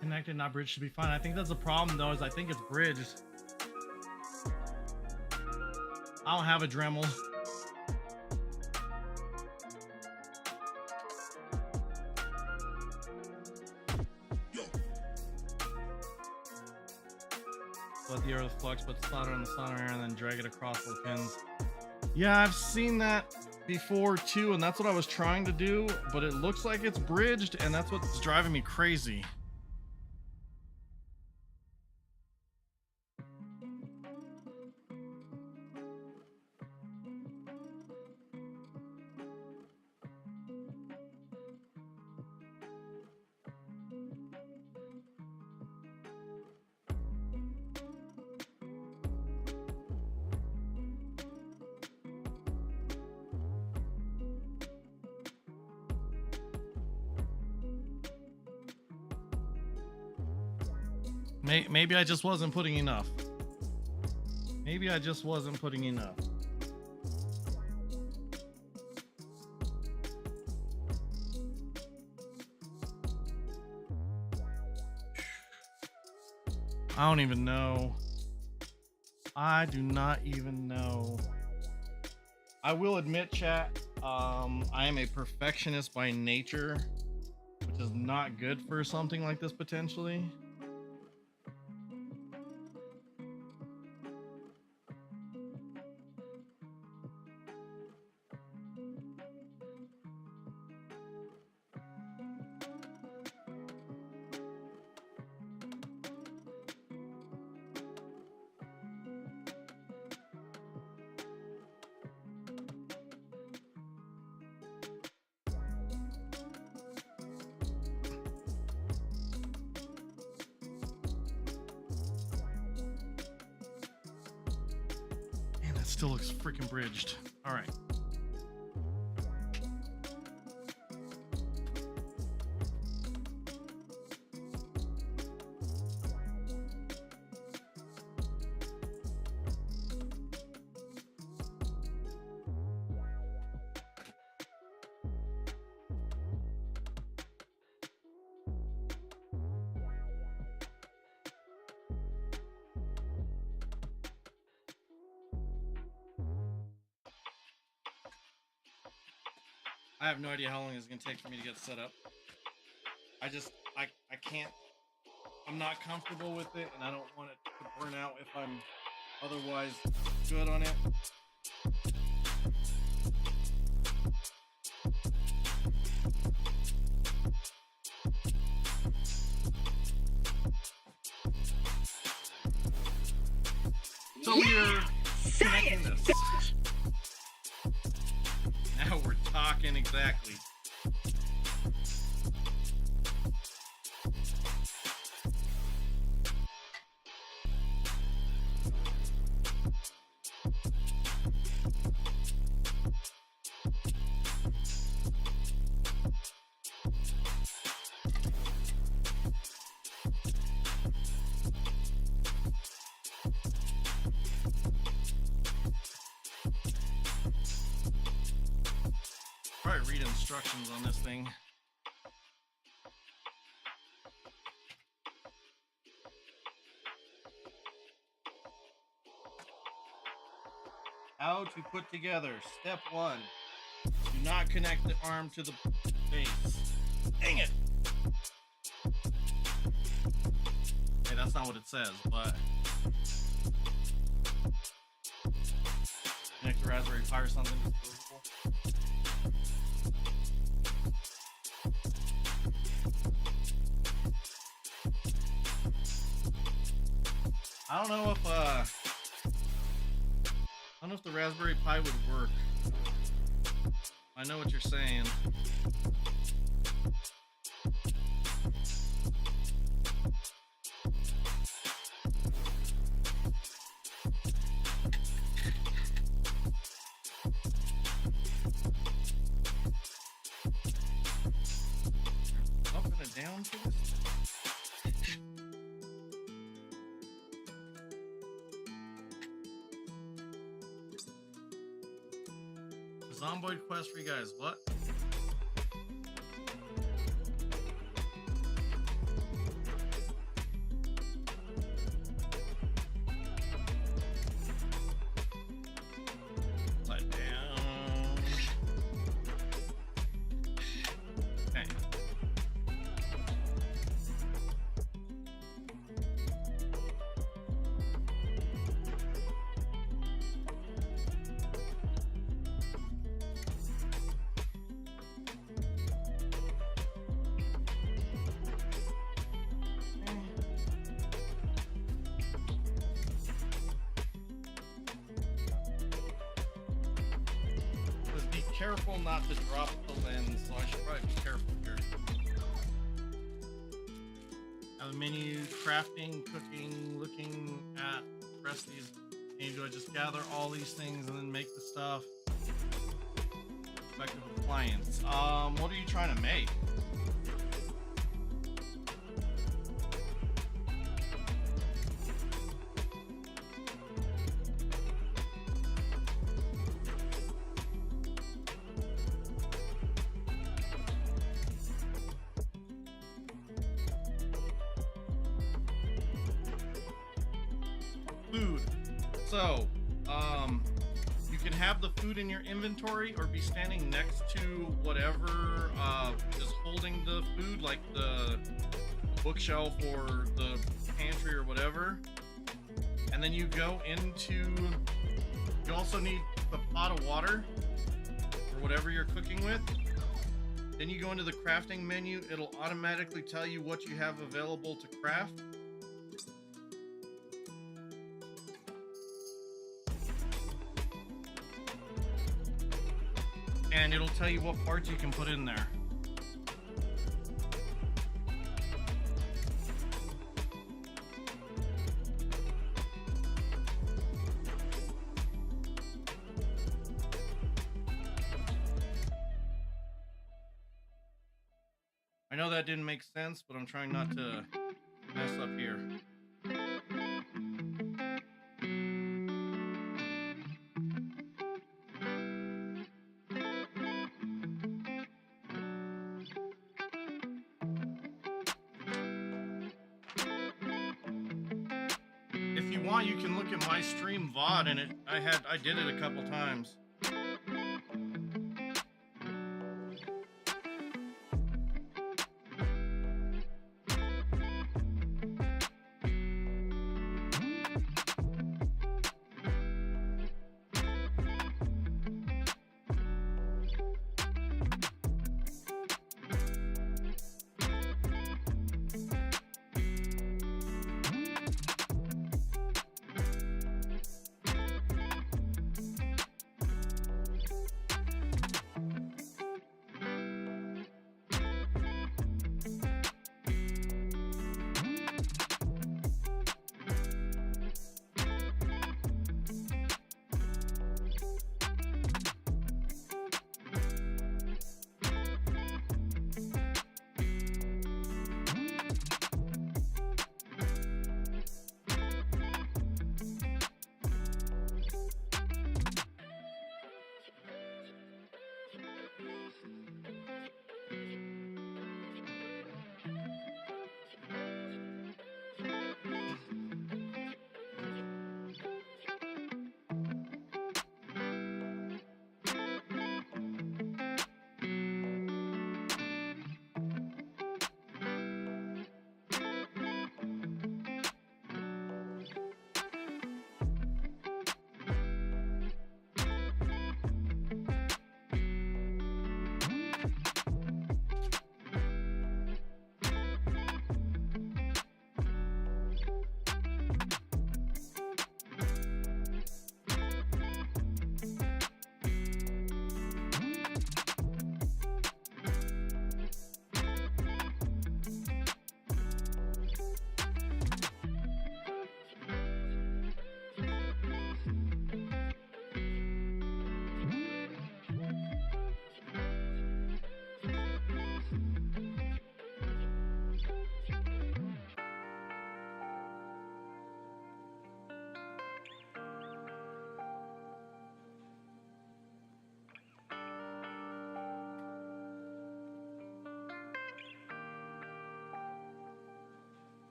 Connected, not bridged should be fine. I think that's the problem though, is I think it's bridged. I don't have a Dremel. Let the earth flux, put the solder on the solder and then drag it across the pins. Yeah, I've seen that before too, and that's what I was trying to do, but it looks like it's bridged, and that's what's driving me crazy. Maybe I just wasn't putting enough. Maybe I just wasn't putting enough. I don't even know. I do not even know. I will admit, chat, I am a perfectionist by nature, which is not good for something like this potentially. Still looks freaking bridged. All right. I have no idea how long it's gonna take for me to get set up. I can't, I'm not comfortable with it, and I don't want it to burn out if I'm otherwise good on it. So we're connecting this. Now we're talking exactly. Probably read instructions on this thing. How to put together. Step 1. Do not connect the arm to the base. Dang it! Hey, that's not what it says, but connect the Raspberry Pi or something. I don't know if the Raspberry Pi would work. I know what you're saying. Up and a down for this? Zomboid quest for you guys. What? Upside down. Okay. Just be careful not to drop the lens, so I should probably be careful here. Have a menu, crafting, cooking, looking at recipes. And do I just gather all these things and then make the stuff? Effective appliance. What are you trying to make? Food. So, you can have the food in your inventory or be standing next to whatever is holding the food, like the bookshelf or the pantry or whatever. And then you go into, you also need a pot of water or whatever you're cooking with. Then you go into the crafting menu. It'll automatically tell you what you have available to craft. And it'll tell you what parts you can put in there. I know that didn't make sense, but I'm trying not to mess up here. If you want, you can look at my stream VOD, and I did it a couple times.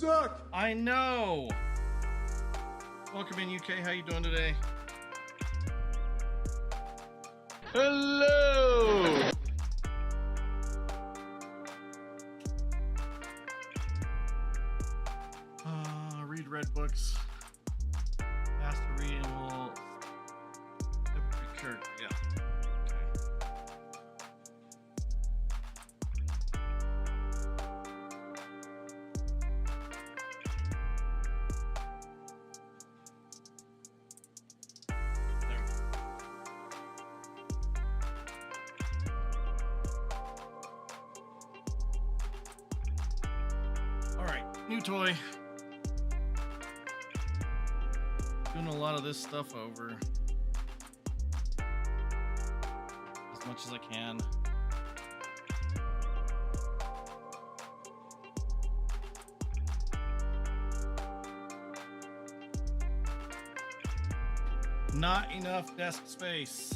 suck. I know. Welcome in, UK. How you doing today? Hello. Read red books. Fast to read and we'll. Sure. Yeah. New toy. Doing a lot of this stuff over as much as I can. Not enough desk space.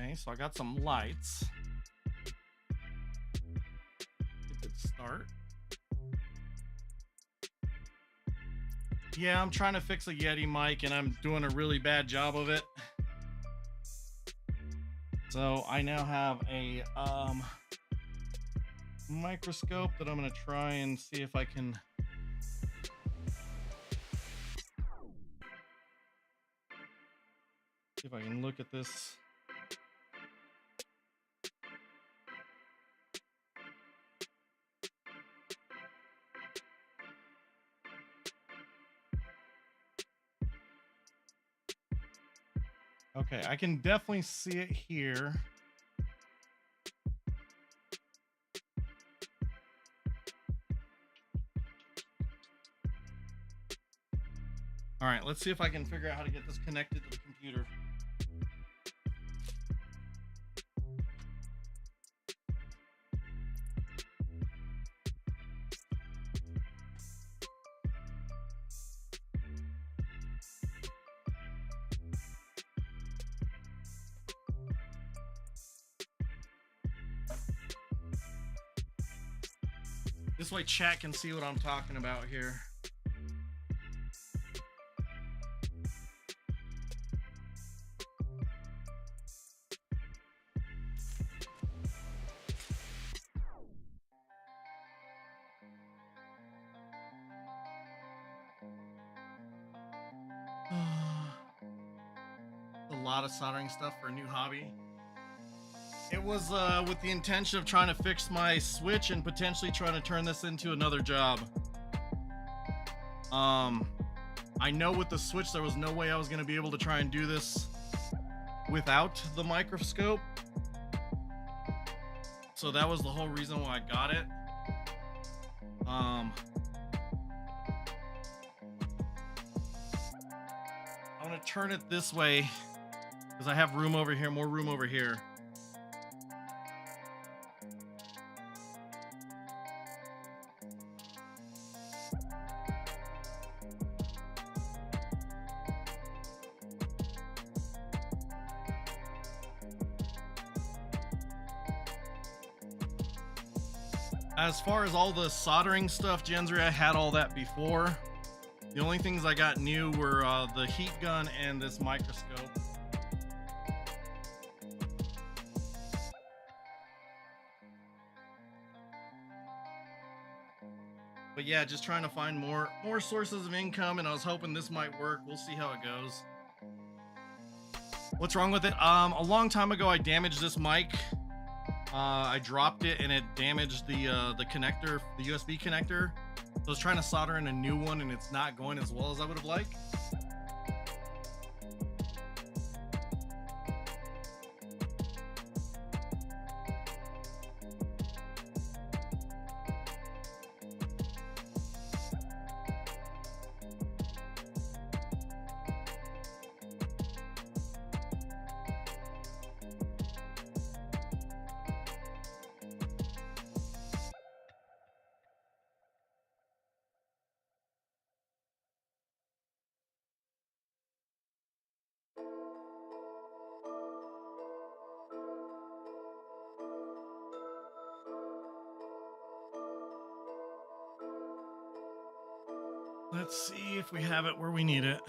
Okay, so I got some lights. Good start. Yeah, I'm trying to fix a Yeti mic and I'm doing a really bad job of it. So I now have a microscope that I'm gonna try and see if I can look at this. Okay, I can definitely see it here. All right, let's see if I can figure out how to get this connected to the computer. This way chat can see what I'm talking about here. A lot of soldering stuff for a new hobby. It was with the intention of trying to fix my Switch and potentially trying to turn this into another job. I know with the Switch there was no way I was going to be able to try and do this without the microscope. So that was the whole reason why I got it. I'm going to turn it this way because I have room over here, more room over here. As far as all the soldering stuff, Gensri, I had all that before. The only things I got new were the heat gun and this microscope. But yeah, just trying to find more sources of income, and I was hoping this might work. We'll see how it goes. What's wrong with it? A long time ago I damaged this mic I dropped it and it damaged the connector, the USB connector. So I was trying to solder in a new one and it's not going as well as I would have liked. Let's see if we have it where we need it.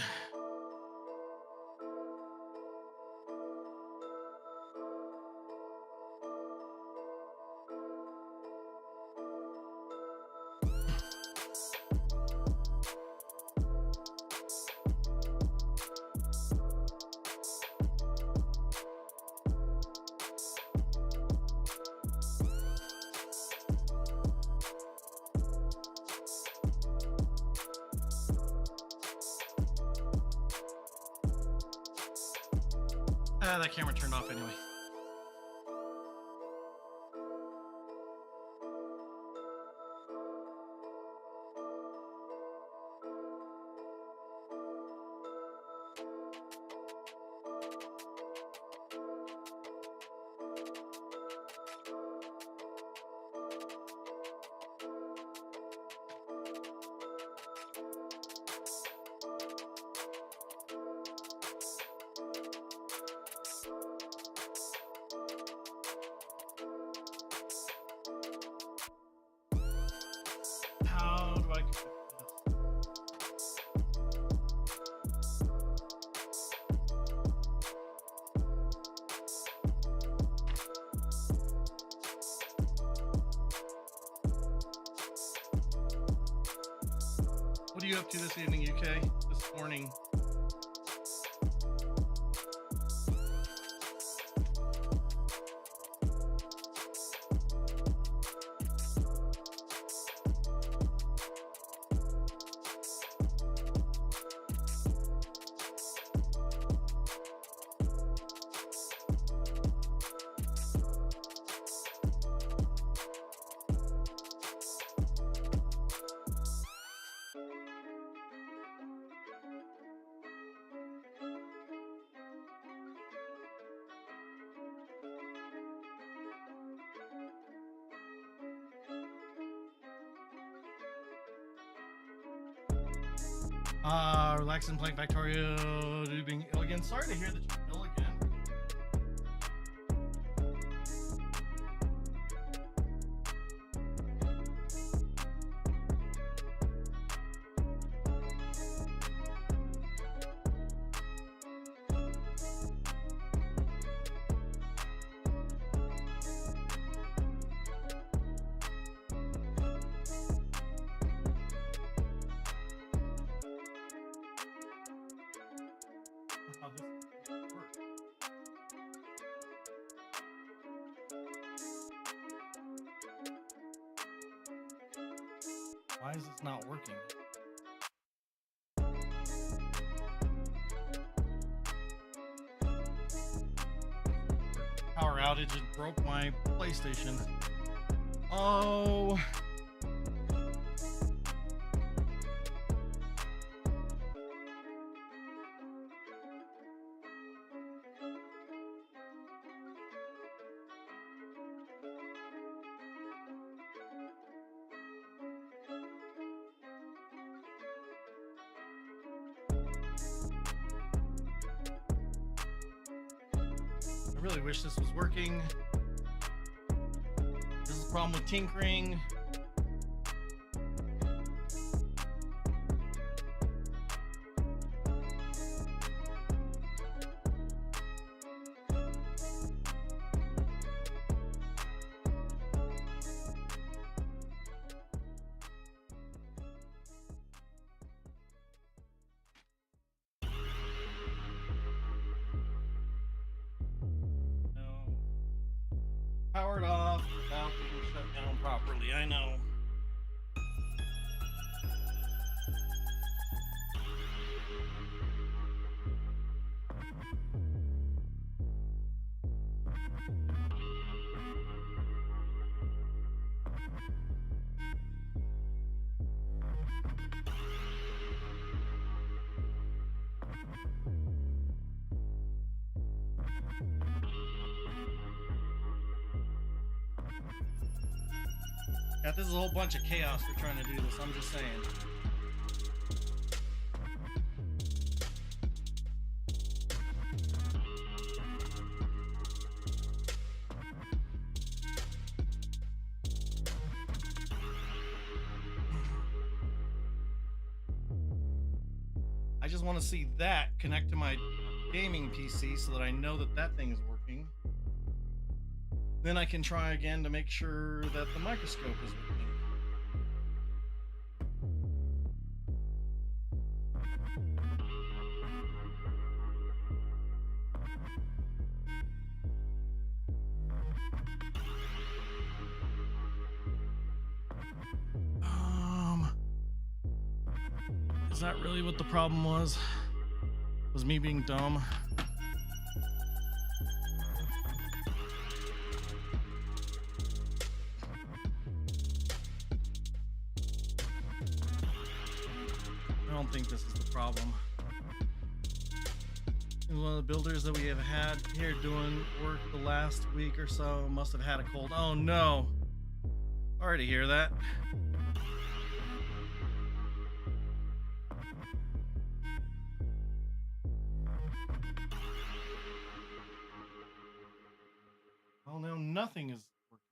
That camera turned off anyway. How do I? What are you up to this evening, UK? This morning? Relaxing, playing Factorio, being ill again. Sorry to hear that you're ill again. How this works. Why is this not working? Power outage, it broke my PlayStation. Oh. I really wish this was working. This is a problem with tinkering. powered off without being shut down properly. I know. Yeah, this is a whole bunch of chaos for trying to do this, I'm just saying. I just want to see that connect to my gaming PC so that I know that that thing is working. Then I can try again to make sure that the microscope is working. Is that really what the problem was? Was me being dumb? I don't think this is the problem. And one of the builders that we have had here doing work the last week or so must have had a cold. Oh no! Sorry to hear that. Well, now nothing is working.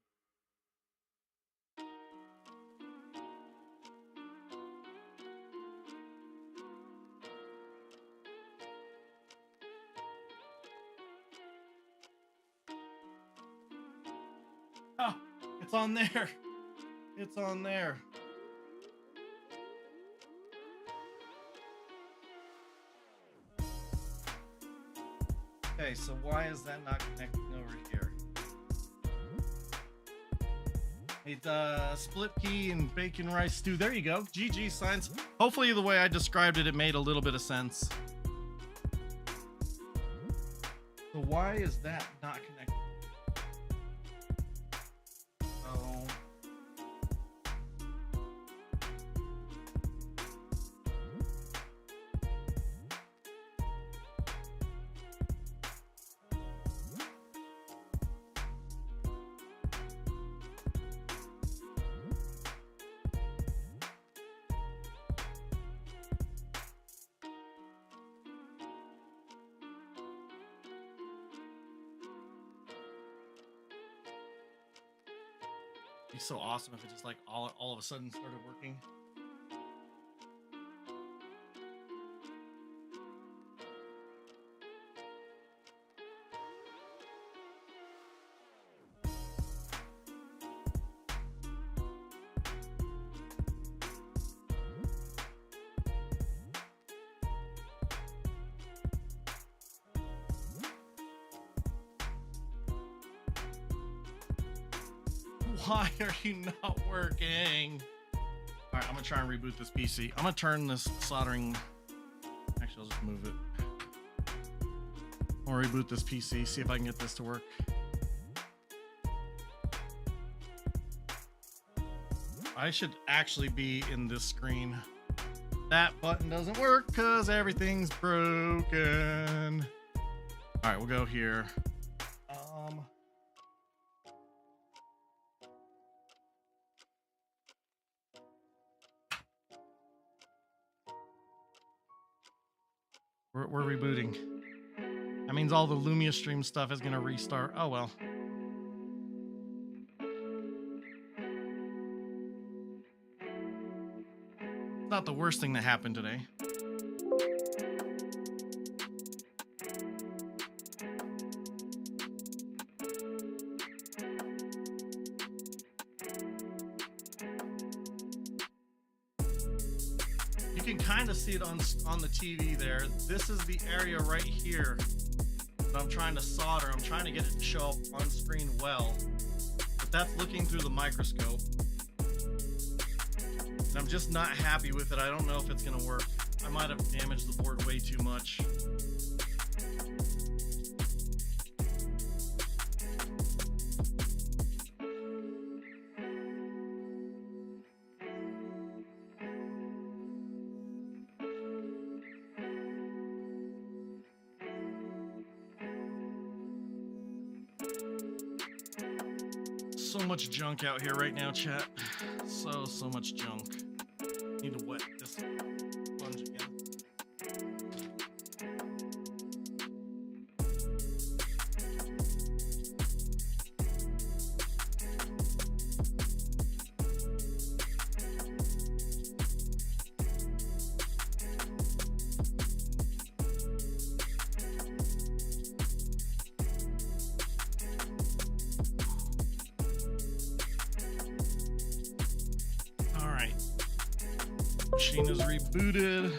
Oh, it's on there. It's on there. Okay, so why is that not connecting over here? It's split pea and bacon rice stew. There you go. GG science. Hopefully the way I described it, it made a little bit of sense. So why is that not connected? Oh. It'd be so awesome if it just like all of a sudden started working. Why are you not working? All right, I'm gonna try and reboot this PC. I'm gonna turn this soldering. Actually, I'll just move it. I'll reboot this PC, see if I can get this to work. I should actually be in this screen. That button doesn't work because everything's broken. All right, we'll go here. We're rebooting. That means all the Lumia Stream stuff is gonna restart. Oh well. It's not the worst thing that happened today. You can kind of see it on the TV there. This is the area right here that I'm trying to solder. I'm trying to get it to show up on screen well. That's looking through the microscope. And I'm just not happy with it. I don't know if it's gonna work. I might have damaged the board way too much. So much junk out here right now, chat. So much junk. Need to wet this sponge again. Machine is rebooted.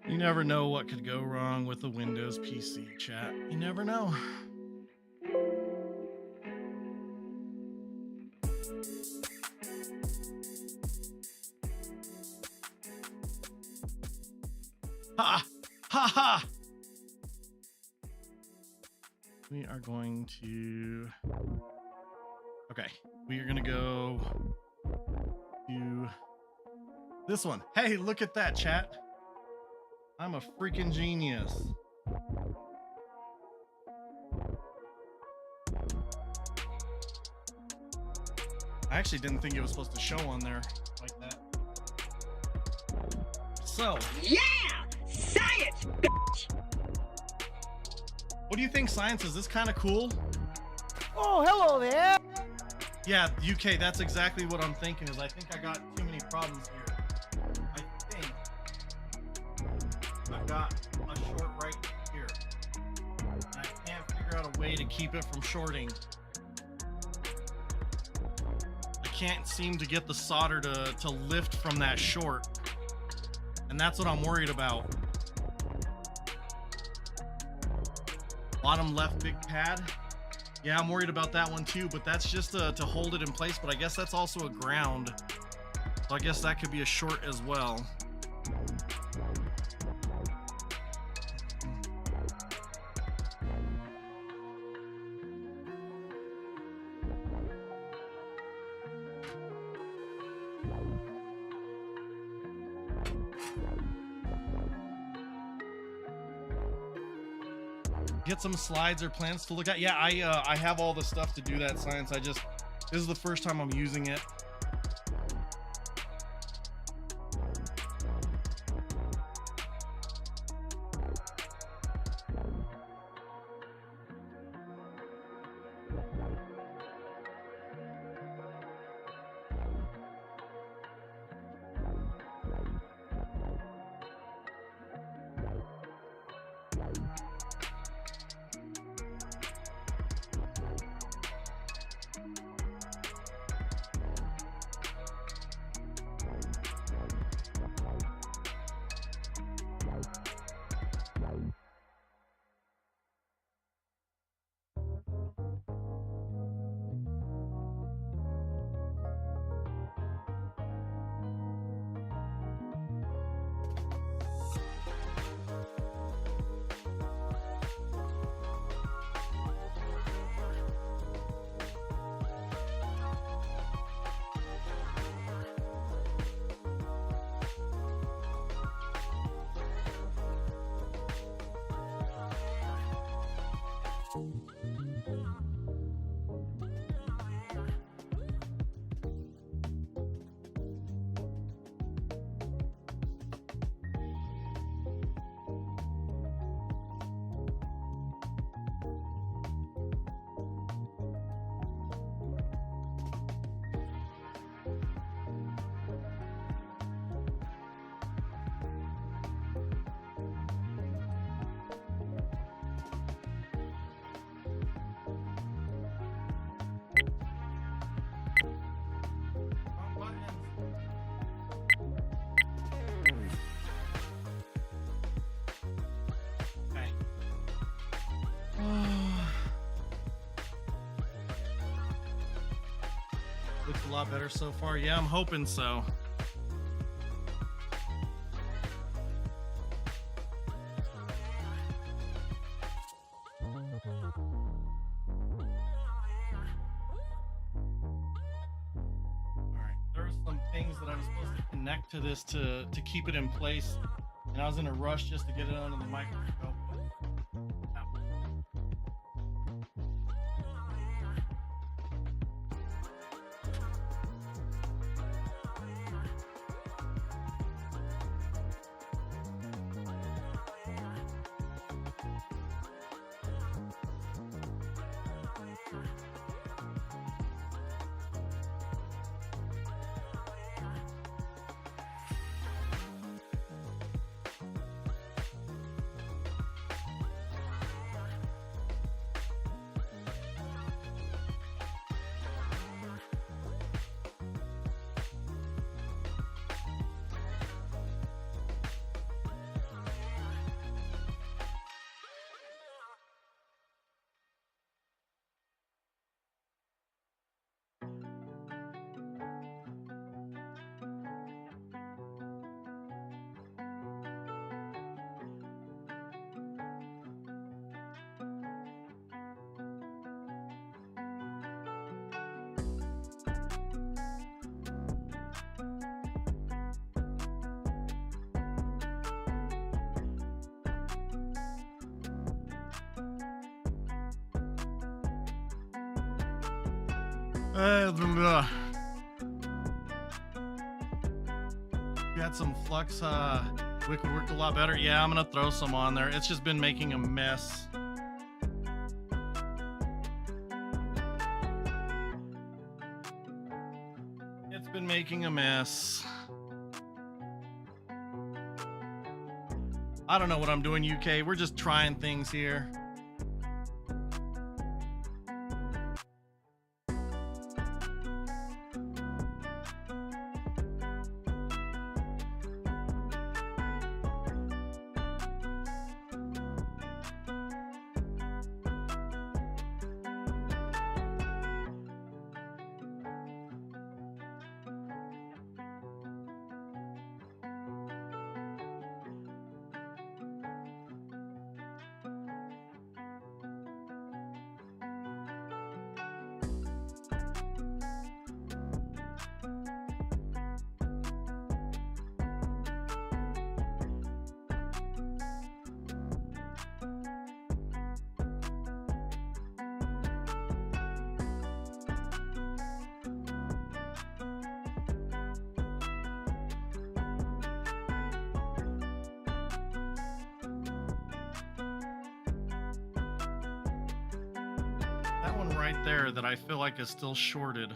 You never know what could go wrong with a Windows PC, chat. You never know. Ha! Ha ha! We are going to... Okay, we are gonna go to this one. Hey, look at that, chat. I'm a freaking genius. I actually didn't think it was supposed to show on there like that. So, Yeah! Science, bitch! what do you think, Science? Is this kind of cool? Oh, hello there. Yeah, UK, that's exactly what I'm thinking, is I think I got too many problems here. I think I've got a short right here. And I can't figure out a way to keep it from shorting. I can't seem to get the solder to lift from that short. And that's what I'm worried about. Bottom left big pad. Yeah, I'm worried about that one too, but that's just to hold it in place, but I guess that's also a ground. So I guess that could be a short as well. Get some slides or plans to look at. Yeah, I have all the stuff to do that, Science. This is the first time I'm using it. Looks a lot better so far. Yeah, I'm hoping so. Alright, there were some things that I was supposed to connect to this to keep it in place, and I was in a rush just to get it under the microscope. Got some flux, we could work a lot better. Yeah, I'm gonna throw some on there. It's just been making a mess. It's been making a mess. I don't know what I'm doing, UK. We're just trying things here. That one right there that I feel like is still shorted.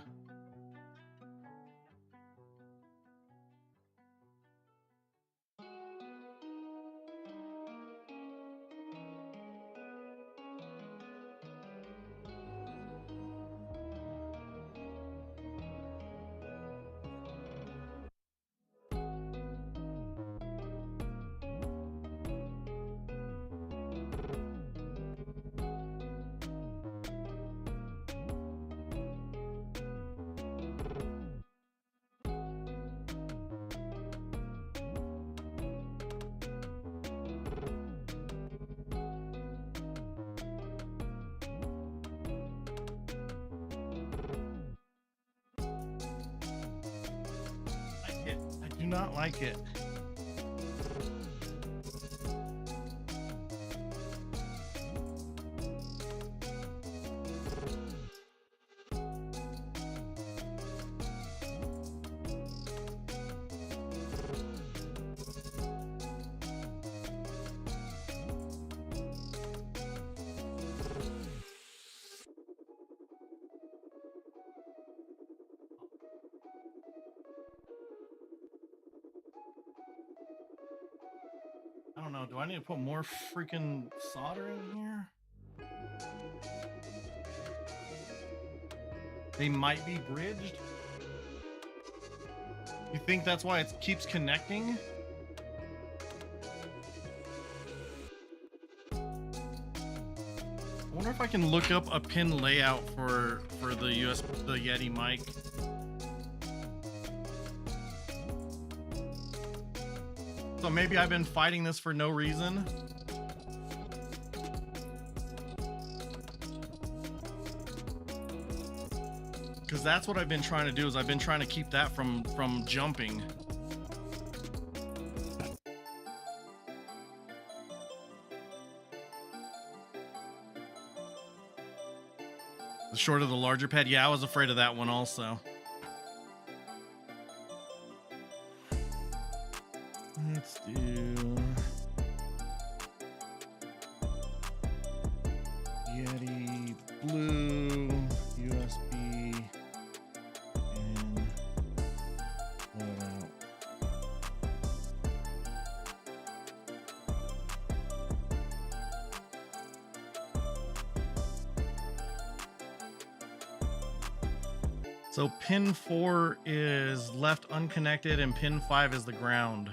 I do not like it. I don't know. Do I need to put more freaking solder in here? They might be bridged. You think that's why it keeps connecting? I wonder if I I can look up a pin layout for the Yeti mic. So maybe I've been fighting this for no reason. Because that's what I've been trying to do, is I've been trying to keep that from jumping. The short of the larger pad. Yeah, I was afraid of that one also. Let's do Yeti blue USB and blow it out. So pin 4 is left unconnected and pin 5 is the ground.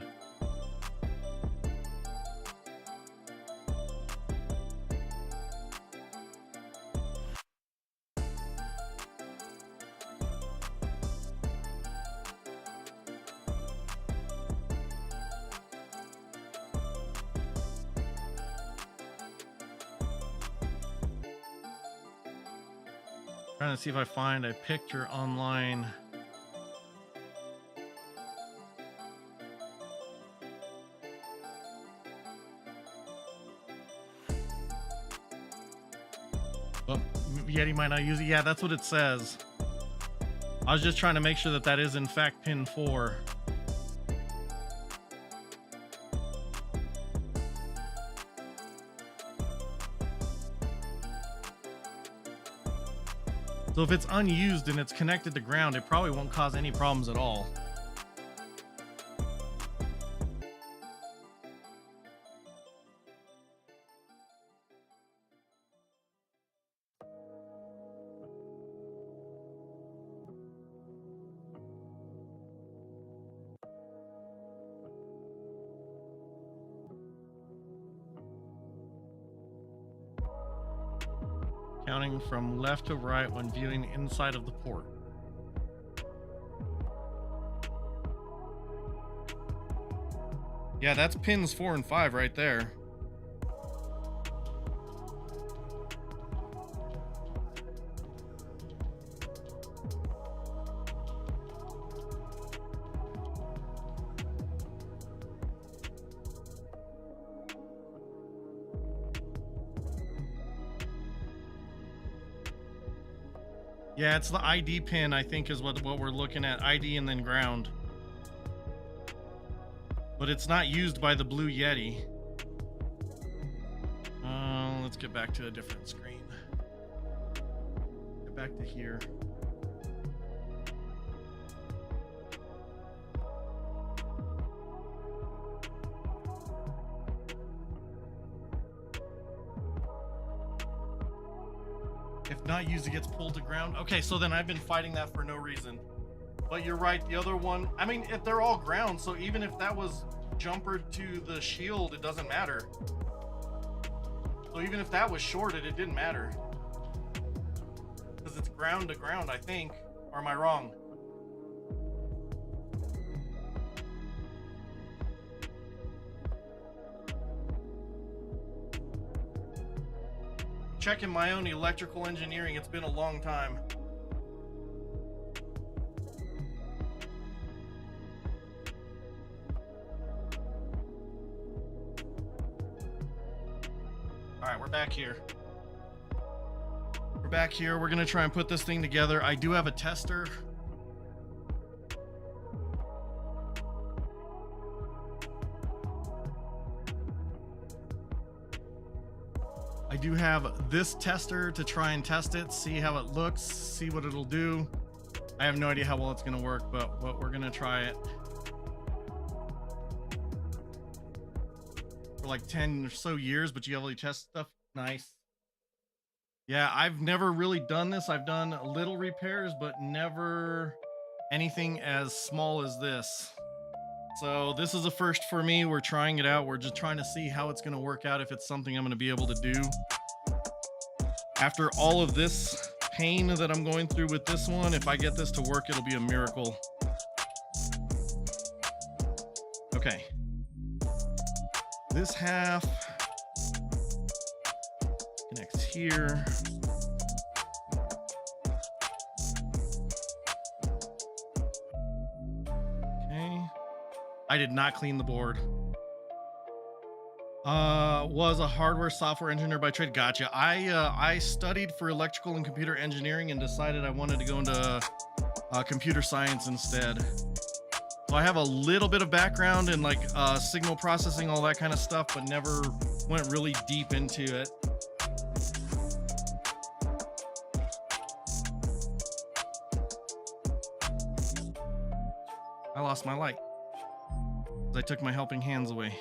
Trying to see if I find a picture online. Oh, Yeti might not use it. Yeah, that's what it says. I was just trying to make sure that that is in fact pin 4. So if it's unused and it's connected to ground, it probably won't cause any problems at all. Counting from left to right when viewing inside of the port. Yeah, that's pins 4 and 5 right there. Yeah, it's the ID pin, I think, is what we're looking at. ID and then ground. But it's not used by the Blue Yeti. Let's get back to a different screen. Get back to here. If not used, it gets pulled to ground. Okay, so then I've been fighting that for no reason. But you're right, the other one, I mean, if they're all ground, so even if that was jumper to the shield, it doesn't matter. So even if that was shorted, it didn't matter. Because it's ground to ground, I think. Or am I wrong? Checking my own electrical engineering. It's been a long time. All right, we're back here. We're back here. We're gonna try and put this thing together. I do have a tester. I do have this tester to try and test it, see how it looks, see what it'll do. I have no idea how well it's going to work, but we're going to try it. For like 10 or so years, but you only test stuff. Nice. Yeah, I've never really done this. I've done little repairs, but never anything as small as this. So this is a first for me. We're trying it out. We're just trying to see how it's going to work out, if it's something I'm going to be able to do. After all of this pain that I'm going through with this one, if I get this to work, it'll be a miracle. Okay. This half connects here. Okay. I did not clean the board. Was a hardware software engineer by trade. Gotcha. I studied for electrical and computer engineering and decided I wanted to go into computer science instead. So I have a little bit of background in like signal processing, all that kind of stuff, but never went really deep into it. I lost my light. I took my helping hands away.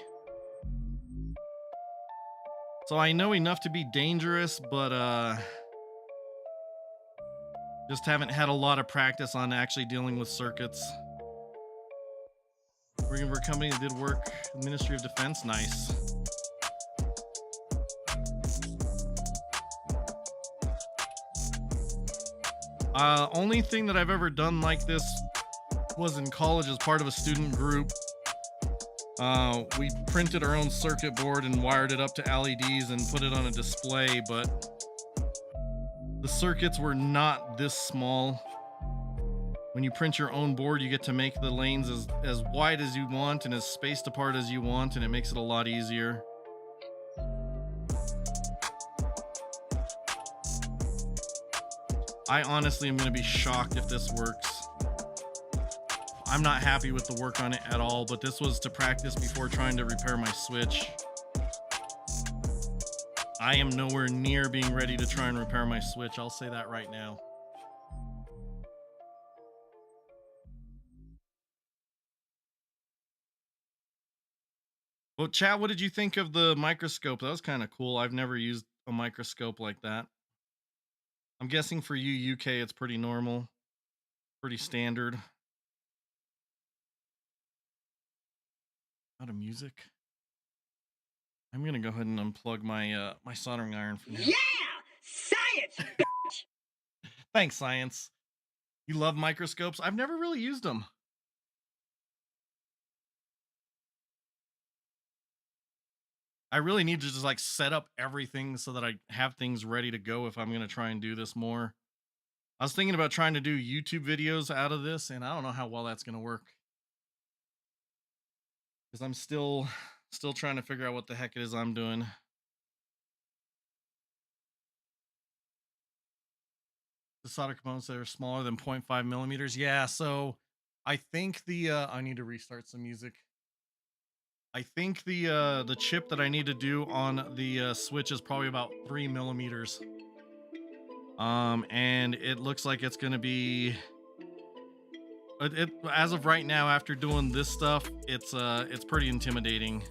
So I know enough to be dangerous, but just haven't had a lot of practice on actually dealing with circuits. Working for a company that did work, Ministry of Defense, nice. Only thing that I've ever done like this was in college as part of a student group. We printed our own circuit board and wired it up to LEDs and put it on a display, but the circuits were not this small. When you print your own board, you get to make the lanes as wide as you want and as spaced apart as you want, and it makes it a lot easier. I honestly am going to be shocked if this works. I'm not happy with the work on it at all, but this was to practice before trying to repair my Switch. I am nowhere near being ready to try and repair my Switch. I'll say that right now. Well, chat, what did you think of the microscope? That was kind of cool. I've never used a microscope like that. I'm guessing for you, UK, it's pretty normal, pretty standard. Out of music. I'm gonna go ahead and unplug my my soldering iron for now. Yeah! Science! Thanks, science. You love microscopes? I've never really used them. I really need to just like set up everything so that I have things ready to go if I'm gonna try and do this more. I was thinking about trying to do YouTube videos out of this, and I don't know how well that's gonna work. Because I'm still trying to figure out what the heck it is I'm doing. The solder components that are smaller than 0.5 millimeters. Yeah, so I think the I need to restart some music. I think the chip that I need to do on the Switch is probably about 3 millimeters. And it looks like it's gonna be as of right now, after doing this stuff, it's pretty intimidating.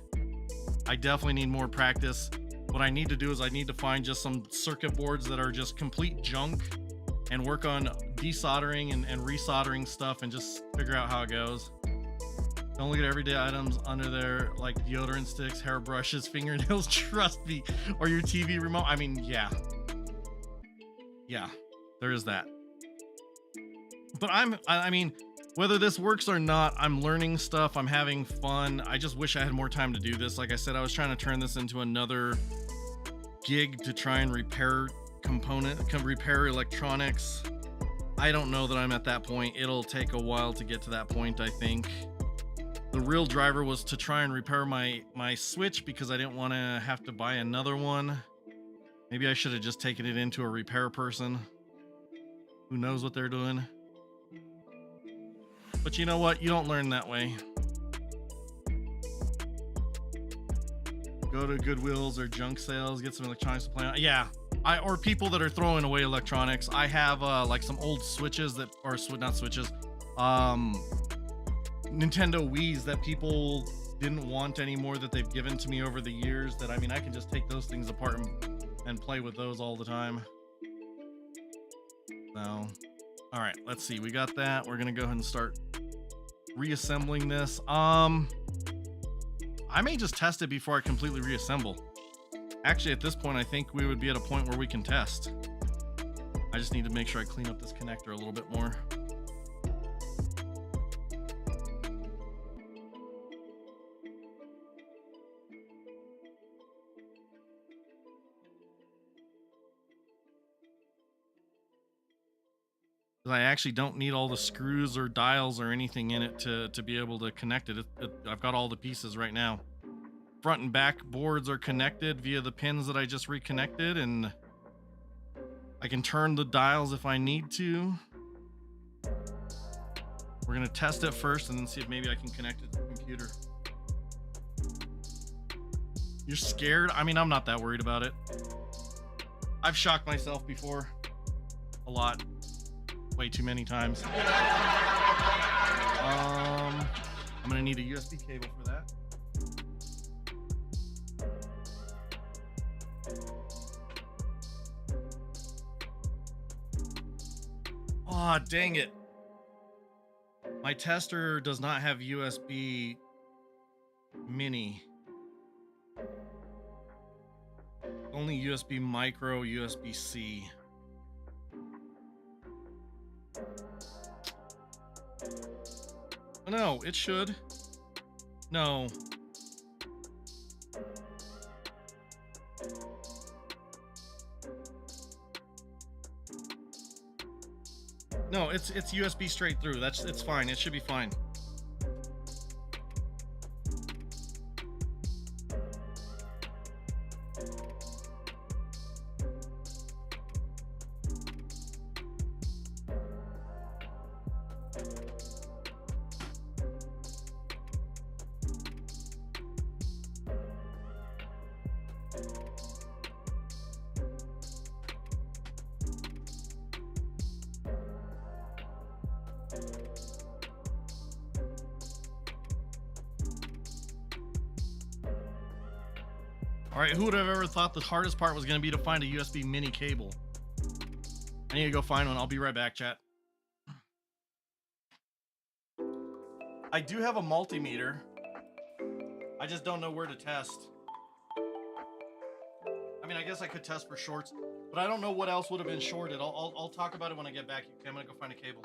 I definitely need more practice. What I need to do is I need to find just some circuit boards that are just complete junk and work on desoldering and resoldering stuff and just figure out how it goes. Don't look at everyday items under there like deodorant sticks, hairbrushes, fingernails, trust me, or your TV remote. I mean, yeah, there is that. But I mean, whether this works or not, I'm learning stuff. I'm having fun. I just wish I had more time to do this. Like I said, I was trying to turn this into another gig to try and repair electronics. I don't know that I'm at that point. It'll take a while to get to that point, I think. The real driver was to try and repair my Switch because I didn't want to have to buy another one. Maybe I should have just taken it into a repair person who knows what they're doing. But you know what? You don't learn that way. Go to Goodwills or junk sales, get some electronics to play on. Yeah, or people that are throwing away electronics. I have like some old Switches that, or not Switches, Nintendo Wiis that people didn't want anymore that they've given to me over the years. That I mean, I can just take those things apart and play with those all the time. So. All right, let's see. We got that. We're gonna go ahead and start reassembling this. I may just test it before I completely reassemble. Actually, at this point, I think we would be at a point where we can test. I just need to make sure I clean up this connector a little bit more. I actually don't need all the screws or dials or anything in it to be able to connect it. I've got all the pieces right now. Front and back boards are connected via the pins that I just reconnected, and I can turn the dials if I need to. We're gonna test it first and then see if maybe I can connect it to the computer. You're scared? I mean, I'm not that worried about it. I've shocked myself before. A lot. Way too many times. I'm gonna need a USB cable for that. Aw, dang it. My tester does not have USB mini. Only USB micro, USB-C. No, it should. No. No, it's USB straight through. It's fine. It should be fine. Alright, who would have ever thought the hardest part was going to be to find a USB mini cable? I need to go find one. I'll be right back, chat. I do have a multimeter. I just don't know where to test. I mean, I guess I could test for shorts, but I don't know what else would have been shorted. I'll talk about it when I get back. Okay, I'm going to go find a cable.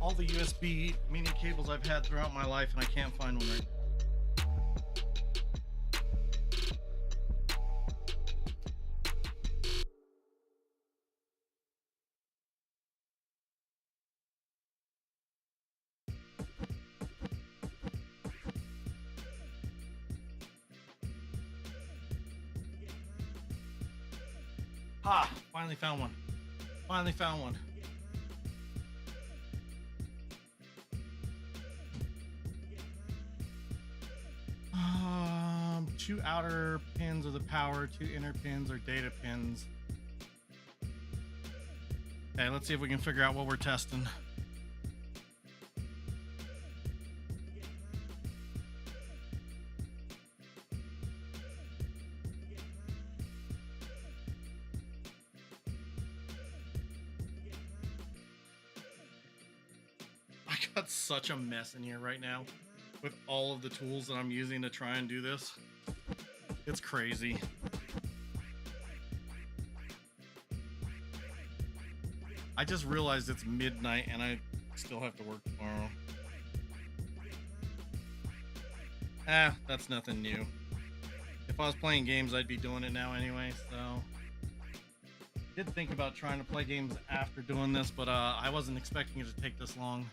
all the USB mini cables I've had throughout my life, and I can't find one right now. Ah, finally found one. Finally found one. Two outer pins are the power, two inner pins are data pins. Okay, let's see if we can figure out what we're testing. I got such a mess in here right now with all of the tools that I'm using to try and do this. It's crazy. I just realized it's midnight and I still have to work tomorrow. That's nothing new. If I was playing games, I'd be doing it now anyway, so. I did think about trying to play games after doing this, but I wasn't expecting it to take this long.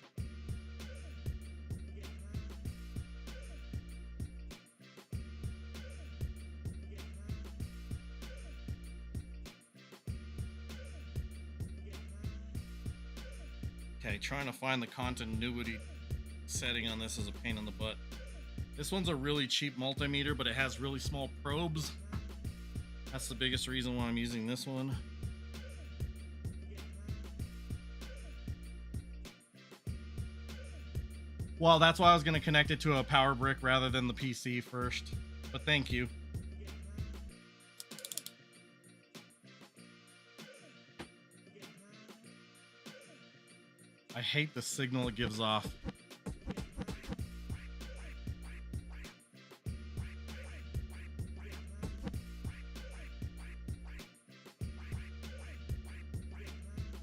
Okay, trying to find the continuity setting on this is a pain in the butt. This one's a really cheap multimeter, but it has really small probes. That's the biggest reason why I'm using this one. Well, that's why I was going to connect it to a power brick rather than the PC first. But thank you. I hate the signal it gives off.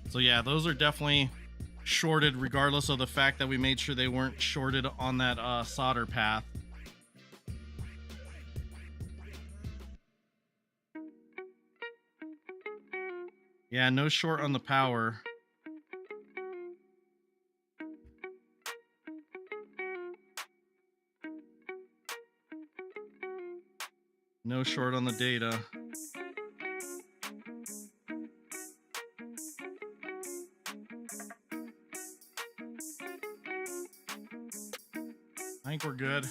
So yeah, those are definitely shorted regardless of the fact that we made sure they weren't shorted on that solder path. Yeah, no short on the power. No short on the data. I think we're good.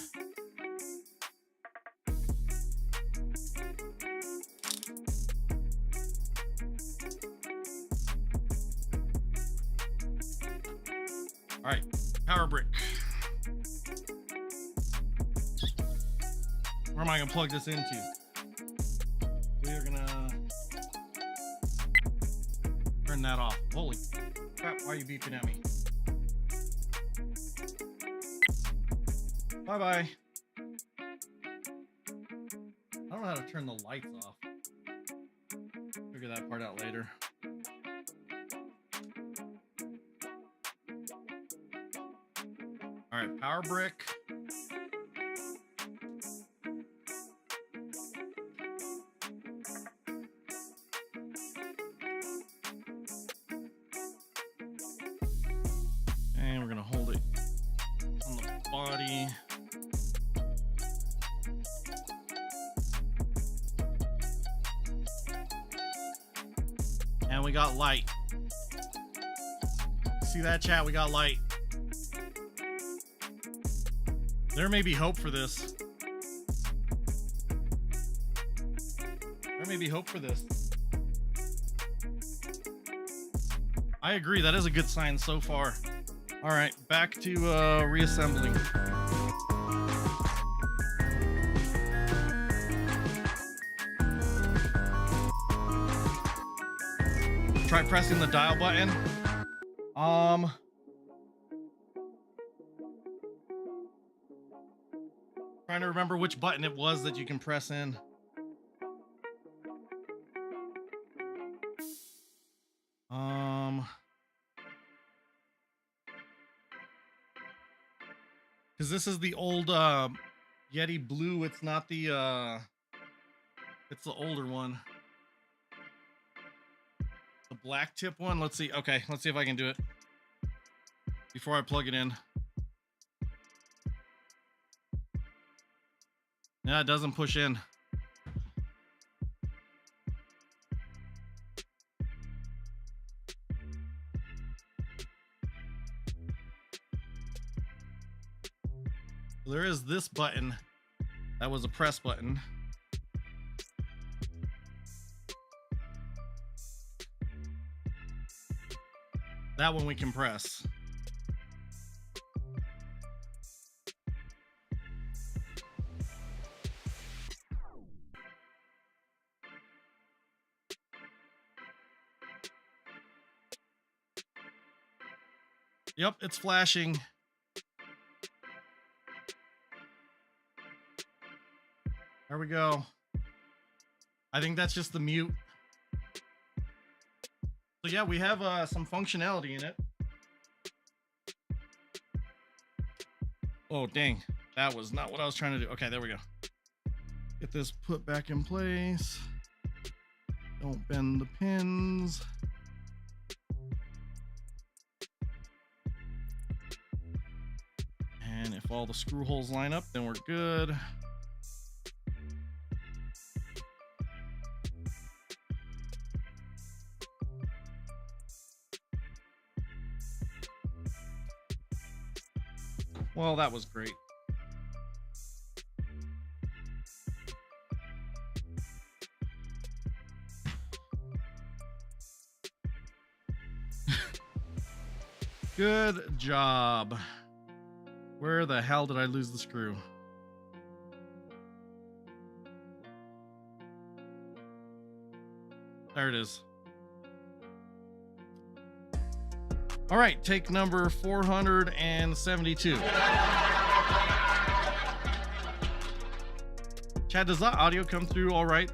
All right, power brick. Where am I gonna plug this into? We are gonna turn that off. Holy crap, why are you beeping at me? Bye-bye. I don't know how to turn the lights off. Figure that part out later. All right, power brick. And we're gonna hold it on the body. And we got light. See that, chat? We got light. There may be hope for this. There may be hope for this. I agree, that is a good sign so far. All right, back to reassembling. Try pressing the dial button. Trying to remember which button it was that you can press in. Because this is the old Yeti Blue. It's not the it's the older one. The black tip one. Let's see. Okay, let's see if I can do it before I plug it in. Yeah, it doesn't push in. There is this button. That was a press button. That one we can press. Yep, it's flashing. There we go. I think that's just the mute. So yeah, we have some functionality in it. Oh, dang. That was not what I was trying to do. Okay, there we go. Get this put back in place. Don't bend the pins. And if all the screw holes line up, then we're good. Well, that was great. Good job. Where the hell did I lose the screw? There it is. All right, take number 472. Chad, does that audio come through all right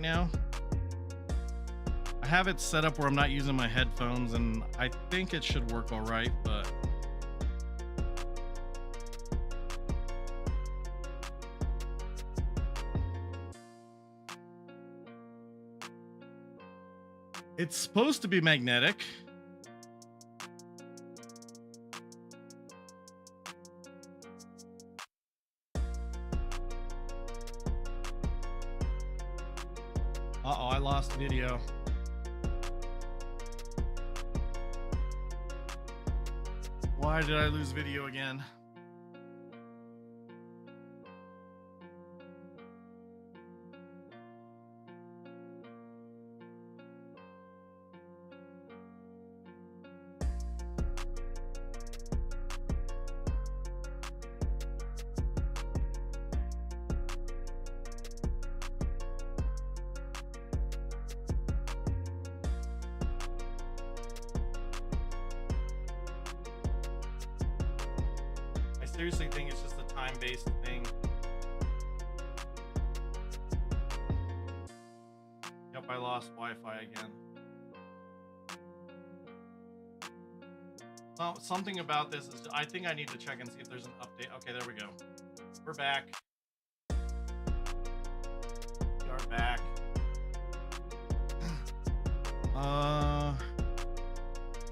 now? I have it set up where I'm not using my headphones, and I think it should work all right, but... It's supposed to be magnetic. Uh-oh, I lost video. Why did I lose video again? I seriously think it's just a time-based thing. Yep, I lost Wi-Fi again. Well, something about this is, I think I need to check and see if there's an update. Okay, there we go. We're back. We are back.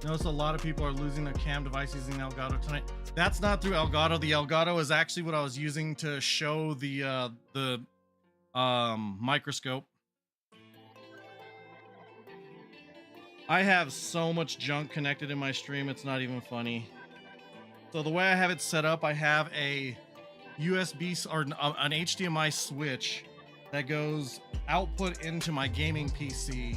Notice a lot of people are losing their cam device using Elgato tonight. That's not through Elgato. The Elgato is actually what I was using to show the microscope. I have so much junk connected in my stream, it's not even funny. So the way I have it set up, I have a USB or an HDMI switch that goes output into my gaming PC,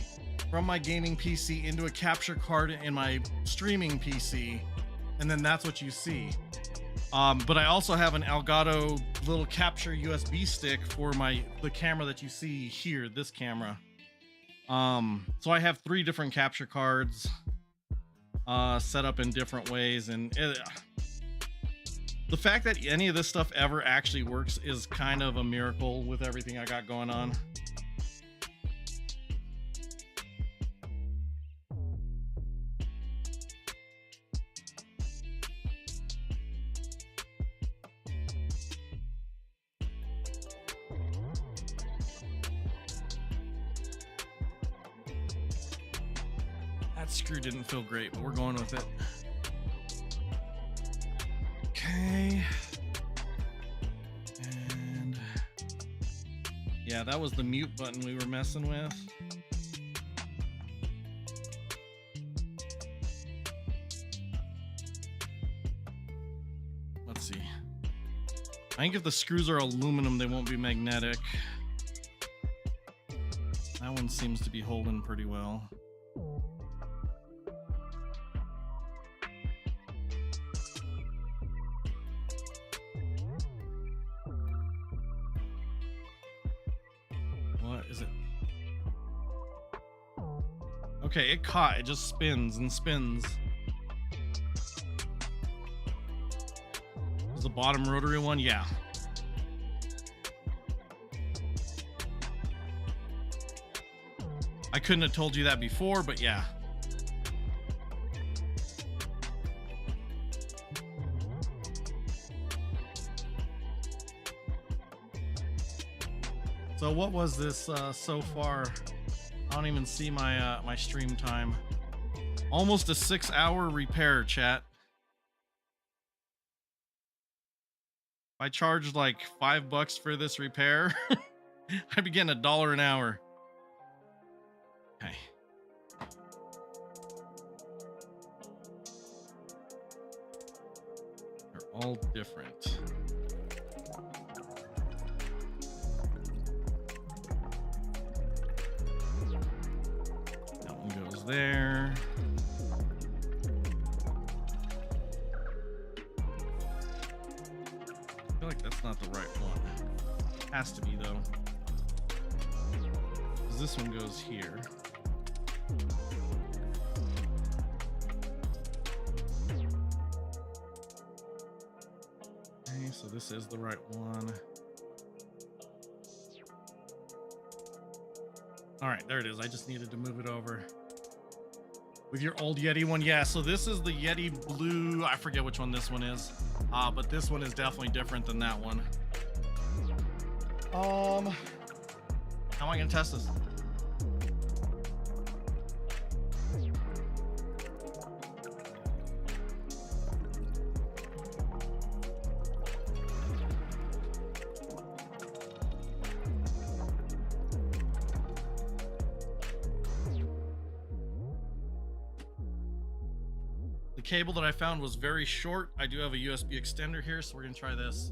from my gaming PC into a capture card in my streaming PC, and then that's what you see. But I also have an Elgato little capture USB stick for the camera that you see here, this camera. So I have 3 different capture cards set up in different ways, and the fact that any of this stuff ever actually works is kind of a miracle with everything I got going on. That screw didn't feel great, but we're going with it. Okay. And yeah, that was the mute button we were messing with. Let's see. I think if the screws are aluminum, they won't be magnetic. That one seems to be holding pretty well. What is it? Okay, it caught. It just spins and spins. Is the bottom rotary one? Yeah. I couldn't have told you that before, but yeah. So what was this so far? I don't even see my my stream time. Almost a 6-hour repair, chat. If I charged like $5 for this repair, I'd be getting $1 an hour. Okay. They're all different. That one goes there. I feel like that's not the right one. Has to be though. 'Cause this one goes here. Okay, so this is the right one. All right, there it is. I just needed to move it over. With your old Yeti one, yeah. So this is the Yeti Blue. I forget which one this one is, but this one is definitely different than that one. How am I gonna test this? The cable that I found was very short. I do have a USB extender here, so we're gonna try this.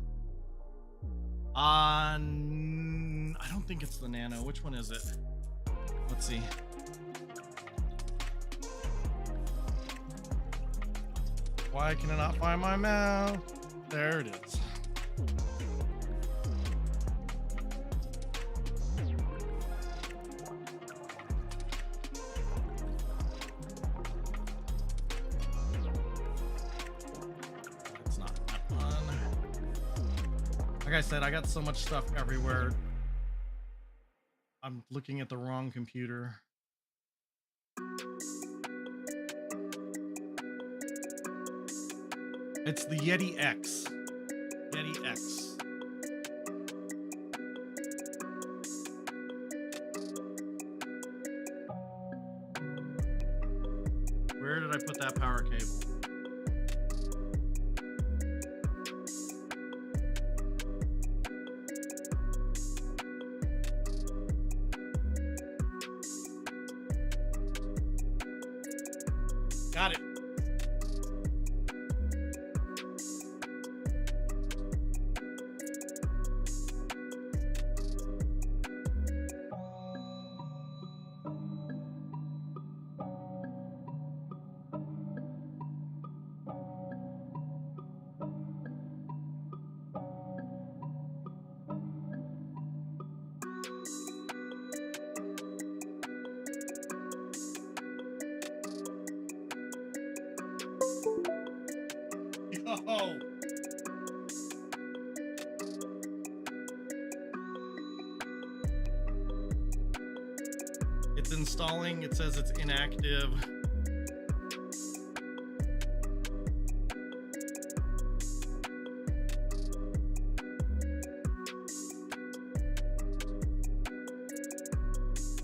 I don't think it's the Nano. Which one is it? Let's see. Why can I not find my mouse? There it is. It's not that one. Like I said, I got so much stuff everywhere. I'm looking at the wrong computer. It's the Yeti X. Yeti X. Where did I put that power cable? Got it. Yo. It's installing. It says it's inactive.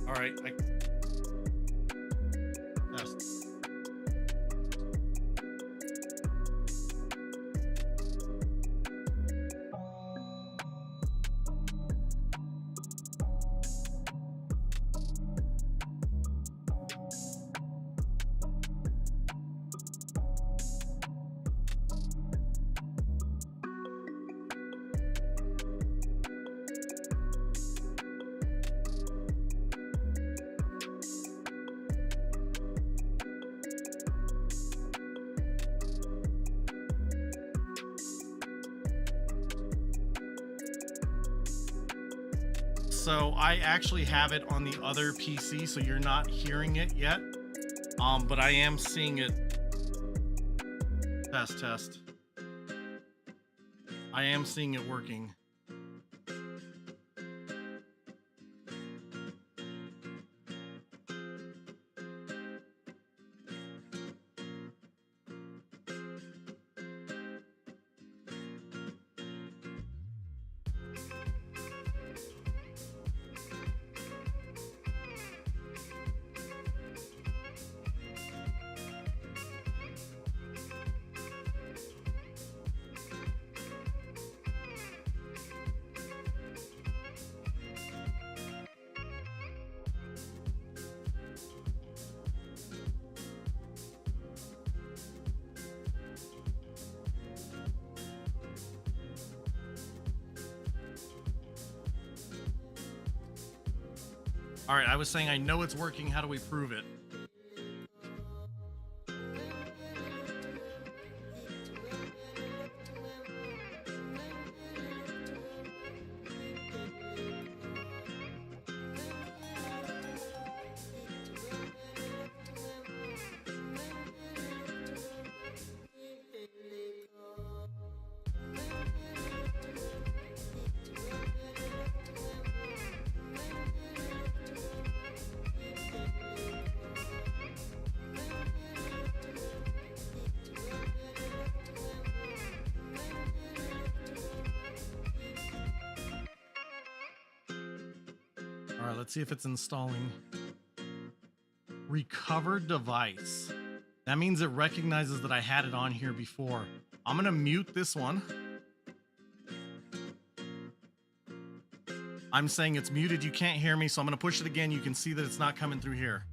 All right. Test. So I actually have it on the other PC, so you're not hearing it yet. But I am seeing it. Test. I am seeing it working. All right, I was saying I know it's working. How do we prove it? All right, let's see if it's installing. Recovered device. That means it recognizes that I had it on here before. I'm gonna mute this one. I'm saying it's muted, you can't hear me, so I'm gonna push it again. You can see that it's not coming through here.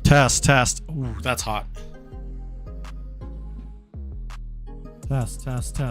Test. Ooh, that's hot. Test. Sorry.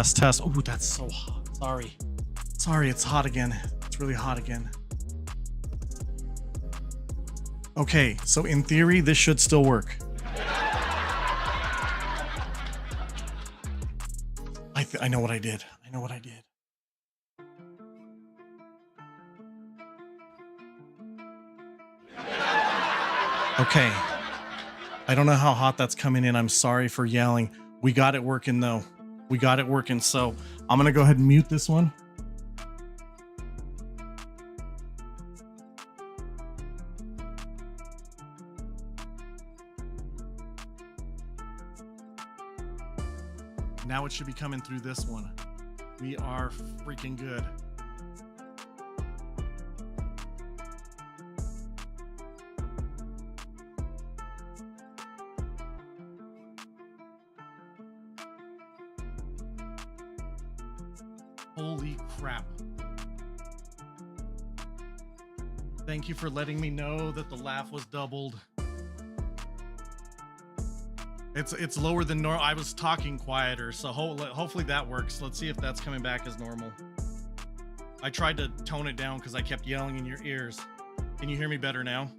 Test. Ooh, that's so hot. Sorry, it's hot again. It's really hot again. Okay, so in theory, this should still work. I know what I did. I know what I did. Okay. I don't know how hot that's coming in. I'm sorry for yelling. We got it working though. We got it working. So I'm going to go ahead and mute this one. Now it should be coming through this one. We are freaking good. Holy crap. Thank you for letting me know that the laugh was doubled. It's lower than normal. I was talking quieter, so hopefully that works. Let's see if that's coming back as normal. I tried to tone it down because I kept yelling in your ears. Can you hear me better now?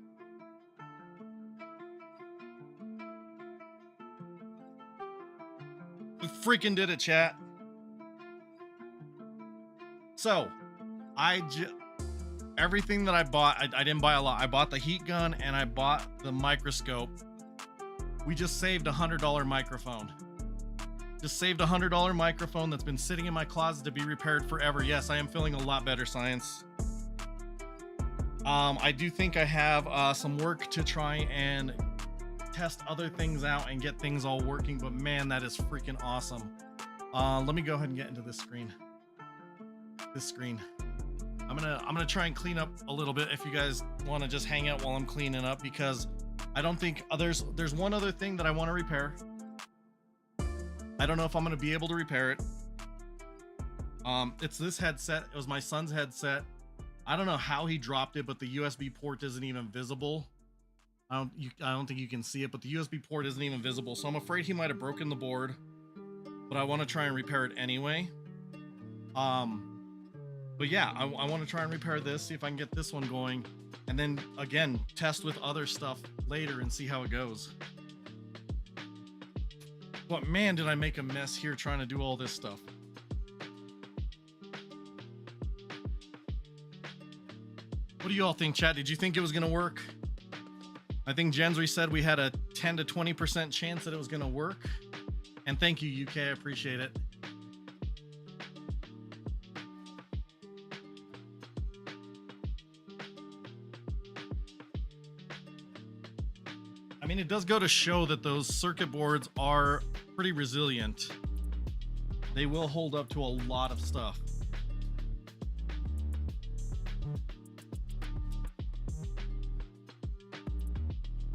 We freaking did it, chat. So, everything that I bought, I didn't buy a lot. I bought the heat gun and I bought the microscope. We just saved a $100 microphone. Just saved a $100 microphone that's been sitting in my closet to be repaired forever. Yes, I am feeling a lot better, Science. I do think I have some work to try and test other things out and get things all working, but man, that is freaking awesome. Let me go ahead and get into this screen. I'm gonna try and clean up a little bit if you guys want to just hang out while I'm cleaning up, because I don't think there's one other thing that I want to repair. I don't know if I'm going to be able to repair it. It's this headset. It was my son's headset. I don't know how he dropped it, but the USB port isn't even visible. I don't think you can see it, but the USB port isn't even visible. So I'm afraid he might have broken the board, but I want to try and repair it anyway. But yeah, I want to try and repair this, see if I can get this one going, and then again test with other stuff later and see how it goes. But man, did I make a mess here trying to do all this stuff. What do you all think, chat? Did you think it was gonna work? I think Gensry said we had a 10 to 20% chance that it was gonna work. And thank you, UK, I appreciate it. I mean, it does go to show that those circuit boards are pretty resilient. They will hold up to a lot of stuff.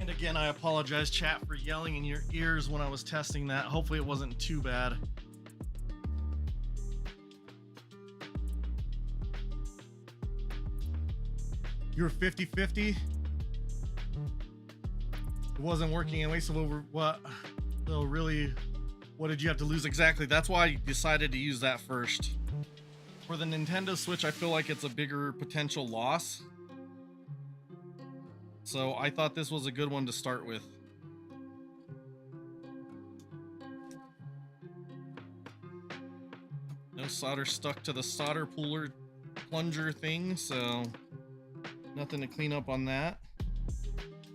And again, I apologize, chat, for yelling in your ears when I was testing that. Hopefully it wasn't too bad. You're 50-50. It wasn't working anyway, so what did you have to lose exactly? That's why I decided to use that first. For the Nintendo Switch, I feel like it's a bigger potential loss. So I thought this was a good one to start with. No solder stuck to the solder plunger thing, so nothing to clean up on that.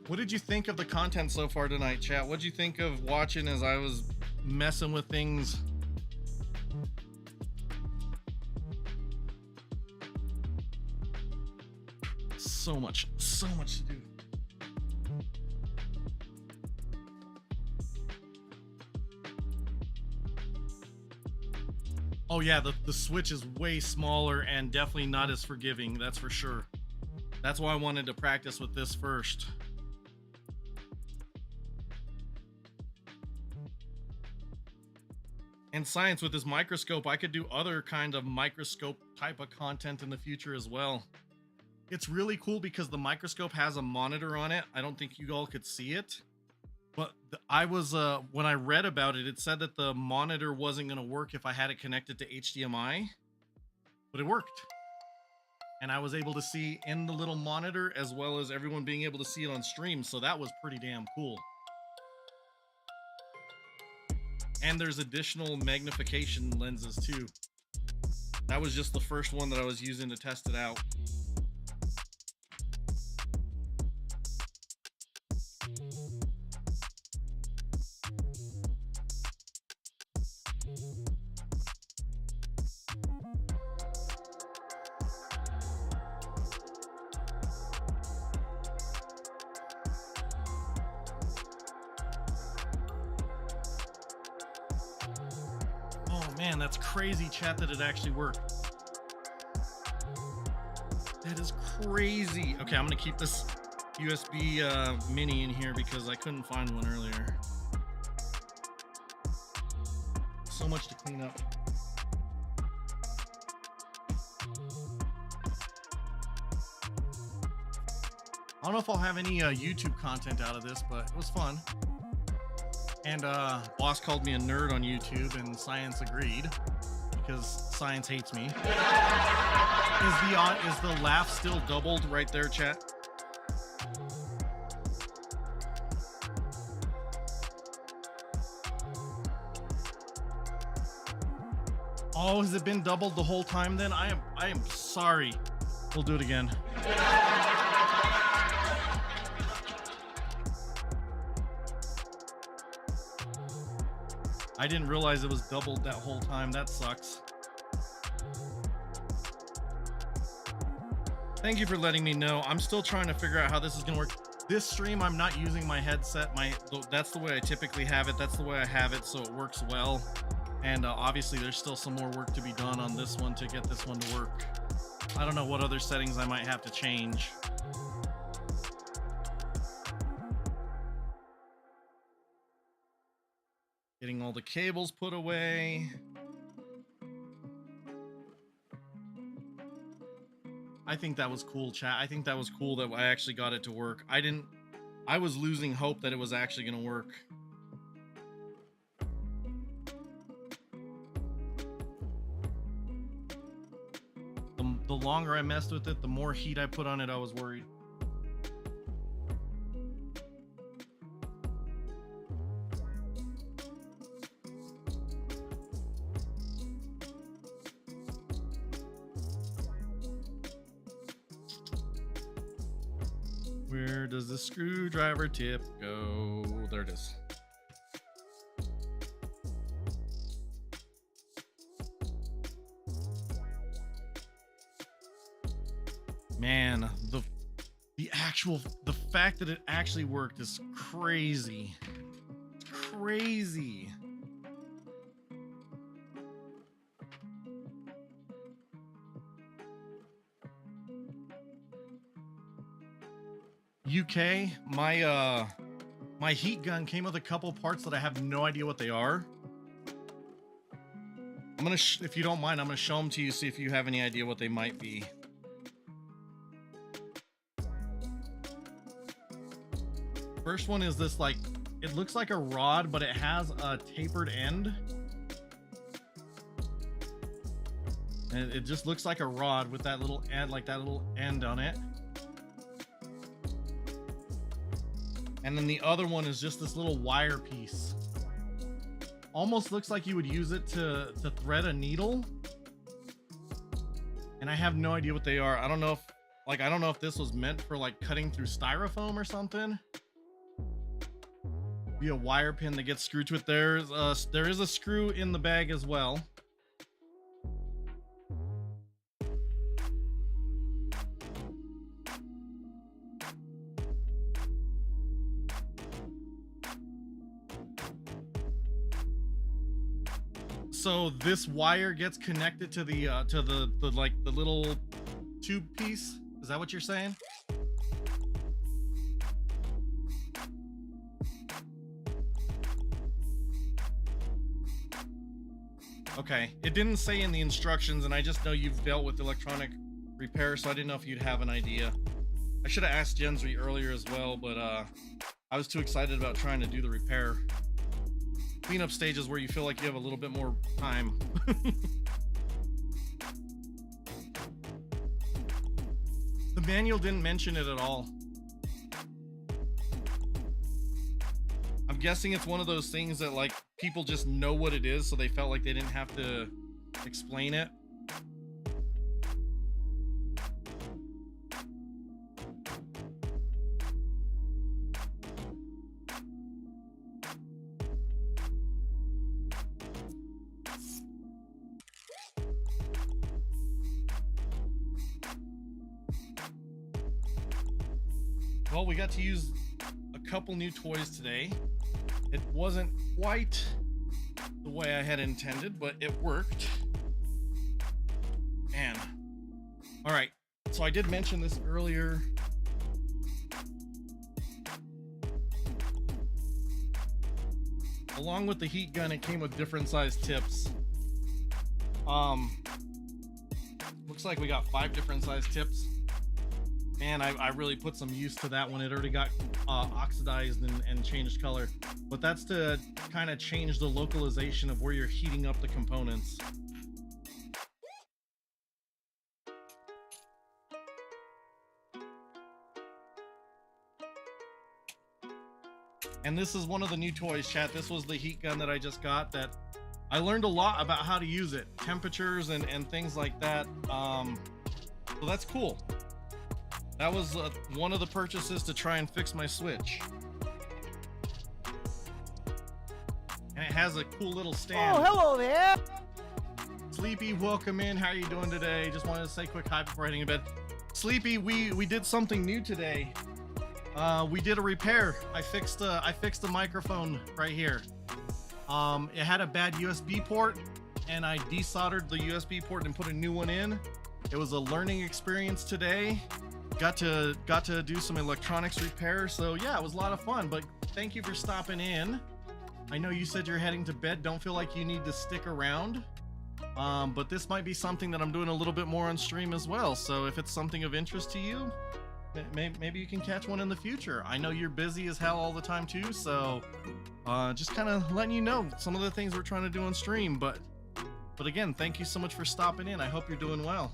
What did you think of the content so far tonight, chat? What did you think of watching as I was messing with things? So much to do. Oh yeah, the Switch is way smaller and definitely not as forgiving, that's for sure. That's why I wanted to practice with this first. And Science, with this microscope, I could do other kind of microscope type of content in the future as well. It's really cool because the microscope has a monitor on it. I don't think you all could see it, but when I read about it, it said that the monitor wasn't going to work if I had it connected to HDMI, but it worked. And I was able to see in the little monitor as well as everyone being able to see it on stream. So that was pretty damn cool. And there's additional magnification lenses too. That was just the first one that I was using to test it out. Man, that's crazy, chat, that it actually worked. That is crazy. Okay, I'm gonna keep this USB mini in here because I couldn't find one earlier. So much to clean up. I don't know if I'll have any YouTube content out of this, but it was fun. And boss called me a nerd on YouTube, and science agreed because science hates me. Is the laugh still doubled right there, chat? Oh, has it been doubled the whole time then? I am sorry. We'll do it again. I didn't realize it was doubled that whole time. That sucks. Thank you for letting me know. I'm still trying to figure out how this is gonna work. This stream, I'm not using my headset. That's the way I typically have it. That's the way I have it, so it works well. And obviously there's still some more work to be done on this one to get this one to work. I don't know what other settings I might have to change. Getting all the cables put away. I think that was cool, chat. I think that was cool that I actually got it to work. I was losing hope that it was actually going to work. The longer I messed with it, the more heat I put on it, I was worried. Where does the screwdriver tip go? There it is. Man, the fact that it actually worked is crazy. It's crazy. UK, my heat gun came with a couple parts that I have no idea what they are. I'm gonna, if you don't mind, I'm gonna show them to you, see if you have any idea what they might be. First one is this, like, it looks like a rod, but it has a tapered end. And it just looks like a rod with that little end, like that little end on it. And then the other one is just this little wire piece. Almost looks like you would use it to thread a needle. And I have no idea what they are. I don't know if this was meant for like cutting through styrofoam or something. Be a wire pin that gets screwed to it. There is a screw in the bag as well. So this wire gets connected to the like the little tube piece. Is that what you're saying? Okay, it didn't say in the instructions, and I just know you've dealt with electronic repair, so I didn't know if you'd have an idea. I should have asked Jensry earlier as well, but I was too excited about trying to do the repair. Cleanup stages where you feel like you have a little bit more time. The manual didn't mention it at all. I'm guessing it's one of those things that like people just know what it is, so they felt like they didn't have to explain it. Well, we got to use a couple new toys today. It wasn't quite the way I had intended, but it worked. Man. All right, so I did mention this earlier. Along with the heat gun, it came with different size tips. Looks like we got 5 different size tips. Man, I really put some use to that one. It already got oxidized and changed color. But that's to kind of change the localization of where you're heating up the components. And this is one of the new toys, chat. This was the heat gun that I just got that I learned a lot about how to use it. Temperatures and things like that. So that's cool. That was one of the purchases to try and fix my Switch. And it has a cool little stand. Oh, hello there. Sleepy, welcome in. How are you doing today? Just wanted to say quick hi before heading to bed. Sleepy, we did something new today. We did a repair. I fixed the microphone right here. It had a bad USB port, and I desoldered the USB port and put a new one in. It was a learning experience today. Got to do some electronics repair, so yeah, it was a lot of fun. But thank you for stopping in. I know you said you're heading to bed. Don't feel like you need to stick around. But this might be something that I'm doing a little bit more on stream as well. So if it's something of interest to you, maybe you can catch one in the future. I know you're busy as hell all the time too, so just kind of letting you know some of the things we're trying to do on stream. But again, thank you so much for stopping in. I hope you're doing well.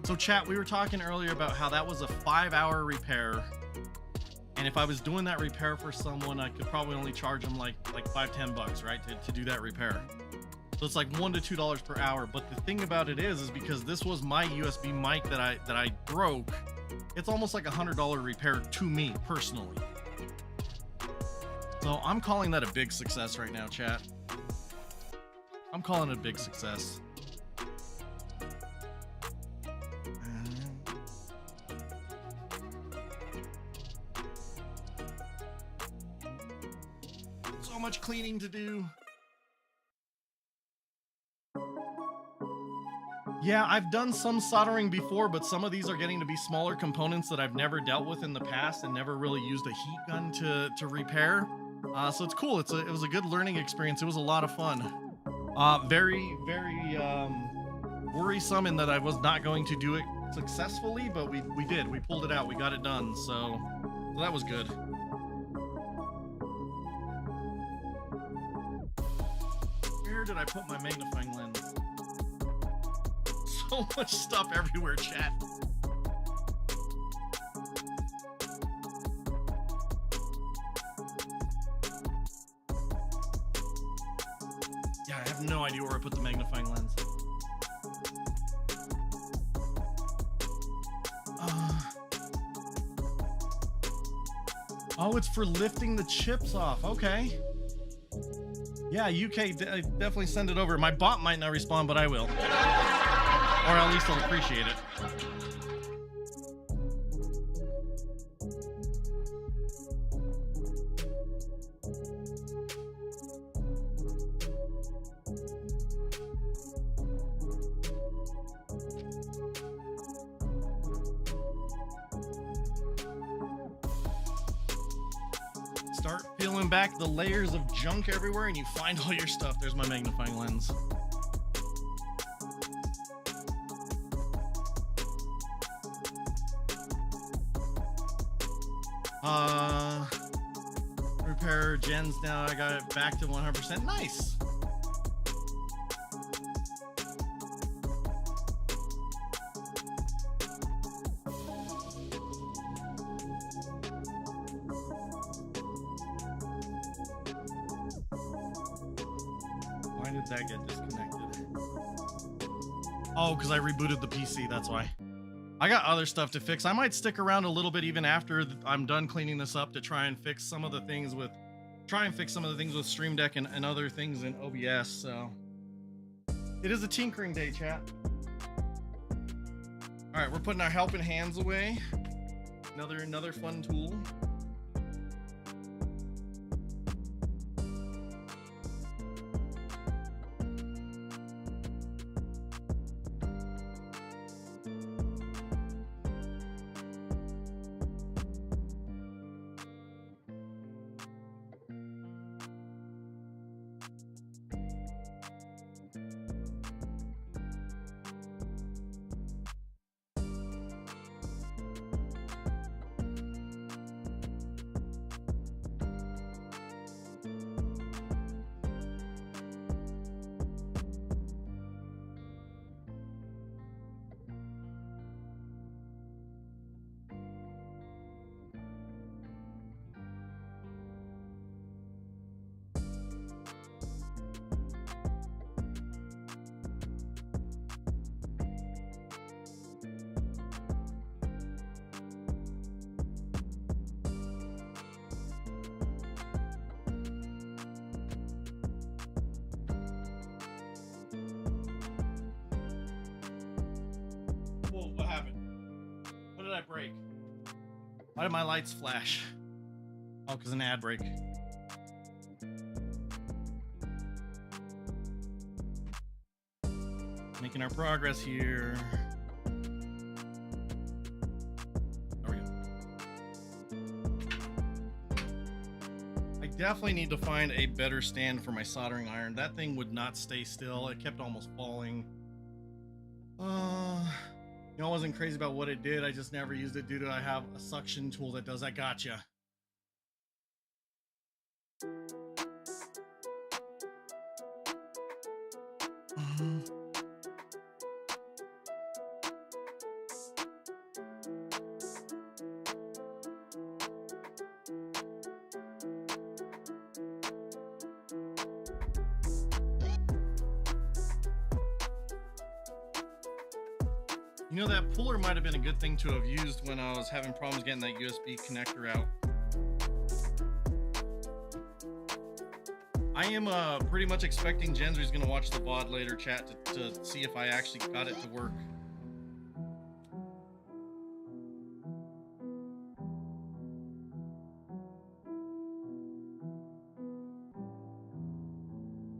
So chat, we were talking earlier about how that was a 5-hour repair, and if I was doing that repair for someone, I could probably only charge them like $5-10, right, to do that repair. So it's like $1 to $2 per hour. But the thing about it is because this was my USB mic that I broke, it's almost like $100 repair to me personally. So I'm calling that a big success right now, chat. I'm calling it a big success. So much cleaning to do. Yeah, I've done some soldering before, but some of these are getting to be smaller components that I've never dealt with in the past and never really used a heat gun to repair. So it's cool. It was a good learning experience. It was a lot of fun. Very worrisome in that I was not going to do it successfully, but we did. We pulled it out. We got it done. So that was good. Where did I put my magnifying lens? So much stuff everywhere, chat. Yeah, I have no idea where I put the magnifying lens. Oh, it's for lifting the chips off. Okay. Yeah, UK, definitely send it over. My bot might not respond, but I will. Or at least I'll appreciate it. Start peeling back the layers of junk everywhere and you find all your stuff. There's my magnifying lens. Repair gens now. I got it back to 100%. Nice. did that get disconnected? Oh, because I rebooted the PC, that's why. I got other stuff to fix. I might stick around a little bit even after I'm done cleaning this up to try and fix some of the things with Stream Deck and other things in OBS. So it is a tinkering day, chat. All right, we're putting our helping hands away. Another fun tool. Whoa, what happened? What did I break? Why did my lights flash? Oh, because an ad break. Making our progress here. There we go. I definitely need to find a better stand for my soldering iron. That thing would not stay still. It kept almost falling. You know, I wasn't crazy about what it did. I just never used it due to I have a suction tool that does that. Gotcha. You know, that puller might have been a good thing to have used when I was having problems getting that USB connector out. I am pretty much expecting Gensry's going to watch the VOD later, chat, to see if I actually got it to work.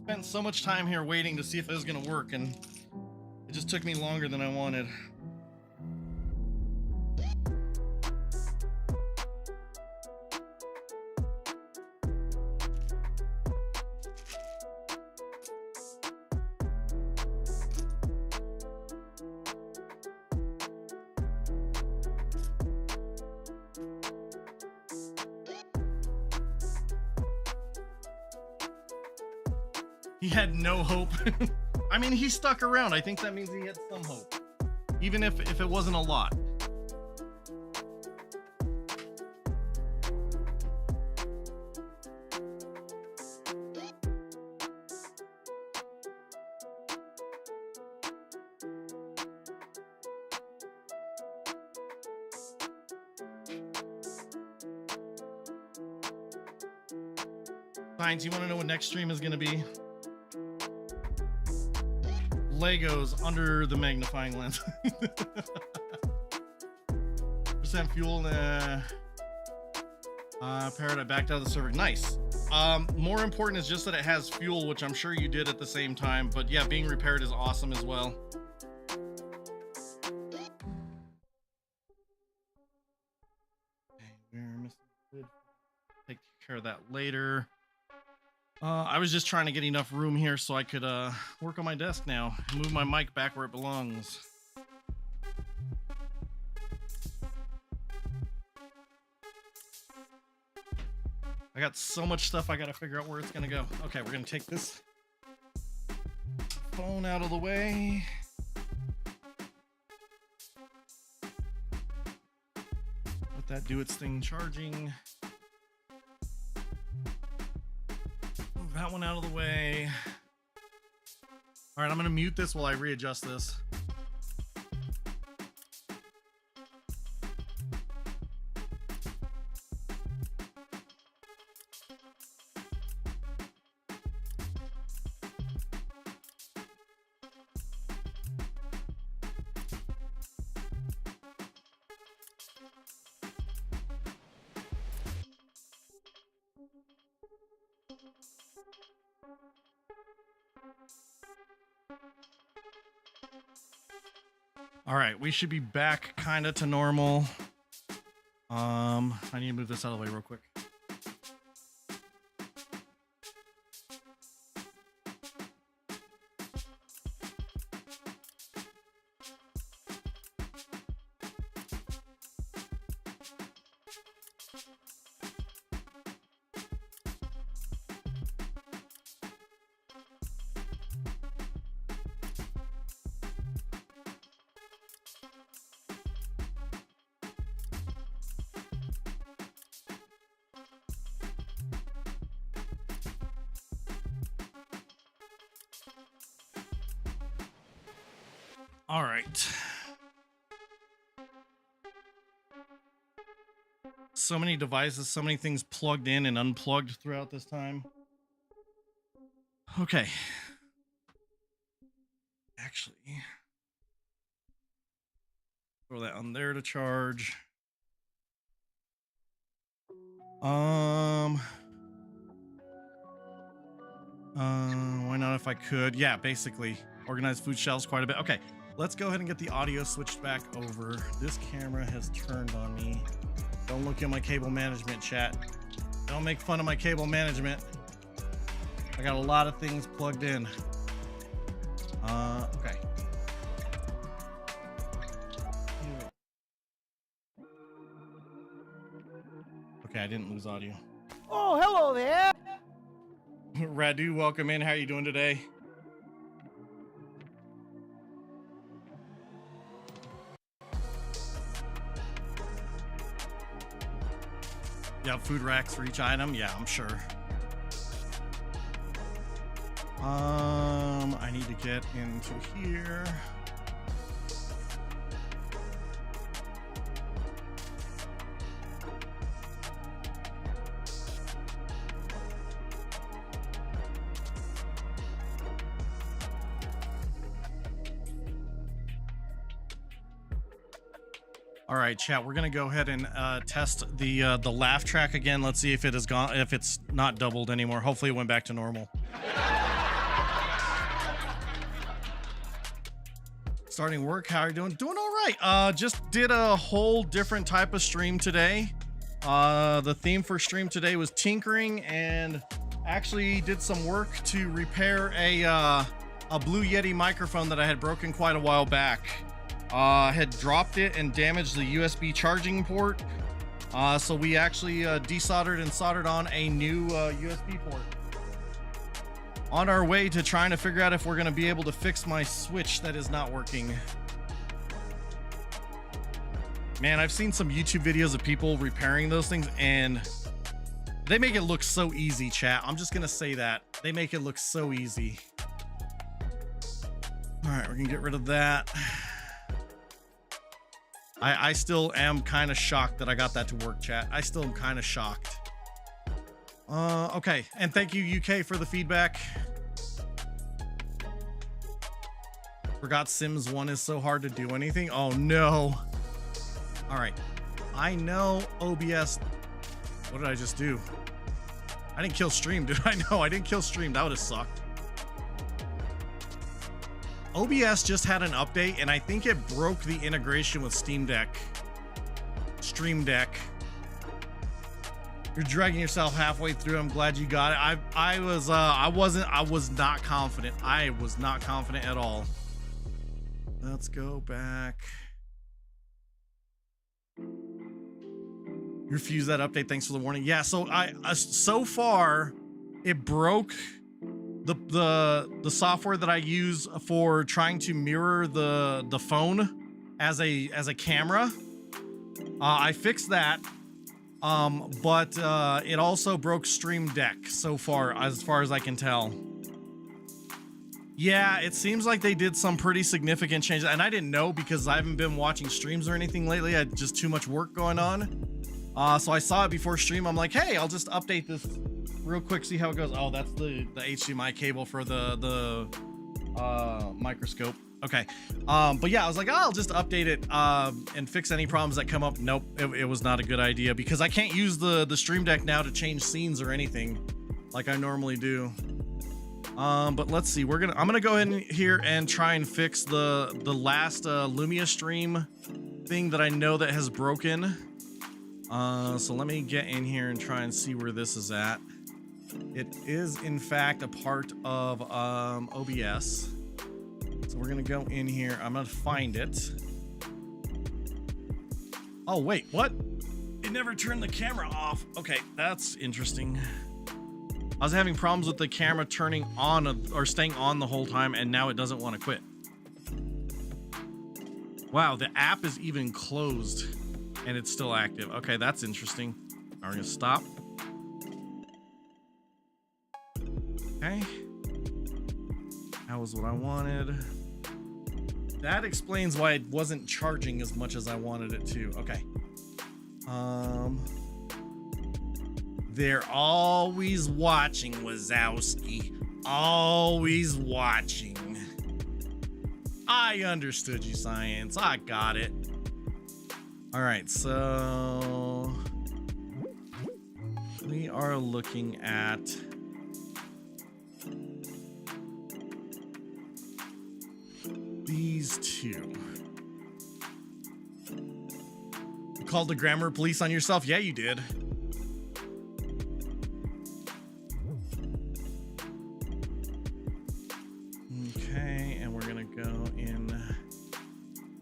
Spent so much time here waiting to see if it was going to work, and it just took me longer than I wanted. He had no hope. I mean, he stuck around. I think that means he had some hope, even if it wasn't a lot. Science, you want to know what next stream is going to be? Legos under the magnifying lens. Percent fuel. Parrot, I backed out of the server. Nice. More important is just that it has fuel, which I'm sure you did at the same time. But yeah, being repaired is awesome as well. Okay, we're missing the lid. Take care of that later. I was just trying to get enough room here so I could work on my desk now. Move my mic back where it belongs. I got so much stuff I gotta figure out where it's gonna go. Okay, we're gonna take this phone out of the way. Let that do its thing charging. That one out of the way. All right, I'm gonna mute this while I readjust this. All right, we should be back kind of to normal. I need to move this out of the way real quick. All right. So many devices, so many things plugged in and unplugged throughout this time. Okay. Actually, throw that on there to charge. Why not if I could? Yeah, basically organize food shelves quite a bit. Okay. Let's go ahead and get the audio switched back over. This camera has turned on me. Don't look at my cable management, chat. Don't make fun of my cable management. I got a lot of things plugged in. Okay. Okay, I didn't lose audio. Oh, hello there. Radu, welcome in. How are you doing today? You have food racks for each item? Yeah, I'm sure. I need to get into here. All right, chat. We're gonna go ahead and test the laugh track again. Let's see if it has gone, if it's not doubled anymore. Hopefully, it went back to normal. Starting work. How are you doing? Doing all right. Just did a whole different type of stream today. The theme for stream today was tinkering, and actually did some work to repair a Blue Yeti microphone that I had broken quite a while back. Had dropped it and damaged the USB charging port. So we actually desoldered and soldered on a new USB port. On our way to trying to figure out if we're going to be able to fix my Switch that is not working. Man, I've seen some YouTube videos of people repairing those things, and they make it look so easy, chat. I'm just going to say that. They make it look so easy. All right, we're going to get rid of that. I still am kind of shocked that I got that to work, chat. I still am kind of shocked. Okay, and thank you, UK, for the feedback. Forgot Sims 1 is so hard to do anything. Oh, no. All right. I know OBS. What did I just do? I didn't kill stream, did I? No, I didn't kill stream. That would have sucked. OBS just had an update, and I think it broke the integration with Steam Deck. Stream Deck. You're dragging yourself halfway through. I'm glad you got it. I was not confident. I was not confident at all. Let's go back. You refused that update. Thanks for the warning. Yeah, so so far it broke the software that I use for trying to mirror the phone as a camera. I fixed that. But it also broke Stream Deck so far as I can tell. Yeah, it seems like they did some pretty significant changes, and I didn't know because I haven't been watching streams or anything lately. I had just too much work going on. So I saw it before stream. I'm like, hey, I'll just update this real quick, see how it goes. Oh, that's the HDMI cable for the microscope. Okay. But yeah, I was like, oh, I'll just update it and fix any problems that come up. Nope, it was not a good idea because I can't use the Stream Deck now to change scenes or anything like I normally do. But let's see, I'm gonna go ahead in here and try and fix the last Lumia stream thing that I know that has broken. So let me get in here and try and see where this is at. It is in fact a part of OBS. So we're gonna go in here. I'm gonna find it. Oh wait, what? It never turned the camera off. Okay, that's interesting. I was having problems with the camera turning on or staying on the whole time, and now it doesn't want to quit. Wow, the app is even closed and it's still active. Okay, that's interesting. Now we're gonna stop. Okay. That was what I wanted. That explains why it wasn't charging as much as I wanted it to. Okay. They're always watching, Wazowski. Always watching. I understood you, Science. I got it. All right, so we are looking at these two. You called the grammar police on yourself? Yeah, you did. Okay, and we're gonna go in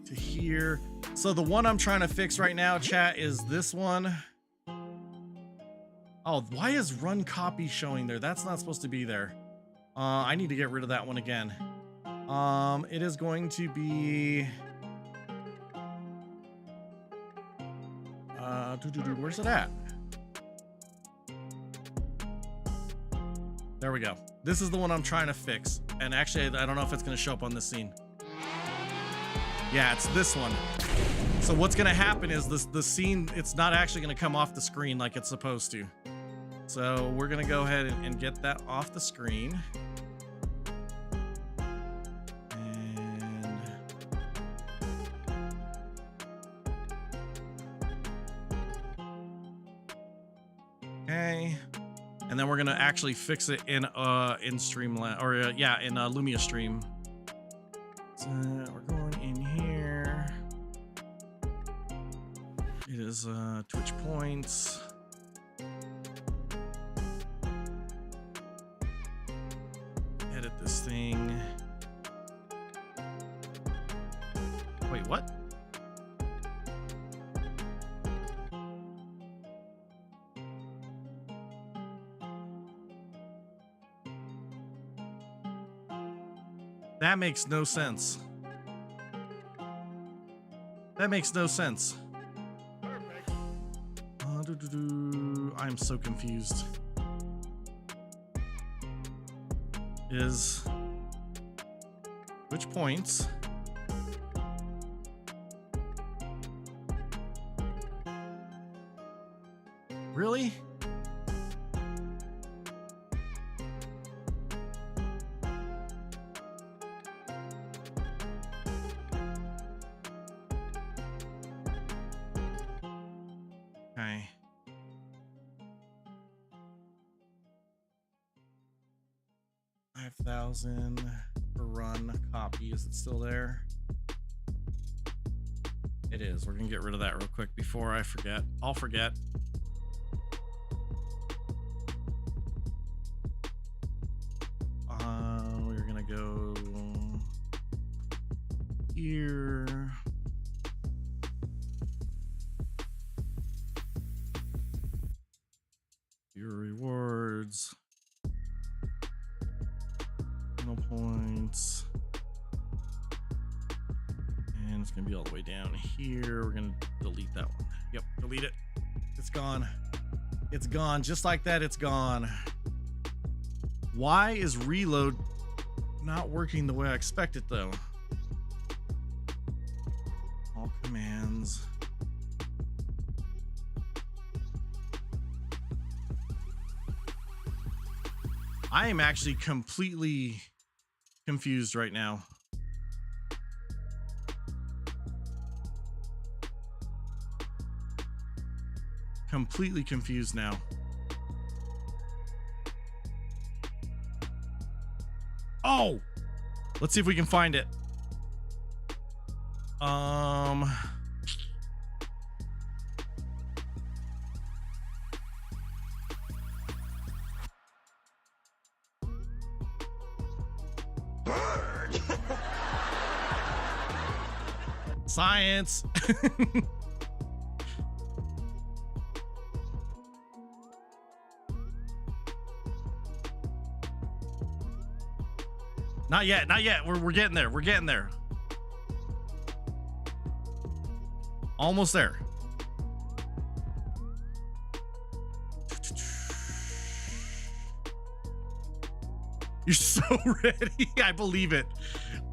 to here. So the one I'm trying to fix right now, chat, is this one. Oh, why is run copy showing there? That's not supposed to be there. I need to get rid of that one again. It is going to be where's it at? There we go. This is the one I'm trying to fix. And actually, I don't know if it's going to show up on this scene. Yeah, it's this one. So what's going to happen is the scene, it's not actually going to come off the screen like it's supposed to. So we're going to go ahead and get that off the screen. Okay, and then we're gonna actually fix it in Streamlabs, or in Lumia Stream. So we're going in here. It is Twitch points. Edit this thing. Wait, what? That makes no sense. That makes no sense. I'm so confused. Which points? Really? Okay. $5,000 per run copy. Is it still there? It is. We're gonna get rid of that real quick before I forget. I'll forget. We're gonna go here. Your rewards. No points. And it's gonna be all the way down here. We're gonna delete that one. Yep, delete it. It's gone. It's gone. Just like that, it's gone. Why is reload not working the way I expect it though. All commands. I am actually completely confused right now. Completely confused now. Oh, let's see if we can find it. Science. Not yet, not yet. We're getting there. We're getting there. Almost there. You're so ready. I believe it.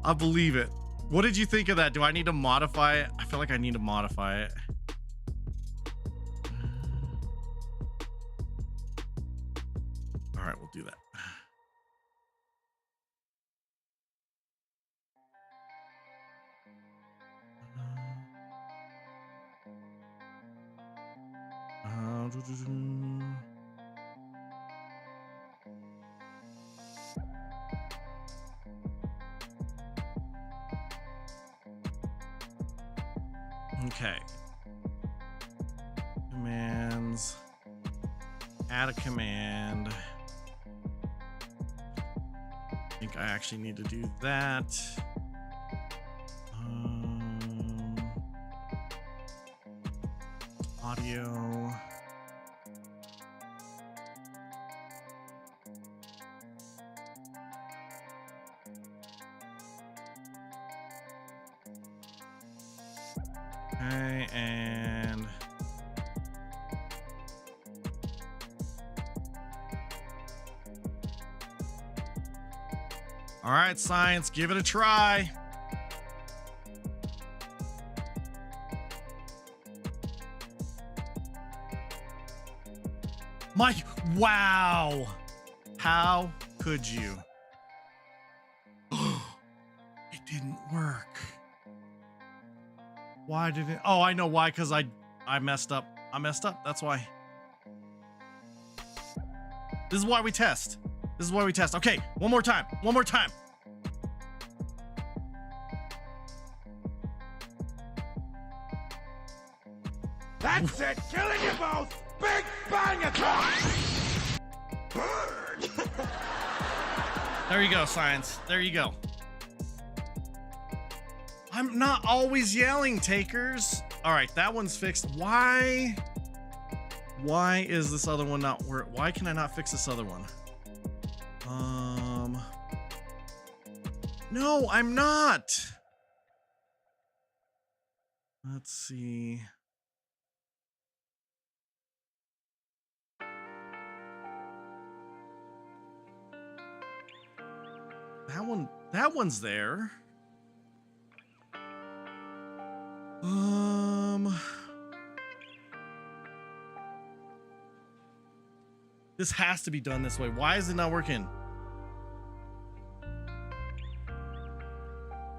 I believe it. What did you think of that? Do I need to modify it? I feel like I need to modify it. All right, we'll do that. Okay. Commands. Add a command. I think I actually need to do that. Audio. Okay, and all right, science, give it a try. Wow. How could you? It didn't work. Why did it? Oh, I know why, because I messed up. I messed up. That's why. This is why we test. This is why we test. Okay, one more time. One more time. That's it! Killing you both! Big bang attack! Burn! There you go, science. There you go. I'm not always yelling, takers. All right, that one's fixed. Why is this other one not work? Why can I not fix this other one? No, I'm not. Let's see. That one's there. This has to be done this way. Why is it not working?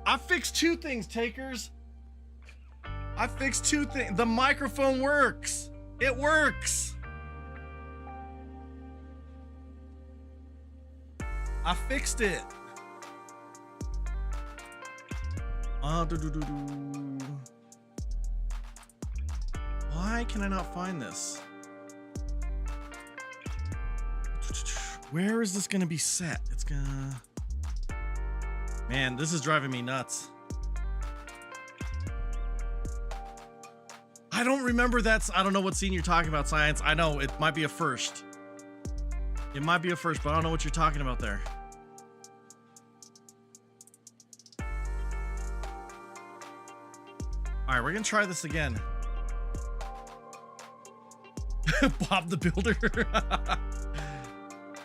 I fixed two things, takers. I fixed two things. The microphone works. It works. I fixed it. Why can I not find this? Where is this gonna be set? It's gonna... Man, this is driving me nuts. I don't remember I don't know what scene you're talking about, Science. I know, it might be a first. It might be a first, but I don't know what you're talking about there. All right, we're gonna try this again. Bob the Builder.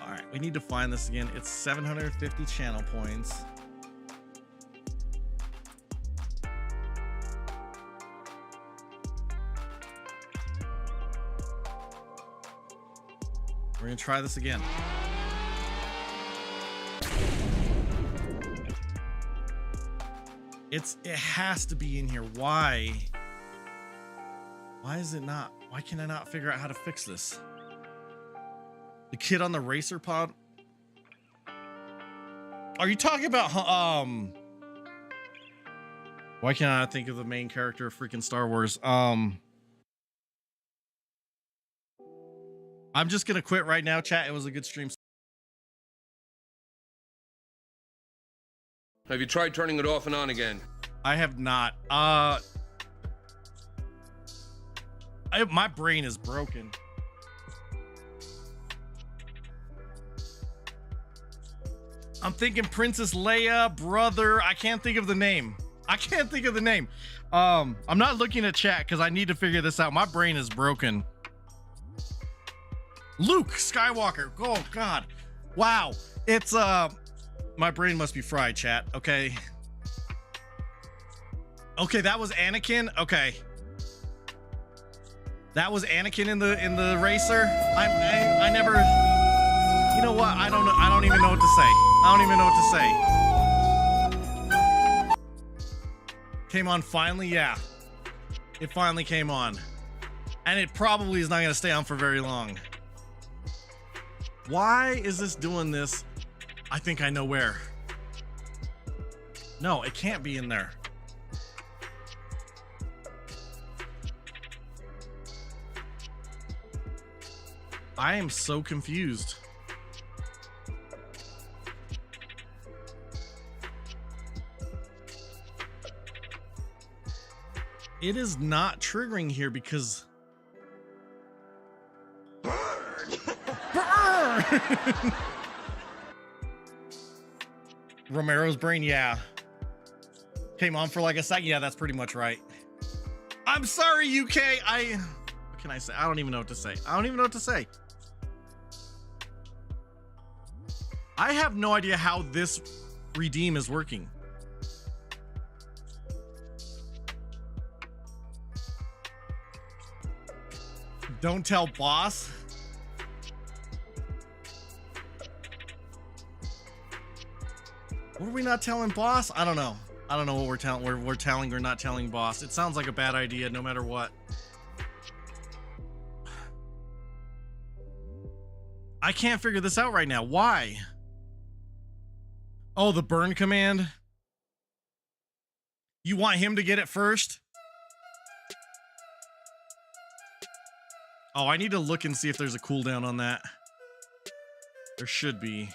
All right. we need to find this again. It's 750 channel points. We're gonna try this again. It has to be in here. Why? Why is it not? Why can I not figure out how to fix this? The kid on the racer pod? Are you talking about why can't I think of the main character of freaking Star Wars? I'm just gonna quit right now, chat. It was a good stream. Have you tried turning it off and on again? I have not. My brain is broken. I'm thinking Princess Leia, brother. I can't think of the name. I'm not looking at chat because I need to figure this out. My brain is broken. Luke Skywalker. Oh God. Wow. It's my brain must be fried, chat. Okay. Okay, that was Anakin. Okay. That was Anakin in the racer. I never. You know what? I don't even know what to say. Came on finally, yeah. It finally came on. And it probably is not gonna stay on for very long. Why is this doing this? I think I know where. No, it can't be in there. I am so confused. It is not triggering here because burn. Romero's brain, yeah. Came on for like a second. Yeah, that's pretty much right. I'm sorry, UK. What can I say? I don't even know what to say. I have no idea how this redeem is working. Don't tell boss. What are we not telling boss? I don't know. I don't know what we're telling. We're telling or not telling boss. It sounds like a bad idea no matter what. I can't figure this out right now. Why? Oh, the burn command. You want him to get it first? Oh, I need to look and see if there's a cooldown on that. There should be.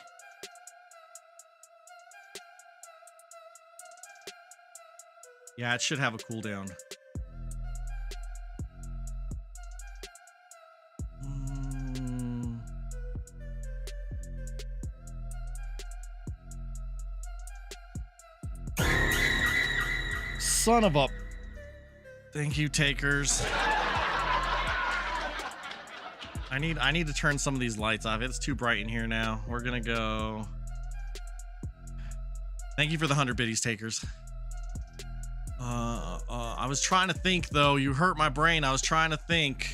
Yeah, it should have a cooldown. Son of a... Thank you, takers. I need to turn some of these lights off. It's too bright in here now. We're gonna go. Thank you for the 100 biddies, takers. I was trying to think though. You hurt my brain. I was trying to think.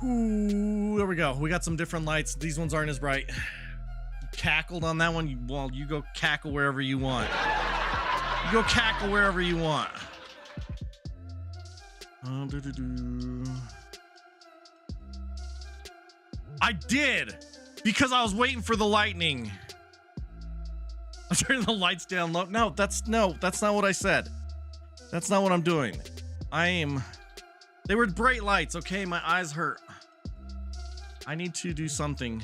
Ooh, there we go. We got some different lights. These ones aren't as bright. You cackled on that one. Well, you go cackle wherever you want. You go cackle wherever you want. I did, because I was waiting for the lightning. I'm turning the lights down low. No, that's not what I said. That's not what I'm doing. They were bright lights, okay? My eyes hurt. I need to do something.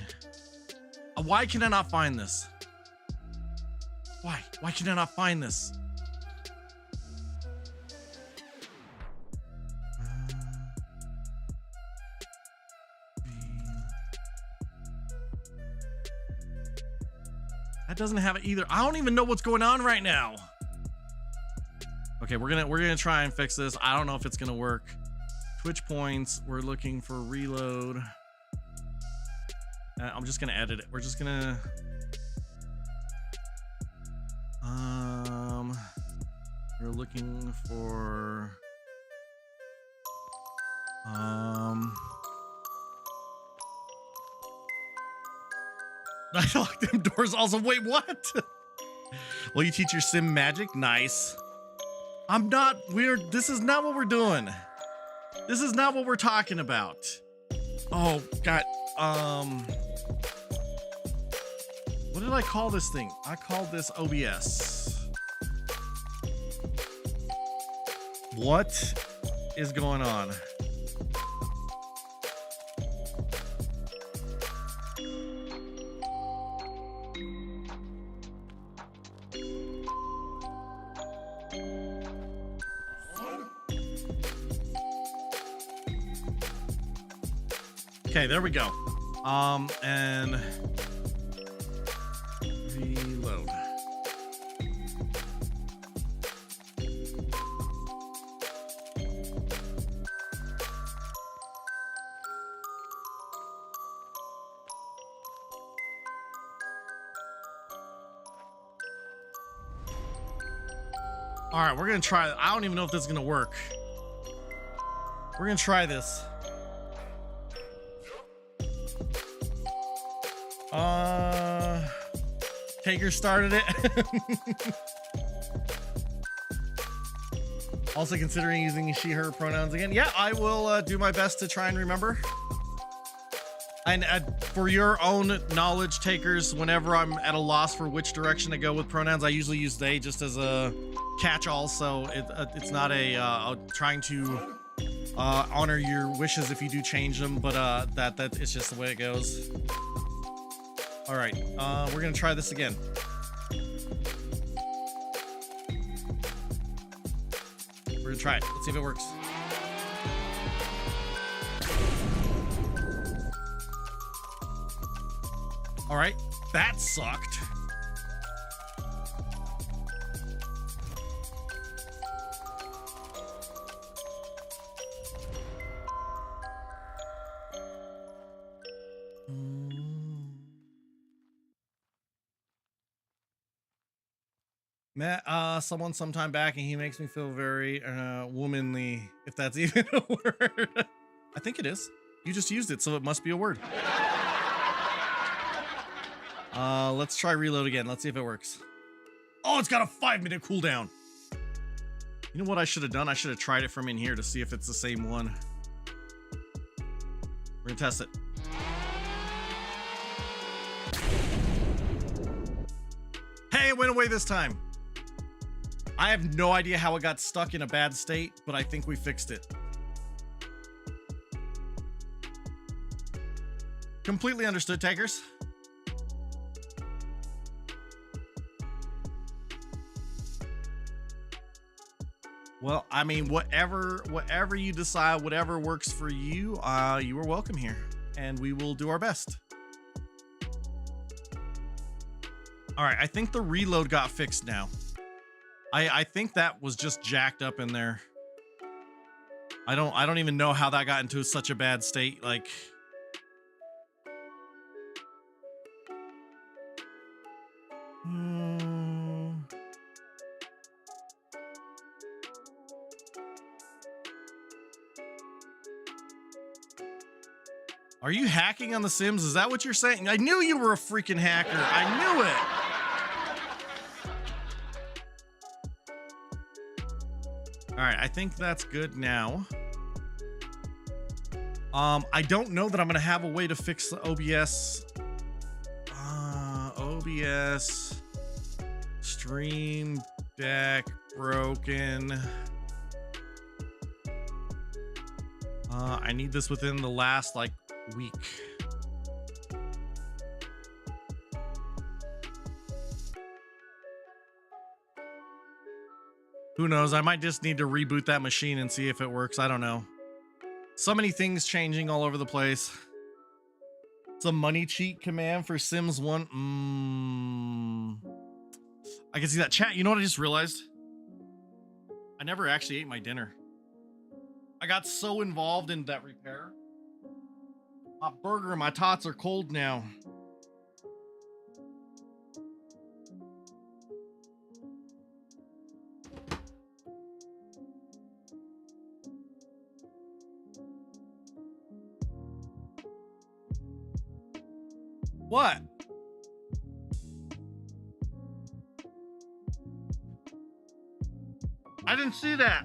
Why can I not find this? Why? Why can I not find this? That doesn't have it either. I don't even know what's going on right now. Okay, we're gonna try and fix this. I don't know if it's gonna work. Twitch points. We're looking for reload. I'm just gonna edit it. We're just gonna we're looking for I locked them doors also. Wait, what? Will you teach your sim magic? Nice. This is not what we're doing. This is not what we're talking about. Oh, God. What did I call this thing? I called this OBS. What is going on? Okay, there we go. And reload. All right, we're gonna try. I don't even know if this is gonna work. We're gonna try this. Taker started it. Also considering using she, her pronouns again. Yeah, I will do my best to try and remember. And for your own knowledge, takers, whenever I'm at a loss for which direction to go with pronouns, I usually use they just as a catch-all. So it's not a trying to honor your wishes if you do change them, but that it's just the way it goes. All right, we're gonna try this again. We're gonna try it. Let's see if it works. All right, that sucked. Met someone sometime back and he makes me feel very womanly, if that's even a word. I think it is. You just used it, so it must be a word. Let's try reload again. Let's see if it works. Oh, it's got a 5-minute cooldown. You know what I should have done? I should have tried it from in here to see if it's the same one. We're gonna test it. Hey, it went away this time. I have no idea how it got stuck in a bad state, but I think we fixed it. Completely understood, takers. Well, I mean, whatever you decide, whatever works for you, you are welcome here, and we will do our best. All right, I think the reload got fixed now. I think that was just jacked up in there. I don't even know how that got into such a bad state. Like, Are you hacking on The Sims? Is that what you're saying? I knew you were a freaking hacker. I knew it. All right, I think that's good now. I don't know that I'm gonna have a way to fix the OBS. OBS stream deck broken. I need this within the last like week. Who knows? I might just need to reboot that machine and see if it works. I don't know. So many things changing all over the place. It's a money cheat command for Sims 1. I can see that. Chat, you know what I just realized? I never actually ate my dinner. I got so involved in that repair. My burger and my tots are cold now. What? I didn't see that.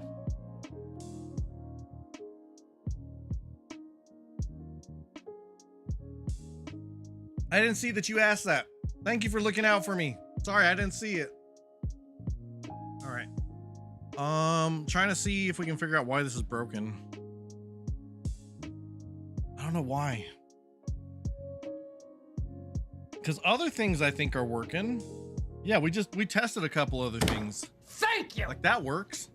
I didn't see that you asked that. Thank you for looking out for me. Sorry, I didn't see it. All right. Trying to see if we can figure out why this is broken. I don't know why. Because other things I think are working. Yeah, we tested a couple other things. Thank you. Like that works.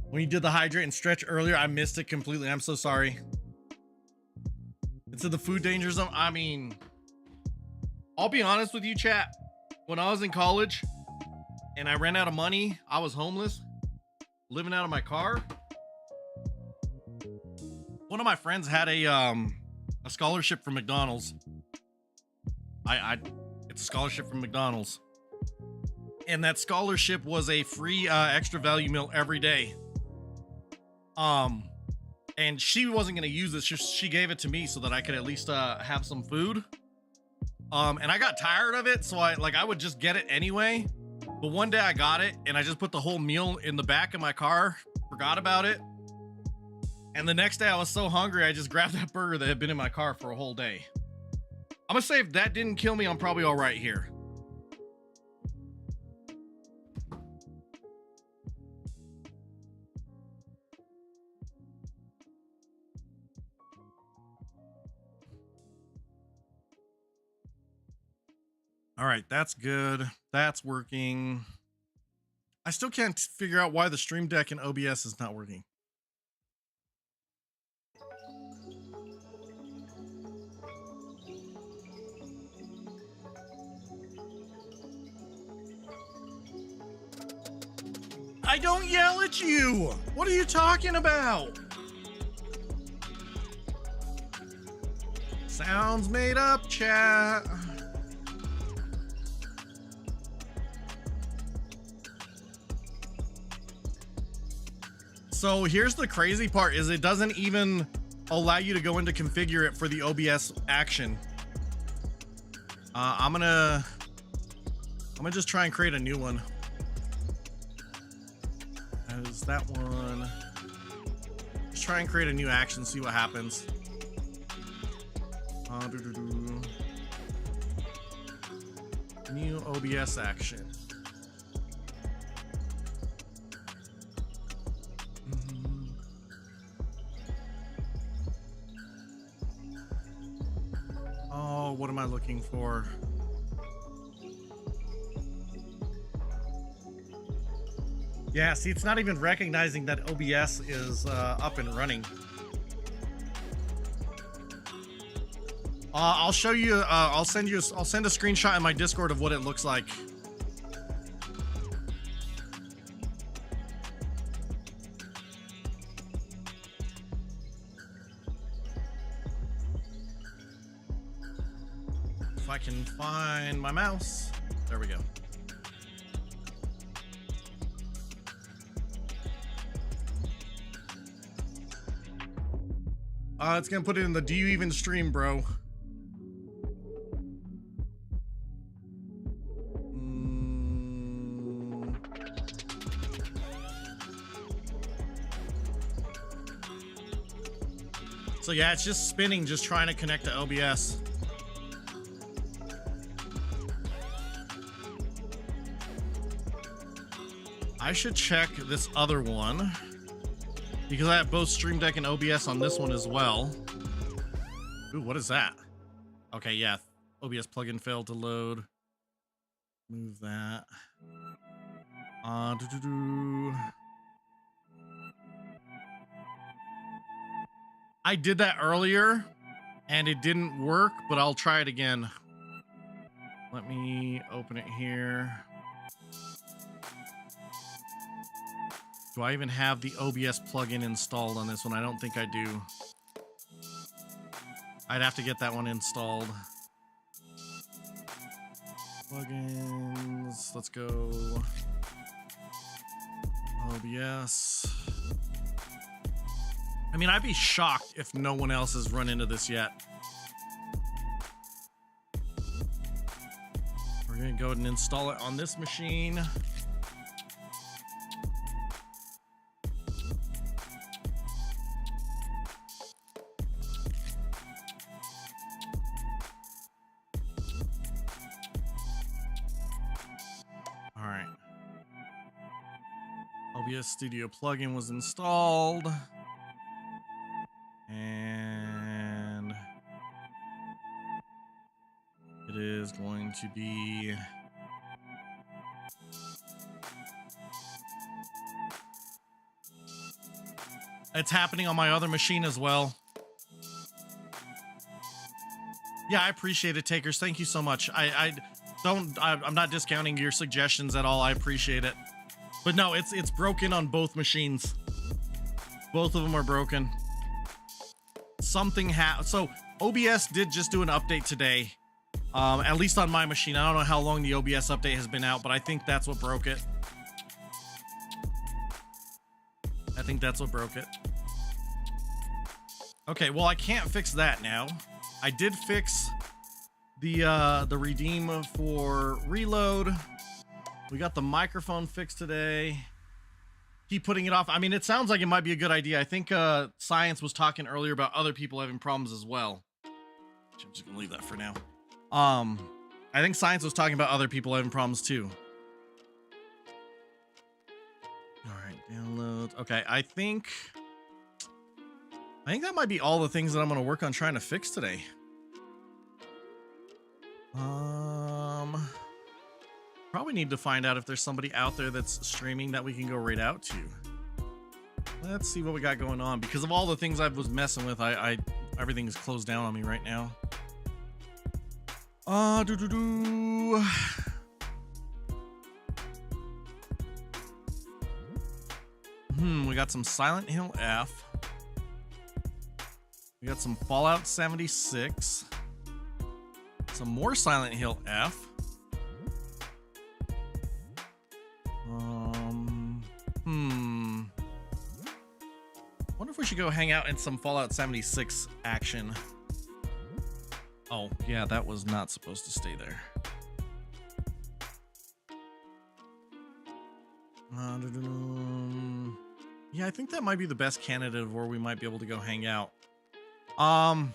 When you did the hydrate and stretch earlier, I missed it completely. I'm so sorry. It's in the food danger zone. I mean, I'll be honest with you, chat. When I was in college and I ran out of money, I was homeless, living out of my car. One of my friends had a scholarship from McDonald's. It's a scholarship from McDonald's. And that scholarship was a free extra value meal every day. And she wasn't going to use this. She gave it to me so that I could at least have some food. And I got tired of it, so I would just get it anyway. But one day I got it and I just put the whole meal in the back of my car, forgot about it. And the next day I was so hungry, I just grabbed that burger that had been in my car for a whole day. I'm gonna say if that didn't kill me, I'm probably all right here. All right, that's good. That's working. I still can't figure out why the Stream Deck and OBS is not working. I don't yell at you. What are you talking about? Sounds made up, chat. So here's the crazy part is it doesn't even allow you to go into configure it for the OBS action. I'm gonna just try and create a new one. As that one. Just try and create a new action, see what happens. New OBS action. Oh, what am I looking for? Yeah, see, it's not even recognizing that OBS is up and running. I'll show you. I'll send a screenshot in my Discord of what it looks like. If I can find my mouse, there we go. It's gonna put it in the "Do you even stream, bro?" So yeah, it's just spinning, just trying to connect to OBS. I should check this other one because I have both Stream Deck and OBS on this one as well. Ooh, what is that? Okay, yeah, OBS plugin failed to load. Move that. I did that earlier and it didn't work, but I'll try it again. Let me open it here. Do I even have the OBS plugin installed on this one? I don't think I do. I'd have to get that one installed. Plugins. Let's go. OBS. I mean, I'd be shocked if no one else has run into this yet. We're gonna go ahead and install it on this machine. All right. OBS Studio plugin was installed. And it is going to be it's happening on my other machine as well. Yeah, I appreciate it, Takers. Thank you so much. I'm not discounting your suggestions at all. I appreciate it. But no, it's broken on both machines. Both of them are broken. Something so OBS did just do an update today, at least on my machine. I don't know how long the OBS update has been out, but I think that's what broke it. Okay, well, I can't fix that now. I did fix the redeem for reload. We got the microphone fixed today. Keep putting it off. I mean, it sounds like it might be a good idea. I think Science was talking earlier about other people having problems as well. I'm just gonna leave that for now. I think Science was talking about other people having problems too. All right, downloads. Okay, I think that might be all the things that I'm gonna work on trying to fix today. Probably need to find out if there's somebody out there that's streaming that we can go right out to. Let's see what we got going on. Because of all the things I was messing with, everything is closed down on me right now. We got some Silent Hill F. We got some Fallout 76. Some more Silent Hill F. Wonder if we should go hang out in some Fallout 76 action. Oh, yeah, that was not supposed to stay there. Yeah, I think that might be the best candidate of where we might be able to go hang out. Don't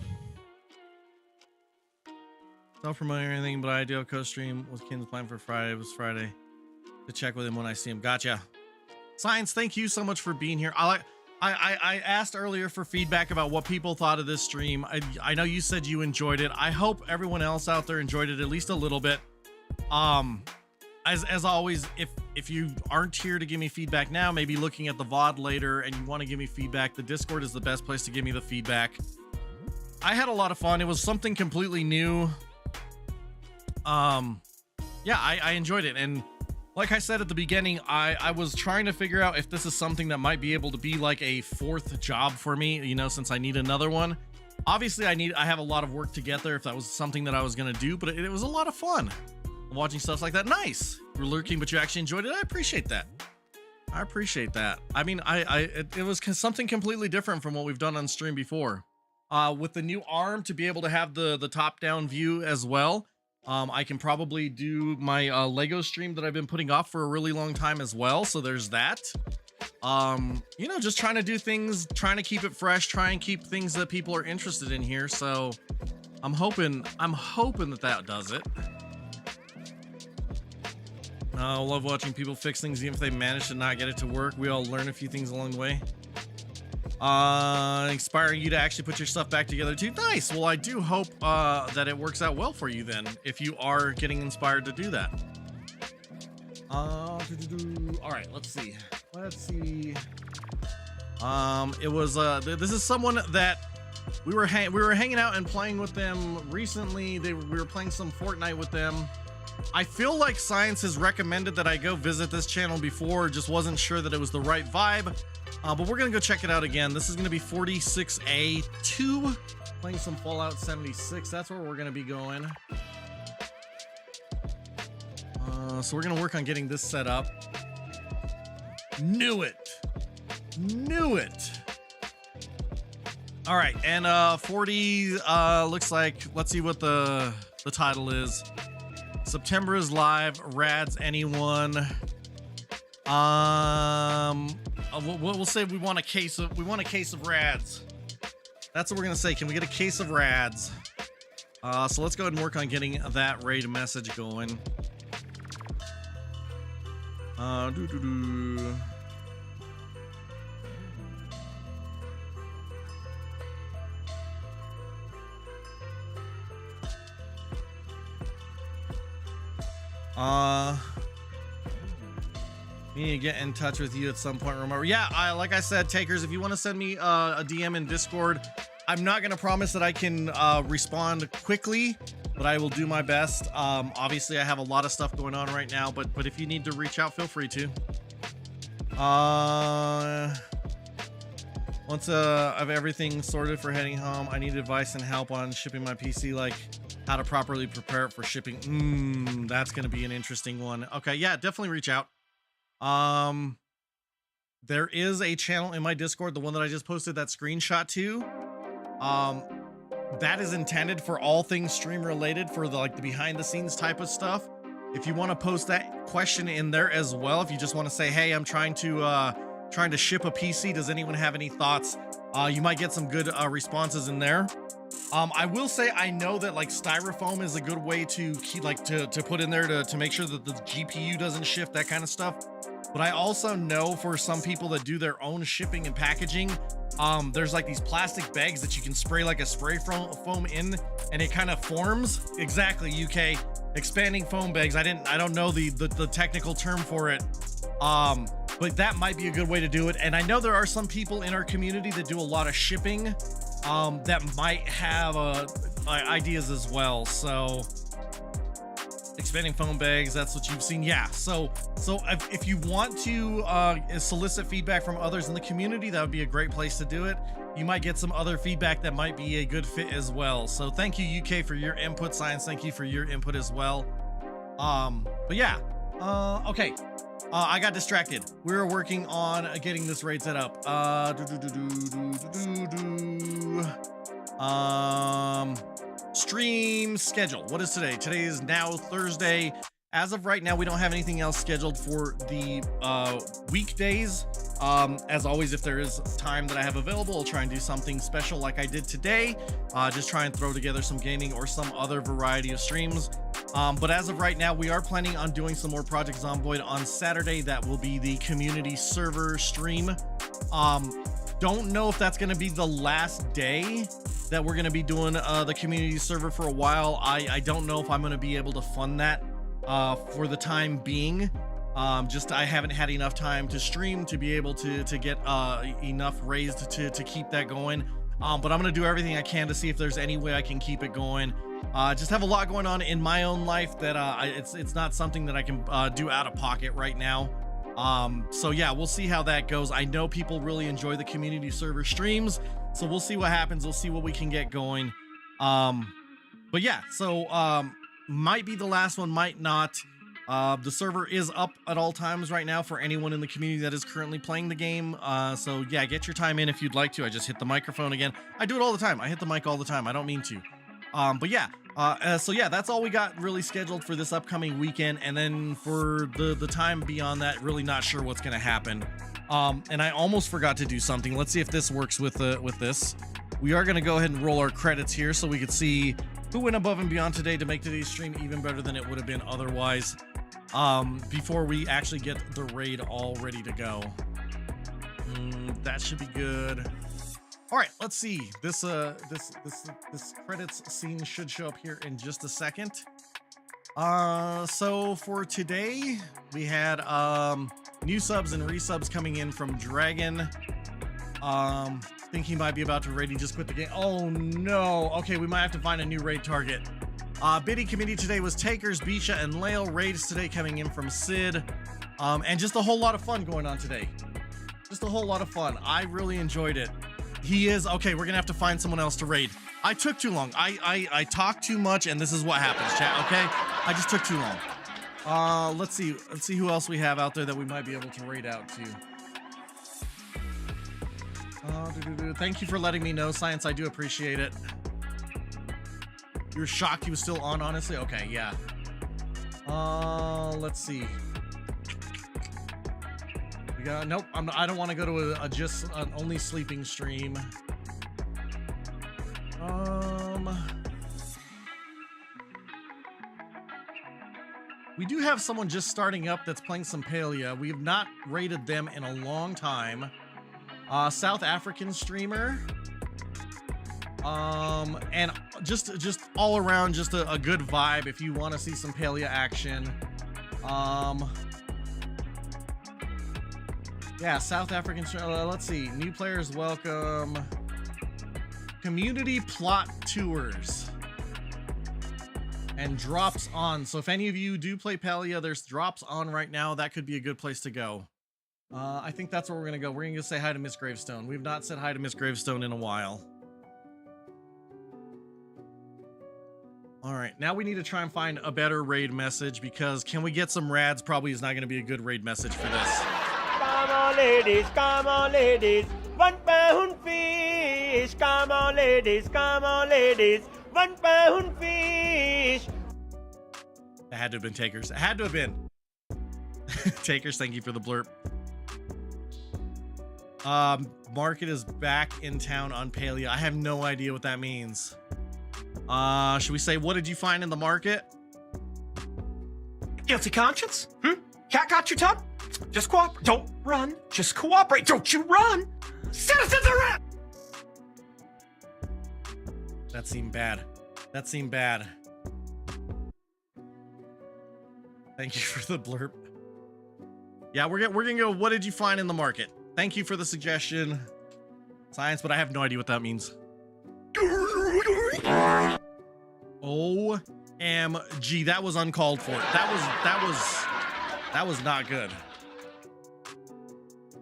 promote anything, but I do a co-stream with Ken's plan for Friday. It was Friday. To check with him when I see him. Gotcha. Science, thank you so much for being here. I asked earlier for feedback about what people thought of this stream. I know you said you enjoyed it. I hope everyone else out there enjoyed it at least a little bit. As always, if you aren't here to give me feedback now, maybe looking at the VOD later and you want to give me feedback, the Discord is the best place to give me the feedback. I had a lot of fun. It was something completely new. Yeah, I enjoyed it. And like I said at the beginning, I was trying to figure out if this is something that might be able to be like a fourth job for me, you know, since I need another one. Obviously, I have a lot of work to get there if that was something that I was going to do, but it was a lot of fun watching stuff like that. Nice. You're lurking, but you actually enjoyed it. I appreciate that. I mean, it was something completely different from what we've done on stream before. With the new arm to be able to have the top-down view as well. I can probably do my Lego stream that I've been putting off for a really long time as well. So there's that. You know, just trying to do things, trying to keep it fresh, try and keep things that people are interested in here. So I'm hoping that does it. I love watching people fix things even if they manage to not get it to work. We all learn a few things along the way. Inspiring you to actually put your stuff back together too. Nice. Well, I do hope that it works out well for you then, if you are getting inspired to do that. All right, let's see. It was this is someone that we were hanging out and playing with them recently. We were playing some Fortnite with them. I feel like Science has recommended that I go visit this channel before, just wasn't sure that it was the right vibe. But we're gonna go check it out again. This is gonna be 46A2. Playing some Fallout 76. That's where we're gonna be going. So we're gonna work on getting this set up. Knew it. All right, and 40 looks like, let's see what the title is. September is live. Rads anyone? We'll say we want a case of rads. That's what we're gonna say. Can we get a case of rads? So let's go ahead and work on getting that raid message going. Need to get in touch with you at some point. Remember, yeah, like I said, takers, if you want to send me a DM in Discord, I'm not gonna promise that I can respond quickly, but I will do my best. Obviously I have a lot of stuff going on right now, but if you need to reach out, feel free to. Once I have everything sorted for heading home, I need advice and help on shipping my PC, like how to properly prepare it for shipping. That's gonna be an interesting one. Okay, yeah, definitely reach out. There is a channel in my Discord, the one that I just posted that screenshot to. That is intended for all things stream related, for the behind the scenes type of stuff. If you want to post that question in there as well, if you just want to say, hey, I'm trying to ship a PC, does anyone have any thoughts? You might get some good responses in there. I will say, I know that styrofoam is a good way to keep to put in there to make sure that the GPU doesn't shift, that kind of stuff. But I also know for some people that do their own shipping and packaging, there's these plastic bags that you can spray a spray foam in, and it kind of forms. Exactly, UK. Expanding foam bags. I don't know the technical term for it. But that might be a good way to do it. And I know there are some people in our community that do a lot of shipping that might have ideas as well. So expanding foam bags, that's what you've seen. Yeah, so if you want to solicit feedback from others in the community, that would be a great place to do it. You might get some other feedback that might be a good fit as well. So thank you, UK, for your input. Science, thank you for your input as well. But yeah, okay. I got distracted. We were working on getting this raid set up. Stream schedule. What is today? Today is now Thursday. As of right now, we don't have anything else scheduled for the weekdays. As always, if there is time that I have available, I'll try and do something special like I did today. Just try and throw together some gaming or some other variety of streams. But as of right now, we are planning on doing some more Project Zomboid on Saturday. That will be the community server stream. Don't know if that's going to be the last day that we're going to be doing the community server for a while. I don't know if I'm going to be able to fund that for the time being. I haven't had enough time to stream to be able to get enough raised to keep that going. But I'm going to do everything I can to see if there's any way I can keep it going. Just have a lot going on in my own life that it's not something that I can do out of pocket right now. So yeah, we'll see how that goes. I know people really enjoy the community server streams, so we'll see what happens. We'll see what we can get going. But yeah, so might be the last one, might not. The server is up at all times right now for anyone in the community that is currently playing the game. So yeah, get your time in if you'd like to. I just hit the microphone again. I do it all the time. I hit the mic all the time. I don't mean to. But yeah, so yeah, that's all we got really scheduled for this upcoming weekend. And then for the time beyond that, really not sure what's going to happen. And I almost forgot to do something. Let's see if this works with this. We are going to go ahead and roll our credits here so we could see who went above and beyond today to make today's stream even better than it would have been otherwise. Before we actually get the raid all ready to go. That should be good. All right, let's see. This credits scene should show up here in just a second. So for today, we had new subs and resubs coming in from Dragon. Think he might be about to raid. He just quit the game. Oh no. Okay, we might have to find a new raid target. Biddy committee today was Takers, Bisha, and Lael. Raids today coming in from Sid. And just a whole lot of fun going on today. Just a whole lot of fun. I really enjoyed it. He is. Okay, we're gonna have to find someone else to raid. I took too long. I talked too much, and this is what happens, chat, okay? I just took too long. Let's see who else we have out there that we might be able to raid out to. Thank you for letting me know, Science. I do appreciate it. You're shocked he was still on, honestly? Okay, yeah. Let's see. We got, nope, I don't want to go to a just an only sleeping stream. We do have someone just starting up that's playing some Palia. We have not rated them in a long time. South African streamer. And just all around, just a good vibe if you want to see some Palia action. Yeah, South African streamer. Let's see. New players welcome. Community plot tours. And drops on. So if any of you do play Palia, there's drops on right now. That could be a good place to go. I think that's where we're going to go. We're going to say hi to Miss Gravestone. We've not said hi to Miss Gravestone in a while. All right, now we need to try and find a better raid message because can we get some rads? Probably is not going to be a good raid message for this. Come on, ladies, come on, ladies. 1 pound fish. Come on, ladies, come on, ladies. 1 pound fish. It had to have been Takers. It had to have been. Takers, thank you for the blurb. Market is back in town on Palia. I have no idea what that means. Should we say, what did you find in the market? Guilty conscience? Cat got your tongue? Just cooperate. Don't run. Just cooperate. Don't you run. Citizens arrest! That seemed bad. That seemed bad. Thank you for the blurb. Yeah, we're gonna go, what did you find in the market? Thank you for the suggestion, Science, but I have no idea what that means. OMG, that was uncalled for. That was not good.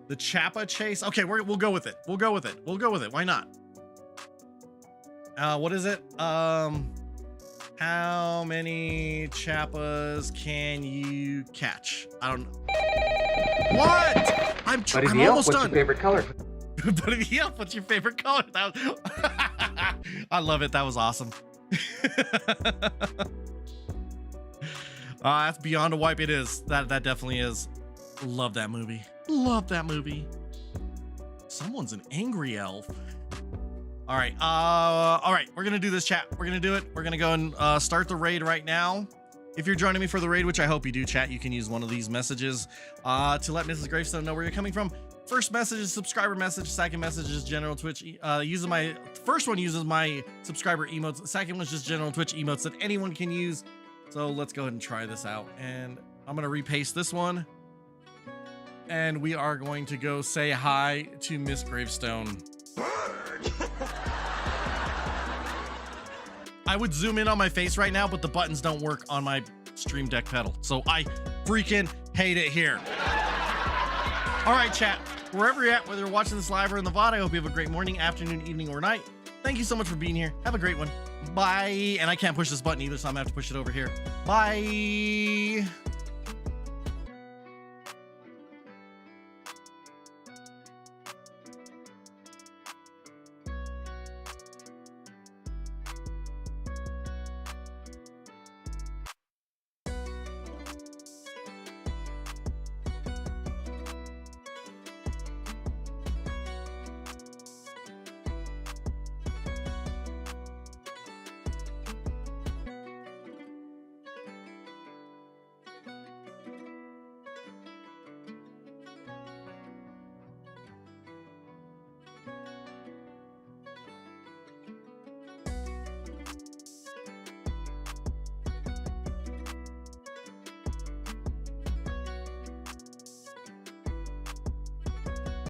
The Chappa chase. Okay, we'll go with it. We'll go with it. We'll go with it. Why not? What is it? How many Chappas can you catch? I don't know. What? I'm almost done. What's your favorite color? Buddy, yeah, what's your favorite color? That was I love it. That was awesome. That's beyond a wipe. It is. That definitely is. Love that movie. Love that movie. Someone's an angry elf. All right. All right. We're gonna do this, chat. We're gonna do it. We're gonna go and start the raid right now. If you're joining me for the raid, which I hope you do, chat, you can use one of these messages to let Mrs. Gravestone know where you're coming from. First message is subscriber message. Second message is general Twitch. First one uses my subscriber emotes. Second one is just general Twitch emotes that anyone can use. So let's go ahead and try this out. And I'm gonna repaste this one. And we are going to go say hi to Miss Gravestone. I would zoom in on my face right now, but the buttons don't work on my Stream Deck pedal. So I freaking hate it here. All right, chat. Wherever you're at, whether you're watching this live or in the VOD, I hope you have a great morning, afternoon, evening, or night. Thank you so much for being here. Have a great one. Bye. And I can't push this button either, so I'm gonna have to push it over here. Bye.